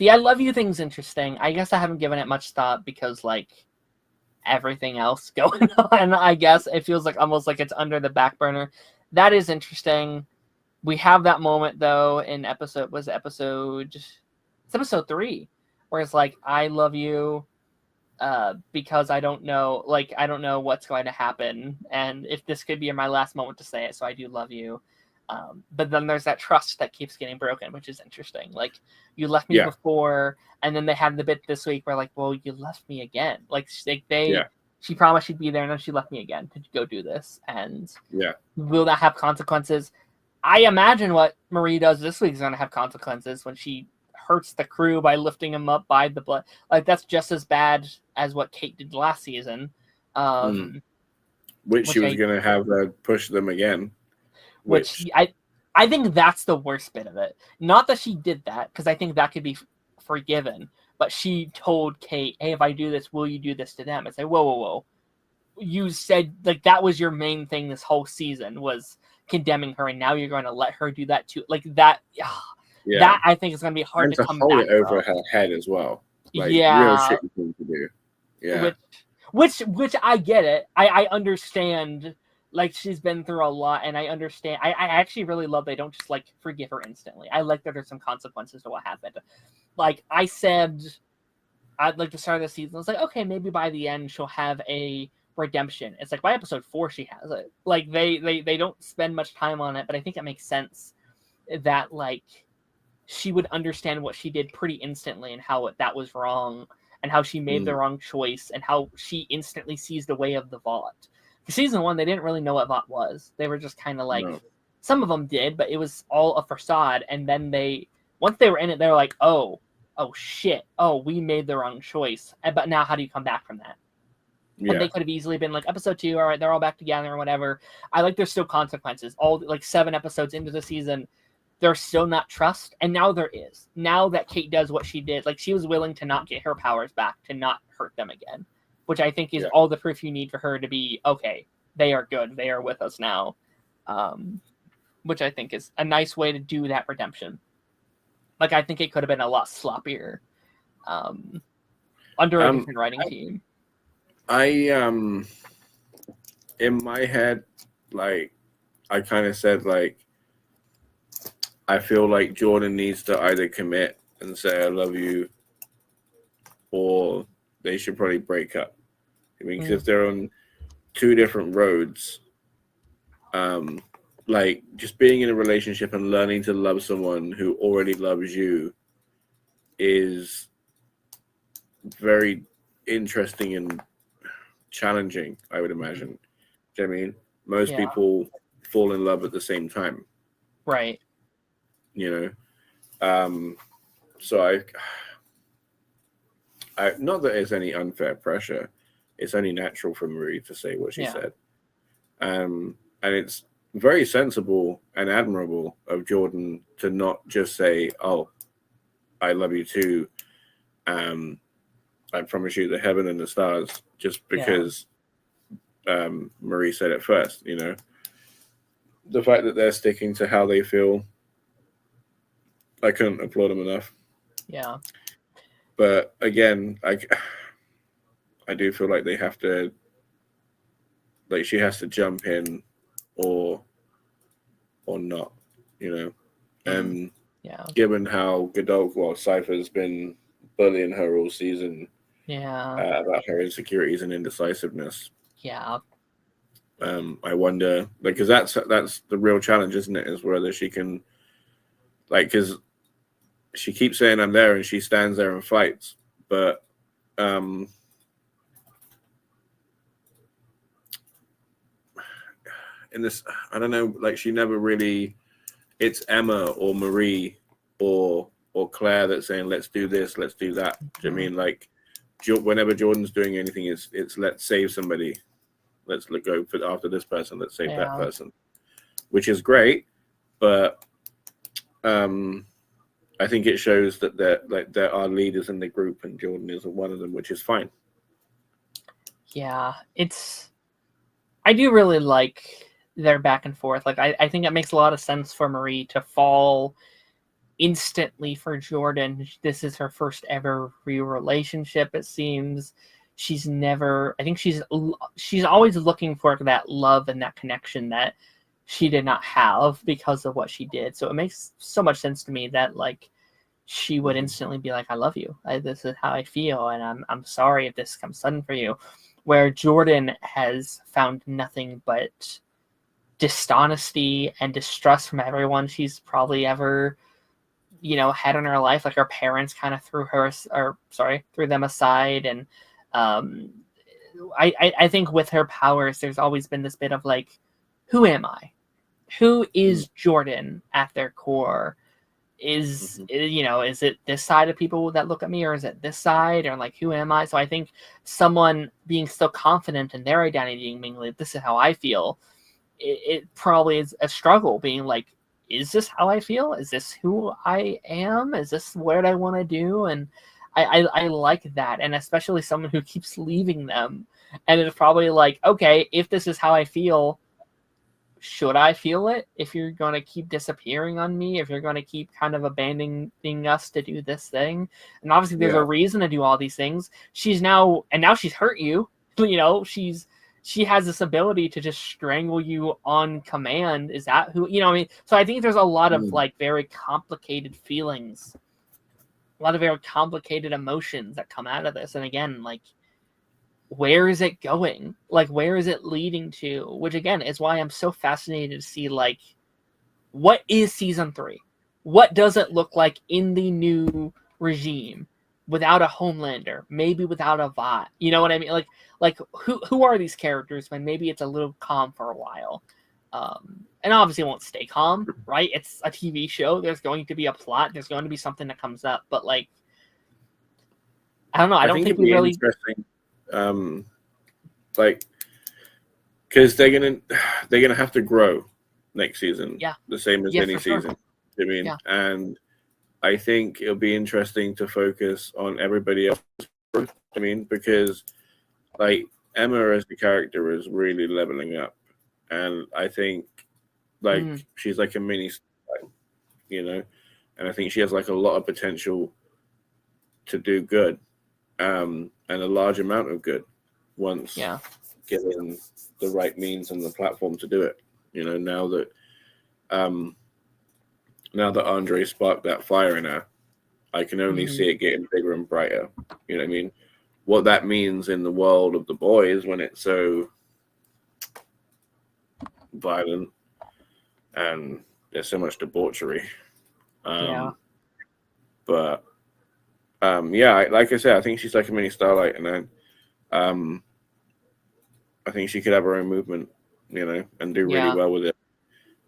I love you thing's interesting. I guess I haven't given it much thought because, like, everything else going on, I guess it feels like almost like it's under the back burner. That is interesting. We have that moment, though, in episode 3, where it's like, I love you because I don't know what's going to happen, and if this could be my last moment to say it, so I do love you. But then there's that trust that keeps getting broken, which is interesting. Like, you left me before, and then they had the bit this week where, like, well, you left me again. Like, she promised she'd be there, and then she left me again to go do this. And will that have consequences? I imagine what Marie does this week is going to have consequences when she hurts the crew by lifting him up by the blood. Like, that's just as bad as what Kate did last season. Which she was going to have push them again. Which I think that's the worst bit of it. Not that she did that, because I think that could be forgiven. But she told Kate, hey, if I do this, will you do this to them? It's like, whoa. You said, like, that was your main thing this whole season, was condemning her, and now you're going to let her do that too. Like, that, that I think is going to be hard to come hold back it over her head as well. Like, real shitty thing to do. Yeah. Which I get it. I understand. Like, she's been through a lot, and I understand. I actually really love they don't just, like, forgive her instantly. I like that there's some consequences to what happened. like I said, at like the start of the season, I was like, okay, maybe by the end she'll have a redemption. It's like by episode 4 she has it. Like they don't spend much time on it, but I think it makes sense that like she would understand what she did pretty instantly and how that was wrong and how she made the wrong choice and how she instantly sees the way of the Vought. For season 1, they didn't really know what Vought was. They were just kind of like, some of them did, but it was all a facade. And then once they were in it, they were like, oh shit, we made the wrong choice. But now how do you come back from that? Yeah. And they could have easily been like, episode 2, all right, they're all back together or whatever. I like there's still consequences. All like 7 episodes into the season, there's still not trust, and now there is. Now that Kate does what she did, like she was willing to not get her powers back, to not hurt them again, which I think is all the proof you need for her to be, okay, they are good, they are with us now, which I think is a nice way to do that redemption. Like, I think it could have been a lot sloppier under a different writing team. In my head, like, I kind of said, like, I feel like Jordan needs to either commit and say, I love you, or they should probably break up. I mean, because if they're on 2 different roads, like just being in a relationship and learning to love someone who already loves you is very interesting and challenging, I would imagine. Do you know what I mean? Most people fall in love at the same time. Right. You know, so I not that it's any unfair pressure. It's only natural for Marie to say what she said, and it's very sensible and admirable of Jordan to not just say, "Oh, I love you too." I promise you the heaven and the stars, just because Marie said it first. You know, the fact that they're sticking to how they feel. I couldn't applaud them enough. Yeah. But again, I do feel like they have to, like she has to jump in or not, you know. And given how Cypher's been bullying her all season about her insecurities and indecisiveness. Yeah. I wonder, like, because that's the real challenge, isn't it? Is whether she can, like, because she keeps saying I'm there and she stands there and fights, but in this, I don't know, like she never really, it's Emma or Marie or Claire that's saying let's do this, let's do that. Do you know what I mean? Like whenever Jordan's doing anything, it's let's save somebody, let's go after this person, let's save that person, which is great, but I think it shows that there are leaders in the group, and Jordan is one of them, which is fine. Yeah, I do really like their back and forth. Like, I think it makes a lot of sense for Marie to fall instantly for Jordan. This is her first ever real relationship, it seems. I think she's always looking for that love and that connection that she did not have because of what she did. So it makes so much sense to me that like she would instantly be like, I love you. This is how I feel. And I'm sorry if this comes sudden for you. Where Jordan has found nothing but dishonesty and distrust from everyone she's probably ever, had in her life. Like her parents kind of threw them aside. And I think with her powers, there's always been this bit of like, who am I? Who is Jordan at their core? Is it this side of people that look at me, or is it this side, or like who am I? So I think someone being so confident in their identity and being like, this is how I feel, it probably is a struggle being like, is this how I feel? Is this who I am? Is this what I want to do? And I like that, and especially someone who keeps leaving them, and it's probably like, okay, if this is how I feel, should I feel it? If you're going to keep disappearing on me, if you're going to keep kind of abandoning us to do this thing, and obviously there's a reason to do all these things. She's now she's hurt you. She has this ability to just strangle you on command. Is that who? I mean, so I think there's a lot of like very complicated feelings a lot of very complicated emotions that come out of this. And again, like, where is it going? Like, where is it leading to? Which again is why I'm so fascinated to see, like, what is season 3? What does it look like in the new regime without a Homelander, maybe without a Vought? You know what I mean? Like who are these characters when maybe it's a little calm for a while? And obviously it won't stay calm, right? It's a TV show. There's going to be a plot. There's going to be something that comes up. But like, I don't know. I don't think we really. Like, because they're gonna have to grow next season. Yeah. The same as any season. Sure. I mean, yeah. And I think it'll be interesting to focus on everybody else. I mean, because like Emma as the character is really leveling up, and I think like she's like a mini, you know, and I think she has like a lot of potential to do good, and a large amount of good once given the right means and the platform to do it. You know, now that Andre sparked that fire in her, I can only see it getting bigger and brighter. You know what I mean? What that means in the world of the boys when it's so violent and there's so much debauchery. But like I said, I think she's like a mini Starlight, and then I think she could have her own movement, you know, and do really well with it,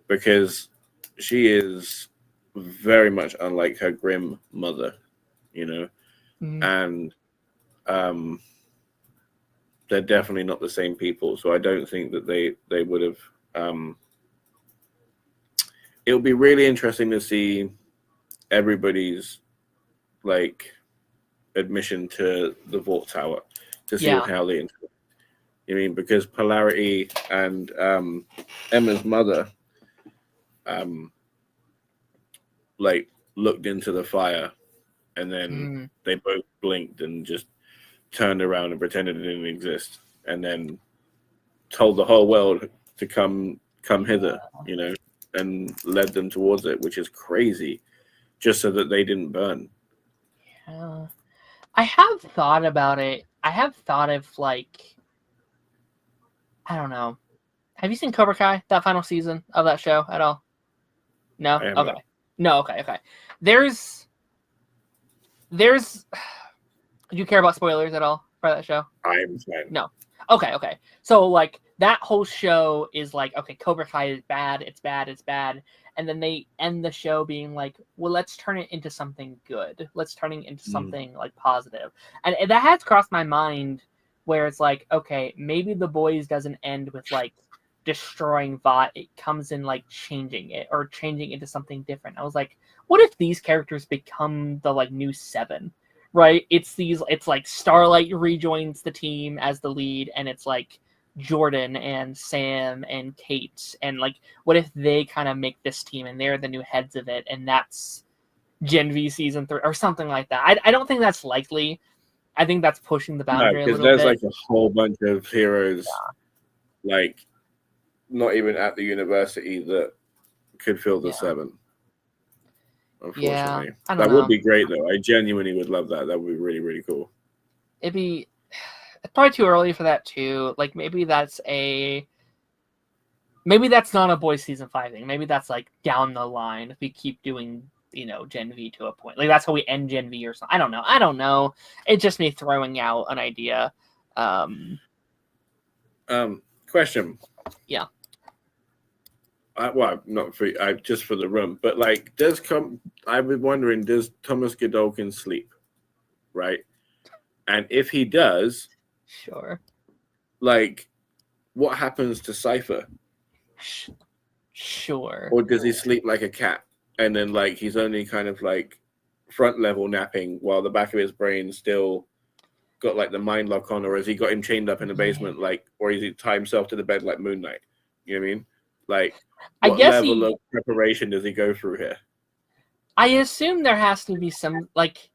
because she is very much unlike her grim mother, you know, and they're definitely not the same people. So I don't think that they would have. It'll be really interesting to see everybody's like admission to the Vault Tower to see how they interact. I mean, because Polarity and Emma's mother like looked into the fire, and then they both blinked and just turned around and pretended it didn't exist, and then told the whole world to come hither, you know, and led them towards it, which is crazy, just so that they didn't burn. I have thought about it. I have thought of, like, I don't know. Have you seen Cobra Kai, that final season of that show at all? No? Okay. Not. No, okay. There's do you care about spoilers at all for that show? I'm fine. No. Okay. So, like, that whole show is like, okay, Cobra Kai is bad, it's bad. And then they end the show being like, well, let's turn it into something good. Let's turn it into something, like, positive. And that has crossed my mind, where it's like, okay, maybe The Boys doesn't end with, like, destroying Vought. It comes in, like, changing it, or changing into something different. I was like, what if these characters become the, like, new Seven? Right? It's like Starlight rejoins the team as the lead, and it's like Jordan and Sam and Kate, and like, what if they kind of make this team and they're the new heads of it, and that's Gen V season 3 or something like that. I don't think that's likely. I think that's pushing the boundary a little bit. Because there's like a whole bunch of heroes, like not even at the university, that could fill the Seven. Unfortunately, that would be great though. I genuinely would love that. That would be really, really cool. It's probably too early for that too. Like, maybe that's not a Boys season 5 thing. Maybe that's like down the line if we keep doing, you know, Gen V to a point. Like, that's how we end Gen V or something. I don't know. It's just me throwing out an idea. Question. Yeah. Not for just for the room, but like, I was wondering, does Thomas Godolkin sleep, right? And if he does, sure. Like, what happens to Cypher? Sure. Or does he sleep like a cat, and then like he's only kind of like front level napping while the back of his brain still got like the mind lock on, or has he got him chained up in the basement, like, or is he tie himself to the bed like Moon Knight? You know what I mean? Like, what level of preparation does he go through here? I assume there has to be some, like,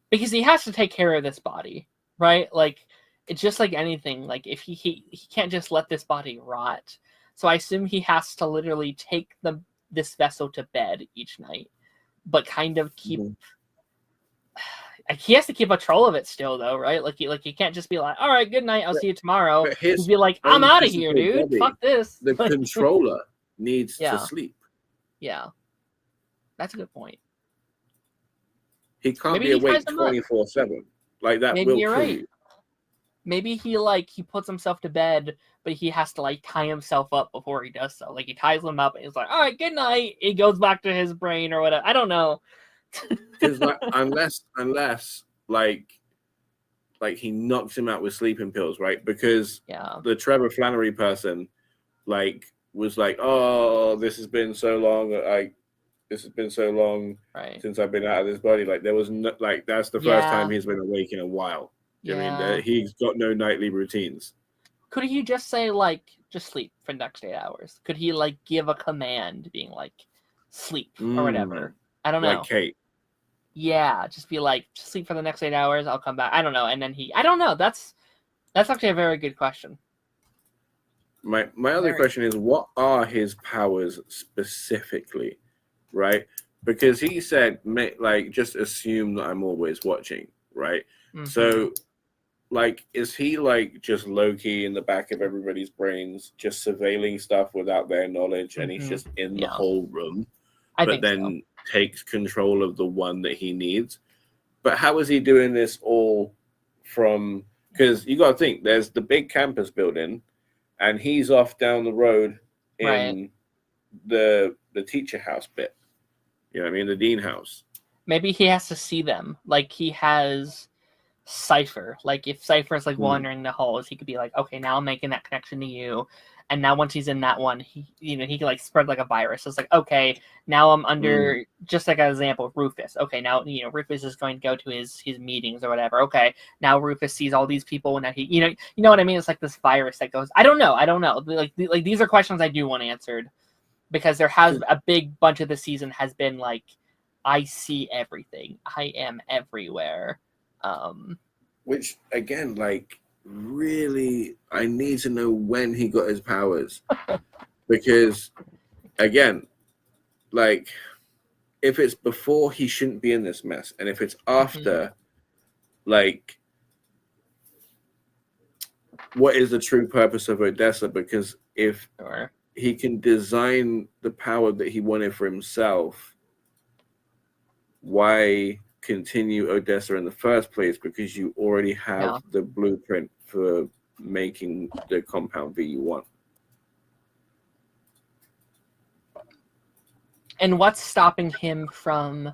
because he has to take care of this body, right? Like, it's just like anything. Like, if he can't just let this body rot. So I assume he has to literally take this vessel to bed each night, but kind of keep he has to keep control of it still, though, right? Like he can't just be like, all right, good night, I'll see you tomorrow. He'd be like, I'm out of here, dude. Fuck this. The controller needs to sleep. Yeah, that's a good point. He can't be awake 24/7. Like that. Maybe will you're kill right. you. Maybe he puts himself to bed, but he has to like tie himself up before he does so. Like he ties him up and he's like, all right, good night. He goes back to his brain or whatever. I don't know. Because like, unless like he knocks him out with sleeping pills, right? Because the Trevor Flannery person like was like, oh, this has been so long. This has been so long since I've been out of this body. Like there was no, like that's the first time he's been awake in a while. I mean, he's got no nightly routines. Could he just say like, just sleep for the next 8 hours? Could he like give a command being like, sleep or whatever? I don't know. Like Kate. Yeah, just be like, just sleep for the next 8 hours. I'll come back. I don't know. And then I don't know. That's actually a very good question. My other question is, what are his powers specifically, right? Because he said, like, just assume that I'm always watching, right? Mm-hmm. So, like, is he like just low-key in the back of everybody's brains, just surveilling stuff without their knowledge, and he's just in the whole room, but then takes control of the one that he needs? But how is he doing this all from? Because you got to think, there's the big campus building, and he's off down the road in the teacher house bit. You know what I mean? The dean house. Maybe he has to see them. Like he has Cypher. Like if Cypher's like wandering the halls, he could be like, okay, now I'm making that connection to you. And now once he's in that one, he can like spread like a virus. It's like, okay, now I'm under, just like an example, Rufus. Okay, now, Rufus is going to go to his meetings or whatever. Okay, now Rufus sees all these people and now he, you know what I mean? It's like this virus that goes, I don't know. Like these are questions I do want answered because there has a big bunch of the season has been like, I see everything. I am everywhere. Which again, like, really, I need to know when he got his powers, because again, like, if it's before, he shouldn't be in this mess, and if it's after, like, what is the true purpose of Odessa? Because if he can design the power that he wanted for himself, why continue Odessa in the first place? Because you already have the blueprint for making the compound V you want. And what's stopping him from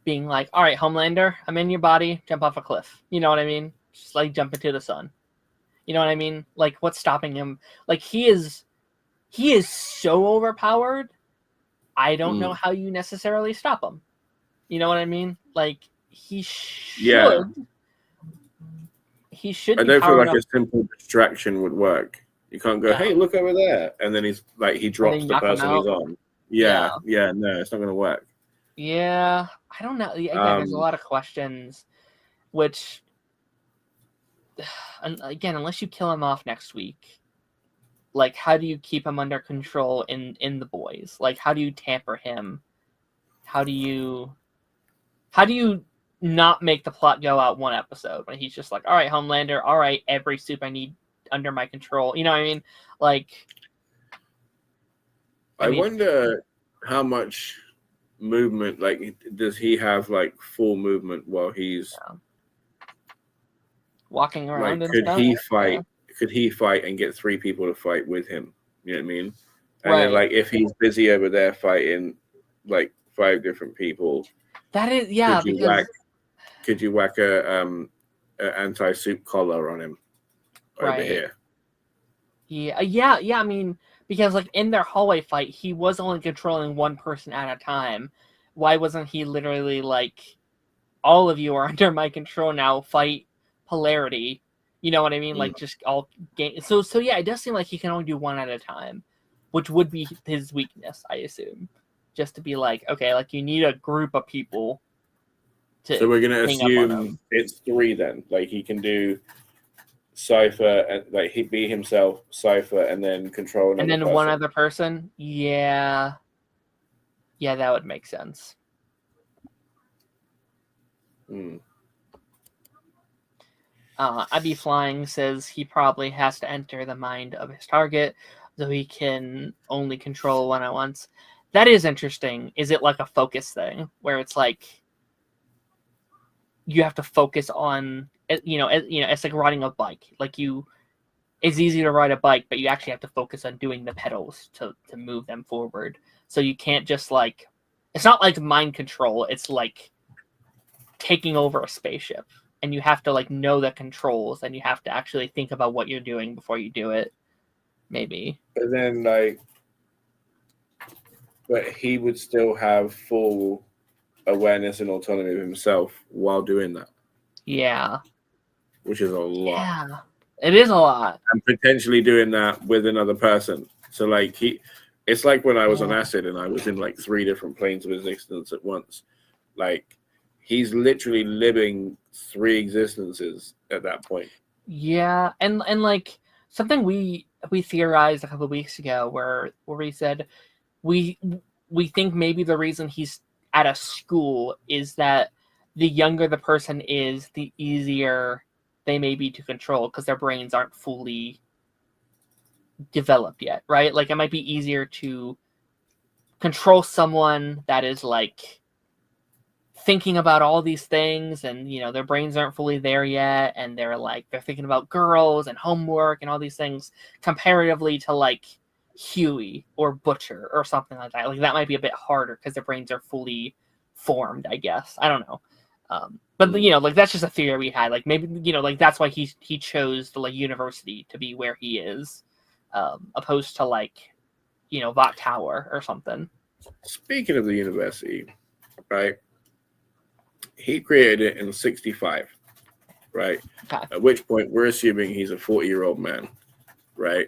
being like, all right, Homelander, I'm in your body, jump off a cliff. You know what I mean? Just like jump into the sun. You know what I mean? Like what's stopping him? Like he is so overpowered. I don't know how you necessarily stop him. You know what I mean? Like he should. Yeah. He should. I don't feel like a simple distraction would work. You can't go, hey, look over there, and then he's like, he drops the person he's on. Yeah, no, it's not gonna work. Yeah, I don't know. Again, there's a lot of questions, which, again, unless you kill him off next week, like, how do you keep him under control in the boys? Like, how do you tamper him? How do you not make the plot go out one episode when he's just like, all right, Homelander, all right, every soup I need under my control. You know what I mean? Like, I wonder how much movement, like, does he have like full movement while he's walking around? Like, could he fight? Could he fight and get 3 people to fight with him? You know what I mean? And then, like, if he's busy over there fighting like 5 different people, that is could you whack a anti-soup collar on him over here? Yeah. I mean, because like in their hallway fight, he was only controlling one person at a time. Why wasn't he literally like, all of you are under my control now? Fight polarity. You know what I mean? Like just all game. So yeah, it does seem like he can only do one at a time, which would be his weakness, I assume. Just to be like, okay, like you need a group of people. So we're gonna assume it's 3 then. Like he can do Cypher and like he'd be himself, Cypher, and then control another person. One other person. Yeah, that would make sense. I'd flying says he probably has to enter the mind of his target, so he can only control one at once. That is interesting. Is it like a focus thing where it's like you have to focus on, it's like riding a bike. Like it's easy to ride a bike, but you actually have to focus on doing the pedals to move them forward. So you can't just like, it's not like mind control. It's like taking over a spaceship, and you have to like know the controls, and you have to actually think about what you're doing before you do it. Maybe. But then but he would still have full awareness and autonomy of himself while doing that. Yeah. Which is a lot. Yeah. It is a lot. And potentially doing that with another person. So like it's like when I was on acid and I was in like 3 different planes of existence at once. Like he's literally living 3 existences at that point. Yeah, and like something we theorized a couple of weeks ago where we said we think maybe the reason he's at a school is that the younger the person is, the easier they may be to control because their brains aren't fully developed yet, right? Like it might be easier to control someone that is like thinking about all these things, and their brains aren't fully there yet, and they're thinking about girls and homework and all these things comparatively to like Huey or Butcher or something like that. Like that might be a bit harder because their brains are fully formed, I guess. I don't know. But like that's just a theory we had. Like maybe like that's why he chose the like university to be where he is, opposed to like Vought Tower or something. Speaking of the university, right? He created it in 1965, right? Okay. At which point we're assuming he's a 40-year-old man, right?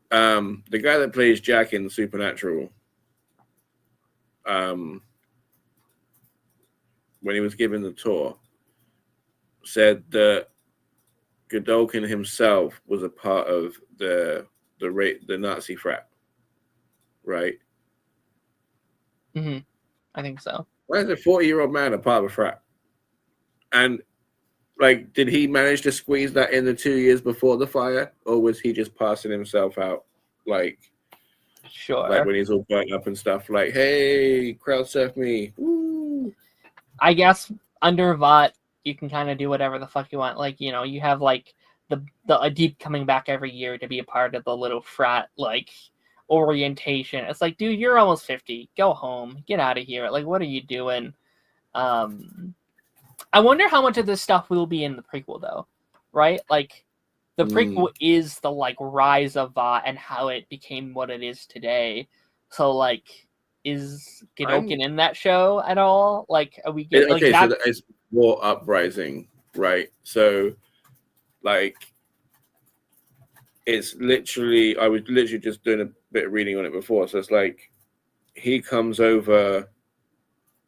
The guy that plays Jack in Supernatural, when he was given the tour, said that Godolkin himself was a part of the Nazi frat, right? Mm-hmm. I think so. Why is a 40-year-old man a part of a frat? And like, did he manage to squeeze that in the 2 years before the fire, or was he just passing himself out, like, sure, like when he's all burnt up and stuff, like, hey, crowd surf me, woo? I guess under Vought, you can kind of do whatever the fuck you want. Like, you have like the Adip coming back every year to be a part of the little frat like orientation. It's like, dude, you're almost 50. Go home. Get out of here. Like, what are you doing? I wonder how much of this stuff will be in the prequel, though. Right? Like, the prequel is the like rise of Vought and how it became what it is today. So, like, is Godolkin in that show at all? Like, are we getting okay? So it's War Uprising, right? So, like, it's literally, I was literally just doing a bit of reading on it before. So it's like he comes over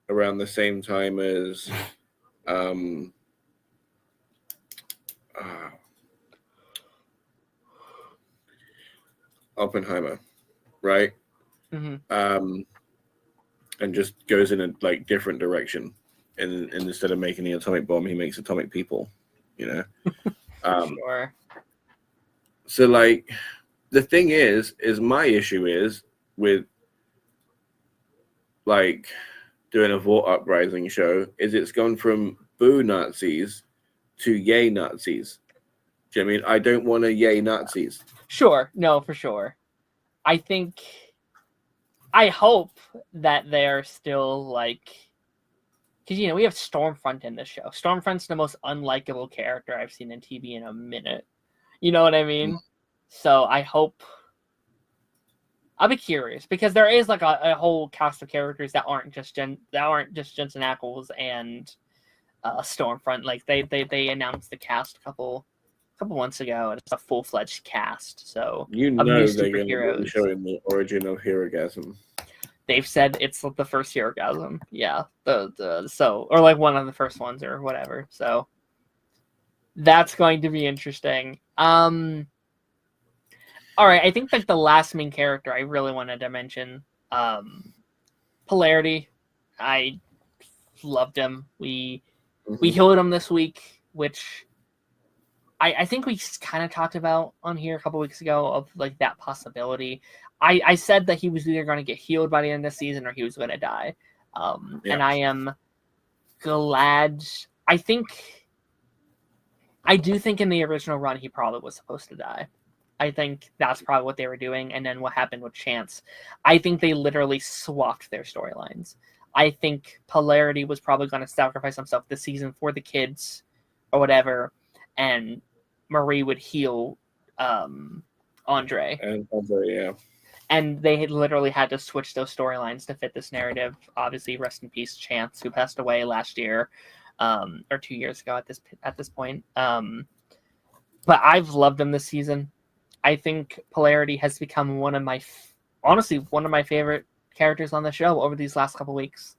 around the same time as Oppenheimer, right? Mm-hmm. And just goes in a like different direction. And instead of making the atomic bomb, he makes atomic people, Sure. So like the thing is my issue is with like doing a Vought Uprising show is it's gone from boo Nazis to yay Nazis. Do you know what I mean? I don't want to yay Nazis. Sure. No, for sure. I hope that they're still like, because we have Stormfront in this show. Stormfront's the most unlikable character I've seen in TV in a minute. You know what I mean? So I hope. I'll be curious because there is like a whole cast of characters that aren't just Jensen Ackles and Stormfront. Like they announced the cast a couple months ago, and it's a full-fledged cast. So they're going to be showing the origin of Herogasm. They've said it's the first Herogasm. Yeah, or like one of the first ones or whatever. So that's going to be interesting. All right, I think like the last main character I really wanted to mention, Polarity. I loved him. We healed him this week, which I think we kind of talked about on here a couple weeks ago of like that possibility. I said that he was either going to get healed by the end of the season or he was going to die. And I am glad. I do think in the original run he probably was supposed to die. I think that's probably what they were doing. And then what happened with Chance, I think they literally swapped their storylines. I think Polarity was probably going to sacrifice himself this season for the kids or whatever, and Marie would heal Andre. And Andre, yeah. And they had literally had to switch those storylines to fit this narrative. Obviously, rest in peace, Chance, who passed away last year, or 2 years ago at this point. But I've loved him this season. I think Polarity has become one of my favorite characters on the show over these last couple weeks.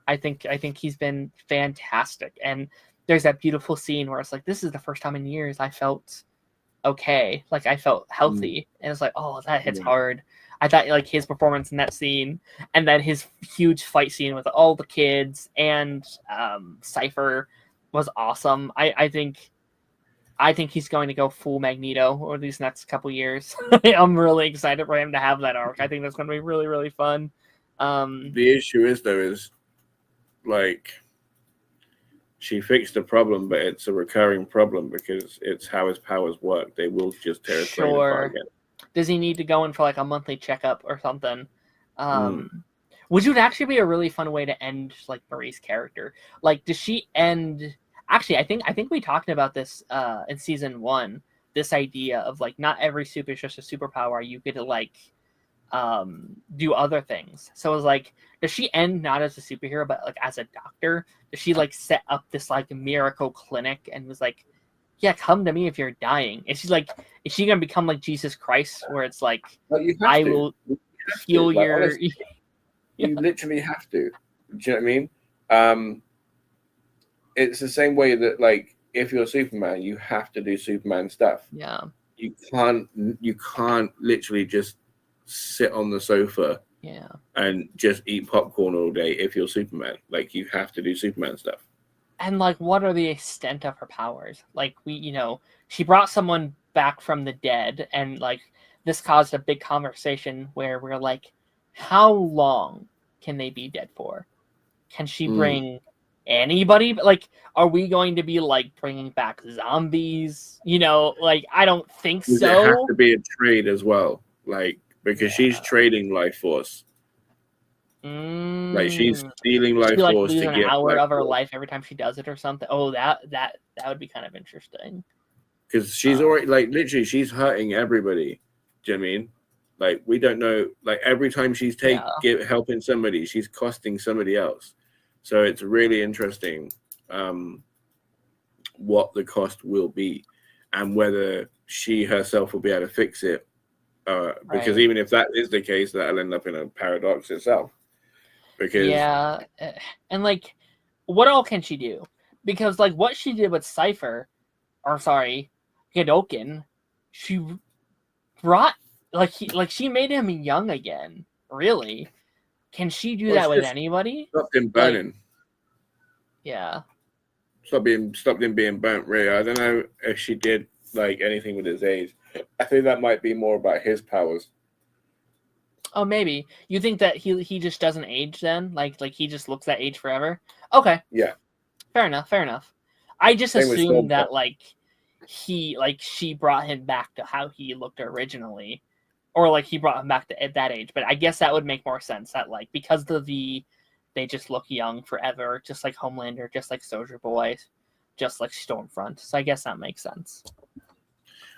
I think he's been fantastic. And there's that beautiful scene where it's like, this is the first time in years I felt okay. Like I felt healthy. And it's like, oh, that hits hard. I thought like his performance in that scene, and then his huge fight scene with all the kids and Cypher was awesome. I think he's going to go full Magneto over these next couple years. I'm really excited for him to have that arc. I think that's going to be really, really fun. The issue is like, she fixed the problem, but it's a recurring problem because it's how his powers work. They will just tear his brain apart again. Does he need to go in for like a monthly checkup or something? Which would actually be a really fun way to end like Marie's character. Like, does she end? Actually, I think we talked about this in season 1. This idea of like not every super is just a superpower. You get to like do other things. So it was like, does she end not as a superhero but like as a doctor? Does she like set up this like miracle clinic and was like, yeah, come to me if you're dying? Is she gonna become like Jesus Christ, where it's like, I will heal your? Honestly, you literally have to. Do you know what I mean? It's the same way that like if you're Superman, you have to do Superman stuff. Yeah. You can't literally just sit on the sofa and just eat popcorn all day if you're Superman. Like you have to do Superman stuff. And like, what are the extent of her powers? Like she brought someone back from the dead, and like this caused a big conversation where we're like, how long can they be dead for? Can she bring anybody? Like, are we going to be like bringing back zombies? Like I don't think so. It has to be a trade as well, like because she's trading life force. Like she's stealing life force to get an hour of her life every time she does it or something. Oh, that would be kind of interesting. Because she's already like literally she's hurting everybody. Do you know what I mean? Like we don't know. Like every time she's helping somebody, she's costing somebody else. So it's really interesting what the cost will be and whether she herself will be able to fix it. Because even if that is the case, that'll end up in a paradox itself. Because and like, what all can she do? Because like what she did with Cypher, or sorry, Hadoken, she brought she made him young again. Really, can she do that with anybody? Stopped him burning. Like, stopped him being burnt. Really, I don't know if she did like anything with his age. I think that might be more about his powers. Oh, maybe. You think that he just doesn't age then? Like he just looks that age forever? Okay. Yeah. Fair enough. I just assumed that she brought him back to how he looked originally. Or like he brought him back to at that age. But I guess that would make more sense that like because of they just look young forever, just like Homelander, just like Soldier Boy, just like Stormfront. So I guess that makes sense.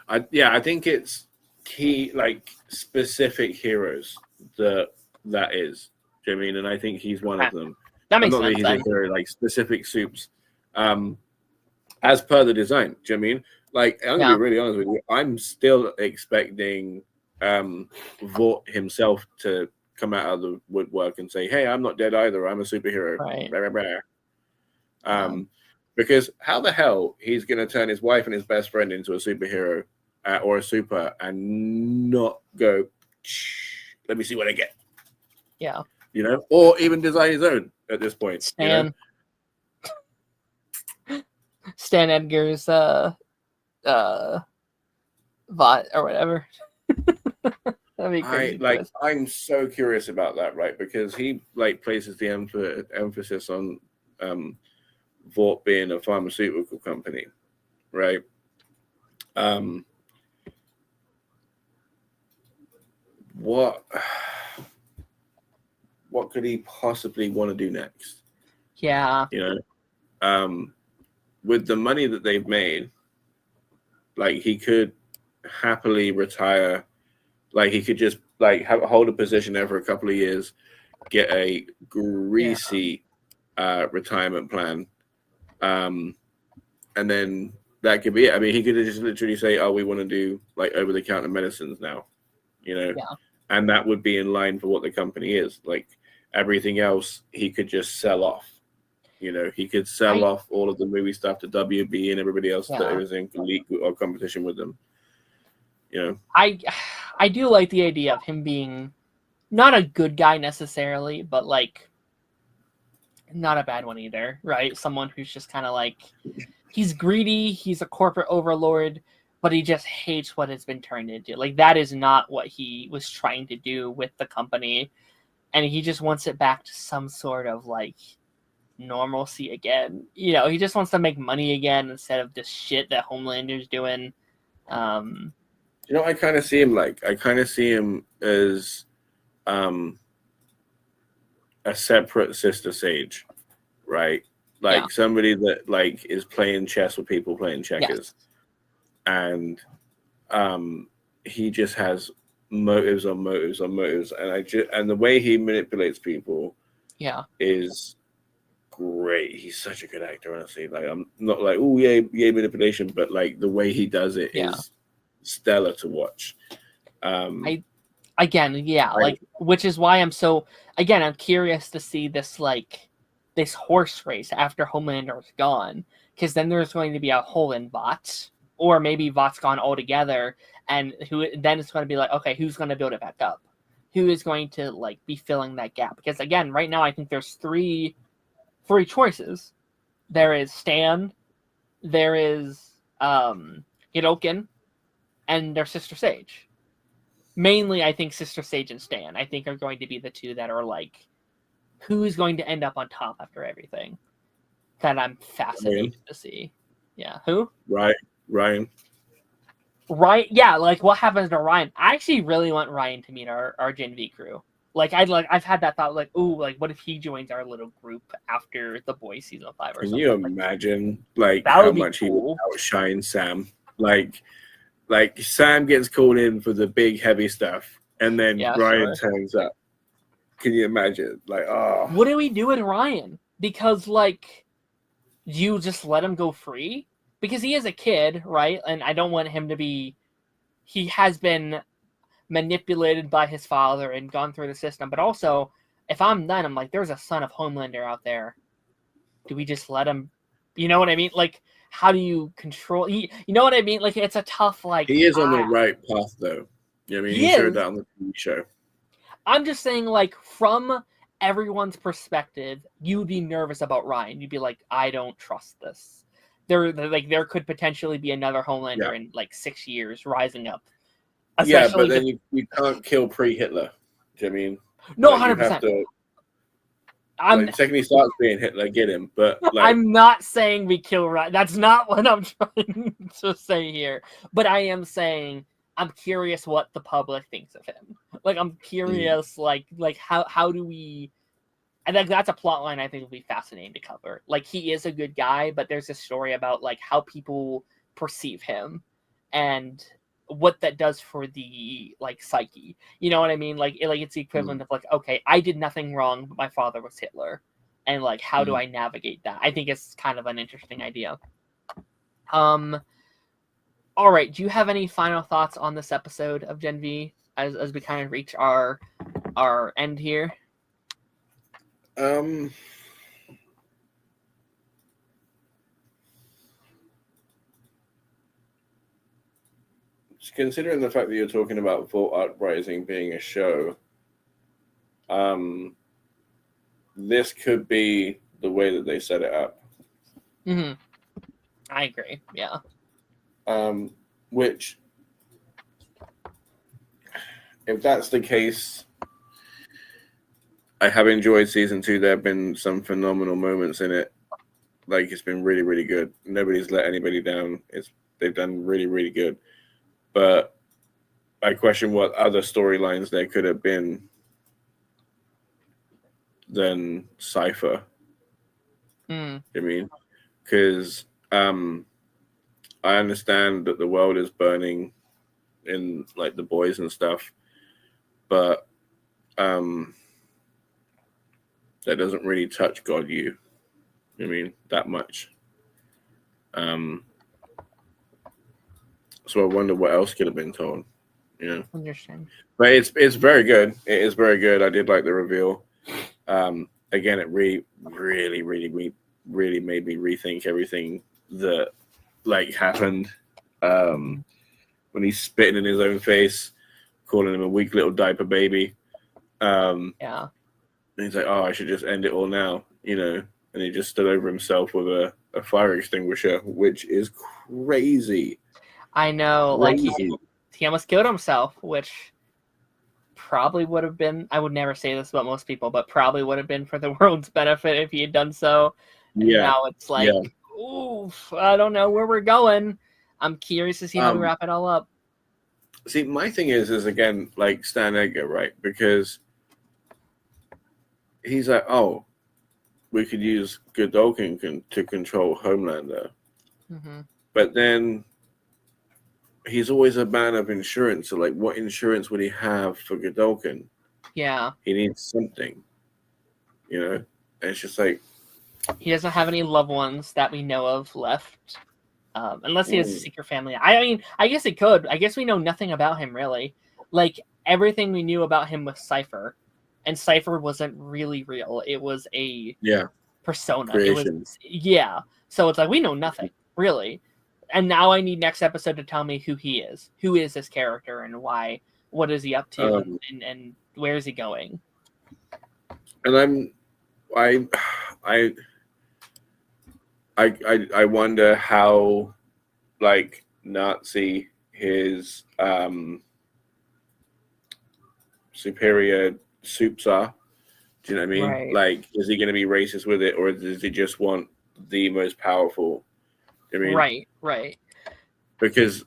I think it's key, like specific heroes that is. Do you know what I mean? And I think he's one of them. That makes sense. He's a hero, like specific soups, as per the design. Do you know what I mean? Like I'm gonna be really honest with you. I'm still expecting Vought himself to come out of the woodwork and say, "Hey, I'm not dead either. I'm a superhero." Right. Blah, blah, blah. Because how the hell he's gonna turn his wife and his best friend into a superhero or a super and not go, let me see what I get. Yeah. Or even design his own at this point. Stan. Stan Edgar's Vought or whatever. That'd be crazy. I'm so curious about that, right? Because he places the emphasis on Vought being a pharmaceutical company, right? What could he possibly want to do next? Yeah. With the money that they've made, he could happily retire. He could just hold a position there for a couple of years, get a greasy retirement plan, and then that could be it. I mean, he could just literally say, "Oh, we want to do over-the-counter medicines now," and that would be in line for what the company is. Everything else, he could just sell off. He could sell off all of the movie stuff to WB and everybody else that was in league or competition with them. I do like the idea of him being not a good guy necessarily, but not a bad one either, right? Someone who's just kind of he's greedy, he's a corporate overlord, but he just hates what it's been turned into. That is not what he was trying to do with the company, and he just wants it back to some sort of normalcy again. He just wants to make money again instead of this shit that Homelander's doing. I kind of see him I kind of see him as a separate Sister Sage, right? Somebody that is playing chess with people playing checkers, and he just has motives on motives on motives, and the way he manipulates people, is great. He's such a good actor, honestly. I'm not oh yeah manipulation, but the way he does it is stellar to watch. Which is why I'm curious to see this this horse race after Homelander's gone, because then there's going to be a hole in Vought, or maybe Vought's gone altogether, and then it's going to be okay, who's going to build it back up? Who is going to be filling that gap? Because again, right now I think there's three choices. There is Stan, there is Hirokin, and their Sister Sage. Mainly, I think Sister Sage and Stan, I think, are going to be the two that are who's going to end up on top after everything. That I'm fascinated to see. Yeah, who? Ryan. Right? Yeah, what happens to Ryan? I actually really want Ryan to meet our Gen V crew. I've had that thought, what if he joins our little group after The Boys season 5 or something? Can you imagine how much he would outshine Sam? Sam gets called in for the big heavy stuff, and then Ryan turns up. Can you imagine? What do we do with Ryan? Because you just let him go free? Because he is a kid, right? And I don't want him to be. He has been manipulated by his father and gone through the system. But also, if I'm done, I'm there's a son of Homelander out there. Do we just let him? You know what I mean? How do you control? You know what I mean? It's a tough He is on the right path, though. He showed that on the TV show. I'm just saying, from everyone's perspective, you'd be nervous about Ryan. You'd be I don't trust this. There could potentially be another Homelander in 6 years rising up. But then you can't kill pre-Hitler. Do you know what I mean? No, 100%. The second he starts being Hitler, get him. But I'm not saying we kill Ryan. That's not what I'm trying to say here. But I am saying I'm curious what the public thinks of him. I'm curious, how do we? And that's a plot line I think will be fascinating to cover. He is a good guy, but there's a story about how people perceive him and what that does for the psyche. You know what I mean? It's the equivalent of okay, I did nothing wrong, but my father was Hitler, and how do I navigate that? I think it's kind of an interesting idea. All right, do you have any final thoughts on this episode of Gen V as we kind of reach our end here? Considering the fact that you're talking about Vault Uprising being a show, this could be the way that they set it up. Mm-hmm. I agree. Yeah. Which, if that's the case, I have enjoyed season 2. There have been some phenomenal moments in it. Like, it's been really, really good. Nobody's let anybody down. They've done really, really good. But I question what other storylines there could have been than Cypher. I mean, because I understand that the world is burning in like the boys and stuff, but that doesn't really touch God you. I mean, that much. So I wonder what else could have been told. Yeah. Understand. But it's very good. It is very good. I did like the reveal. Again, it really made me rethink everything that like happened. When he's spitting in his own face, calling him a weak little diaper baby. Yeah. And he's like, "Oh, I should just end it all now," you know. And he just stood over himself with a fire extinguisher, which is crazy. I know, crazy. Like he almost killed himself, which probably would have been, I would never say this about most people, but probably would have been for the world's benefit if he had done so. And now it's like, oof, I don't know where we're going. I'm curious to see how we wrap it all up. See, my thing is again, like Stan Edgar, right? Because he's like, oh, we could use Godolphin to control Homelander. But then he's always a man of insurance. So, like, what insurance would he have for Godolphin? Yeah. He needs something, you know? And it's just like... He doesn't have any loved ones that we know of left. Unless he has a secret family. I mean, I guess he could. I guess we know nothing about him, really. Like, everything we knew about him was Cypher. And Cypher wasn't really real. It was a persona. Creation. So it's like, we know nothing, really. And now I need next episode to tell me who he is. Who is this character and why? What is he up to? And where is he going? And I wonder how, like, Nazi his superior soups are. Do you know what I mean? Right. Like, is he going to be racist with it, or does he just want the most powerful? I mean, right. Because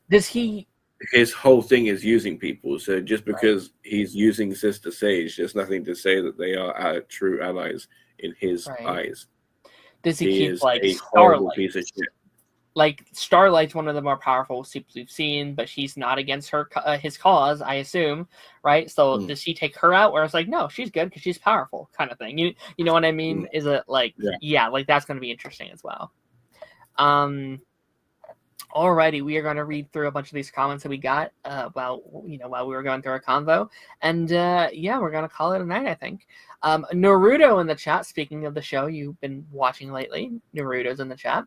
his whole thing is using people. So just because he's using Sister Sage, there's nothing to say that they are true allies in his eyes. Does he keep like a horrible piece of shit? Like, Starlight's one of the more powerful soups we've seen, but she's not against his cause, I assume, right? So does he take her out? Where it's like, no, she's good because she's powerful, kind of thing. You know what I mean? Is it like, like that's going to be interesting as well. Alrighty, we are going to read through a bunch of these comments that we got while we were going through our convo, and we're going to call it a night, I think. Naruto in the chat. Speaking of the show you've been watching lately, Naruto's in the chat.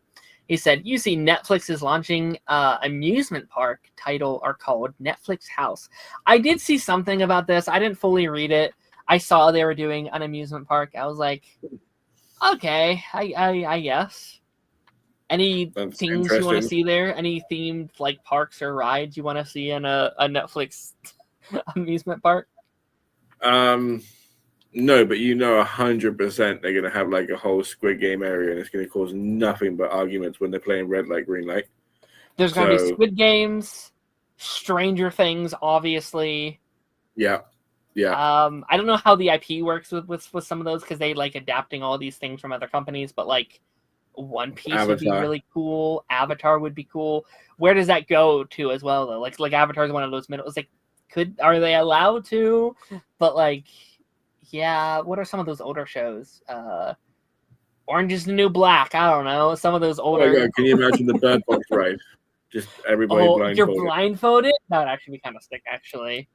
He said, "You see, Netflix is launching amusement park called Netflix House." I did see something about this. I didn't fully read it. I saw they were doing an amusement park. I was like, okay, I guess. Any things you want to see there? Any themed like parks or rides you want to see in a Netflix amusement park? No, but 100% they're gonna have like a whole Squid Game area, and it's gonna cause nothing but arguments when they're playing red light, green light. There's gonna be Squid Games, Stranger Things, obviously. Yeah. I don't know how the IP works with some of those because they like adapting all these things from other companies, but like One Piece would be really cool. Avatar would be cool. Where does that go to as well though? Like Avatar is one of those middle. It's like, are they allowed to? But like. Yeah, what are some of those older shows? Orange is the New Black. I don't know. Some of those older. Oh my God, can you imagine the Bird Box ride? Just everybody blindfolded. You're blindfolded? That would actually be kind of sick, actually.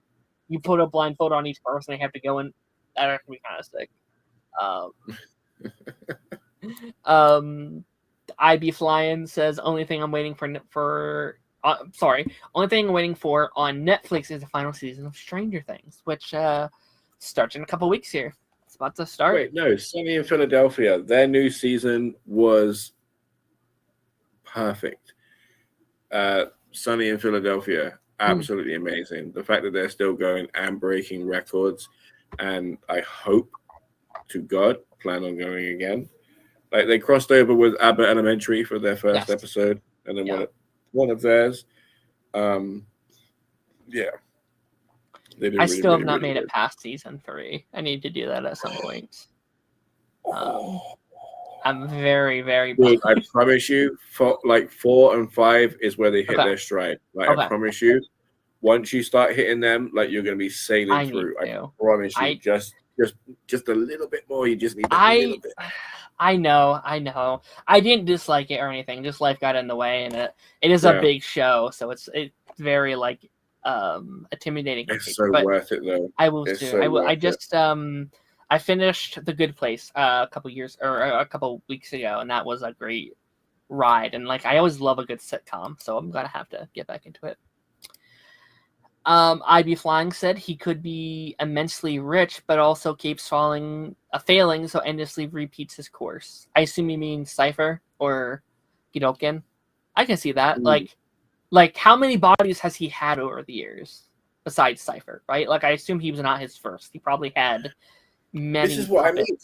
You put a blindfold on each person, they have to go in. That would actually be kind of sick. IB Flying says, only thing I'm waiting for only thing I'm waiting for on Netflix is the final season of Stranger Things, which starts in a couple weeks here. It's about to start. Wait, no, Sunny in Philadelphia. Their new season was perfect. Sunny in Philadelphia, absolutely amazing. The fact that they're still going and breaking records, and I hope to God plan on going again. Like they crossed over with Abbott Elementary for their first episode, and then one of theirs. Yeah. I still have not made it past season 3. I need to do that at some point. I'm very, very bummed. I promise you, 4 and 5 is where they hit their stride. Like I promise you, once you start hitting them, like you're gonna be sailing through. I promise you, just a little bit more. You just need a little bit. I know. I didn't dislike it or anything. Just life got in the way, and it is a big show, so it's very like intimidating. It's so worth it though. I will too. I just I finished The Good Place a couple weeks ago, and that was a great ride. And like I always love a good sitcom, so I'm gonna have to get back into it. IB Flying said he could be immensely rich, but also keeps failing, so endlessly repeats his course. I assume you mean Cypher or Gidoken. I can see that. Like how many bodies has he had over the years besides Cypher, right? Like I assume he was not his first. He probably had many. This is what puppets. I mean.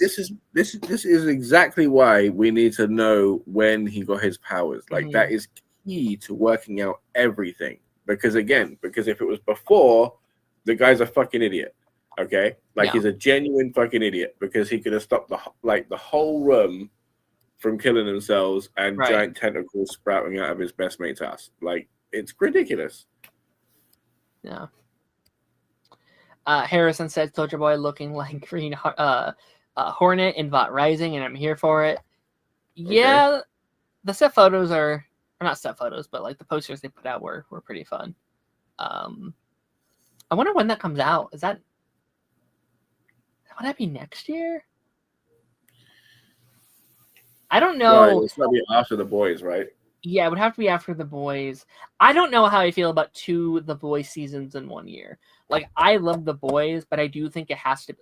This is exactly why we need to know when he got his powers. Like that is key to working out everything. Because if it was before, the guy's a fucking idiot. Okay, he's a genuine fucking idiot because he could have stopped the whole room from killing themselves and giant tentacles sprouting out of his best mate's ass. Like it's ridiculous. Yeah. Harrison said Soldier Boy looking like Green Hornet in Vought Rising, and I'm here for it. Yeah, the set photos are not set photos, but like the posters they put out were pretty fun. I wonder when that comes out. Would that be next year? I don't know. Well, it's gonna be after The Boys, right? Yeah, it would have to be after The Boys. I don't know how I feel about 2 The Boys seasons in 1 year. Like I love The Boys, but I do think it has to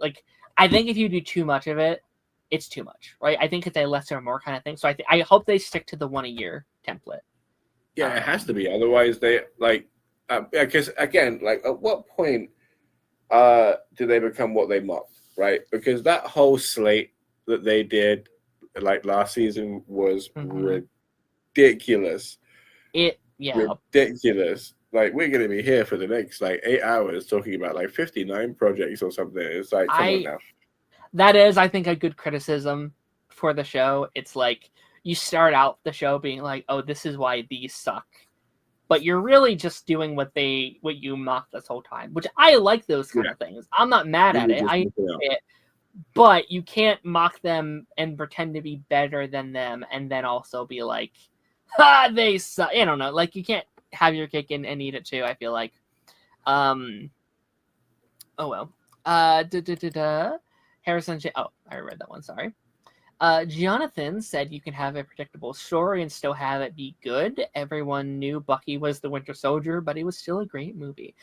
I think if you do too much of it, it's too much, right? I think it's a less or more kind of thing. So I hope they stick to the 1 a year template. Yeah, it has to be. Otherwise, they because again, at what point do they become what they mocked, right? Because that whole slate that they did last season was ridiculous. Ridiculous. Like we're gonna be here for the next 8 hours talking about 59 projects or something. It's come on now. That is, I think, a good criticism for the show. It's you start out the show being like, oh, this is why these suck. But you're really just doing what you mocked this whole time, which I like those kind of things. I'm not mad at it. I enjoy it. But you can't mock them and pretend to be better than them and then also be like, they suck. I don't know. You can't have your cake and eat it too, I feel like. Oh, well. Harrison I read that one, sorry. Jonathan said you can have a predictable story and still have it be good. Everyone knew Bucky was the Winter Soldier, but it was still a great movie.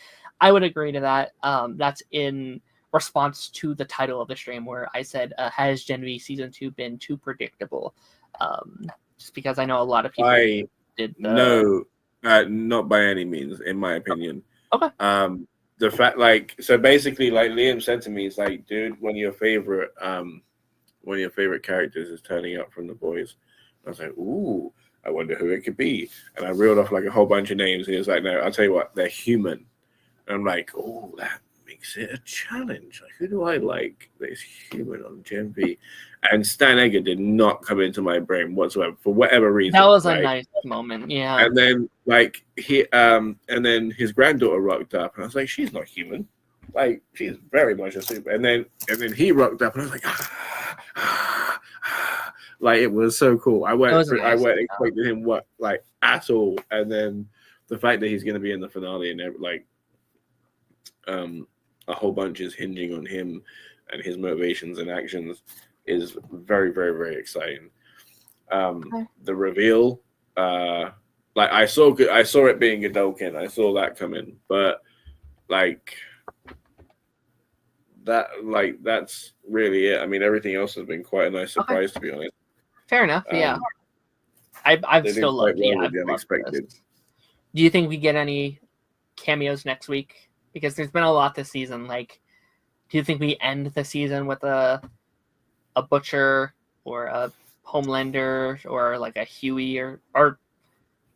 I would agree to that. That's in response to the title of the stream where I said, has Gen V Season 2 been too predictable? Just because I know a lot of people did No, not by any means, in my opinion. Okay. The fact, so basically, Liam said to me, it's dude, one of your favorite characters is turning up from The Boys. I was like, ooh, I wonder who it could be. And I reeled off a whole bunch of names. And he was like, no, I'll tell you what, they're human. And I'm like, oh, that makes it a challenge. Who do I like that is human on Gen V? And Stan Egger did not come into my brain whatsoever for whatever reason. That was a nice moment, yeah. And then and then his granddaughter rocked up, and I was like, she's not human. She's very much a super. And then he rocked up, and I was like, it was so cool. I weren't expecting him at all. And then the fact that he's going to be in the finale and a whole bunch is hinging on him and his motivations and actions is very, very, very exciting. The reveal, I saw it being Godolkin. I saw that coming, but that's really it. I mean, everything else has been quite a nice surprise, to be honest. Fair enough. Yeah. I've still loved the unexpected. Do you think we get any cameos next week? Because there's been a lot this season. Like, do you think we end the season with a Butcher or a Homelander or like a Huey or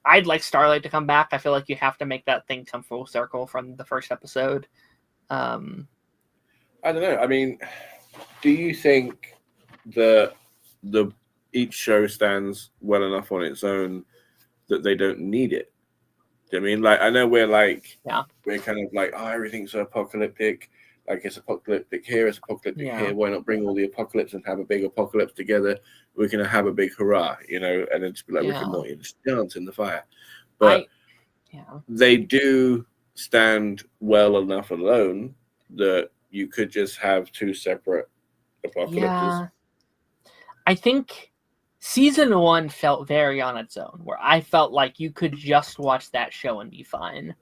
I'd like Starlight to come back. I feel like you have to make that thing come full circle from the first episode. I don't know. I mean, do you think that each show stands well enough on its own that they don't need it? Do you know what I mean? Like, I know we're kind of like, oh, everything's so apocalyptic. Like, it's apocalyptic here, it's apocalyptic here. Why not bring all the apocalypse and have a big apocalypse together? We can have a big hurrah, and then just be like, Rick and Morty, just dance in the fire. But they do stand well enough alone that you could just have two separate apocalypses. Yeah. I think season 1 felt very on its own, where I felt like you could just watch that show and be fine.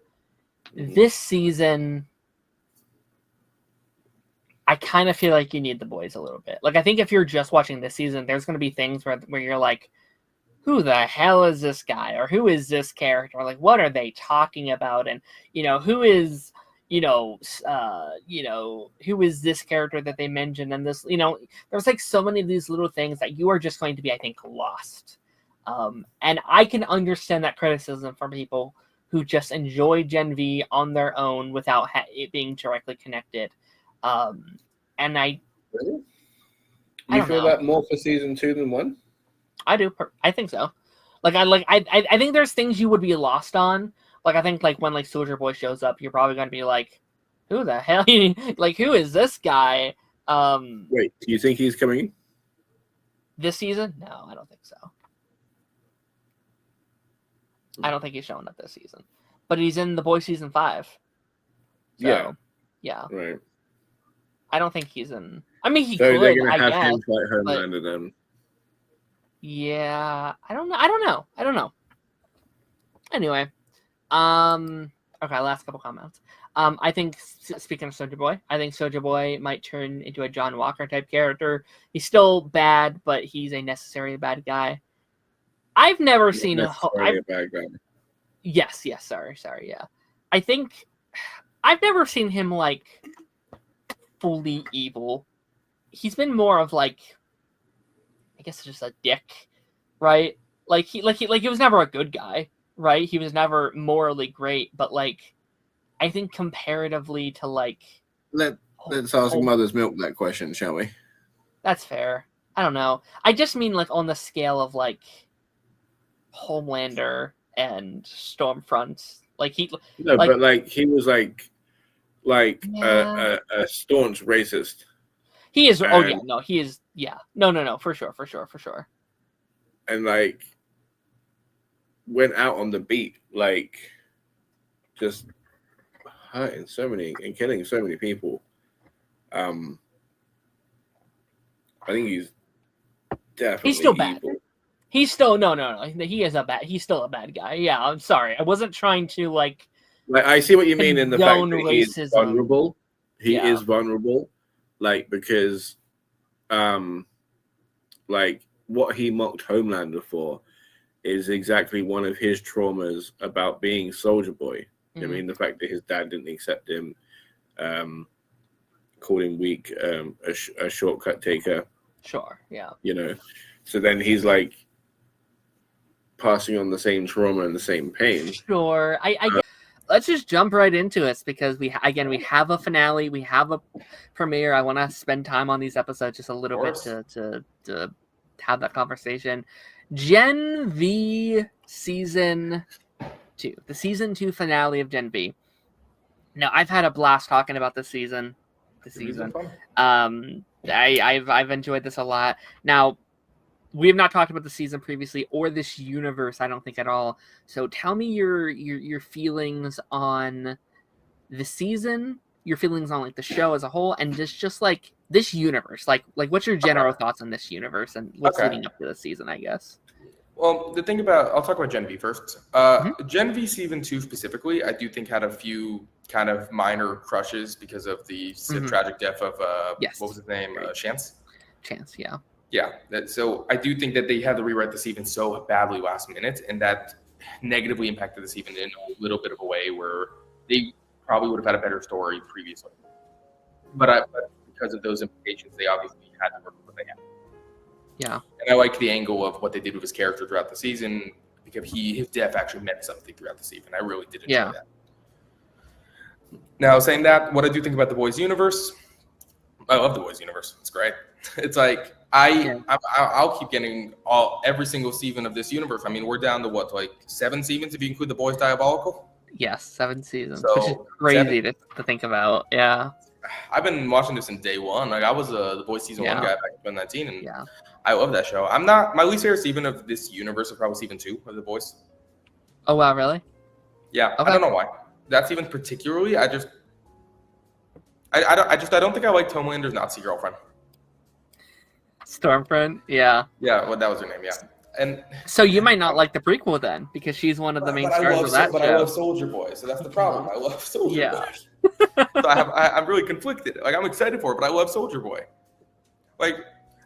This season, I kind of feel like you need the boys a little bit. Like, I think if you're just watching this season, there's going to be things where you're like, who the hell is this guy? Or who is this character? Or like, what are they talking about? And, who is, who is this character that they mentioned? And this, there's like so many of these little things that you are just going to be, I think, lost. And I can understand that criticism from people who just enjoy Gen V on their own without it being directly connected. And I really? You feel that more for season 2 than 1? I do. I think so. I think there's things you would be lost on. Like, I think like when like Soldier Boy shows up, you're probably going to be like, who the hell? Like, who is this guy? Wait, do you think he's coming this season? No, I don't think so. I don't think he's showing up this season, but he's in The Boys season 5. So, yeah. Right. I don't think he's in. I mean, he so could. They're gonna have I him guess, fight Homelander then. Yeah, I don't know. Anyway, okay, last couple comments. I think speaking of Soulja Boy, I think Soulja Boy might turn into a John Walker type character. He's still bad, but he's a necessary bad guy. I've never seen a bad guy. Yes, sorry, yeah. I think I've never seen him like fully evil. He's been more of like, I guess just a dick, right? Like he was never a good guy, right? He was never morally great, but like, I think comparatively to like, let's ask Mother's Milk that question, shall we? That's fair. I don't know. I just mean like on the scale of like Homelander and Stormfront. Like he but like he was like a staunch racist. He is. Oh yeah, no, he is. Yeah, no, for sure. And like went out on the beat, like just hurting so many and killing so many people. I think he's definitely still evil. bad. He's still no. He is he's still a bad guy. Yeah, I'm sorry. I wasn't trying to like I see what you mean in the fact that he is racism. vulnerable. He is vulnerable, like because, like what he mocked Homelander for is exactly one of his traumas about being Soldier Boy. I mean, the fact that his dad didn't accept him, called him weak, a shortcut taker. Sure, yeah. So then he's like passing on the same trauma and the same pain. Sure, I guess. Let's just jump right into it because we have a finale, we have a premiere. I want to spend time on these episodes just a little bit to have that conversation. Gen V season 2, the season 2 finale of Gen V. Now I've had a blast talking about this season. I've enjoyed this a lot. Now we have not talked about the season previously or this universe, I don't think at all. So tell me your feelings on the season, your feelings on like the show as a whole, and just like this universe. Like what's your general thoughts on this universe and what's leading up to the season, I guess? Well, I'll talk about Gen V first. Gen V season 2 specifically, I do think had a few kind of minor crushes because of the tragic death of what was his name? Chance, yeah. Yeah, so I do think that they had to rewrite this even so badly last minute, and that negatively impacted this even in a little bit of a way where they probably would have had a better story previously. But because of those implications, they obviously had to work with what they had. Yeah. And I like the angle of what they did with his character throughout the season, because his death actually meant something throughout the season. I really did enjoy that. Now, saying that, what I do think about the boys' universe, I love the boys' universe. It's great. It's like I'll keep getting every single season of this universe. I mean, we're down to what, like 7 seasons if you include the boys' Diabolical? Yes, 7 seasons, so, which is crazy to think about. Yeah. I've been watching this in day one. Like I was the boys season 1 guy back in 2019, and I love that show. I'm not my least favorite season of this universe is probably season 2 of the boys. Oh wow, really? Yeah, okay. I don't know why. That season particularly, I don't think I like Homelander's Nazi girlfriend. Stormfront, yeah. Yeah, well, that was her name, yeah. And so you might not like the prequel then, because she's one of the main stars of that show. But I love Soldier Boy, so that's the problem. I love Soldier Boy. So I'm really conflicted. Like I'm excited for it, but I love Soldier Boy. Like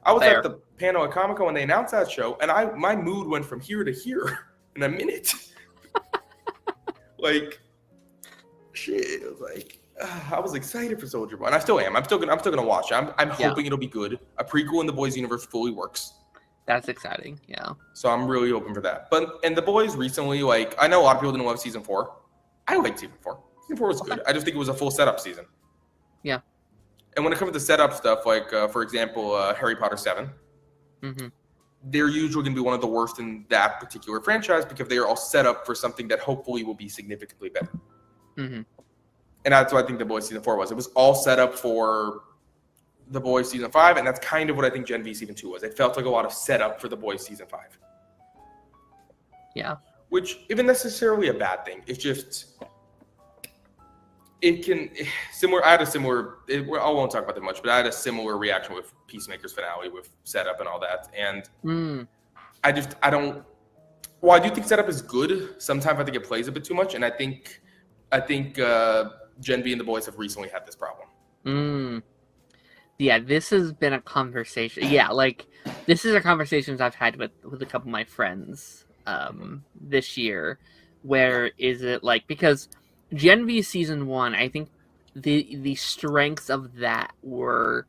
I was at the panel at Comic-Con when they announced that show, and my mood went from here to here in a minute. Like shit, it was like I was excited for Soldier Boy, and I still am. I'm still gonna watch it. I'm hoping it'll be good. A prequel in the boys' universe fully works. That's exciting, yeah. So I'm really hoping for that. And the boys recently, like I know a lot of people didn't love season 4. I liked season 4. Season 4 was good. I just think it was a full setup season. Yeah. And when it comes to setup stuff, like for example, Harry Potter 7, they're usually going to be one of the worst in that particular franchise because they are all set up for something that hopefully will be significantly better. And that's what I think the boys season 4 was. It was all set up for the boys season 5, and that's kind of what I think Gen V season 2 was. It felt like a lot of setup for the boys season 5. Yeah. Which isn't necessarily a bad thing. It's just it can similar. I had a similar. I won't talk about that much, but I had a similar reaction with Peacemaker's finale with setup and all that. And I don't. Well, I do think setup is good. Sometimes I think it plays a bit too much, and I think Gen V and the boys have recently had this problem. Yeah, this has been a conversation. Yeah, like this is a conversation I've had with a couple of my friends this year. Where is it like, because Gen V season 1, I think the strengths of that were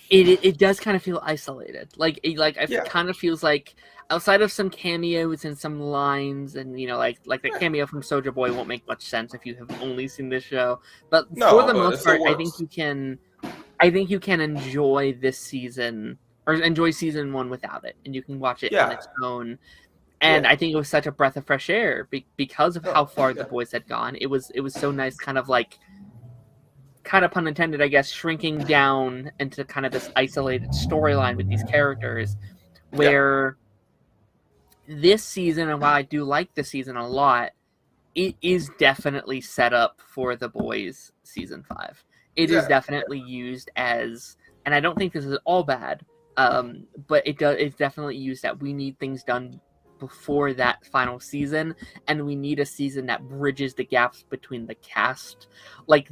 it does kind of feel isolated. It kind of feels like outside of some cameos and some lines, and like the cameo from Soldier Boy won't make much sense if you have only seen this show. But for the most part, I think you can enjoy this season or enjoy season 1 without it, and you can watch it on its own. And I think it was such a breath of fresh air because of how far the boys had gone. It was so nice, kind of pun intended, I guess, shrinking down into kind of this isolated storyline with these characters, where this season, and while I do like this season a lot, it is definitely set up for the boys season 5. It is definitely used as, and I don't think this is all bad, but it's definitely used that we need things done before that final season, and we need a season that bridges the gaps between the cast. Like,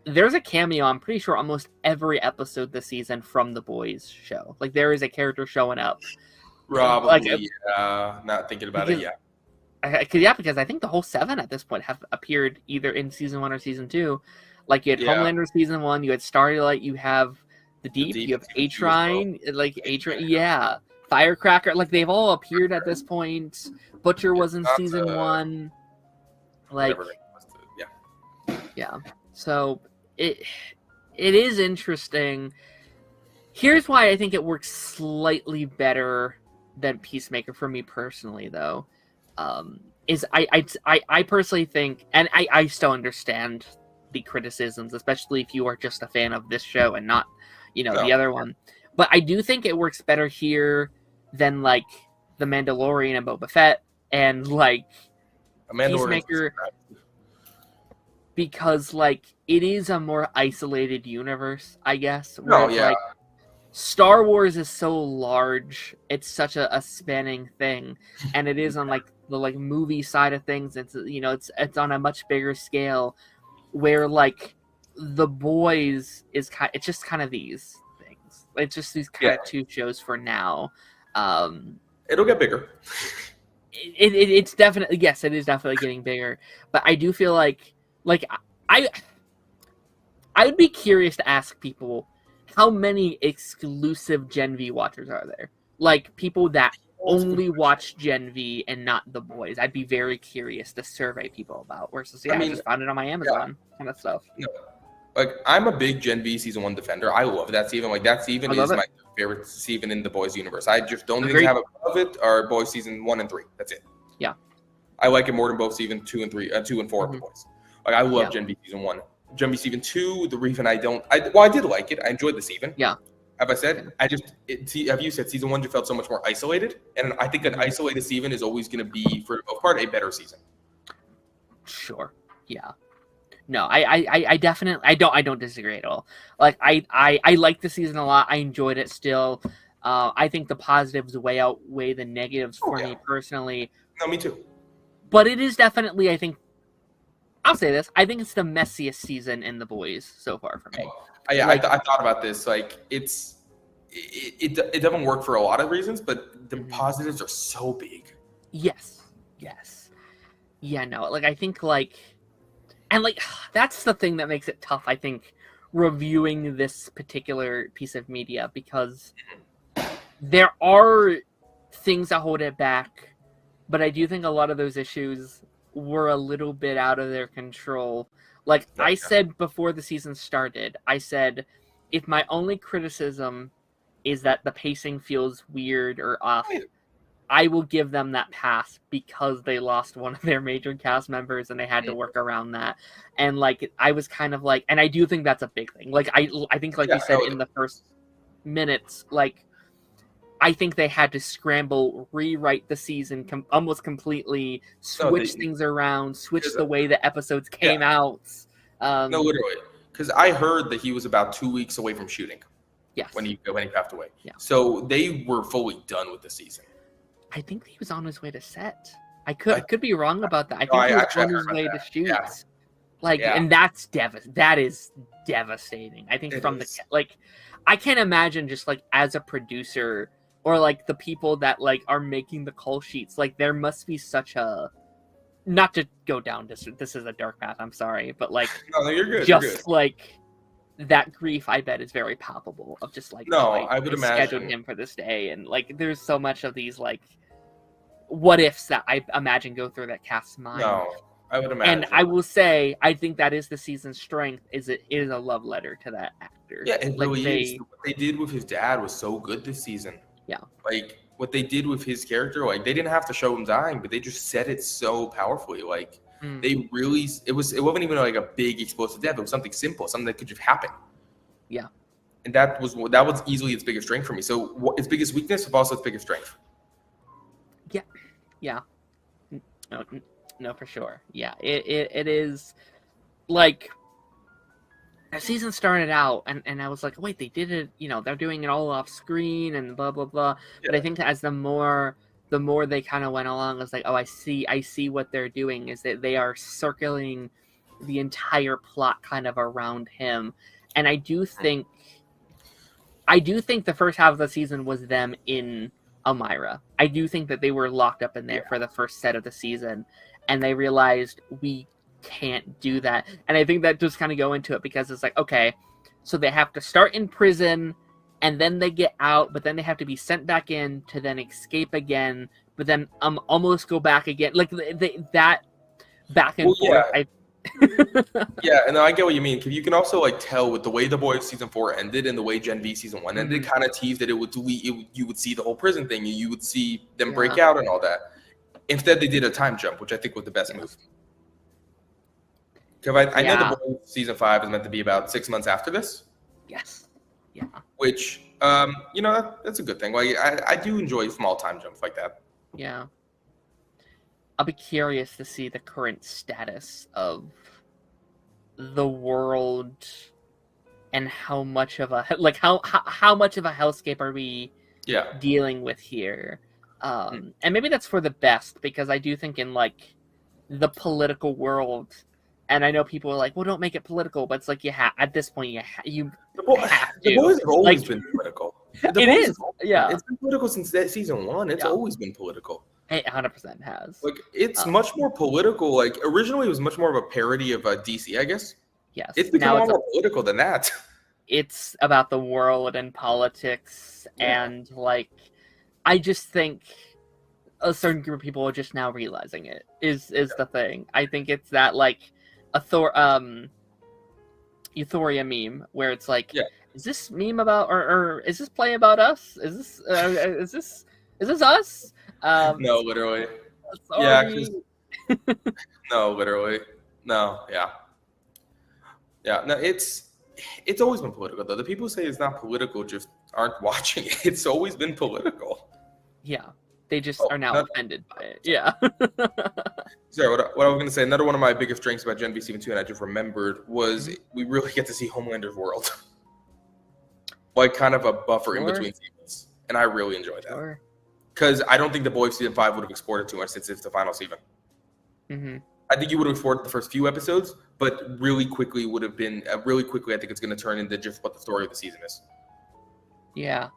there's a cameo, I'm pretty sure, almost every episode this season from the boys show. Like, there is a character showing up. Probably, not thinking about it, because I think the whole 7 at this point have appeared either in season 1 or season 2. Like, you had Homelander season 1, you had Starlight, you have the Deep, you have A-Train, Firecracker, like they've all appeared at this point. Butcher was in season 1. Like, so it is interesting. Here's why I think it works slightly better than Peacemaker for me personally, though. Is I personally think, and I still understand the criticisms, especially if you are just a fan of this show and not, the other one. But I do think it works better here than like The Mandalorian and Boba Fett and like Peacemaker, because like it is a more isolated universe, I guess. Like Star Wars is so large, it's such a spanning thing, and it is on like the movie side of things. It's it's on a much bigger scale, where like the boys is it's just kind of these things. things. It's just these kind of two shows for now. It'll get bigger. It's definitely, yes, it is definitely getting bigger. But I do feel like I would be curious to ask people, how many exclusive Gen V watchers are there? Like, people that only watch Gen V and not the boys. I'd be very curious to survey people about. Versus, I just found it on my Amazon kind of stuff. Like, I'm a big Gen V season 1 defender. I love that Steven. Like, that Steven is my favorite Steven in the boys universe. I just don't think I have above it are boys season 1 and 3. That's it. Yeah. I like it more than both season 2 and 3, 2 and 4 of the boys. Like, I love Gen V season 1. Gen V season 2, the reason I did like it. I enjoyed the season. Yeah. Have I said? Have you said season 1 just felt so much more isolated? And I think an isolated Steven is always going to be, for the most part, a better season. Sure. Yeah. No, I definitely I don't disagree at all. Like, I like the season a lot. I enjoyed it still. I think the positives outweigh the negatives for me personally. No, me too. But it is definitely, I think, I'll say this, I think it's the messiest season in the boys so far for me. I thought about this. Like, it doesn't work for a lot of reasons, but the positives are so big. Yes. Yeah, no, like, I think, like, and, like, that's the thing that makes it tough, I think, reviewing this particular piece of media, because there are things that hold it back, but I do think a lot of those issues were a little bit out of their control. Like, I said before the season started, I said, if my only criticism is that the pacing feels weird or off, I will give them that pass because they lost one of their major cast members and they had to work around that. And, like, I was kind of like, and I do think that's a big thing. Like, I think, like you said in the first minutes, like, I think they had to scramble, rewrite the season almost completely, switch things around, switch the way the episodes came out. No, literally. Because I heard that he was about 2 weeks away from shooting. Yes. When he passed away. Yeah. So they were fully done with the season. I think he was on his way to set. I could be wrong about that. I think he was on his way to shoot. Yeah. Like, and that is devastating. I think I can't imagine just, like, as a producer, or, like, the people that, like, are making the call sheets, like, there must be such a, not to go down this is a dark path, I'm sorry, but, like, no, you're good. Just like that grief, I bet, is very palpable of just, like, I would imagine scheduled him for this day, and, like, there's so much of these, like, what ifs that I imagine go through that cast's mind. No, I would imagine. And I will say, I think that is the season's strength. It is a love letter to that actor. Yeah, it really is. What they did with his dad was so good this season. Yeah. Like, what they did with his character, like, they didn't have to show him dying, but they just said it so powerfully. Like, they really, it wasn't even like a big explosive death. It was something simple, something that could just happen. Yeah. And that was easily its biggest strength for me. So its biggest weakness, but also its biggest strength. Yeah. No, for sure. Yeah, it is, like, the season started out, and I was like, wait, they did it, they're doing it all off screen and blah, blah, blah. Yeah. But I think that as the more they kind of went along, it's like, oh, I see what they're doing is that they are circling the entire plot kind of around him. And I do think the first half of the season was them in Elmira. I do think that they were locked up in there for the first set of the season, and they realized we can't do that. And I think that just kind of go into it, because it's like, okay, so they have to start in prison, and then they get out, but then they have to be sent back in to then escape again, but then almost go back again. Like, that back and forth. Yeah. Yeah, and I get what you mean, because you can also, like, tell with the way The Boys season 4 ended and the way Gen V season 1 ended, kind of teased that you would see the whole prison thing, and you would see them break out and all that. Instead, they did a time jump, which I think was the best move. Because I know The Boys season 5 is meant to be about 6 months after this. Yes. Yeah. Which, that's a good thing. Like, I do enjoy small time jumps like that. Yeah. I'll be curious to see the current status of the world and how much of a how much of a hellscape are we dealing with here. And maybe that's for the best, because I do think in, like, the political world, and I know people are like, well, don't make it political, but it's like, at this point you have to. The Boys have always been political. It is. Yeah. It's been political since season 1. It's always been political. It 100% has. Like, it's much more political. Like, originally it was much more of a parody of DC, I guess. Yes. It's become a lot more political than that. It's about the world and politics, and like, I just think a certain group of people are just now realizing it is the thing. I think it's that like Euphoria meme where it's like, is this meme about or is this play about us? Is this us? No, literally. Sorry. Yeah. No, literally. No. Yeah. Yeah. No, it's always been political though. The people who say it's not political just aren't watching it. It's always been political. Yeah. They just are now offended by it. Yeah. Sorry, what I was going to say, another one of my biggest strengths about Gen V Season 2, and I just remembered, was we really get to see Homelander's world. Like, kind of a buffer in between seasons. And I really enjoy that. Because I don't think The Boys Season 5 would have explored it too much since it's the final season. Mm-hmm. I think you would have explored the first few episodes, but really quickly would have been, I think it's going to turn into just what the story of the season is. Yeah.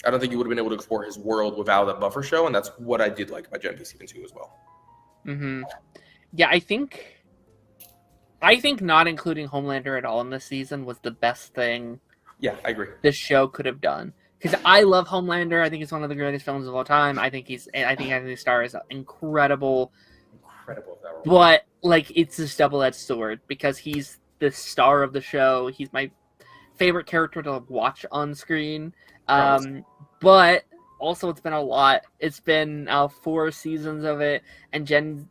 I don't think you would have been able to explore his world without a buffer show, and that's what I did like about Gen V Season 2 as well. Mm-hmm. Yeah, I think not including Homelander at all in this season was the best thing. Yeah, I agree. This show could have done, because I love Homelander. I think he's one of the greatest films of all time. I think Anthony Starr is incredible. But like, it's this double-edged sword because he's the star of the show. He's my favorite character to watch on screen. But also it's been a lot. It's been 4 seasons of it, and Gen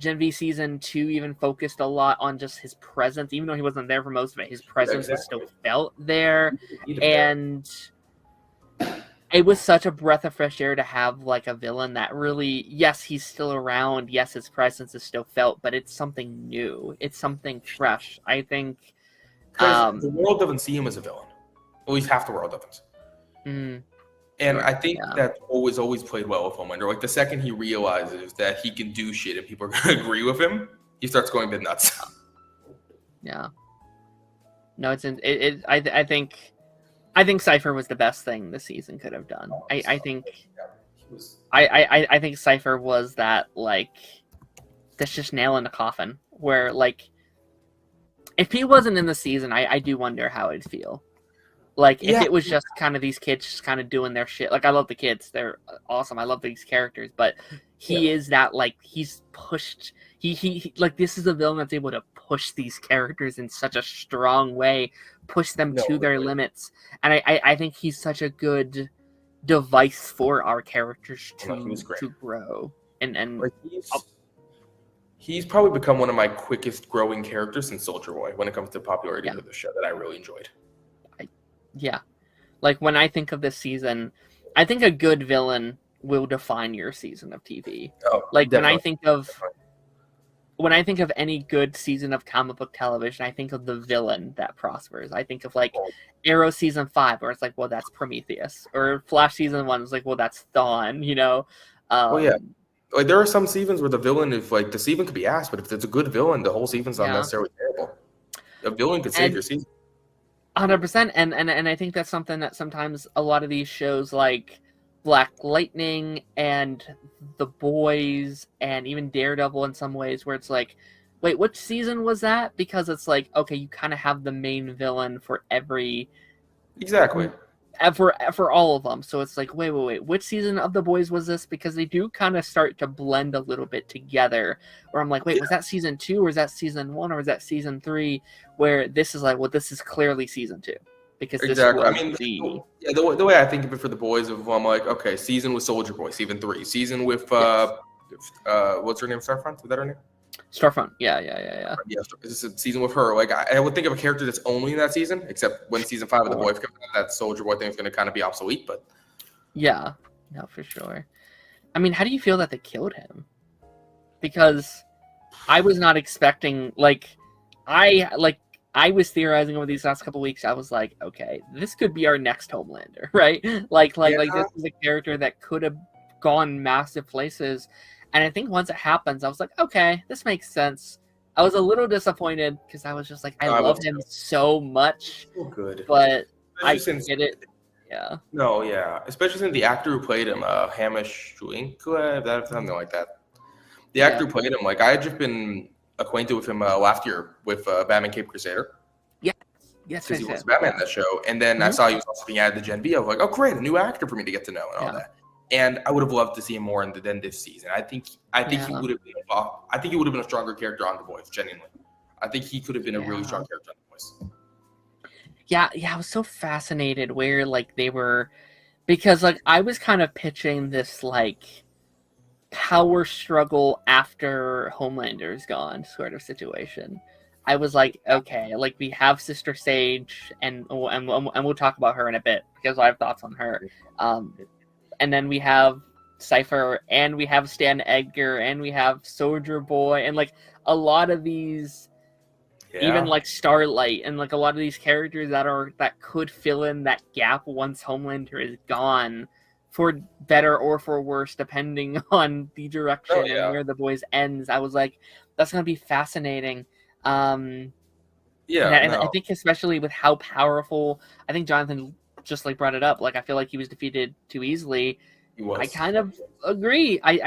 V Season 2 even focused a lot on just his presence. Even though he wasn't there for most of it, his presence was still felt there. And it was such a breath of fresh air to have like a villain that really, yes, he's still around. Yes, his presence is still felt, but it's something new. It's something fresh. I think the world doesn't see him as a villain. At least half the world doesn't. And I think that always played well with Homelander. Like, the second he realizes that he can do shit and people are going to agree with him, he starts going a bit nuts. Yeah. No, I think Cypher was the best thing this season could have done. I think Cypher was that, like, that's just nail in the coffin. Where, like, if he wasn't in the season, I do wonder how it'd feel. Like, if it was just kind of these kids just kind of doing their shit. Like, I love the kids. They're awesome. I love these characters. But he is that, like, he's pushed. He like, this is a villain that's able to push these characters in such a strong way, push them to their limits. And I think he's such a good device for our characters to grow. And like, he's probably become one of my quickest growing characters since Soldier Boy when it comes to popularity of the show that I really enjoyed. Yeah. Like, when I think of this season, I think a good villain will define your season of TV. Oh, like, definitely. when I think of any good season of comic book television, I think of the villain that prospers. I think of, like, Arrow season 5, where it's like, well, that's Prometheus. Or Flash season 1 is like, well, that's Thawne, you know? Like, there are some seasons where the villain, if, like, the season could be ass, but if it's a good villain, the whole season's not necessarily terrible. A villain could save your season. 100%, and I think that's something that sometimes a lot of these shows like Black Lightning and The Boys and even Daredevil in some ways, where it's like, wait, which season was that? Because it's like, okay, you kind of have the main villain for every for all of them. So it's like, wait, which season of The Boys was this? Because they do kind of start to blend a little bit together, where I'm like, wait, was that season 2 or is that season 1 or is that season 3? Where this is like, well, this is clelerly season 2 because this exactly. was I mean, the way I think of it for The Boys, I'm like, okay, season with Soldier Boy, season 3, season with what's her name? Starfront? Was that her name? Starfront. Yeah. Yeah, this is a season with her. Like, I would think of a character that's only in that season, except when season 5 of The Boys comes out, that Soldier Boy thing is going to kind of be obsolete. But yeah, no, for sure. I mean, how do you feel that they killed him? Because I was not expecting, I was theorizing over these last couple of weeks. I was like, okay, this could be our next Homelander, right? Like this is a character that could have gone massive places. And I think once it happens, I was like, okay, this makes sense. I was a little disappointed because I was just like, I love him so much. So good. But I get it. Yeah. No, yeah. Especially since the actor who played him, Hamish Winkler, something like that. The actor who played him, like, I had just been acquainted with him last year with Batman Cape Crusader. Yes, because he was Batman in that show. And then I saw he was also being added to Gen V. I was like, oh, great, a new actor for me to get to know and all that. And I would have loved to see him more than this season. I think he would have been. I think he would have been a stronger character on The Voice. Genuinely, I think he could have been a really strong character on The Voice. Yeah, I was so fascinated where like they were, because like I was kind of pitching this like power struggle after Homelander's gone sort of situation. I was like, okay, like we have Sister Sage, and we'll talk about her in a bit because I have thoughts on her. And then we have Cypher, and we have Stan Edgar, and we have Soldier Boy, and like a lot of these, even like Starlight, and like a lot of these characters that could fill in that gap once Homelander is gone, for better or for worse, depending on the direction and where The Boys ends. I was like, that's gonna be fascinating. I think especially with how powerful, I think Jonathan just like brought it up. Like I feel like he was defeated too easily. He was. I kind of agree. I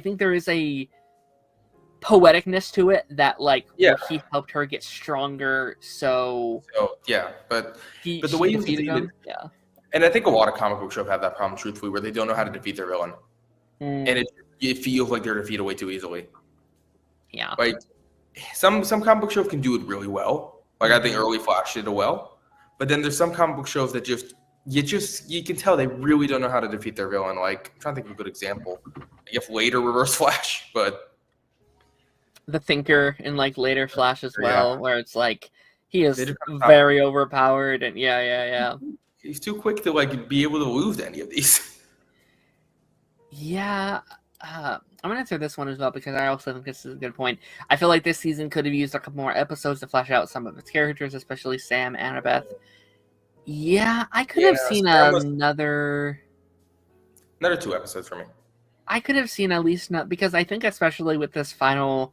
think there is a poeticness to it that like he helped her get stronger. So but the way he defeated him, and I think a lot of comic book shows have that problem, truthfully, where they don't know how to defeat their villain, and it feels like they're defeated way too easily. Yeah, like some comic book shows can do it really well. Like I think early Flash did it well, but then there's some comic book shows that you can tell they really don't know how to defeat their villain. Like I'm trying to think of a good example. I guess later Reverse Flash, but the Thinker in like later Flash as well, where it's like he is very overpowered and he's too quick to like be able to lose any of these. I'm gonna answer this one as well because I also think this is a good point. I feel like this season could have used a couple more episodes to flesh out some of its characters, especially Sam, Annabeth. Yeah, I could have seen another 2 episodes for me. I could have seen at least because I think especially with this final,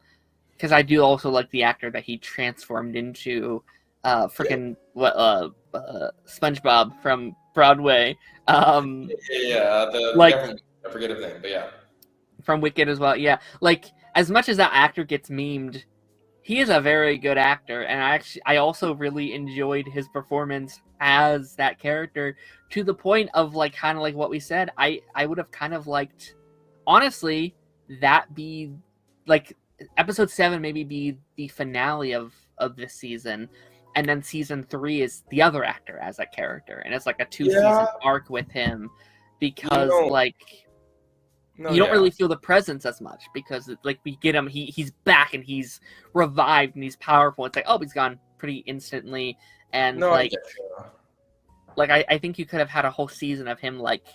because I do also like the actor that he transformed into, SpongeBob from Broadway. I forget his name, but from Wicked as well. Yeah, like as much as that actor gets memed, he is a very good actor, and I also really enjoyed his performance as that character, to the point of like kind of like what we said. I would have kind of liked, honestly, that be like episode 7 maybe be the finale of this season, and then season 3 is the other actor as that character, and it's like a 2-season arc with him, because you don't really feel the presence as much, because like we get him, he's back and he's revived and he's powerful. It's like, oh, he's gone pretty instantly, and I think you could have had a whole season of him like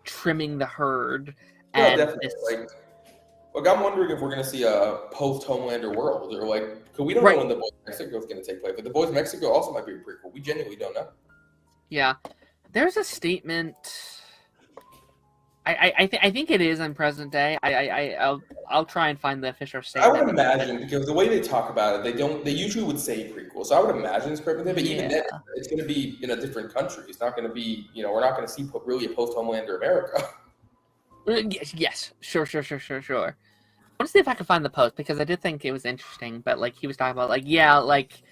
trimming the herd. And definitely. Like I'm wondering if we're gonna see a post Homelander world, or like, because we don't know when The Boys Mexico is gonna take place, but The Boys Mexico also might be a prequel. We genuinely don't know. Yeah, there's a statement. I think it is in present day. I'll try and find the official statement. I would imagine, because the way they talk about it, they usually would say prequel. So I would imagine it's present day, but even then, it's going to be in a different country. It's not going to be, we're not going to see really a post Homelander America. Yes, sure. I want to see if I can find the post, because I did think it was interesting. But like he was talking about, like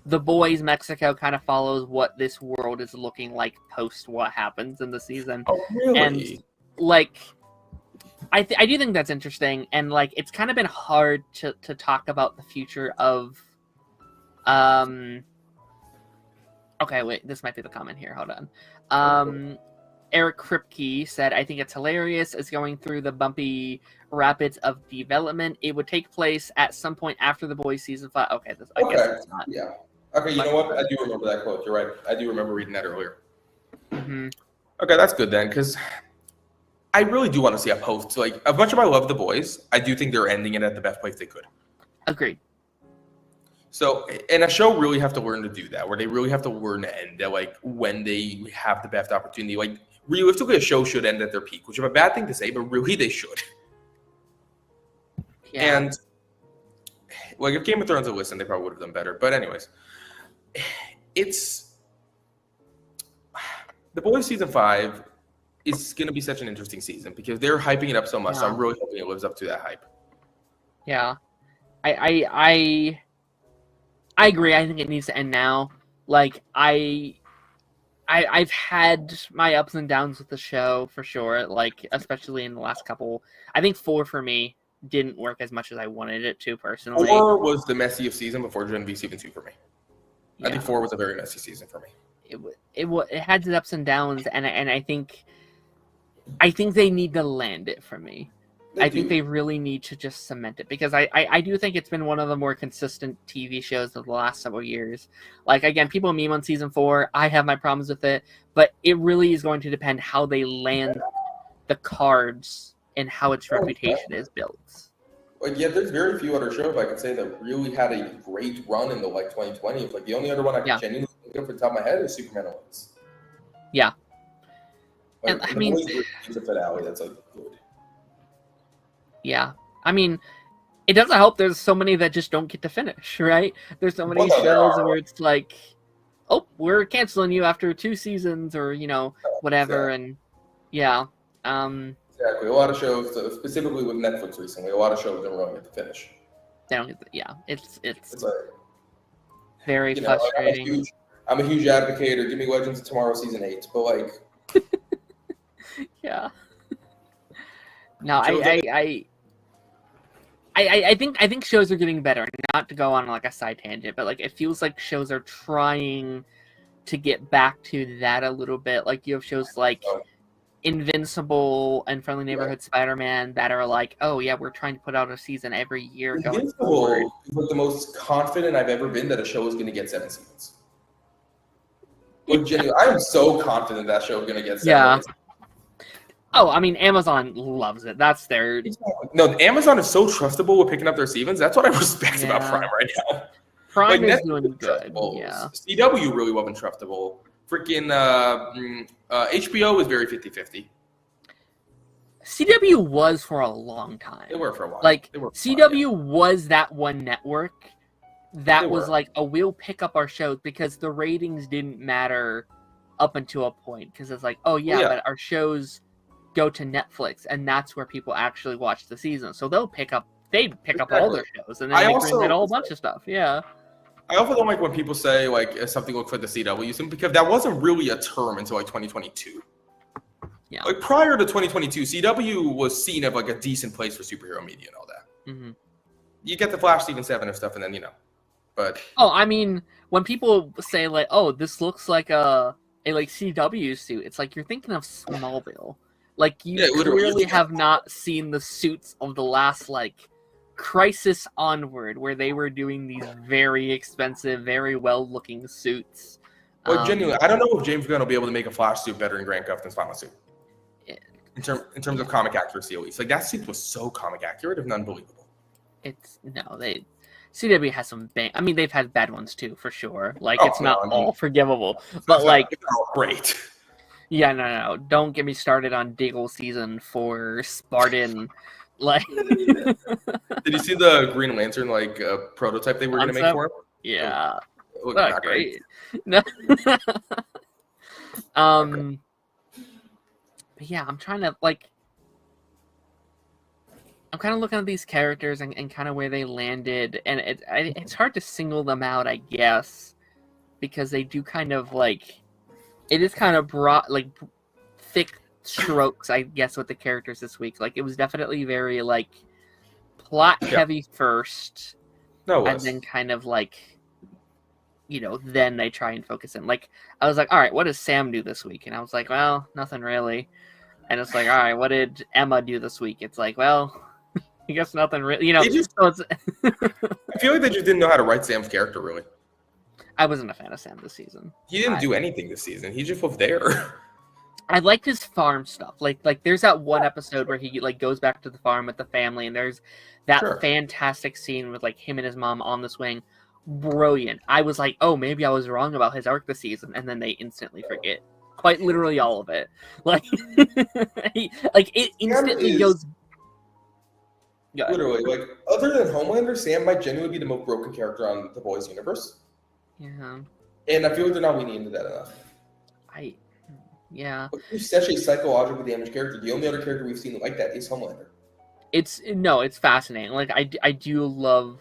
The Boys Mexico kind of follows what this world is looking like post what happens in the season. Oh, really? And like I do think that's interesting, and like it's kind of been hard to talk about the future of okay, wait, this might be the comment here, hold on. Eric Kripke said, I think it's hilarious. It's going through the bumpy rapids of development. It would take place at some point after The Boys season 5. Okay, I guess it's not. Yeah. Okay, you know what? I do remember that quote. You're right. I do remember reading that earlier. Mm-hmm. Okay, that's good then, because I really do want to see a post. So, like, as much as I love The Boys, I do think they're ending it at the best place they could. Agreed. So, and a show really have to learn to do that, where they really have to learn to end at, like, when they have the best opportunity. Like, realistically, a show should end at their peak, which is a bad thing to say, but really they should. Yeah. And, like, if Game of Thrones had listened, they probably would have done better. But anyways, The Boys season 5 is going to be such an interesting season because they're hyping it up so much. So I'm really hoping it lives up to that hype. Yeah, I agree. I think it needs to end now. Like I've had my ups and downs with the show for sure. Like especially in the last couple. I think 4 for me didn't work as much as I wanted it to personally. 4 was the messiest season before Gen V season 2 for me. Yeah. I think 4 was a very messy season for me. It had its ups and downs, and I think they need to land it for me. I think they really need to just cement it because I do think it's been one of the more consistent TV shows of the last several years. Like again, people meme on season 4. I have my problems with it, but it really is going to depend how they land the cards and how its reputation is built. Like, yeah, there's very few other shows I could say that really had a great run in the 2020. Like the only other one I can genuinely think of off the top of my head is Superman Owens. Yeah. Like, and I mean, it's a finale that's like good. Yeah, I mean, it doesn't help. There's so many that just don't get to finish, right? There's so many shows where it's like, oh, we're canceling you after 2 seasons, or whatever, and yeah. Exactly. A lot of shows, specifically with Netflix recently, a lot of shows don't really get to finish. They don't get to, it's like, very frustrating. I'm a huge advocate of Give Me Legends of Tomorrow season 8, but like, yeah. No, I think shows are getting better. Not to go on like a side tangent, but like it feels like shows are trying to get back to that a little bit. Like you have shows like Invincible and Friendly Neighborhood Spider-Man that are like, oh yeah, we're trying to put out a season every year. Invincible is the most confident I've ever been that a show is going to get 7 seasons. Like, genuinely, I am so confident that show is going to get 7 seasons. Oh, I mean, Amazon loves it. That's their... No, Amazon is so trustable with picking up their seasons. That's what I respect about Prime right now. Prime is doing good, yeah. CW really wasn't trustable. Freaking HBO is very 50-50. CW was for a long time. They were for a while. Like, CW was that one network that was like, oh, we'll pick up our shows because the ratings didn't matter up until a point. Because it's like, oh, yeah, but our shows go to Netflix, and that's where people actually watch the season. So they'd pick up all their shows, and then they bring in a whole bunch of stuff. Yeah. I also don't like when people say like something looks like the CW season because that wasn't really a term until like 2022. Yeah. Like prior to 2022, CW was seen as like a decent place for superhero media and all that. Mm-hmm. You get the Flash season 7 and stuff, and then but I mean, when people say like, oh, this looks like a like CW suit, it's like you're thinking of Smallville. Like you clearly have not seen the suits of the last like Crisis onward, where they were doing these very expensive, very well-looking suits. Well, genuinely, I don't know if James Gunn will be able to make a Flash suit better than Grant Gustin's final suit. In terms of comic accuracy, at least, like that suit was so comic accurate, if not unbelievable. CW has some I mean, they've had bad ones too, for sure. Like it's not all forgivable, but like it's all great. Yeah, no, don't get me started on Diggle season for Spartan. Like, did you see the Green Lantern like prototype they were going to make for him? Yeah, it looked not great. No. But yeah, I'm trying to like. I'm kind of looking at these characters and kind of where they landed, and it's hard to single them out, I guess, because they do kind of like. It is kind of broad, like thick strokes, I guess, with the characters this week. Like it was definitely very like plot heavy first, and then kind of like, then they try and focus in. Like I was like, all right, what does Sam do this week? And I was like, well, nothing really. And it's like, all right, what did Emma do this week? It's like, well, I guess nothing really. So it's I feel like they just didn't know how to write Sam's character really. I wasn't a fan of Sam this season. He didn't do anything this season. He just was there. I liked his farm stuff. Like there's that one episode where he like goes back to the farm with the family, and there's that fantastic scene with like him and his mom on the swing. Brilliant. I was like, oh, maybe I was wrong about his arc this season, and then they instantly forget quite literally all of it. Like, it instantly goes. Literally, like other than Homelander, Sam might genuinely be the most broken character on the Boys universe. Yeah. And I feel like they're not leaning into that enough. Yeah. Who's such a psychologically damaged character? The only other character we've seen like that is Homelander. It's fascinating. Like I do love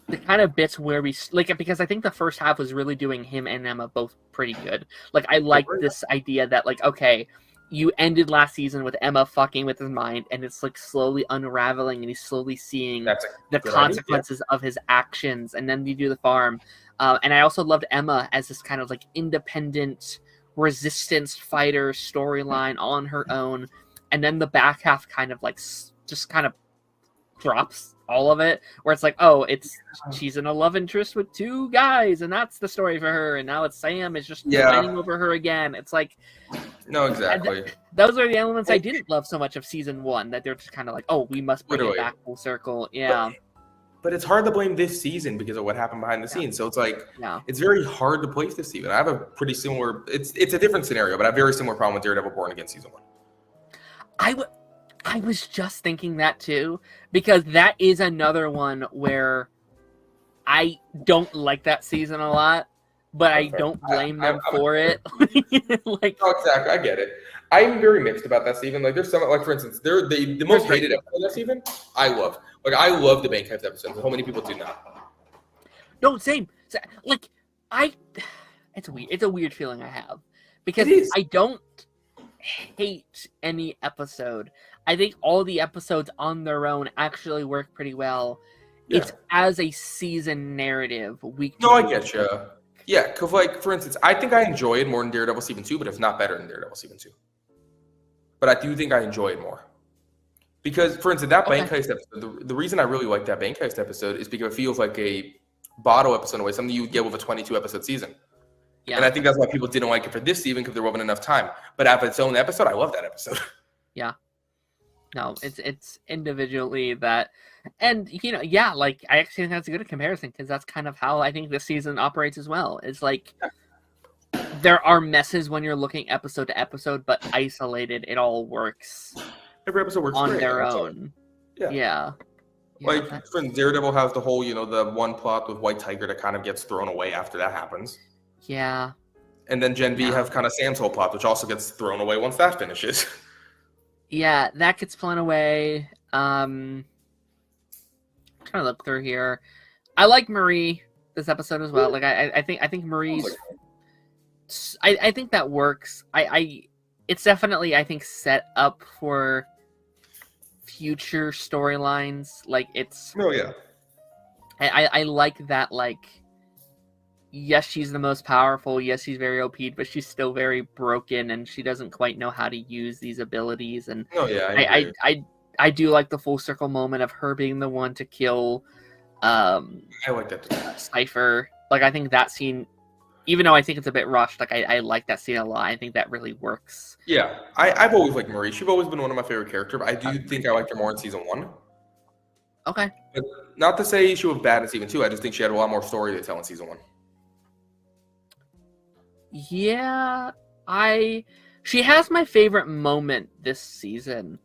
the kind of bits where we like, because I think the first half was really doing him and Emma both pretty good. Like I like this idea that like, okay, you ended last season with Emma fucking with his mind, and it's like slowly unraveling, and he's slowly seeing the consequences of his actions. And then you do the farm, and I also loved Emma as this kind of like independent resistance fighter storyline on her own. And then the back half kind of like just kind of drops all of it, where it's like, oh, she's in a love interest with two guys, and that's the story for her, and now it's Sam is just fighting over her again. It's like, no, exactly. Those are the elements I didn't love so much of season 1, that they're just kind of like, oh, we must bring it back full circle. Yeah. But it's hard to blame this season because of what happened behind the scenes. So it's like, it's very hard to place this season. I have a pretty similar, it's a different scenario, but I have a very similar problem with Daredevil Born Again season 1. I was just thinking that too, because that is another one where I don't like that season a lot, but I don't blame them for it. Like, no, exactly, I get it. I'm very mixed about that, Steven. Like, there's some, like, for instance, the most hated episode of that season, I love. Like, I love the Bank Heist episode. How many people do not? No, same. Like, it's a weird feeling I have, because I don't hate any episode. I think all the episodes on their own actually work pretty well. Yeah. It's as a season narrative. I get you. Yeah, because, like, for instance, I think I enjoy it more than Daredevil Season 2, but it's not better than Daredevil Season 2. But I do think I enjoy it more. Because, for instance, that Bank Heist episode, the reason I really like that Bank Heist episode is because it feels like a bottle episode in a way, something you would get with a 22-episode season. Yeah. And I think that's why people didn't like it for this season, because there wasn't enough time. But as its own episode, I love that episode. Yeah. No, it's individually that, and like, I actually think that's a good comparison, because that's kind of how I think this season operates as well. It's like, there are messes when you're looking episode to episode, but isolated, it all works. Every episode works on great, their own. Yeah. Like, for instance, Daredevil has the whole, the one plot with White Tiger that kind of gets thrown away after that happens. Yeah. And then Gen V have kind of Sam's whole plot, which also gets thrown away once that finishes. Yeah, that gets thrown away. I'm trying to look through here. I like Marie this episode as well. Like, I think Marie's. I think that works. It's definitely, I think, set up for future storylines. Like, it's. Oh yeah. I like that. Like, yes, she's the most powerful. Yes, she's very OP, but she's still very broken, and she doesn't quite know how to use these abilities. And I do like the full circle moment of her being the one to kill. I like that too. Cypher. Like, I think that scene, even though I think it's a bit rushed, like, I like that scene a lot. I think that really works. Yeah, I've always liked Marie. She's always been one of my favorite characters, but I do think I liked her more in season 1. Okay. But not to say she was bad in season 2. I just think she had a lot more story to tell in season 1. Yeah, she has my favorite moment this season,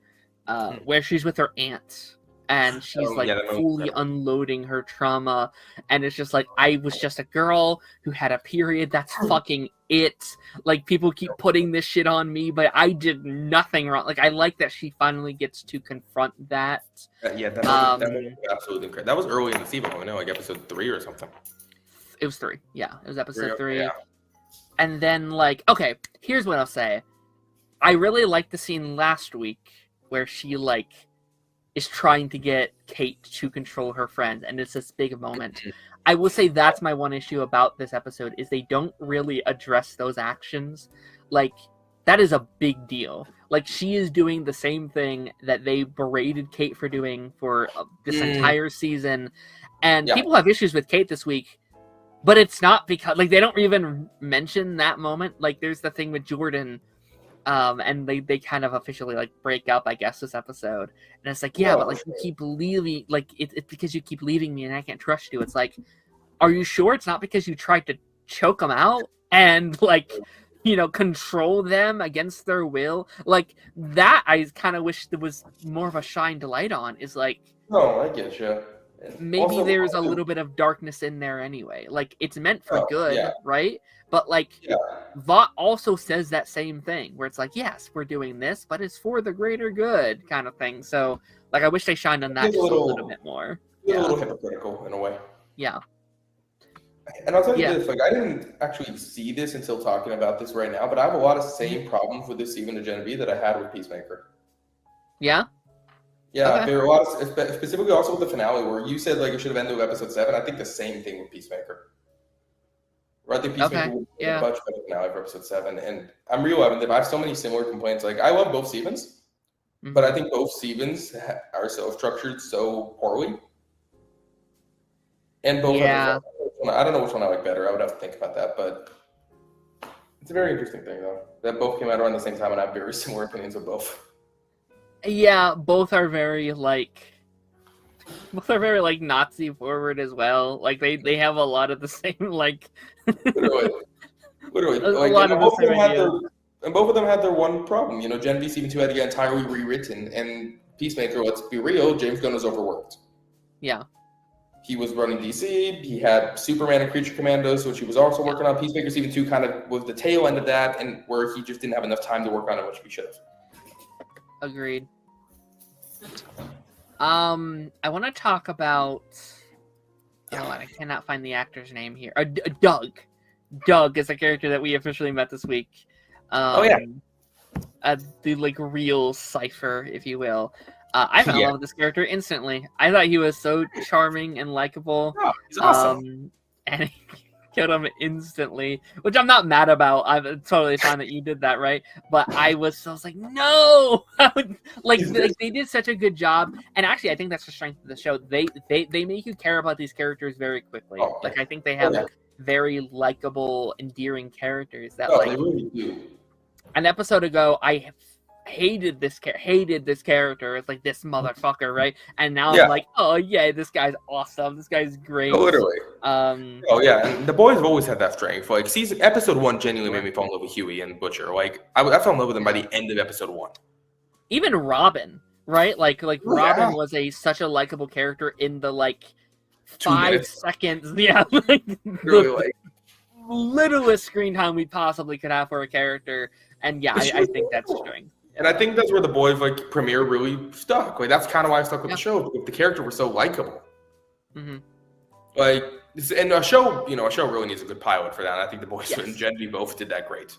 where she's with her aunt, and she's fully unloading her trauma, and it's just like, I was just a girl who had a period, that's fucking it. Like, people keep putting this shit on me, but I did nothing wrong. Like, I like that she finally gets to confront that. That was absolutely incredible. That was early in the season, like episode 3 or something. It was 3, yeah. It was episode 3. Yeah. And then, like, okay, here's what I'll say. I really liked the scene last week where she, like, is trying to get Kate to control her friend, and it's this big moment. I will say that's my one issue about this episode, is they don't really address those actions. Like, that is a big deal. Like, she is doing the same thing that they berated Kate for doing for this entire season. And people have issues with Kate this week. But it's not because, like, they don't even mention that moment. Like, there's the thing with Jordan, and they kind of officially, like, break up, I guess, this episode. And it's like, but, like, you keep leaving, like, it's because you keep leaving me and I can't trust you. It's like, are you sure it's not because you tried to choke them out and, like, control them against their will? Like, that I kind of wish there was more of a shined light on, is like. No, I get you. maybe there's a little bit of darkness in there anyway. Like, it's meant for good, right? But like, Vought also says that same thing, where it's like, yes, we're doing this, but it's for the greater good, kind of thing. So, like, I wish they shined on that just a little bit more. A little hypocritical in a way. Yeah. And I'll tell you this, like, I didn't actually see this until talking about this right now, but I have a lot of same problems with this season of Gen V that I had with Peacemaker. Yeah? Yeah, okay. There are a lot of, specifically also with the finale, where you said, like, it should have ended with episode 7. I think the same thing with Peacemaker. Right, I think Peacemaker would be a much better finale for episode 7. And I'm realizing that I have so many similar complaints. Like, I love both seasons, but I think both seasons are so structured so poorly. And both I don't know which one I like better. I would have to think about that, but it's a very interesting thing, though, that both came out around the same time, and I have very similar opinions of both. Yeah, both are very Nazi forward as well. Like, they have a lot of the same, like, literally, a lot of the same ideas. And both of them had their one problem. You know, Gen V Season 2 had to get entirely rewritten, and Peacemaker, let's be real, James Gunn was overworked. Yeah. He was running DC. He had Superman and Creature Commandos, which he was also working on. Peacemaker Season 2 kind of was the tail end of that, and where he just didn't have enough time to work on it, which he should have. Agreed. I want to talk about... I cannot find the actor's name here. Doug. Doug is a character that we officially met this week. The, like, real Cypher, if you will. I fell in love with this character instantly. I thought he was so charming and likable. Oh, he's awesome. And he killed him instantly, which I'm not mad about. I'm totally fine that you did that, right? But I was like, no! They did such a good job. And actually, I think that's the strength of the show. They make you care about these characters very quickly. Like, I think they have very likable, endearing characters that, they really do. An episode ago, I hated this character. It's like, this motherfucker, right? And now I'm like, oh yeah, this guy's awesome. This guy's great. Literally. And the boys have always had that strength. Like, episode 1 genuinely made me fall in love with Huey and Butcher. Like, I fell in love with them by the end of episode 1. Even Robin, right? Like Robin was such a likable character in the 5 seconds. Yeah, the littlest screen time we possibly could have for a character. And yeah, I think that's strength. And I think that's where the boys premiere really stuck. Like, that's kind of why I stuck with the show, because the character was so likable. Mm-hmm. Like, and a show really needs a good pilot for that. And I think the boys and Gen V both did that great.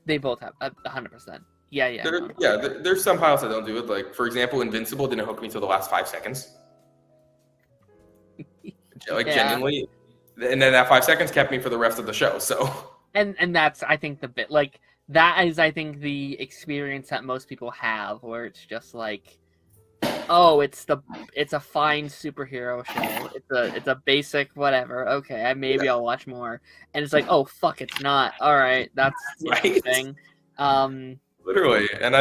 They both have 100%. Yeah. There's some pilots that don't do it. Like, for example, Invincible didn't hook me until the last 5 seconds. Genuinely, and then that 5 seconds kept me for the rest of the show. So. And that's, I think, the bit that is, I think, the experience that most people have, where it's just like, oh, it's a fine superhero show. It's a basic whatever. Okay, I'll watch more. And it's like, oh fuck, it's not. All right, that's interesting. Literally, and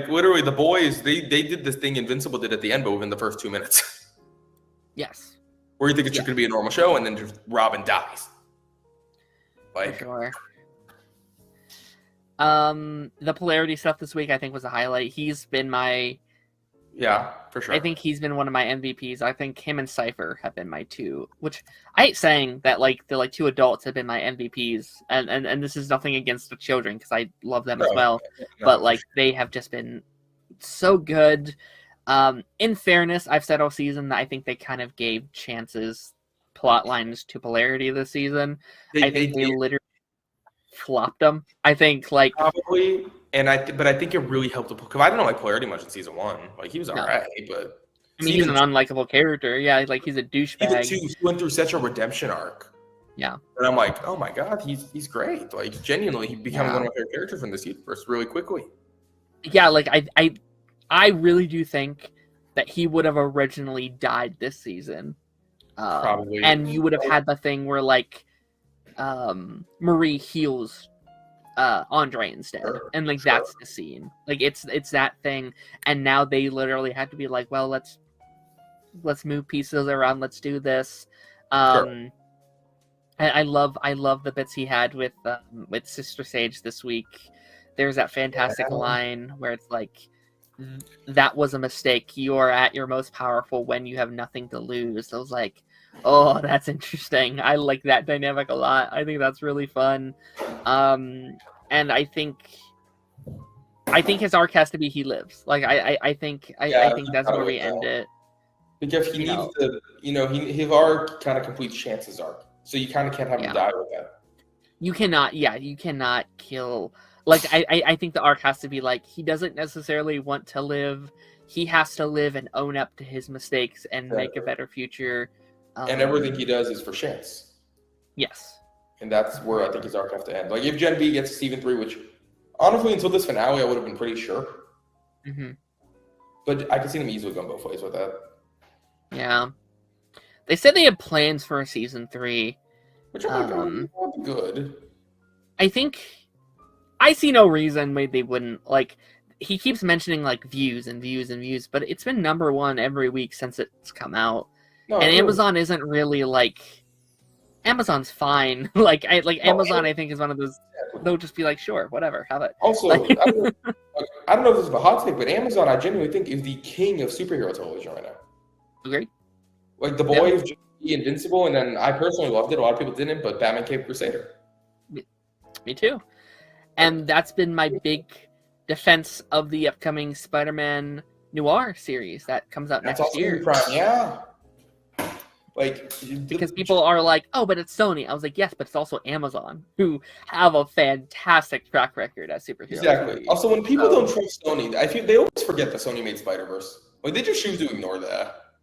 literally, the boys they did this thing Invincible did at the end, but within the first 2 minutes. Yes. Where you think it's just gonna be a normal show, and then just Robin dies. For sure. The Polarity stuff this week, I think, was a highlight. He's been for sure. I think he's been one of my MVPs. I think him and Cypher have been my two, which I hate saying that, the two adults have been my MVPs, and this is nothing against the children, because I love them as well, but they have just been so good. In fairness, I've said all season that I think they kind of gave plot lines to Polarity this season. I think they literally flopped them. I think probably, but I think it really helped because I didn't like Polarity much in season 1. Like, he was alright, but he's an unlikable character. Yeah, he's a douchebag. He went through such a redemption arc. Yeah, and I'm like, oh my god, he's great. Like, genuinely, he became one of my favorite characters from this universe really quickly. Yeah, I really do think that he would have originally died this season. Probably, and you would have had the thing where Marie heals Andre instead, and that's the scene. It's that thing, and now they literally had to be like, well, let's move pieces around, let's do this. And I love the bits he had with Sister Sage this week. There's that fantastic line where it's like, that was a mistake. You are at your most powerful when you have nothing to lose. I was like, oh, that's interesting. I like that dynamic a lot. I think that's really fun. And I think his arc has to be he lives. Like I think that's where we end it. Because he needs to, his arc kind of completes Chance's arc. So you kind of can't have him die with that. You cannot kill. Like, I think the arc has to be like, he doesn't necessarily want to live. He has to live and own up to his mistakes and make a better future. And everything he does is for Chance. Yes. And that's where I think his arc has to end. Like, if Gen V gets to Season 3, which, honestly, until this finale, I would have been pretty sure. Mm-hmm. But I can see them easily going both ways with that. Yeah. They said they had plans for a Season 3. Which I'm like, good. I think... I see no reason why they wouldn't. Like, he keeps mentioning, like, views and views and views, but it's been #1 every week since it's come out. No, and Amazon isn't really, like... Amazon's fine. Amazon, I think, is one of those... They'll just be like, sure, whatever, have it. Also, I don't know if this is a hot take, but Amazon, I genuinely think, is the king of superhero television right now. Agree. Like, The Boys, Invincible, and then I personally loved it. A lot of people didn't, but Batman Cape Crusader. Me too. And that's been my big defense of the upcoming Spider-Man Noir series that comes out next year. Prime, yeah. Like, because people are like, oh, but it's Sony. I was like, yes, but it's also Amazon, who have a fantastic track record as superheroes. Exactly. Also, when people don't trust Sony, I feel they always forget that Sony made Spider-Verse. Like, they just choose to ignore that.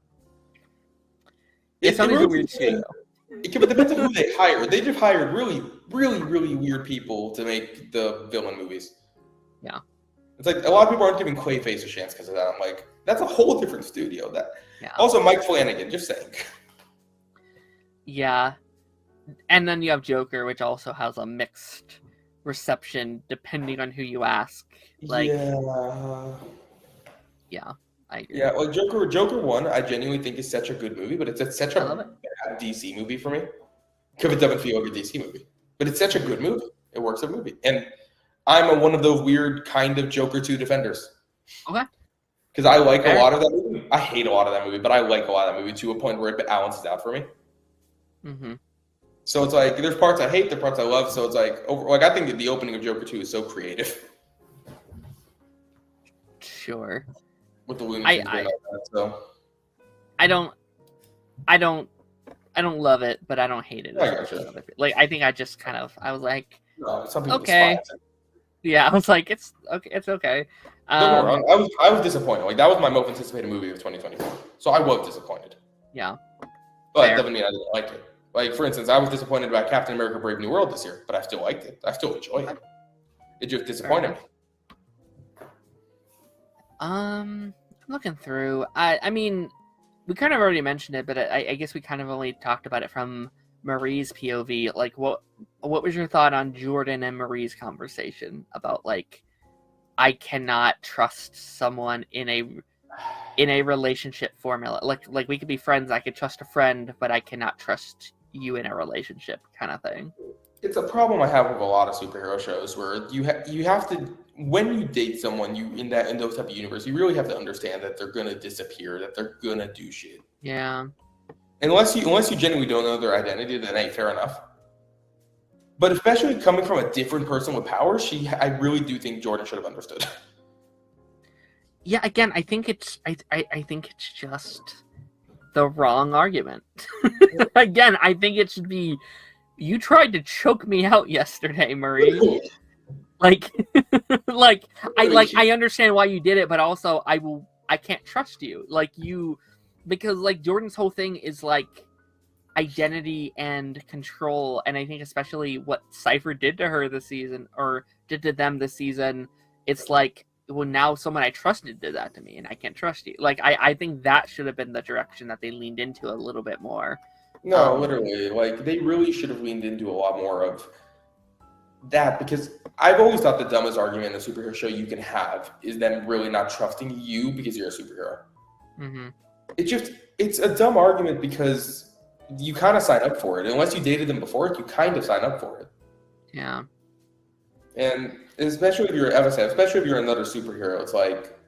Yeah, Sony's a weird studio. But it depends on who they hire. They just hired really, really, really weird people to make the villain movies. Yeah. It's like a lot of people aren't giving Clayface a chance because of that. I'm like, that's a whole different studio. Yeah. Also, Mike Flanagan, just saying. Yeah. And then you have Joker, which also has a mixed reception depending on who you ask. Like, yeah. I agree. Yeah, like Joker 1, I genuinely think is such a good movie, but it's such a bad DC movie for me. Because it doesn't feel like a DC movie. But it's such a good movie. It works as a movie. And I'm one of those weird kind of Joker 2 defenders. Okay. Because I like a lot of that movie. I hate a lot of that movie, but I like a lot of that movie to a point where it balances out for me. Mm-hmm. So it's like, there's parts I hate, there's parts I love, so it's like, I think that the opening of Joker 2 is so creative. Sure. With the Looney Tunes going on that, so. I don't love it, but I don't hate it. I gotcha. Like, I think I just kind of, I was like, some people okay. despise it. Yeah, I was like, it's okay. It's okay. Don't get me wrong. I was disappointed. Like, that was my most anticipated movie of 2024. So I was disappointed. Yeah. But it doesn't mean I didn't like it. Like, for instance, I was disappointed about Captain America: Brave New World this year, but I still liked it. I still enjoy it. It just disappointed me. I'm looking through. I mean, we kind of already mentioned it, but I guess we kind of only talked about it from Marie's POV. Like, what was your thought on Jordan and Marie's conversation about, like, I cannot trust someone in a relationship formula. Like we could be friends. I could trust a friend, but I cannot trust you in a relationship, kind of thing. It's a problem I have with a lot of superhero shows where you have to, when you date someone in those type of universe, you really have to understand that they're gonna disappear, that they're gonna do shit. Yeah. Unless you genuinely don't know their identity, then hey, fair enough. But especially coming from a different person with power, I really do think Jordan should have understood. Yeah, again, I think it's just the wrong argument. Again, I think it should be, you tried to choke me out yesterday, Marie. like I understand why you did it, but also I can't trust you. Because like Jordan's whole thing is like identity and control, and I think especially what Cypher did to her this season, or did to them this season, it's like, well, now someone I trusted did that to me, and I can't trust you. Like, I think that should have been the direction that they leaned into a little bit more. No, literally. Like, they really should have leaned into a lot more of that, because I've always thought the dumbest argument in a superhero show you can have is them really not trusting you because you're a superhero. Mm-hmm. It's a dumb argument because you kind of sign up for it. Unless you dated them before, you kind of sign up for it. Yeah. And especially if you're another superhero, it's like,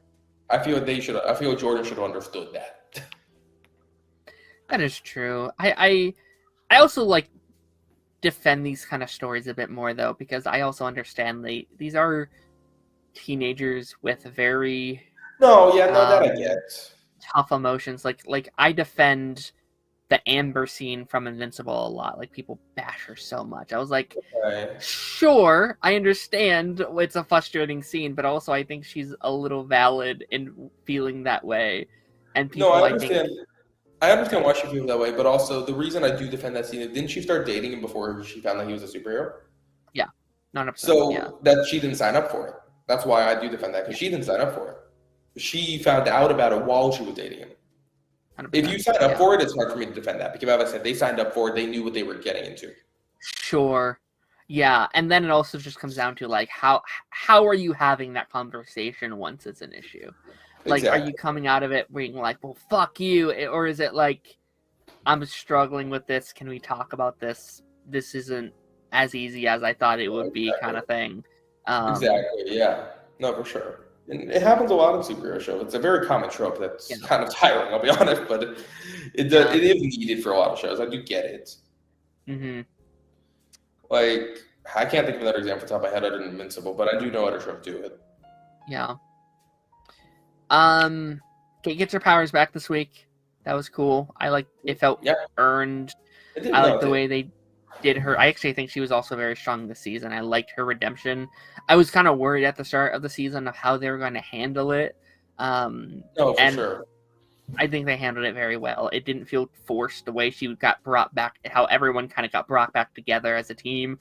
I feel Jordan should have understood that. That is true. I also like defend these kind of stories a bit more though, because I also understand these are teenagers with very that I get. Tough emotions. Like I defend the Amber scene from Invincible a lot. Like people bash her so much. I was like, sure, I understand it's a frustrating scene, but also I think she's a little valid in feeling that way. And people, I understand. I understand why she feels that way, but also the reason I do defend that scene is, didn't she start dating him before she found out he was a superhero? Yeah, 100%. So that she didn't sign up for it. That's why I do defend that, because she didn't sign up for it. She found out about it while she was dating him. 100%. If you sign up for it, it's hard for me to defend that, because as I said, they signed up for it. They knew what they were getting into. Sure. Yeah, and then it also just comes down to like how are you having that conversation once it's an issue? Like, Are you coming out of it being like, well, fuck you? Or is it like, I'm struggling with this. Can we talk about this? This isn't as easy as I thought it would be, kind of thing. Exactly, yeah. No, for sure. And it happens a lot in superhero shows. It's a very common trope that's kind of tiring, I'll be honest, but it is needed for a lot of shows. I do get it. Mm-hmm. Like, I can't think of another example off the top of my head other than Invincible, but I do know other tropes do it. Yeah. Kate gets her powers back this week. That was cool. It felt earned. I like the way they did her. I actually think she was also very strong this season. I liked her redemption. I was kind of worried at the start of the season of how they were going to handle it. For sure. I think they handled it very well. It didn't feel forced the way she got brought back, how everyone kind of got brought back together as a team.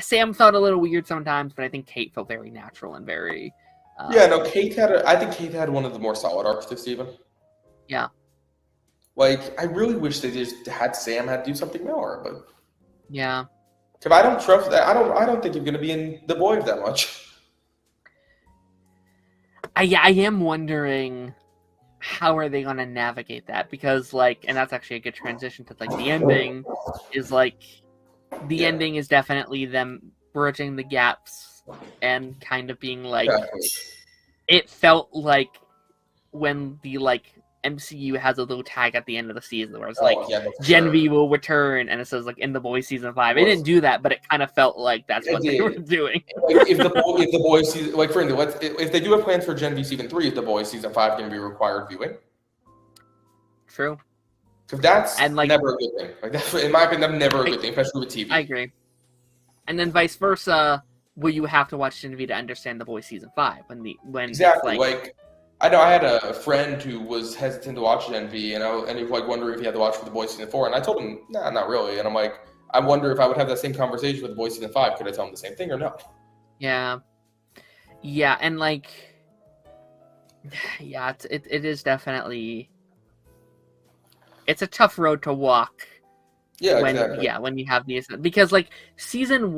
Sam felt a little weird sometimes, but I think Kate felt very natural and very... I think Kate had one of the more solid arcs this season. Yeah. Like, I really wish they just had Sam had to do something more, but... Yeah. Because I don't trust that. I don't think you're going to be in The Boys that much. I am wondering how are they going to navigate that, because and that's actually a good transition to the ending is the ending is definitely them bridging the gaps and kind of being it felt like when the MCU has a little tag at the end of the season where it's Gen V will return and it says in The Boys season 5. It didn't do that, but it kind of felt like that's what they were doing. If the Boys season, for instance, if they do have plans for Gen V season 3, is The Boys season 5 going to be required viewing? True. Because that's never a good thing. That's, in my opinion, that's never a good thing, especially with TV. I agree. And then vice versa, will you have to watch Gen V to understand The Boys season 5 when exactly I know I had a friend who was hesitant to watch Gen V, and he was wondering if he had to watch for The Boys season 4, and I told him, nah, not really. And I'm like, I wonder if I would have that same conversation with The Boys season 5. Could I tell him the same thing or no? Yeah, and it is definitely, it's a tough road to walk. Yeah, when you have these, because season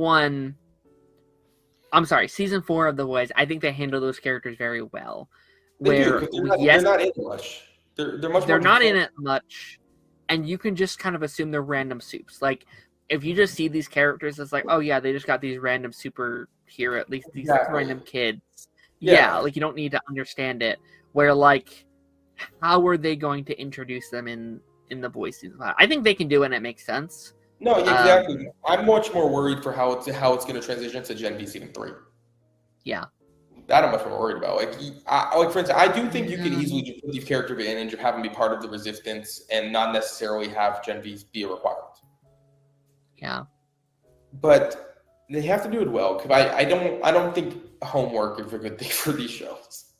4 of The Boys, I think they handle those characters very well. They're not in it much. They're not in it much, and you can just kind of assume they're random soups. If you just see these characters, it's oh yeah, they just got these random superhero, at least these random kids. Yeah, you don't need to understand it. Where how are they going to introduce them in The Boys season 5? I think they can do it and it makes sense. No, exactly. I'm much more worried for how it's going to transition to Gen V season 3. Yeah. That I'm much more worried about. For instance, I do think you can easily just put these characters in and just have them be part of the Resistance and not necessarily have Gen V be a requirement. Yeah. But they have to do it well, because I don't think homework is a good thing for these shows.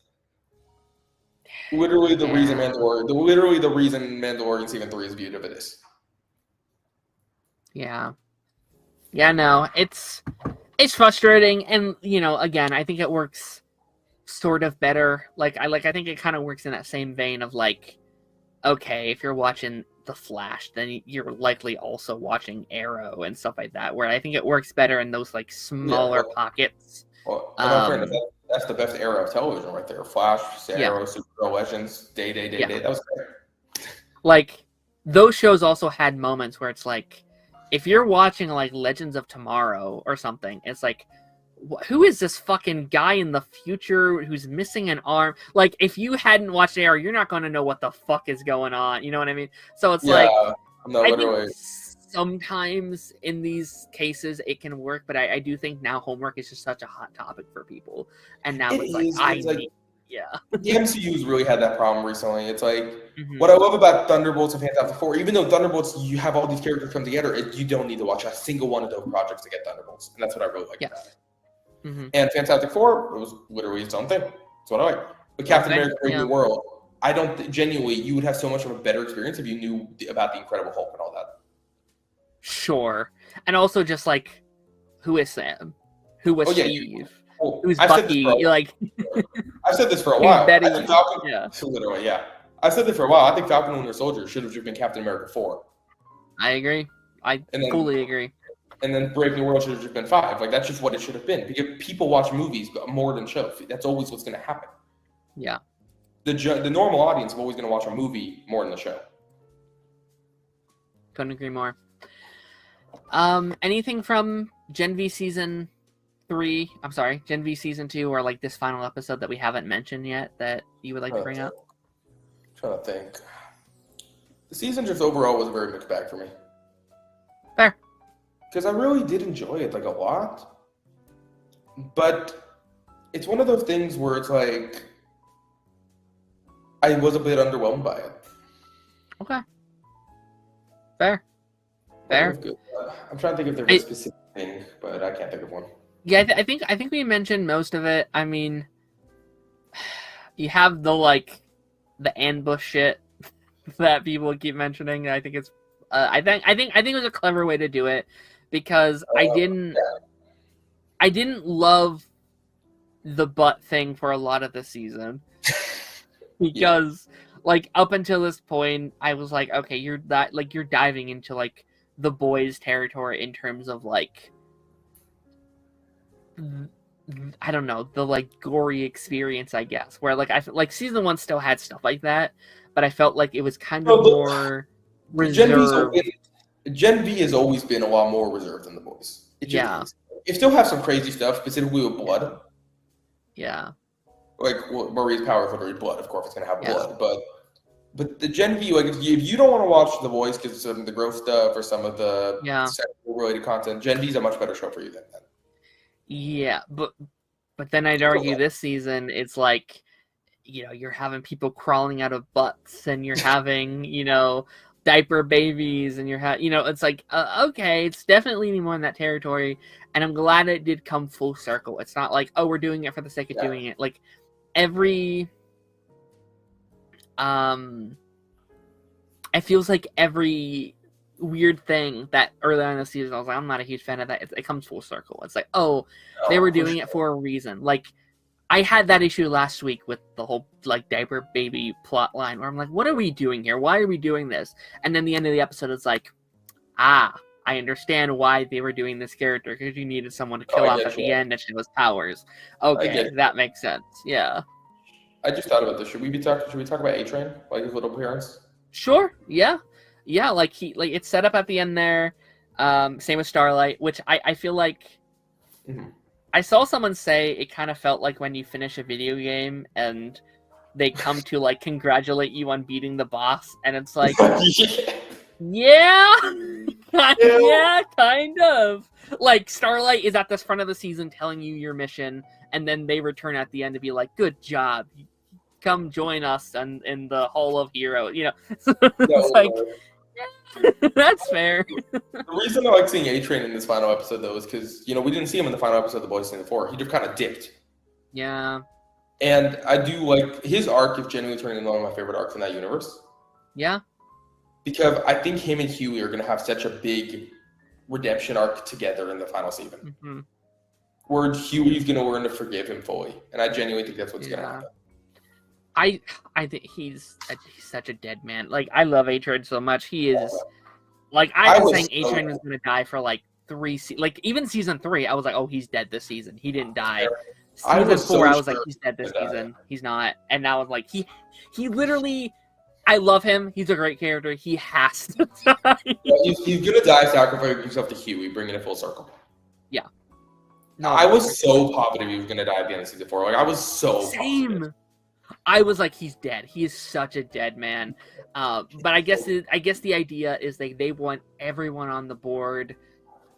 Literally the reason Mandalorian season 3 is viewed as it is. Yeah. Yeah, no, it's frustrating, and again, I think it works sort of better. I think it kind of works in that same vein of okay, if you're watching The Flash, then you're likely also watching Arrow and stuff like that, where I think it works better in those smaller pockets. Well, that's the best era of television right there. Flash, Arrow, Supergirl, Legends, Day. That was great. Those shows also had moments where it's if you're watching Legends of Tomorrow or something, it's who is this fucking guy in the future who's missing an arm? Like, if you hadn't watched AR, you're not going to know what the fuck is going on. You know what I mean? So it's like, I think sometimes in these cases it can work, but I do think now homework is just such a hot topic for people. And now it's like, yeah. The MCU's really had that problem recently. It's like, what I love about Thunderbolts and Fantastic Four, even though Thunderbolts, you have all these characters come together, you don't need to watch a single one of those projects to get Thunderbolts. And that's what I really like about it. And Fantastic Four, it was literally its own thing. That's what I like. But Captain America Brave New World, I don't genuinely, you would have so much of a better experience if you knew about the Incredible Hulk and all that. Sure. And also just like, who is Sam? Who was Steve? Who's I've Bucky? Like, I've said this for a while. Betty, I think Falcon, literally, I've said this for a while. I think Falcon and Winter Soldier should have just been Captain America 4. I agree. I fully agree. And then Brave New World should have just been 5. Like, that's just what it should have been. Because people watch movies more than shows. That's always what's going to happen. Yeah. The normal audience is always going to watch a movie more than the show. Couldn't agree more. Anything from Gen V Season 3, I'm sorry, Gen V Season 2, or like this final episode that we haven't mentioned yet that you would like to bring up? I'm trying to think. The season just overall was a very mixed bag for me. Fair. Because I really did enjoy it, like, a lot. But it's one of those things where it's like, I was a bit underwhelmed by it. Okay. Fair. I'm trying to think if there's a specific thing, but I can't think of one. Yeah, I think we mentioned most of it. I mean, you have the ambush shit that people keep mentioning. I think it's I think it was a clever way to do it because I didn't love the butt thing for a lot of the season because like up until this point I was like, okay, you're diving into like the boys' territory in terms of like, I don't know, the like gory experience, I guess, where like I felt like season 1 still had stuff like that, but I felt like it was kind of more reserved. Gen V has always been a lot more reserved than the boys. It still has some crazy stuff, specifically with blood. Yeah. Like Marie's power is literally blood. Of course, it's gonna have blood, but the Gen V, like, if you don't want to watch The Boys because of some of the growth stuff or some of the sexual related content, Gen V is a much better show for you than that. Yeah, but then I'd argue this season it's like, you know, you're having people crawling out of butts and you're having, you know, diaper babies and you're it's like, okay, it's definitely leaning more in that territory, and I'm glad it did come full circle. It's not like, oh, we're doing it for the sake of doing it. Like it feels like every weird thing that early on in the season I was like, I'm not a huge fan of that. It comes full circle. It's like, they were doing it for a reason. Like I had that issue last week with the whole like diaper baby plot line where I'm like, what are we doing here? Why are we doing this? And then the end of the episode is like, I understand why they were doing this character because you needed someone to kill off at the end and she was powers. Okay, that makes sense. Yeah. I just thought about this. Should we talk about A-Train? Like his little appearance? Sure. Yeah. Yeah. Like it's set up at the end there. Same with Starlight, which I feel like I saw someone say it kind of felt like when you finish a video game and they come to like congratulate you on beating the boss, and it's like, yeah, kind of. Like Starlight is at the front of the season telling you your mission, and then they return at the end to be like, "Good job, come join us in the Hall of Heroes." You know, it's like, yeah, that's fair. The reason I like seeing A-Train in this final episode, though, is because, you know, we didn't see him in the final episode of The Boys Season 4. He just kind of dipped. Yeah. And I do like his arc is genuinely turning into one of my favorite arcs in that universe. Yeah. Because I think him and Huey are going to have such a big redemption arc together in the final season. Mm-hmm. Where Huey's going to learn to forgive him fully. And I genuinely think that's what's going to happen. I think he's such a dead man. Like, I love A-Train so much. He is, like, I was saying A-Train was going to die for, like, even season 3, I was like, oh, he's dead this season. He didn't die. Season 4, I was like, he's dead this season. He's not. And now it's like, he literally, I love him. He's a great character. He has to die. He's going to die sacrificing himself to Huey, bringing it full circle. Yeah. No, I was so positive he was gonna die at the end of season 4. Like I was so positive. I was like, he's dead. He is such a dead man. But I guess the idea is they want everyone on the board,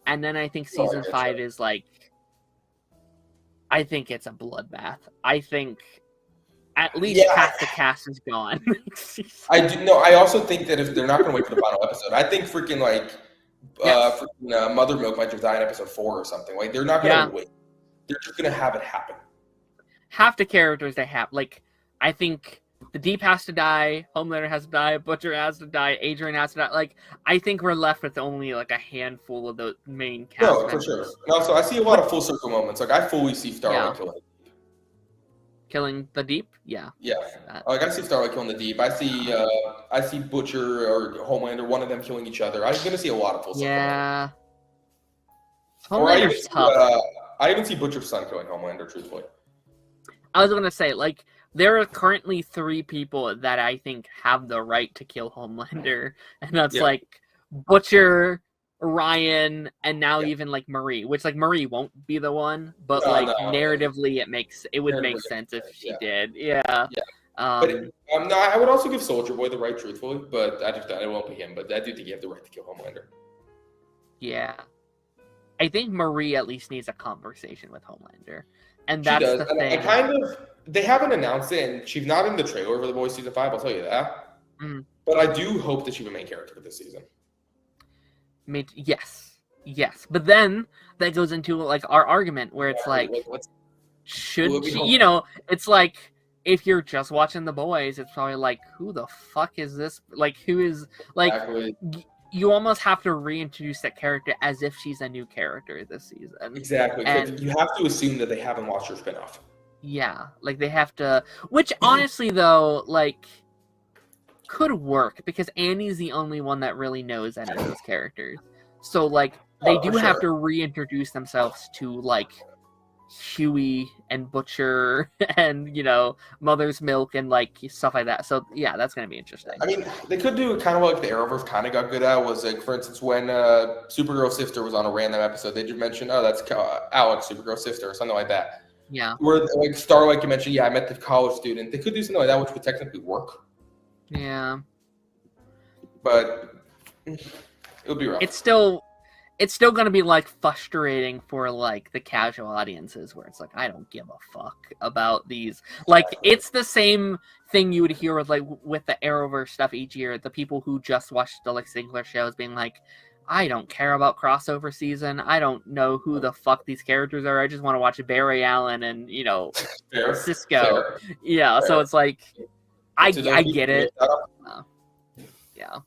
and then I think season 5 is like, I think it's a bloodbath. I think at least half the cast is gone. I do. No, I also think that if they're not going to wait for the final episode, I think freaking Mother Milk might just die in episode 4 or something. Like they're not going to wait. They're just going to have it happen. Half the characters they have, like I think the Deep has to die, Homelander has to die, Butcher has to die, Adrian has to die. Like I think we're left with only like a handful of the main cast. No, for sure. And also, I see a lot of full circle moments. Like I fully see Starlight killing the Deep. Yeah. Like I see Starlight killing the Deep. I see Butcher or Homelander, one of them killing each other. I'm gonna see a lot of full circle. Yeah. Homelander's tough. I even see Butcher's son killing Homelander. Truthfully, I was gonna say like there are currently 3 people that I think have the right to kill Homelander, and that's like Butcher, Ryan, and now even like Marie, which like Marie won't be the one, but narratively it would make sense if she did. Yeah. But I would also give Soldier Boy the right, truthfully, but I won't be him. But I do think you have the right to kill Homelander. Yeah, I think Marie at least needs a conversation with Homelander, and that's the thing. They haven't announced it, and she's not in the trailer for The Boys season 5. I'll tell you that. But I do hope that she's the main character for this season. Yes, but then that goes into like our argument where it's like, should she, it's like if you're just watching The Boys, it's probably like, who the fuck is this? Like, who is like? Exactly. You almost have to reintroduce that character as if she's a new character this season. Exactly, and you have to assume that they haven't watched her spinoff. Yeah, like they have to. Which honestly, though, like could work because Annie's the only one that really knows any of those characters. So like they do have to reintroduce themselves to like Huey and Butcher and Mother's Milk and like stuff like that. So yeah, that's gonna be interesting. I mean, they could do kind of like the Arrowverse kind of got good at was like, for instance, when Supergirl's sister was on a random episode, they just mentioned, oh, that's Alex, Supergirl's sister, or something like that. Yeah. Where like Starlight, you mentioned, I met the college student. They could do something like that, which would technically work. Yeah. But it'll be rough. It's still gonna be like frustrating for like the casual audiences where it's like I don't give a fuck about these. Like it's the same thing you would hear with the Arrowverse stuff each year. The people who just watch the like singular shows being like, I don't care about crossover season. I don't know who the fuck these characters are. I just want to watch Barry Allen and Cisco. Fair. Yeah, fair. So it's like I get it. Yeah.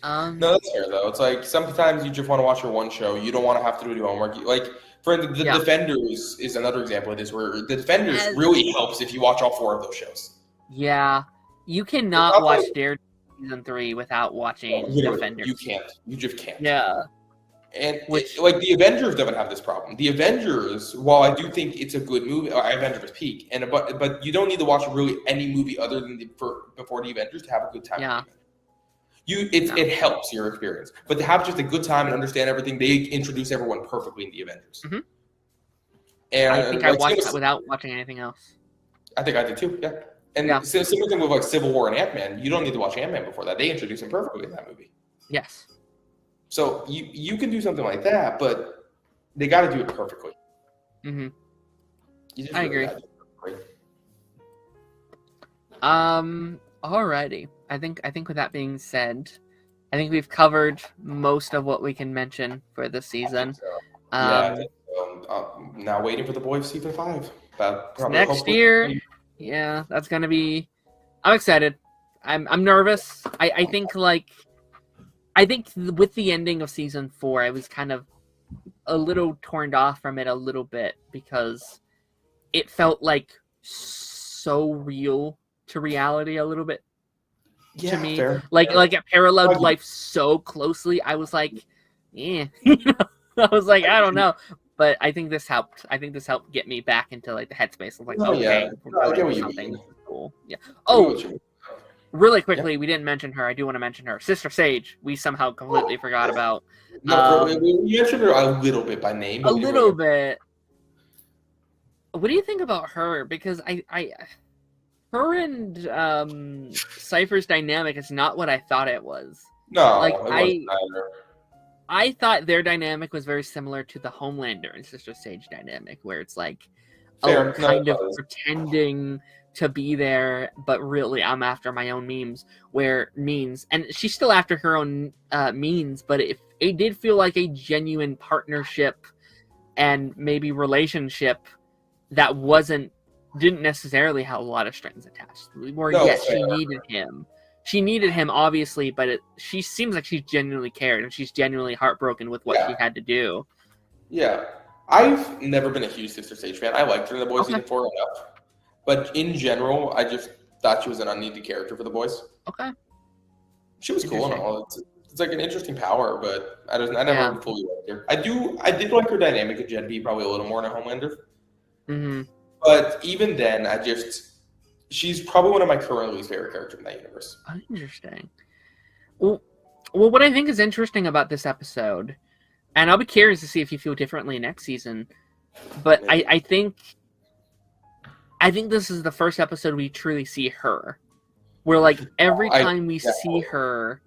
No, that's fair though. It's like sometimes you just want to watch your one show. You don't want to have to do your homework. Like for the Defenders is another example of this, where the Defenders really helps if you watch all 4 of those shows. Yeah, you cannot watch Daredevil season 3 without watching Defenders. You can't. You just can't. Yeah. And like the Avengers doesn't have this problem. The Avengers, while I do think it's a good movie, Avengers peak, but you don't need to watch really any movie other than before the Avengers to have a good time. Yeah. It helps your experience, but to have just a good time and understand everything, they introduce everyone perfectly in the Avengers. Mm-hmm. And I think I watched that without watching anything else. I think I did too. Yeah. And similar thing with like Civil War and Ant-Man, you don't need to watch Ant-Man before that. They introduce him perfectly in that movie. Yes. So you can do something like that, but they got to do it perfectly. Mm-hmm. I agree. Alrighty. I think with that being said, I think we've covered most of what we can mention for this season. So. Now waiting for The Boys season 5. Next year. Yeah, that's gonna be. I'm excited. I'm nervous. I think with the ending of season 4, I was kind of a little turned off from it a little bit because it felt like so real to reality a little bit to me. Fair. Like it paralleled life so closely. I was like, yeah. I was like, I don't know. But I think this helped. I think this helped get me back into like the headspace. I was like, okay, we're going to something cool. Yeah. Oh, Really quickly, we didn't mention her. I do want to mention her. Sister Sage, we somehow completely forgot about. No, we mentioned her a little bit by name. A little bit. What do you think about her? Because her and Cypher's dynamic is not what I thought it was. No, like it wasn't either. I thought their dynamic was very similar to the Homelander and Sister Sage dynamic, where it's like, Fair. kind of pretending to be there, but really I'm after my own means, and she's still after her own means, but it did feel like a genuine partnership and maybe relationship that didn't necessarily have a lot of strings attached. She needed him obviously, but she seems like she's genuinely cared and she's genuinely heartbroken with what she had to do. Yeah, I've never been a huge Sister Sage fan. I liked her in The Boys season 4 enough. But in general, I just thought she was an unneeded character for The Boys. Okay. She was cool and all. It's like an interesting power, but I never fully liked her. I did like her dynamic at Gen V probably a little more than a Homelander. Mm-hmm. But even then, she's probably one of my current least favorite characters in that universe. Interesting. Well, what I think is interesting about this episode, and I'll be curious to see if you feel differently next season, but I think this is the first episode we truly see her. Where, like, every time we see her,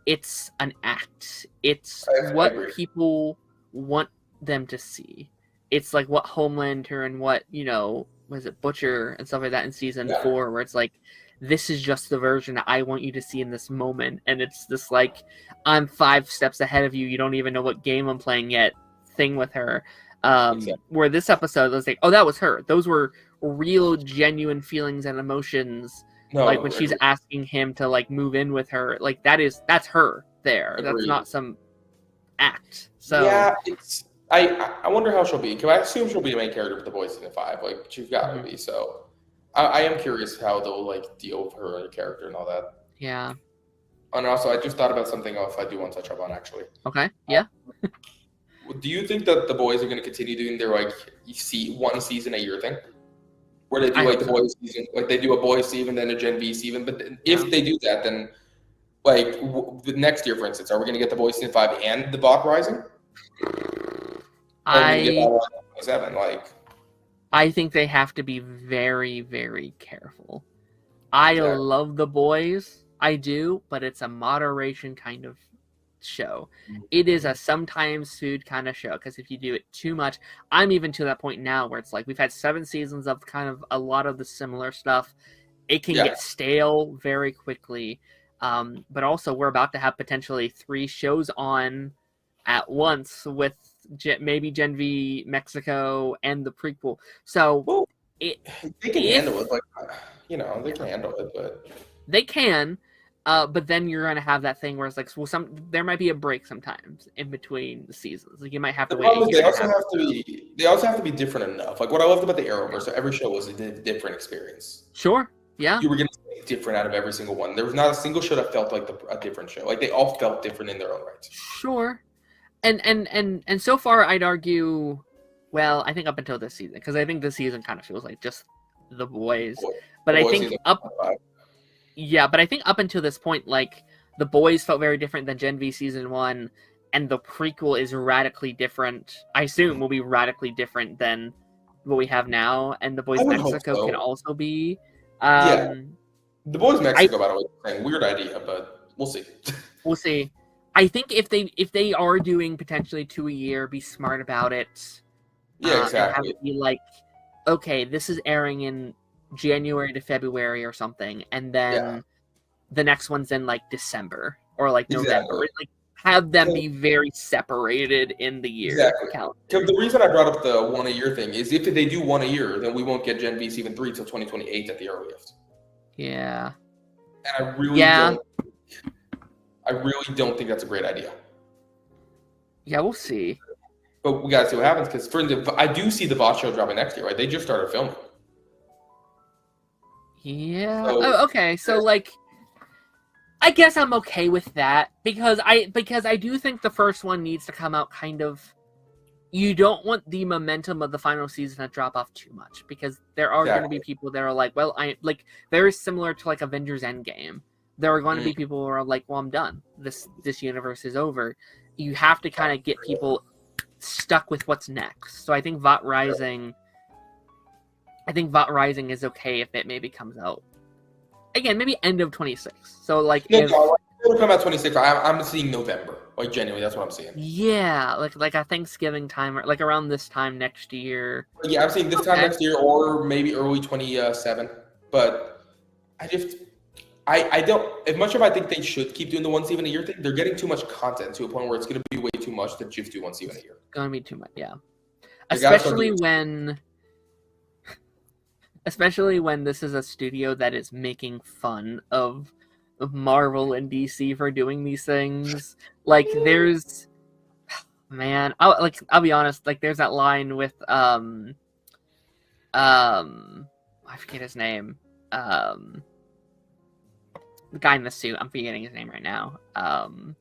it's an act. It's what people want them to see. It's like what Homelander and what, was it Butcher and stuff like that in season 4, where it's like, this is just the version I want you to see in this moment. And it's this, like, I'm 5 steps ahead of you. You don't even know what game I'm playing yet thing with her. Where this episode was like, oh, that was her. Those were real, genuine feelings and emotions. Like when she's asking him to, like, move in with her, like that's her there. Agreed. That's not some act. So yeah, I wonder how she'll be. Because I assume she'll be the main character for The Boys season 5. Like, she's got to be. So I am curious how they'll, like, deal with her and her character and all that. Yeah. And also, I just thought about something else I do want to touch up on, actually. Okay. Yeah. Do you think that The Boys are going to continue doing their, like, one season a year thing? Where they do, like, the Boys season, like, they do a Boys season, then a Gen V season. But if they do that, then, like, the next year, for instance, are we going to get The Boys season 5 and The Bot Rising? I think they have to be very, very careful. I love The Boys. I do, but it's a moderation kind of show. It is a sometimes food kind of show, because if you do it too much, I'm even to that point now where it's like we've had 7 seasons of kind of a lot of the similar stuff. It can get stale very quickly, but also we're about to have potentially 3 shows on at once with maybe Gen V Mexico and the prequel. So they can handle it. Like, they can handle it, but they can. But then you're gonna have that thing where it's like, well, there might be a break sometimes in between the seasons. Like you might have to wait. They also have to be different enough. Like what I loved about the Arrowverse, so every show was a different experience. Sure. Yeah. You were getting different out of every single one. There was not a single show that felt like a different show. Like they all felt different in their own right. Sure. And so far, I'd argue. Well, I think up until this season, because I think this season kind of feels like just The Boys. But I think but I think up until this point, like, The Boys felt very different than Gen V Season 1, and the prequel is radically different. I assume will be radically different than what we have now, and The Boys Mexico can also be. The Boys Mexico, by the way, weird idea, but we'll see. We'll see. I think if they are doing potentially 2 a year, be smart about it. Yeah, exactly. And have it be like, okay, this is airing in January to February or something, and then the next one's in like December or like November. Like have them be very separated in the year. Exactly. Because the reason I brought up the 1 a year thing is if they do 1 a year, then we won't get Gen V Season 3 till 2028 at the earliest. Yeah. And I really don't think that's a great idea. Yeah, we'll see. But we gotta see what happens, because I do see the Boss show dropping next year, right? They just started filming. Yeah. So, okay. So like, I guess I'm okay with that because I do think the first one needs to come out kind of you don't want the momentum of the final season to drop off too much, because there are going to be people that are like, well, very similar to like Avengers Endgame. There are going to be people who are like, well, I'm done. This universe is over. You have to kind of get people stuck with what's next. So I think VOT Rising is okay if it maybe comes out again, maybe end of 26. So like it'll come out 26. I'm seeing November. Like genuinely, that's what I'm seeing. Yeah, like a Thanksgiving time, or like around this time next year. Yeah, I'm seeing this time next year, or maybe early 27. But I don't. As much as I think they should keep doing the one season a year thing, they're getting too much content to a point where it's going to be way too much to just do one season a year. Going to be too much, yeah. Especially when this is a studio that is making fun of Marvel and DC for doing these things. Like there's, man, I'll be honest. Like there's that line with I forget his name. The guy in the suit. I'm forgetting his name right now. From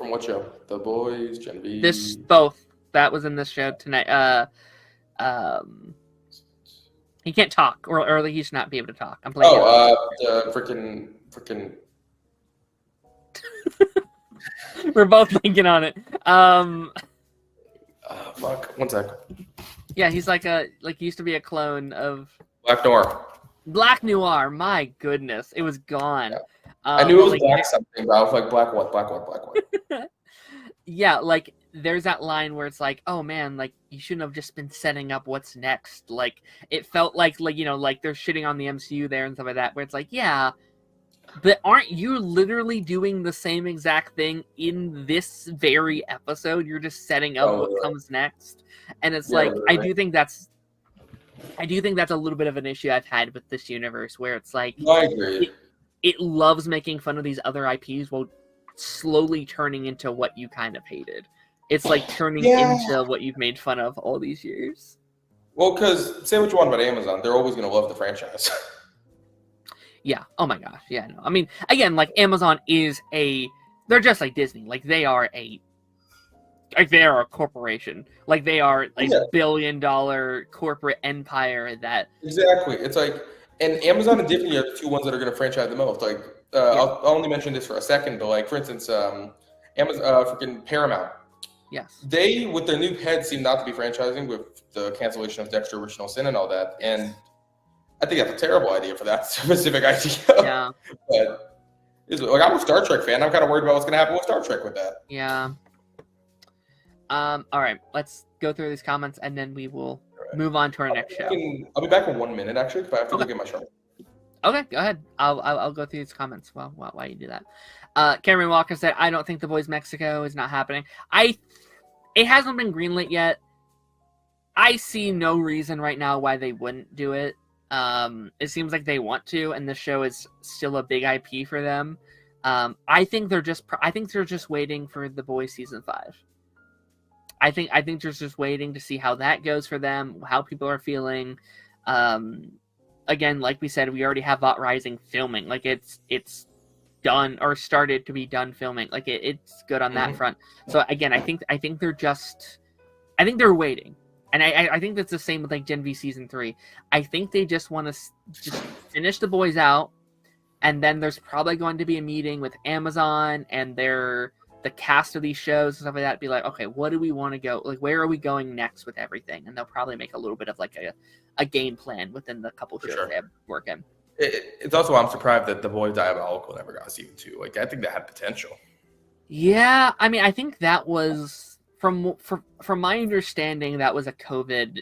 what show? The Boys, Gen V. Both. That was in this show tonight. He can't talk, or he should not be able to talk. I'm playing. The freaking. We're both thinking on it. Fuck. 1 sec. Yeah, he's like used to be a clone of Black Noir. Black Noir. My goodness, it was gone. Yeah. I knew it was Black something, but I was like, Black what? Yeah, like there's that line where it's like, oh man, like you shouldn't have just been setting up what's next. Like it felt like you know, like they're shitting on the MCU there and stuff like that, where it's like, yeah, but aren't you literally doing the same exact thing in this very episode? You're just setting up what comes next. And it's I do think that's a little bit of an issue I've had with this universe, where it's like, I agree. It loves making fun of these other IPs while slowly turning into what you kind of hated. It's like turning into what you've made fun of all these years. Well, because say what you want about Amazon, they're always going to love the franchise. Yeah. Oh my gosh. Yeah. No. I mean, again, like Amazon they're just like Disney. Like they are a corporation. Like they are a $1 billion corporate empire that. Exactly. It's like, and Amazon and Disney are the two ones that are going to franchise the most. Like, I'll only mention this for a second, but like, for instance, Amazon, freaking Paramount. Yes. They, with their new head, seem not to be franchising with the cancellation of Dexter Original Sin and all that. And I think that's a terrible idea for that specific idea. Yeah. But like, I'm a Star Trek fan. I'm kind of worried about what's going to happen with Star Trek with that. Yeah. All right. Let's go through these comments and then we will move on to our next show. I'll be back in 1 minute, actually, if I have to go get my shirt. Okay, go ahead. I'll go through these comments while you do that. Cameron Walker said, "I don't think The Boys Mexico is not happening. It hasn't been greenlit yet. I see no reason right now why they wouldn't do it. It seems like they want to, and the show is still a big IP for them. I think they're just waiting for The Boys season 5. I think they're just waiting to see how that goes for them, how people are feeling. Again, like we said, we already have VOT Rising filming. Like it's done or started to be done filming. Like it's good on that front. So again, I think they're waiting. And I think that's the same with like Gen V season 3. I think they just want to just finish The Boys out, and then there's probably going to be a meeting with Amazon and the cast of these shows and stuff like that. Be like, okay, what do we want to go? Like, where are we going next with everything? And they'll probably make a little bit of like a game plan within the couple shows they have working. It's also, I'm surprised that The Boys Diabolical never got a season 2. Like, I think that had potential. Yeah, I mean, I think that was from my understanding, that was a COVID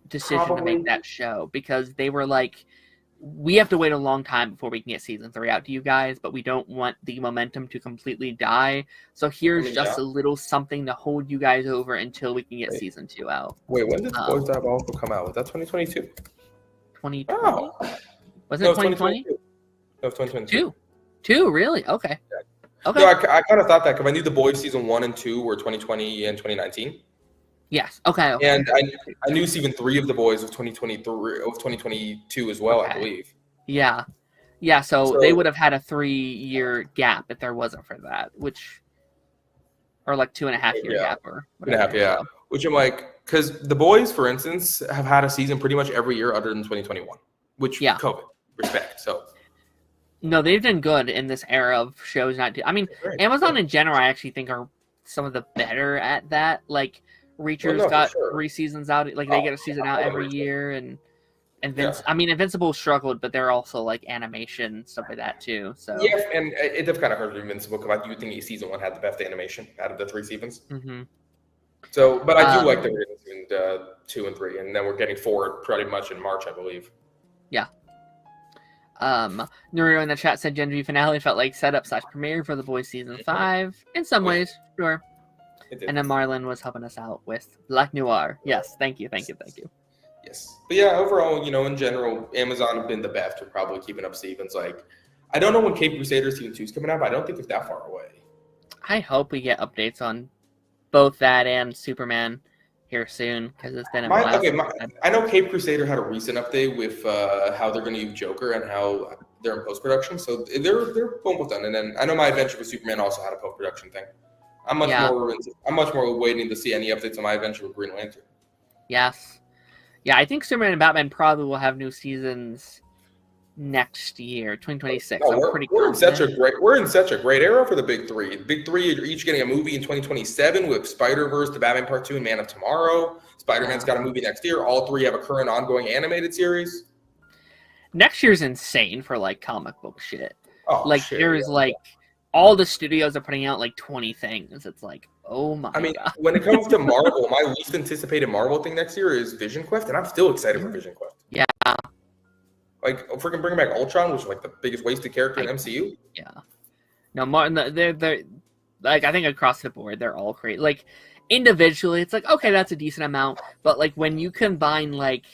decision to make that show, because they were like, we have to wait a long time before we can get season 3 out to you guys, but we don't want the momentum to completely die. So here's a little something to hold you guys over until we can get season 2 out. Wait, when did The Boys Diabolical come out? Was that 2022? 2020? Oh. Was it 2020? No, it was 2022. Two, really? Okay. Yeah. Okay. No, I kind of thought that because I knew The Boys season 1 and 2 were 2020 and 2019. Yes. Okay. And I knew season 3 of The Boys of 2022 as well, I believe. Yeah. Yeah. So they would have had a 3-year gap if there wasn't for that, or like 2.5 year gap or whatever. 2.5, yeah. Which I'm like, because the boys, for instance, have had a season pretty much every year other than 2021, which COVID, respect. So no, they've done good in this era of shows not do. I mean, Amazon in general, I actually think are some of the better at that. Like Reacher's got 3 seasons out, like they get a season out every year, and I mean, Invincible struggled, but they're also like animation stuff like that too. So yeah, and it does kind of hurt Invincible because I do think season 1 had the best animation out of the 3 seasons. Mm-hmm. So, but I do like that we're getting season 2 and 3, and then we're getting 4 pretty much in March, I believe. Yeah. Nurio in the chat said Gen V finale felt like setup / premiere for The Boys season 5 in some ways, sure. And then Marlon was helping us out with Black Noir. Yes, thank you. Yes, but yeah, overall, in general, Amazon have been the best for probably keeping up seasons. Like, I don't know when Cape Crusader season 2 is coming out, but I don't think it's that far away. I hope we get updates on both that and Superman here soon because it's been a while. I know Cape Crusader had a recent update with how they're going to use Joker and how they're in post production, so they're almost done. And then I know My Adventure with Superman also had a post production thing. I'm much more waiting to see any updates on My Adventure with Green Lantern. Yes. Yeah, I think Superman and Batman probably will have new seasons next year, 2026. No, we're in such a great era for the big three. The big three are each getting a movie in 2027 with Spider-Verse, The Batman Part 2, and Man of Tomorrow. Spider-Man's got a movie next year. All 3 have a current ongoing animated series. Next year's insane for like comic book shit. Oh, like shit, there's like all the studios are putting out like 20 things. It's like, oh my God. When it comes to Marvel, my least anticipated Marvel thing next year is Vision Quest, and I'm still excited for Vision Quest. Yeah. Like, if we're gonna bring back Ultron, which is like the biggest wasted character in MCU. Yeah. No, Martin, they're like, I think across the board, they're all great. Like, individually, it's like, okay, that's a decent amount. But like when you combine like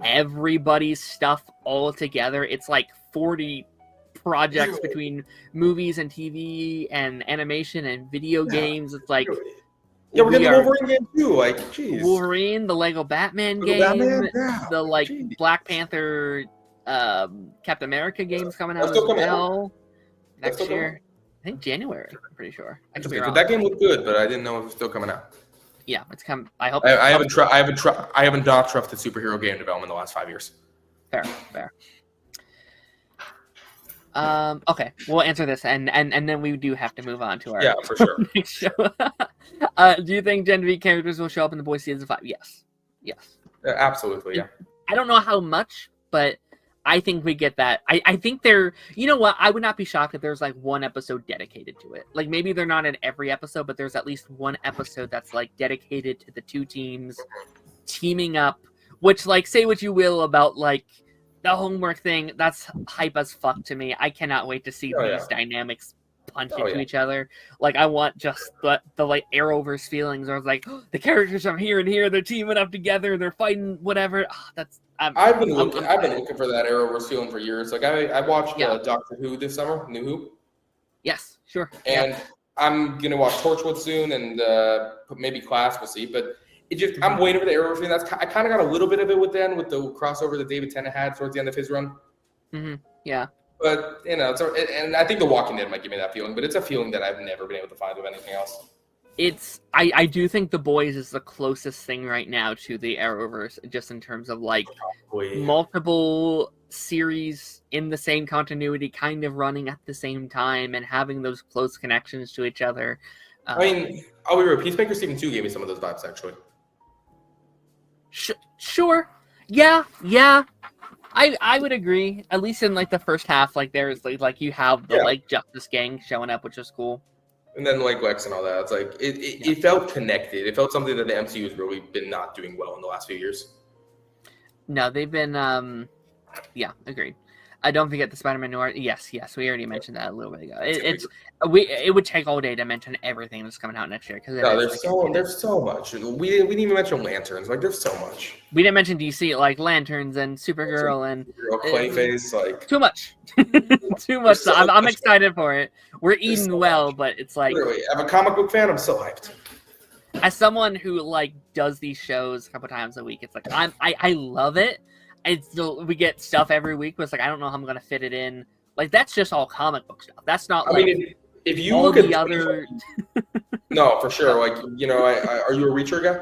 everybody's stuff all together, it's like 40 projects between movies and TV and animation and video games. It's like we're getting the Wolverine game too. Like, jeez. Wolverine, the Lego Batman game, the like Black Panther, Captain America games coming out as well next year. I think January. I'm pretty sure. I could be wrong. That game looked good, but I didn't know it was still coming out. Yeah, it's come. I hope. I haven't not trusted superhero game development in the last 5 years. Fair. Okay, we'll answer this, and then we do have to move on to our for sure next show. Do you think Gen V characters will show up in The Boys season 5? Yes. Absolutely, yeah. I don't know how much, but I think we get that. I think they're. You know what? I would not be shocked if there's like one episode dedicated to it. Like maybe they're not in every episode, but there's at least one episode that's like dedicated to the 2 teams teaming up. Which, like, say what you will about like the homework thing, that's hype as fuck to me. I cannot wait to see these dynamics punch into each other. Like, I want just the like Arrowverse feelings where it's like, oh, the characters are here and here, they're teaming up together, they're fighting whatever. Oh, I've been looking for that Arrowverse feeling for years. Like, I watched Doctor Who this summer, New Who. Yes, sure. And I'm gonna watch Torchwood soon, and maybe Class, we'll see. But I'm waiting for the Arrowverse thing. I kind of got a little bit of it with the crossover that David Tennant had towards the end of his run. Mm-hmm. Yeah. But and I think The Walking Dead might give me that feeling, but it's a feeling that I've never been able to find with anything else. I do think The Boys is the closest thing right now to the Arrowverse, just in terms of like multiple series in the same continuity, kind of running at the same time and having those close connections to each other. I mean, I'll be real. Peacemaker season 2 gave me some of those vibes, actually. Sure. Yeah. I would agree. At least in like the first half, like there's like you have the like Justice Gang showing up, which is cool. And then like Lex and all that. It's like it felt connected. It felt something that the MCU has really been not doing well in the last few years. No, they've been agreed. Don't forget the Spider-Man Noir. Yes, we already mentioned that a little bit ago. It would take all day to mention everything that's coming out next year because there's so much. We didn't even mention Lanterns. Like there's so much. We didn't mention DC like Lanterns and Supergirl and Clayface. Like too much, too much. So I'm excited for it. We're eating well, but it's like really. I'm a comic book fan. I'm so hyped. As someone who like does these shows a couple times a week, it's like I love it. We get stuff every week, but it's like I don't know how I'm gonna fit it in. Like that's just all comic book stuff. That's not. I mean, if you look at the other, No, for sure. Like, you know, are you a Reacher guy?